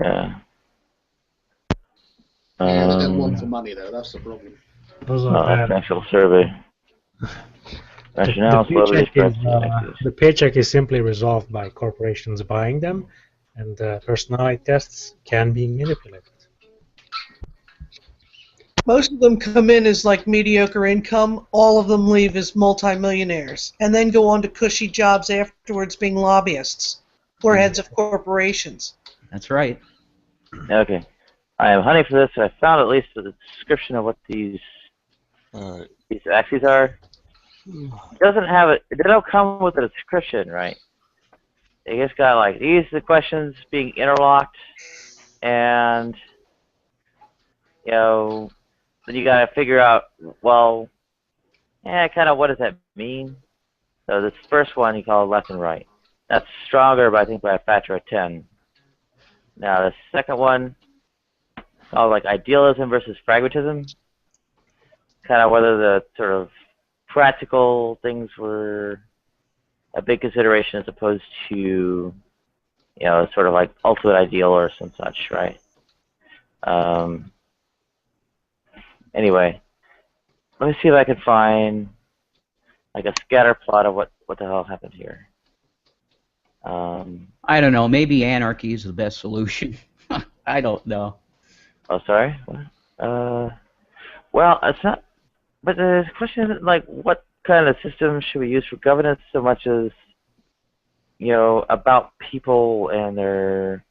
Speaker 17: Yeah.
Speaker 12: Yeah, they don't want the money though. That's the problem.
Speaker 2: Those are bad.
Speaker 17: Actual survey.
Speaker 2: The paycheck is simply resolved by corporations buying them, and personality tests can be manipulated.
Speaker 15: Most of them come in as like mediocre income. All of them leave as multimillionaires, and then go on to cushy jobs afterwards, being lobbyists or heads of corporations.
Speaker 19: That's right.
Speaker 17: Okay. I am hunting for this. I found at least the description of what these axes are. It doesn't have it. They don't come with a description, right? They just got like these are the questions being interlocked, and then you gotta figure out, well, kind of what does that mean? So this first one you call left and right. That's stronger, but I think by a factor of 10. Now the second one, called like idealism versus pragmatism. Kind of whether the sort of practical things were a big consideration as opposed to, sort of like ultimate ideal or some such, right? Anyway, let me see if I can find like a scatter plot of what the hell happened here.
Speaker 19: I don't know. Maybe anarchy is the best solution. I don't know.
Speaker 17: Oh, sorry? Well, it's not. But the question isn't like what kind of system should we use for governance so much as, about people and their,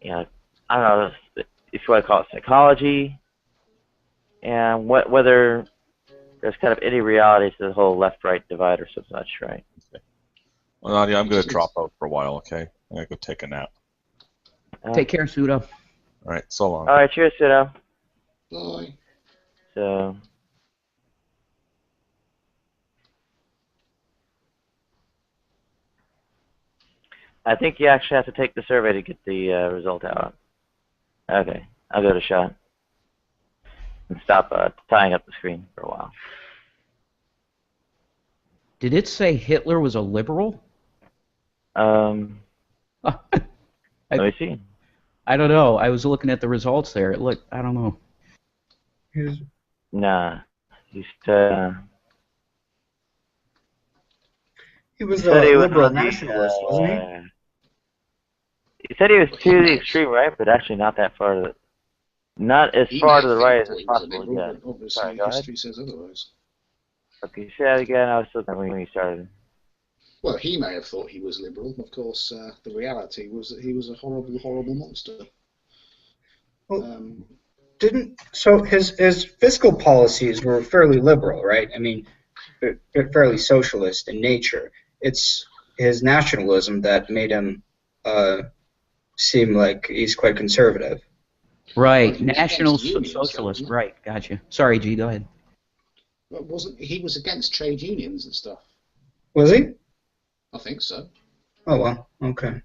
Speaker 17: I don't know if you want to call it psychology, and whether there's kind of any reality to the whole left-right divide or so such, right?
Speaker 11: Well, Nadia, I'm going to drop out for a while, okay? I'm going to go take a nap.
Speaker 19: Take care, Pseudo.
Speaker 11: All right, so long.
Speaker 17: All right, cheers, Pseudo.
Speaker 12: Bye.
Speaker 17: So, I think you actually have to take the survey to get the result out. Okay, I'll give it a shot. And stop tying up the screen for a while.
Speaker 19: Did it say Hitler was a liberal?
Speaker 17: Let me see.
Speaker 19: I don't know. I was looking at the results there. Look, I don't know.
Speaker 17: Nah. He
Speaker 20: was
Speaker 17: said
Speaker 20: a
Speaker 17: he was
Speaker 20: liberal
Speaker 17: on the,
Speaker 20: nationalist, wasn't he?
Speaker 17: He said he was to the extreme right, but actually not that far to the, not as far to the right as possible. Yeah. Sorry, go ahead.
Speaker 12: History says otherwise.
Speaker 17: Okay, say that again. I was still when you started.
Speaker 12: Well, he may have thought he was liberal. Of course, the reality was that he was a horrible, horrible monster.
Speaker 20: So his fiscal policies were fairly liberal, right? I mean, fairly socialist in nature. It's his nationalism that made him seem like he's quite conservative.
Speaker 19: Right, National Socialist. Right, gotcha. Sorry, G, go ahead.
Speaker 12: Well, he was against trade unions and stuff?
Speaker 20: Was he?
Speaker 12: I think so.
Speaker 20: Oh well, okay.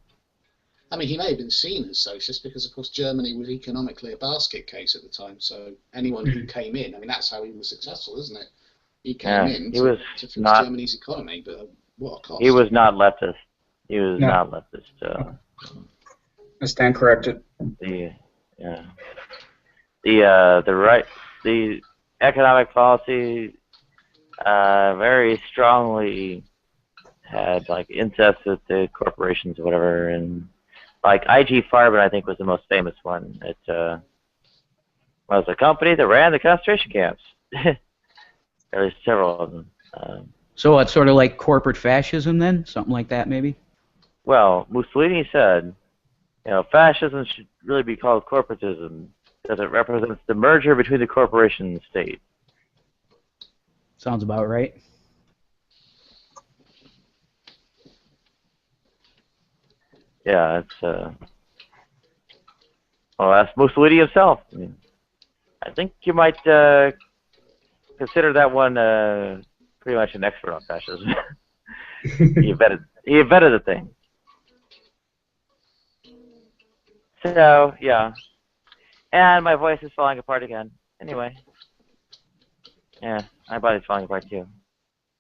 Speaker 12: I mean, he may have been seen as socialist because, of course, Germany was economically a basket case at the time. So anyone who came in, I mean, that's how he was successful, isn't it? He came in to fix Germany's economy, but what a cost.
Speaker 17: He was not leftist. He was not leftist.
Speaker 20: I stand corrected.
Speaker 17: The economic policy very strongly had like incest with the corporations or whatever, and like IG Farben I think was the most famous one. It was a company that ran the concentration camps. There was several of them.
Speaker 19: So it's sort of like corporate fascism then, something like that maybe.
Speaker 17: Well, Mussolini said, fascism should really be called corporatism because it represents the merger between the corporation and the state.
Speaker 19: Sounds about right.
Speaker 17: Yeah, it's well, that's Mussolini himself. I mean, I think you might consider that one pretty much an expert on fascism. He invented the thing. So yeah, and my voice is falling apart again. Anyway, yeah, my body's falling apart too.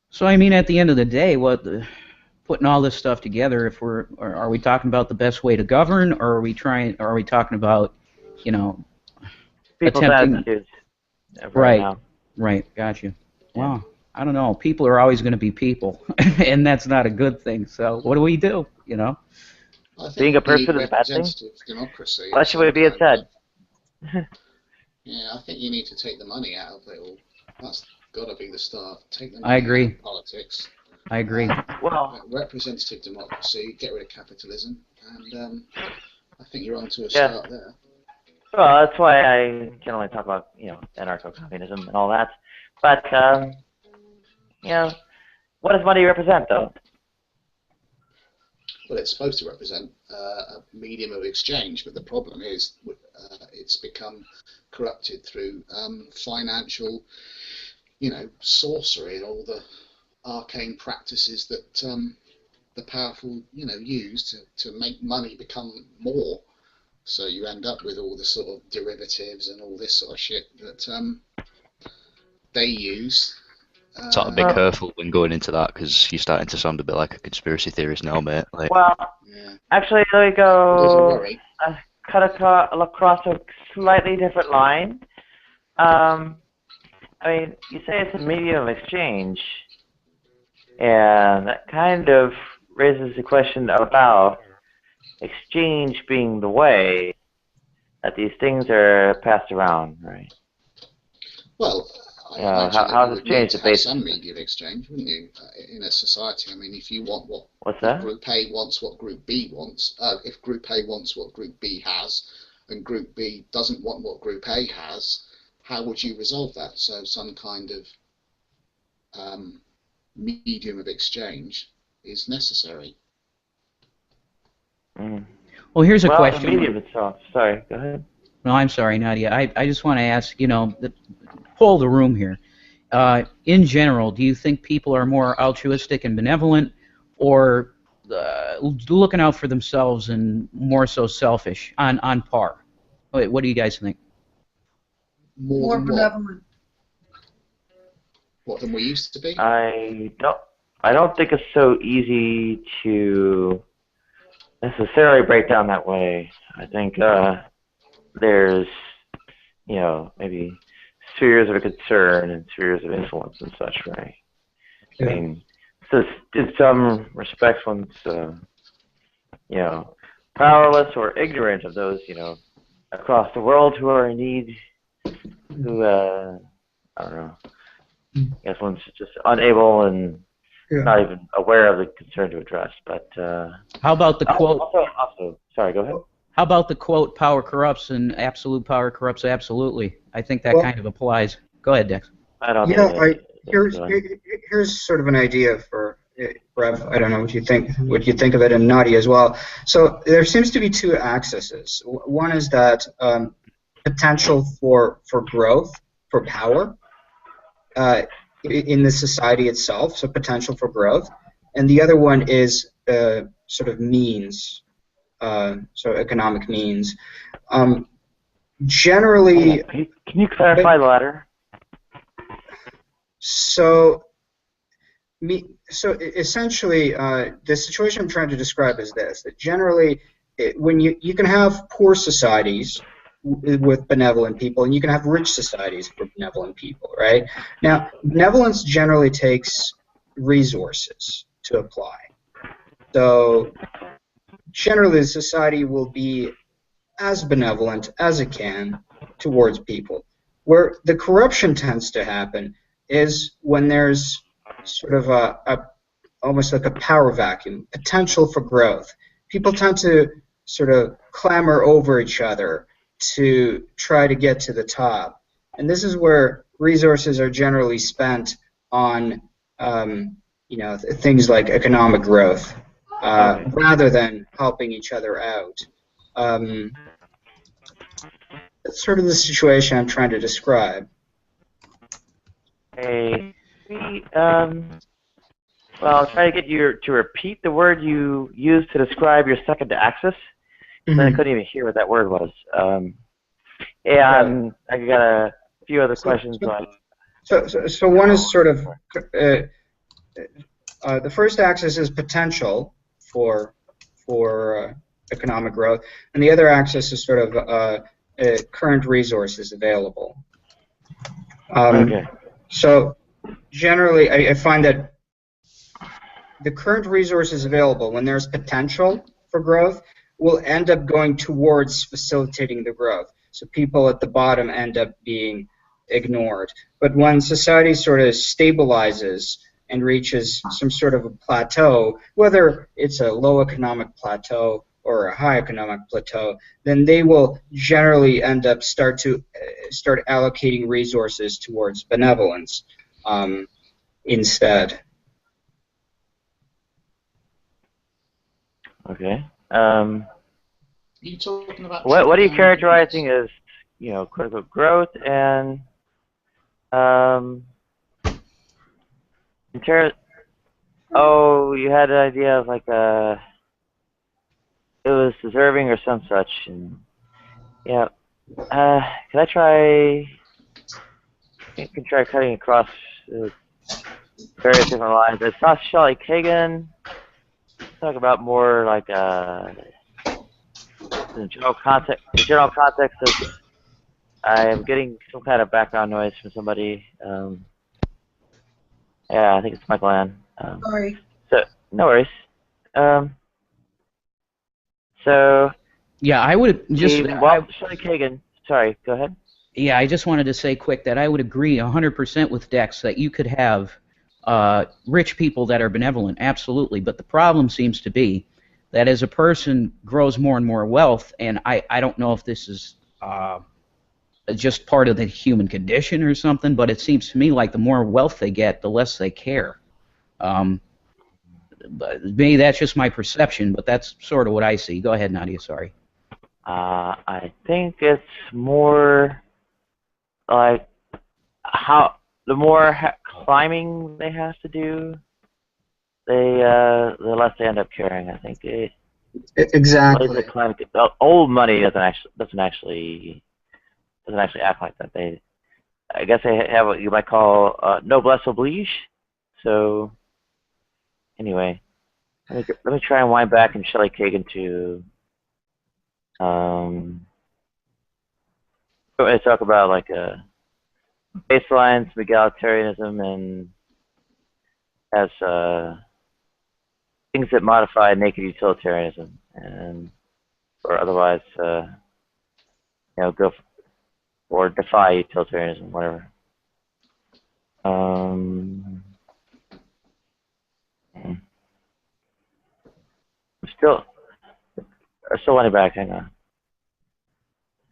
Speaker 19: So I mean, at the end of the day, putting all this stuff together, are we talking about the best way to govern, or are we talking about,
Speaker 17: people's attitudes
Speaker 19: right
Speaker 17: now.
Speaker 19: Right, gotcha. Wow, I don't know, people are always going to be people, and that's not a good thing, so what do we do,
Speaker 17: Being a person is a bad thing?
Speaker 12: Democracy.
Speaker 17: That's the way being said.
Speaker 12: Yeah, I think you need to take the money out of it all. That's got to be the start. Take the money
Speaker 19: I agree.
Speaker 12: out of politics.
Speaker 19: I agree.
Speaker 17: Well,
Speaker 12: representative democracy, get rid of capitalism, and I think you're on to a start there.
Speaker 17: Well, that's why I generally talk about, anarcho-communism and all that. But, what does money represent, though?
Speaker 12: Well, it's supposed to represent a medium of exchange, but the problem is it's become corrupted through financial, sorcery and all the arcane practices that the powerful, use to make money become more. So you end up with all the sort of derivatives and all this sort of shit that they use.
Speaker 13: Sort of be careful when going into that, because you're starting to sound a bit like a conspiracy theorist now, mate. Like,
Speaker 17: well, actually, let me go cut across a slightly different line. I mean, you say it's a medium of exchange, and that kind of raises the question about exchange being the way that these things are passed around, right?
Speaker 12: Well, I imagine
Speaker 1: how
Speaker 12: that you
Speaker 1: has
Speaker 12: would
Speaker 1: it
Speaker 12: need
Speaker 1: changed
Speaker 12: to
Speaker 1: the
Speaker 12: have
Speaker 1: basis?
Speaker 12: some media exchange, wouldn't you, in a society? I mean, if you want
Speaker 1: What's
Speaker 12: if
Speaker 1: that?
Speaker 12: Group A wants what Group B wants, if Group A wants what Group B has, and Group B doesn't want what Group A has, how would you resolve that? So some kind of medium of exchange is necessary.
Speaker 19: Well, here's a
Speaker 1: Well,
Speaker 19: question.
Speaker 1: the medium itself. Sorry, go ahead.
Speaker 19: No, I'm sorry, Nadia. I just want to ask, poll the room here. In general, do you think people are more altruistic and benevolent, or looking out for themselves and more so selfish on par? What do you guys think?
Speaker 12: More
Speaker 15: benevolent.
Speaker 12: What than we used to be?
Speaker 1: I don't think it's so easy to necessarily break down that way. I think there's, maybe spheres of concern and spheres of influence and such, right?
Speaker 20: Yeah.
Speaker 1: I mean, so in some respects, one's, powerless or ignorant of those, across the world who are in need, who, I don't know, I guess one's just unable and not even aware of the concern to address. But
Speaker 19: how about the quote?
Speaker 1: Also, sorry, go ahead.
Speaker 19: How about the quote, power corrupts and absolute power corrupts absolutely? I think that kind of applies. Go ahead, Dex.
Speaker 1: I don't
Speaker 20: here's sort of an idea for Rev. I don't know what you think of it, and Nadia as well. So there seems to be two axes. One is that potential for growth, for power in the society itself, so potential for growth, and the other one is sort of means. So economic means. Generally,
Speaker 1: can you clarify the latter?
Speaker 20: So essentially, the situation I'm trying to describe is this: that generally, when you can have poor societies with benevolent people, and you can have rich societies with benevolent people, right? Now, benevolence generally takes resources to apply. So generally, the society will be as benevolent as it can towards people. Where the corruption tends to happen is when there's sort of almost like a power vacuum, potential for growth. People tend to sort of clamor over each other to try to get to the top. And this is where resources are generally spent on things like economic growth, rather than helping each other out. That's sort of the situation I'm trying to describe.
Speaker 1: Hey, well, I'll try to get you to repeat the word you used to describe your second axis.
Speaker 20: Mm-hmm.
Speaker 1: I couldn't even hear what that word was. And I got a few other questions.
Speaker 20: So one is sort of the first axis is potential for economic growth, and the other axis is sort of current resources available.
Speaker 1: Okay.
Speaker 20: So generally, I find that the current resources available, when there's potential for growth, will end up going towards facilitating the growth. So people at the bottom end up being ignored. But when society sort of stabilizes and reaches some sort of a plateau, whether it's a low economic plateau or a high economic plateau, then they will generally end up start allocating resources towards benevolence instead.
Speaker 1: Okay.
Speaker 12: Are you talking about
Speaker 1: what are you characterizing as, quote unquote, growth and you had an idea of like it was deserving or some such, and yeah. Can I try? I can try cutting across various different lines. I saw Shelley Kagan talk about more like the general context. The general context of I am getting some kind of background noise from somebody. Yeah, I think it's Michael Ann.
Speaker 15: Sorry.
Speaker 1: So no worries. So
Speaker 19: yeah, I would just.
Speaker 1: Shelley Kagan. Sorry, go ahead.
Speaker 19: Yeah, I just wanted to say quick that I would agree 100% with Dex that you could have rich people that are benevolent, absolutely. But the problem seems to be that as a person grows more and more wealth, and I don't know if this is just part of the human condition or something, but it seems to me like the more wealth they get, the less they care. But maybe that's just my perception, but that's sort of what I see. Go ahead, Nadia, sorry.
Speaker 17: I think it's more like how the more climbing they have to do, the less they end up caring. I think
Speaker 20: Exactly.
Speaker 17: The old money doesn't actually act like that. I guess they have what you might call noblesse oblige. So anyway, let me try and wind back and Shelley Kagan to I talk about like baselines of egalitarianism and as things that modify naked utilitarianism and or otherwise go or defy utilitarianism, whatever. Still winding back. Hang on.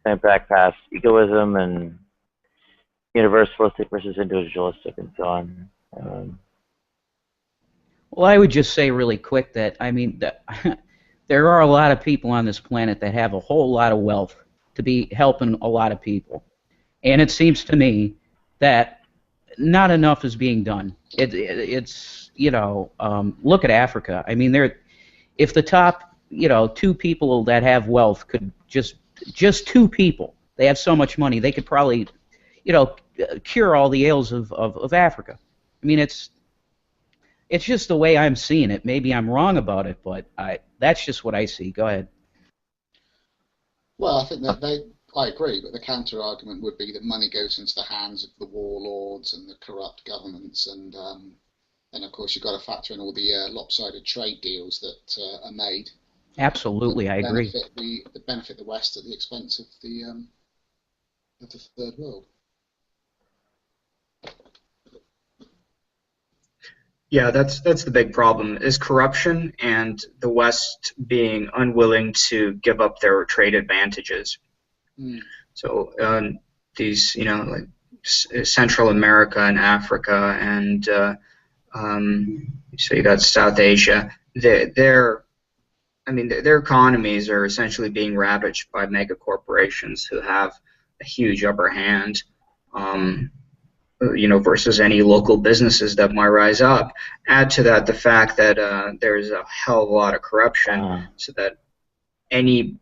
Speaker 17: Went back past egoism and universalistic versus individualistic and so on.
Speaker 19: Well, I would just say really quick that, I mean, there are a lot of people on this planet that have a whole lot of wealth to be helping a lot of people. And it seems to me that not enough is being done. It's look at Africa. I mean, if the top, 2 people that have wealth could just 2 people, they have so much money, they could probably, cure all the ills of Africa. I mean, it's just the way I'm seeing it. Maybe I'm wrong about it, but that's just what I see. Go ahead.
Speaker 21: Well, I think that I agree, but the counter argument would be that money goes into the hands of the warlords and the corrupt governments, and of course you've got to factor in all the lopsided trade deals that are made.
Speaker 19: Absolutely, I agree.
Speaker 21: That benefit the West at the expense of the third world.
Speaker 20: Yeah, that's the big problem, is corruption and the West being unwilling to give up their trade advantages. So these, like Central America and Africa and so you got South Asia, their economies are essentially being ravaged by mega corporations who have a huge upper hand. Versus any local businesses that might rise up. Add to that the fact that there's a hell of a lot of corruption, so that any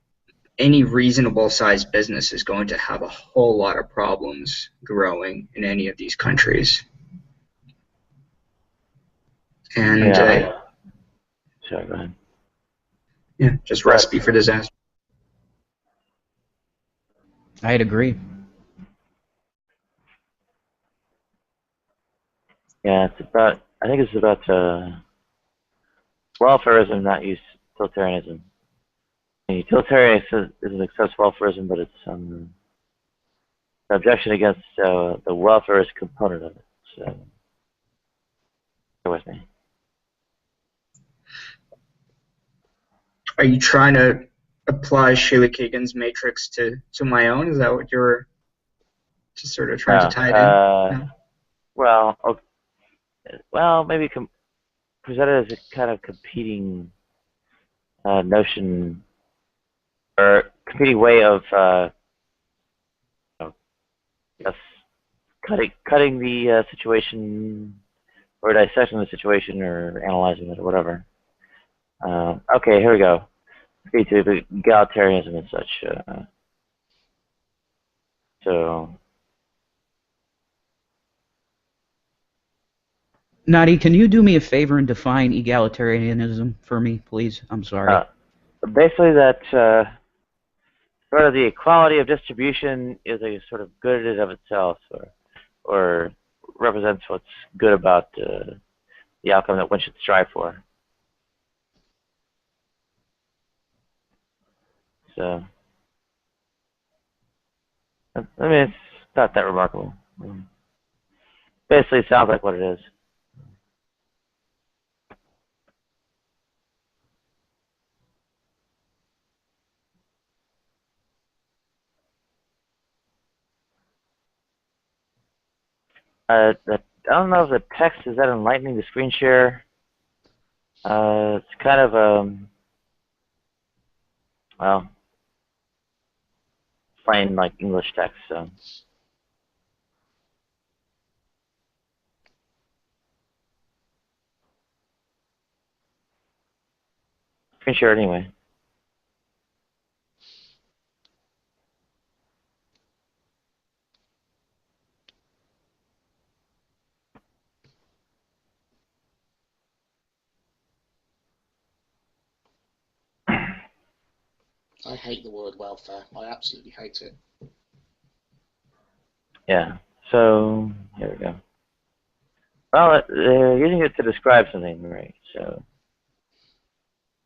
Speaker 20: reasonable sized business is going to have a whole lot of problems growing in any of these countries. And
Speaker 17: sorry, go ahead.
Speaker 20: Yeah, just recipe for disaster.
Speaker 19: I'd agree.
Speaker 17: Yeah, I think it's about welfarism, not utilitarianism. And utilitarianism isn't excess welfarism, but it's an objection against the welfarist component of it. So, bear with me.
Speaker 20: Are you trying to apply Sheila Kagan's matrix to my own? Is that what you're just sort of trying to tie it in? No?
Speaker 17: Well, maybe present it as a kind of competing notion or competing way of cutting the situation or dissecting the situation or analyzing it or whatever. Okay, here we go. Egalitarianism and such. So.
Speaker 19: Nadi, can you do me a favor and define egalitarianism for me, please? I'm sorry.
Speaker 17: Basically, that sort of the equality of distribution is a sort of good in and of itself, or represents what's good about the outcome that one should strive for. So, I mean, not that remarkable. Basically, it sounds like what it is. I don't know if the text is that enlightening to screen share. It's kind of well, plain like English text. So screen share anyway.
Speaker 21: I hate the word welfare. I absolutely hate it.
Speaker 17: Yeah. So here we go. Well, they're using it to describe something, right? So.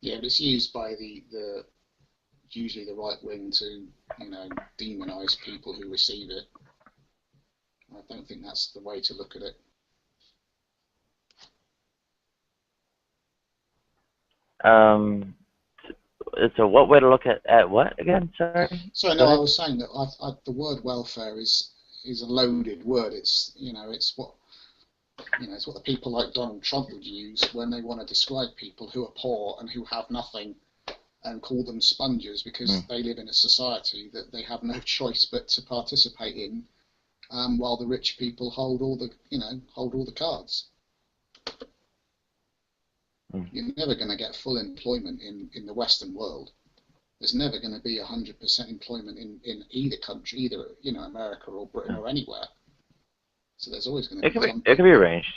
Speaker 21: Yeah, but it's used by the usually the right wing to, demonize people who receive it. I don't think that's the way to look at it.
Speaker 17: It's a what way to look at what again? Sorry.
Speaker 21: So no, I was saying that the word welfare is a loaded word. It's it's what it's what the people like Donald Trump would use when they want to describe people who are poor and who have nothing, and call them sponges because they live in a society that they have no choice but to participate in, while the rich people hold all the cards. You're never going to get full employment in the Western world. There's never going to be 100% employment in either country, either America or Britain or anywhere. So there's always going to be some.
Speaker 17: It could be arranged.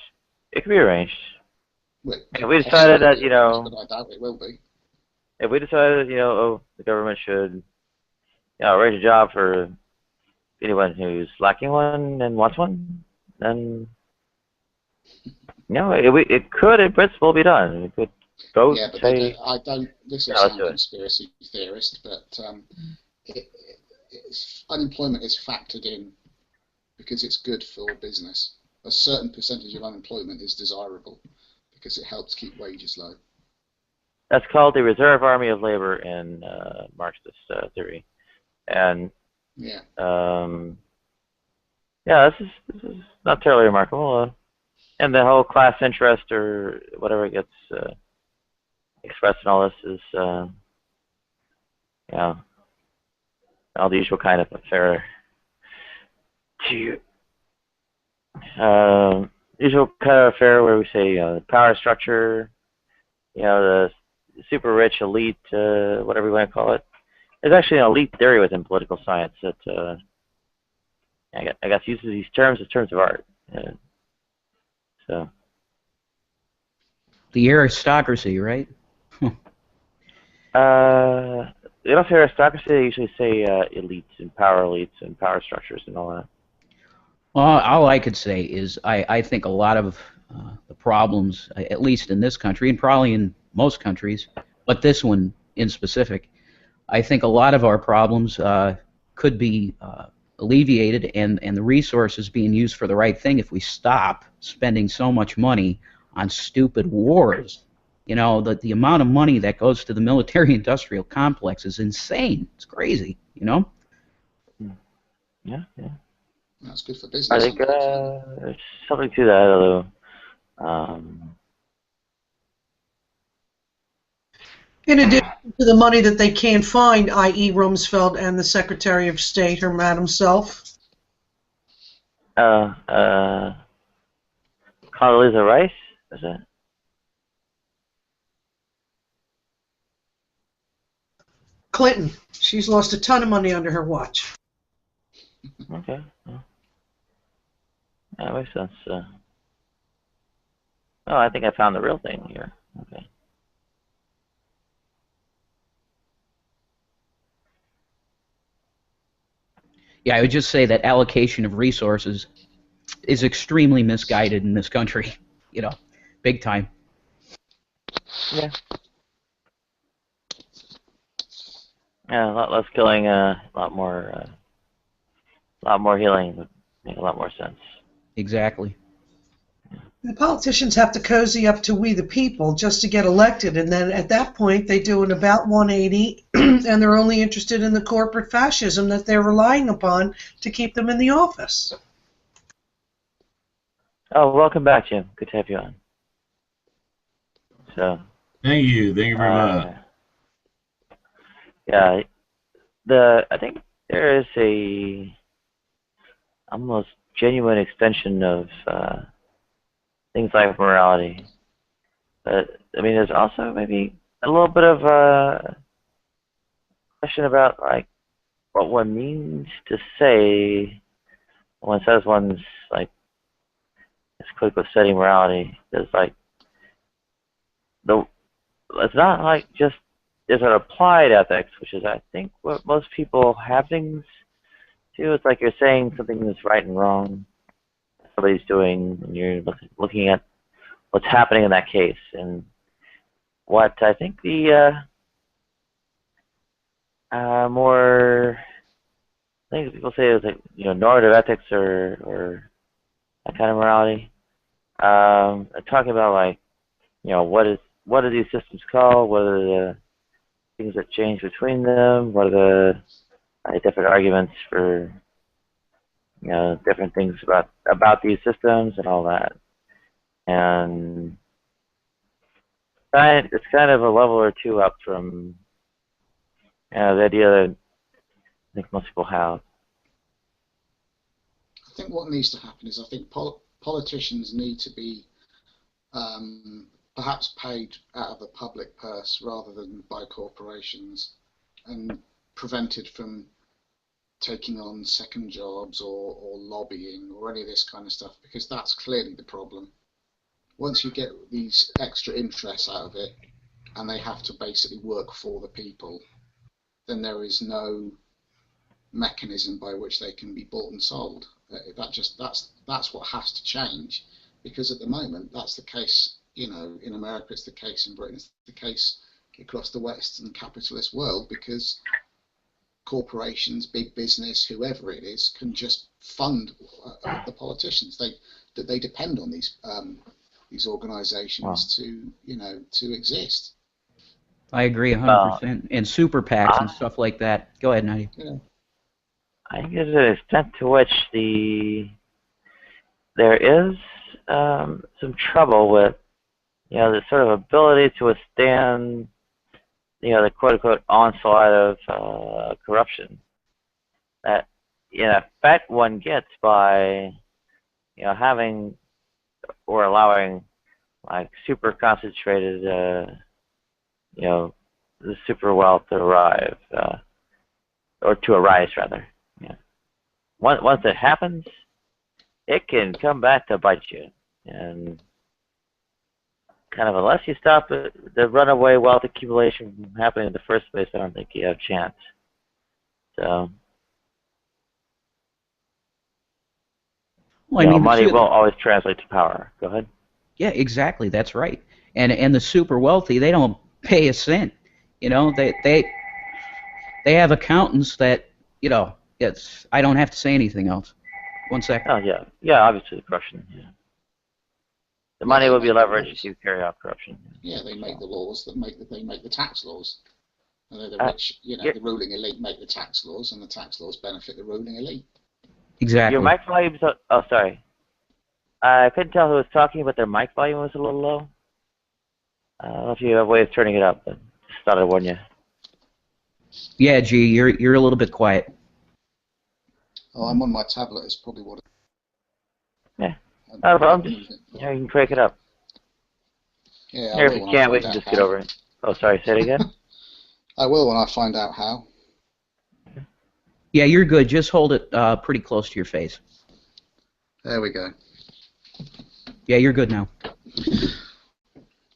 Speaker 17: It could be arranged.
Speaker 21: Well,
Speaker 17: if we decided that
Speaker 21: but I doubt it will be.
Speaker 17: If we decided the government should arrange a job for anyone who's lacking one and wants one, then it could in principle be done. It could go
Speaker 21: yeah, but
Speaker 17: say.
Speaker 21: I don't. This will sound conspiracy theorist, but unemployment is factored in because it's good for business. A certain percentage of unemployment is desirable because it helps keep wages low.
Speaker 17: That's called the reserve army of labor in Marxist theory, and
Speaker 21: yeah,
Speaker 17: this is not terribly remarkable. And the whole class interest or whatever gets expressed in all this is, all the usual kind of affair. Usual kind of affair where we say the power structure, the super rich elite, whatever you want to call it. There's actually an elite theory within political science that I guess uses these terms as terms of art. So.
Speaker 19: The aristocracy, right?
Speaker 17: They don't say aristocracy. They usually say elites and power structures and all that.
Speaker 19: Well, all I could say is I think a lot of the problems, at least in this country and probably in most countries, but this one in specific, I think a lot of our problems could be alleviated and the resources being used for the right thing if we stop spending so much money on stupid wars. The amount of money that goes to the military-industrial complex is insane. It's crazy,
Speaker 17: Yeah.
Speaker 21: That's good for business.
Speaker 17: I think there's something to that, although.
Speaker 15: In addition to the money that they can't find, i.e. Rumsfeld and the Secretary of State, her Madam Self.
Speaker 17: Condoleezza Rice, is it?
Speaker 15: Clinton. She's lost a ton of money under her watch.
Speaker 17: Okay. That makes sense. I think I found the real thing here. Okay.
Speaker 19: Yeah, I would just say that allocation of resources is extremely misguided in this country. Big time.
Speaker 17: Yeah. Yeah, a lot less killing, a lot more a lot more healing would make a lot more sense.
Speaker 19: Exactly.
Speaker 15: The politicians have to cozy up to we the people just to get elected, and then at that point they do an about 180, and they're only interested in the corporate fascism that they're relying upon to keep them in the office.
Speaker 17: Oh, welcome back, Jim. Good to have you on. So.
Speaker 18: Thank you very much.
Speaker 17: Yeah, I think there is a almost genuine extension of things like morality. But I mean, there's also maybe a little bit of a question about like what one means to say when one says one's like it's critical setting morality. There's like it's not like just there's an applied ethics, which is I think what most people have things to. It's like you're saying something that's right and wrong. Somebody's doing, and you're looking at what's happening in that case. And what I think the more things people say is like normative ethics or that kind of morality. Talking about like what are these systems called? What are the things that change between them? What are the different arguments for different things about these systems and all that? And it's kind of a level or two up from the idea that I think most people have.
Speaker 21: I think what needs to happen is I think politicians need to be perhaps paid out of the public purse rather than by corporations, and prevented from taking on second jobs or lobbying or any of this kind of stuff, because that's clearly the problem. Once you get these extra interests out of it and they have to basically work for the people, then there is no mechanism by which they can be bought and sold. That's what has to change, because at the moment that's the case. In America it's the case, in Britain it's the case across the Western capitalist world, because corporations, big business, whoever it is, can just fund the politicians. They depend on these organisations to exist.
Speaker 19: I agree 100%. And super PACs and stuff like that. Go ahead, Nadia.
Speaker 21: Yeah.
Speaker 17: I think there's an extent to which there is some trouble with the sort of ability to withstand the quote-unquote onslaught of corruption that in effect one gets by having or allowing like super concentrated the super wealth to arrive or to arise rather. Once it happens, it can come back to bite you, and kind of unless you stop the runaway wealth accumulation from happening in the first place, I don't think you have a chance. So,
Speaker 19: well, I mean,
Speaker 17: money will always translate to power. Go ahead.
Speaker 19: Yeah, exactly. That's right. And the super wealthy, they don't pay a cent. They have accountants that it's. I don't have to say anything else. 1 second.
Speaker 17: Oh yeah, obviously the corruption. Yeah. The money will be leveraged to carry out corruption.
Speaker 21: Yeah, they make the laws that make the tax laws. And they're the rich, the ruling elite make the tax laws, and the tax laws benefit the ruling elite.
Speaker 19: Exactly.
Speaker 17: Your mic volume's oh sorry. I couldn't tell who was talking, but their mic volume was a little low. I don't know if you have a way of turning it up, but just thought I'd warn you.
Speaker 19: Yeah, G, you're a little bit quiet.
Speaker 21: Oh, I'm on my tablet. It's probably what.
Speaker 17: Yeah. No problem. Just, you can crank it up.
Speaker 21: Yeah.
Speaker 17: Here, if you can't, we can just get over it. Oh, sorry. Say it again.
Speaker 21: I will when I find out how.
Speaker 19: Yeah, you're good. Just hold it pretty close to your face.
Speaker 21: There we go.
Speaker 19: Yeah, you're good now.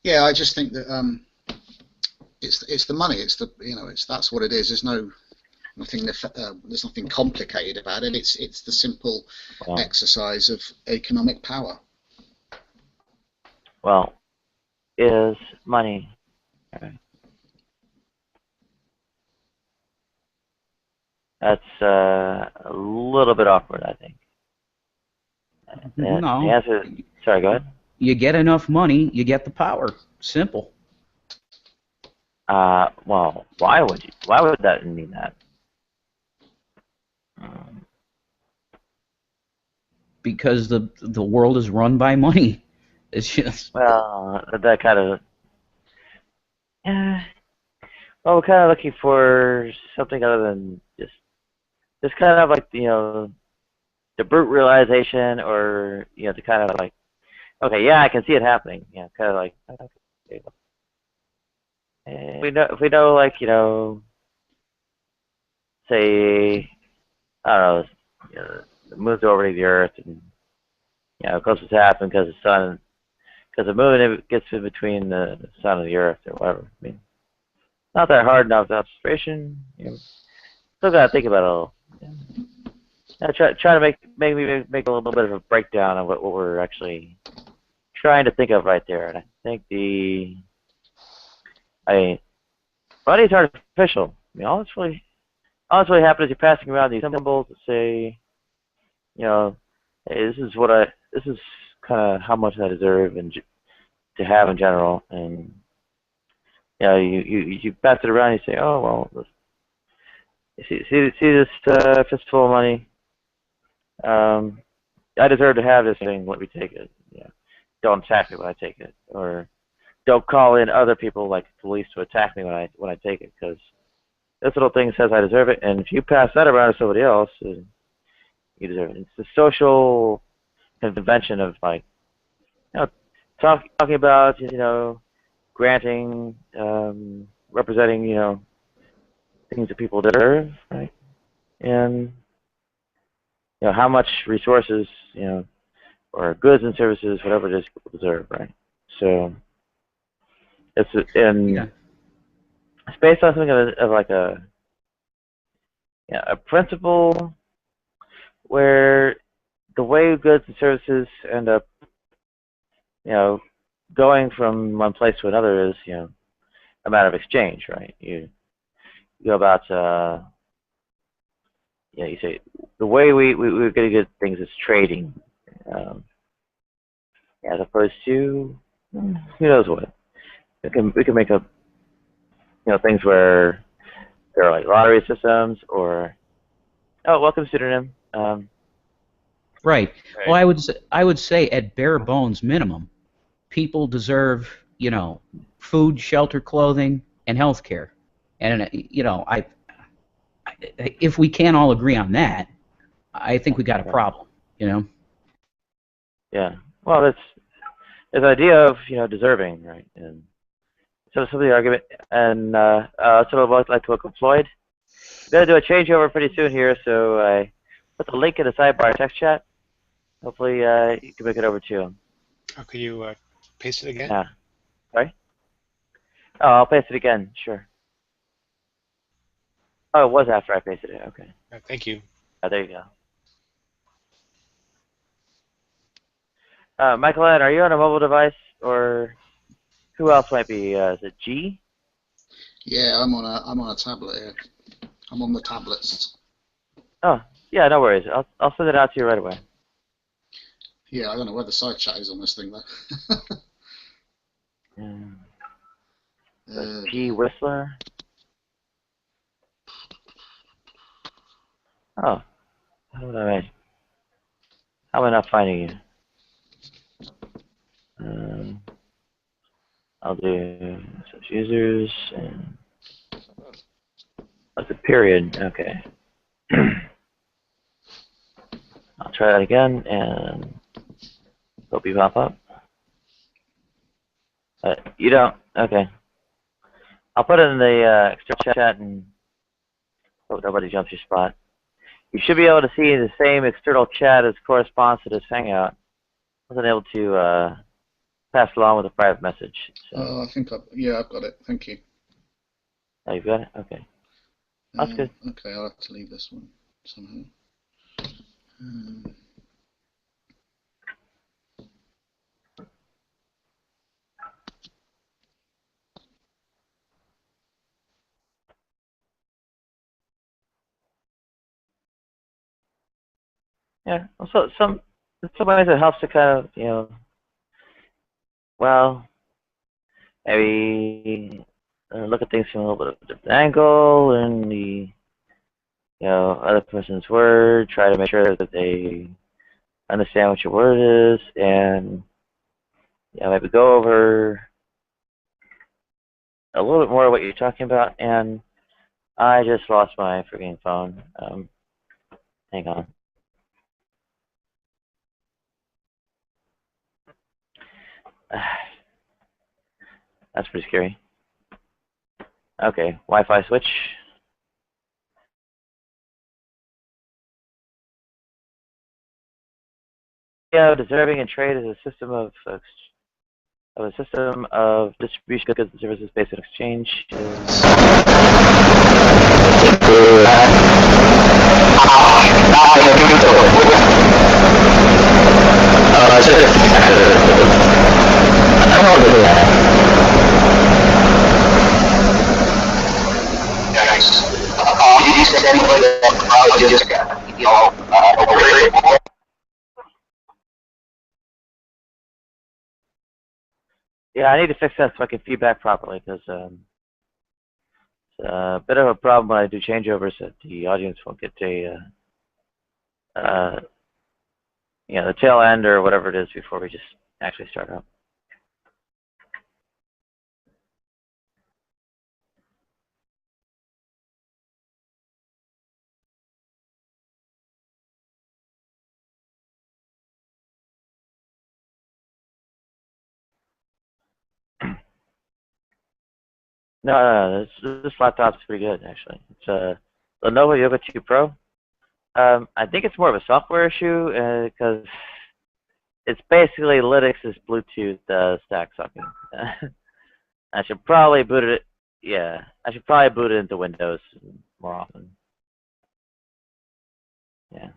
Speaker 21: Yeah, I just think that it's the money. It's that's what it is. There's nothing complicated about it. It's the simple exercise of economic power.
Speaker 17: Well, is money. Okay. That's a little bit awkward, I think.
Speaker 19: No.
Speaker 17: The answer is, sorry, go ahead.
Speaker 19: You get enough money, you get the power. Simple.
Speaker 17: Well, why would that mean that?
Speaker 19: Because the world is run by money. It's just.
Speaker 17: Well, that kind of. Well, we're kind of looking for something other than just kind of like the brute realization, or the kind of like, okay, yeah, I can see it happening. Kind of like, okay. If we know, like, say, I don't know, the moon's orbiting the Earth, and of course it's happened because the moon, it gets in between the sun and the Earth or whatever. I mean, not that hard enough observation. Still gotta think about it a little. Try to make a little bit of a breakdown of what we're actually trying to think of right there. And I think money's artificial. I mean, all that's really happening is you're passing around these symbols that say, hey, this is kind of how much I deserve and to have in general, and you pass it around and you say, oh well, see this fistful of money. I deserve to have this thing. Let me take it. Don't attack me when I take it, or don't call in other people like the police to attack me when I take it, because this little thing says I deserve it, and if you pass that around to somebody else, you deserve it. It's the social convention of, like, talking about, granting, representing, things that people deserve, right? And how much resources, or goods and services, whatever it is, people deserve, right? So it's based on something of like a principle where the way goods and services end up, going from one place to another is, a matter of exchange, right? You go about, you say the way we're going to get things is trading, as opposed to who knows what. We can make up, things where there are like lottery systems, or welcome pseudonym.
Speaker 19: Right. Well, I would say at bare bones minimum, people deserve, food, shelter, clothing, and health care. And if we can't all agree on that, I think we got a problem.
Speaker 17: Yeah. Well, it's the idea of deserving, right? And so some of the argument, and sort of like to look employed. We're gonna do a changeover pretty soon here, so I put the link in the sidebar text chat. Hopefully, you can make it over to him.
Speaker 5: Oh, could you paste it again?
Speaker 17: Yeah. Sorry? Oh, I'll paste it again. Sure. Oh, it was after I pasted it. Okay.
Speaker 5: Thank you.
Speaker 17: There you go. Michael, are you on a mobile device, or who else might be? Is it G?
Speaker 21: Yeah, I'm on a tablet here. I'm on the tablets.
Speaker 17: Oh, yeah, no worries. I'll send it out to you right away.
Speaker 21: Yeah, I don't know where the side chat is on this thing though.
Speaker 17: G Whistler. Oh, how am I not finding you? I'll do such users and that's a period. Okay. I'll try that again and hope you pop up. You don't. Okay. I'll put it in the external chat and hope nobody jumps your spot. You should be able to see the same external chat as corresponds to this Hangout. I wasn't able to pass along with a private message. So.
Speaker 21: Oh, I think I've got it. Thank you.
Speaker 17: Oh, you've got it? Okay. That's good.
Speaker 21: Okay, I'll have to leave this one somehow.
Speaker 17: Yeah. Also, in some ways it helps to kind of, you know, well, maybe look at things from a little bit of a different angle, and the, you know, other person's word, try to make sure that they understand what your word is, and, you know, maybe go over a little bit more of what you're talking about. And I just lost my freaking phone. Hang on. That's pretty scary. Okay, Wi-Fi switch. Yeah, deserving and trade is a system of distribution of goods and services based on exchange. Yeah, I need to fix that so I can feedback properly, because it's a bit of a problem when I do changeovers that the audience won't get a you know, the tail end or whatever it is before we just actually start up. No, this laptop's pretty good, actually. It's a Lenovo Yoga 2 Pro. I think it's more of a software issue because it's basically Linux's Bluetooth stack sucking. I should probably boot it. Yeah, I should probably boot it into Windows more often. Yeah.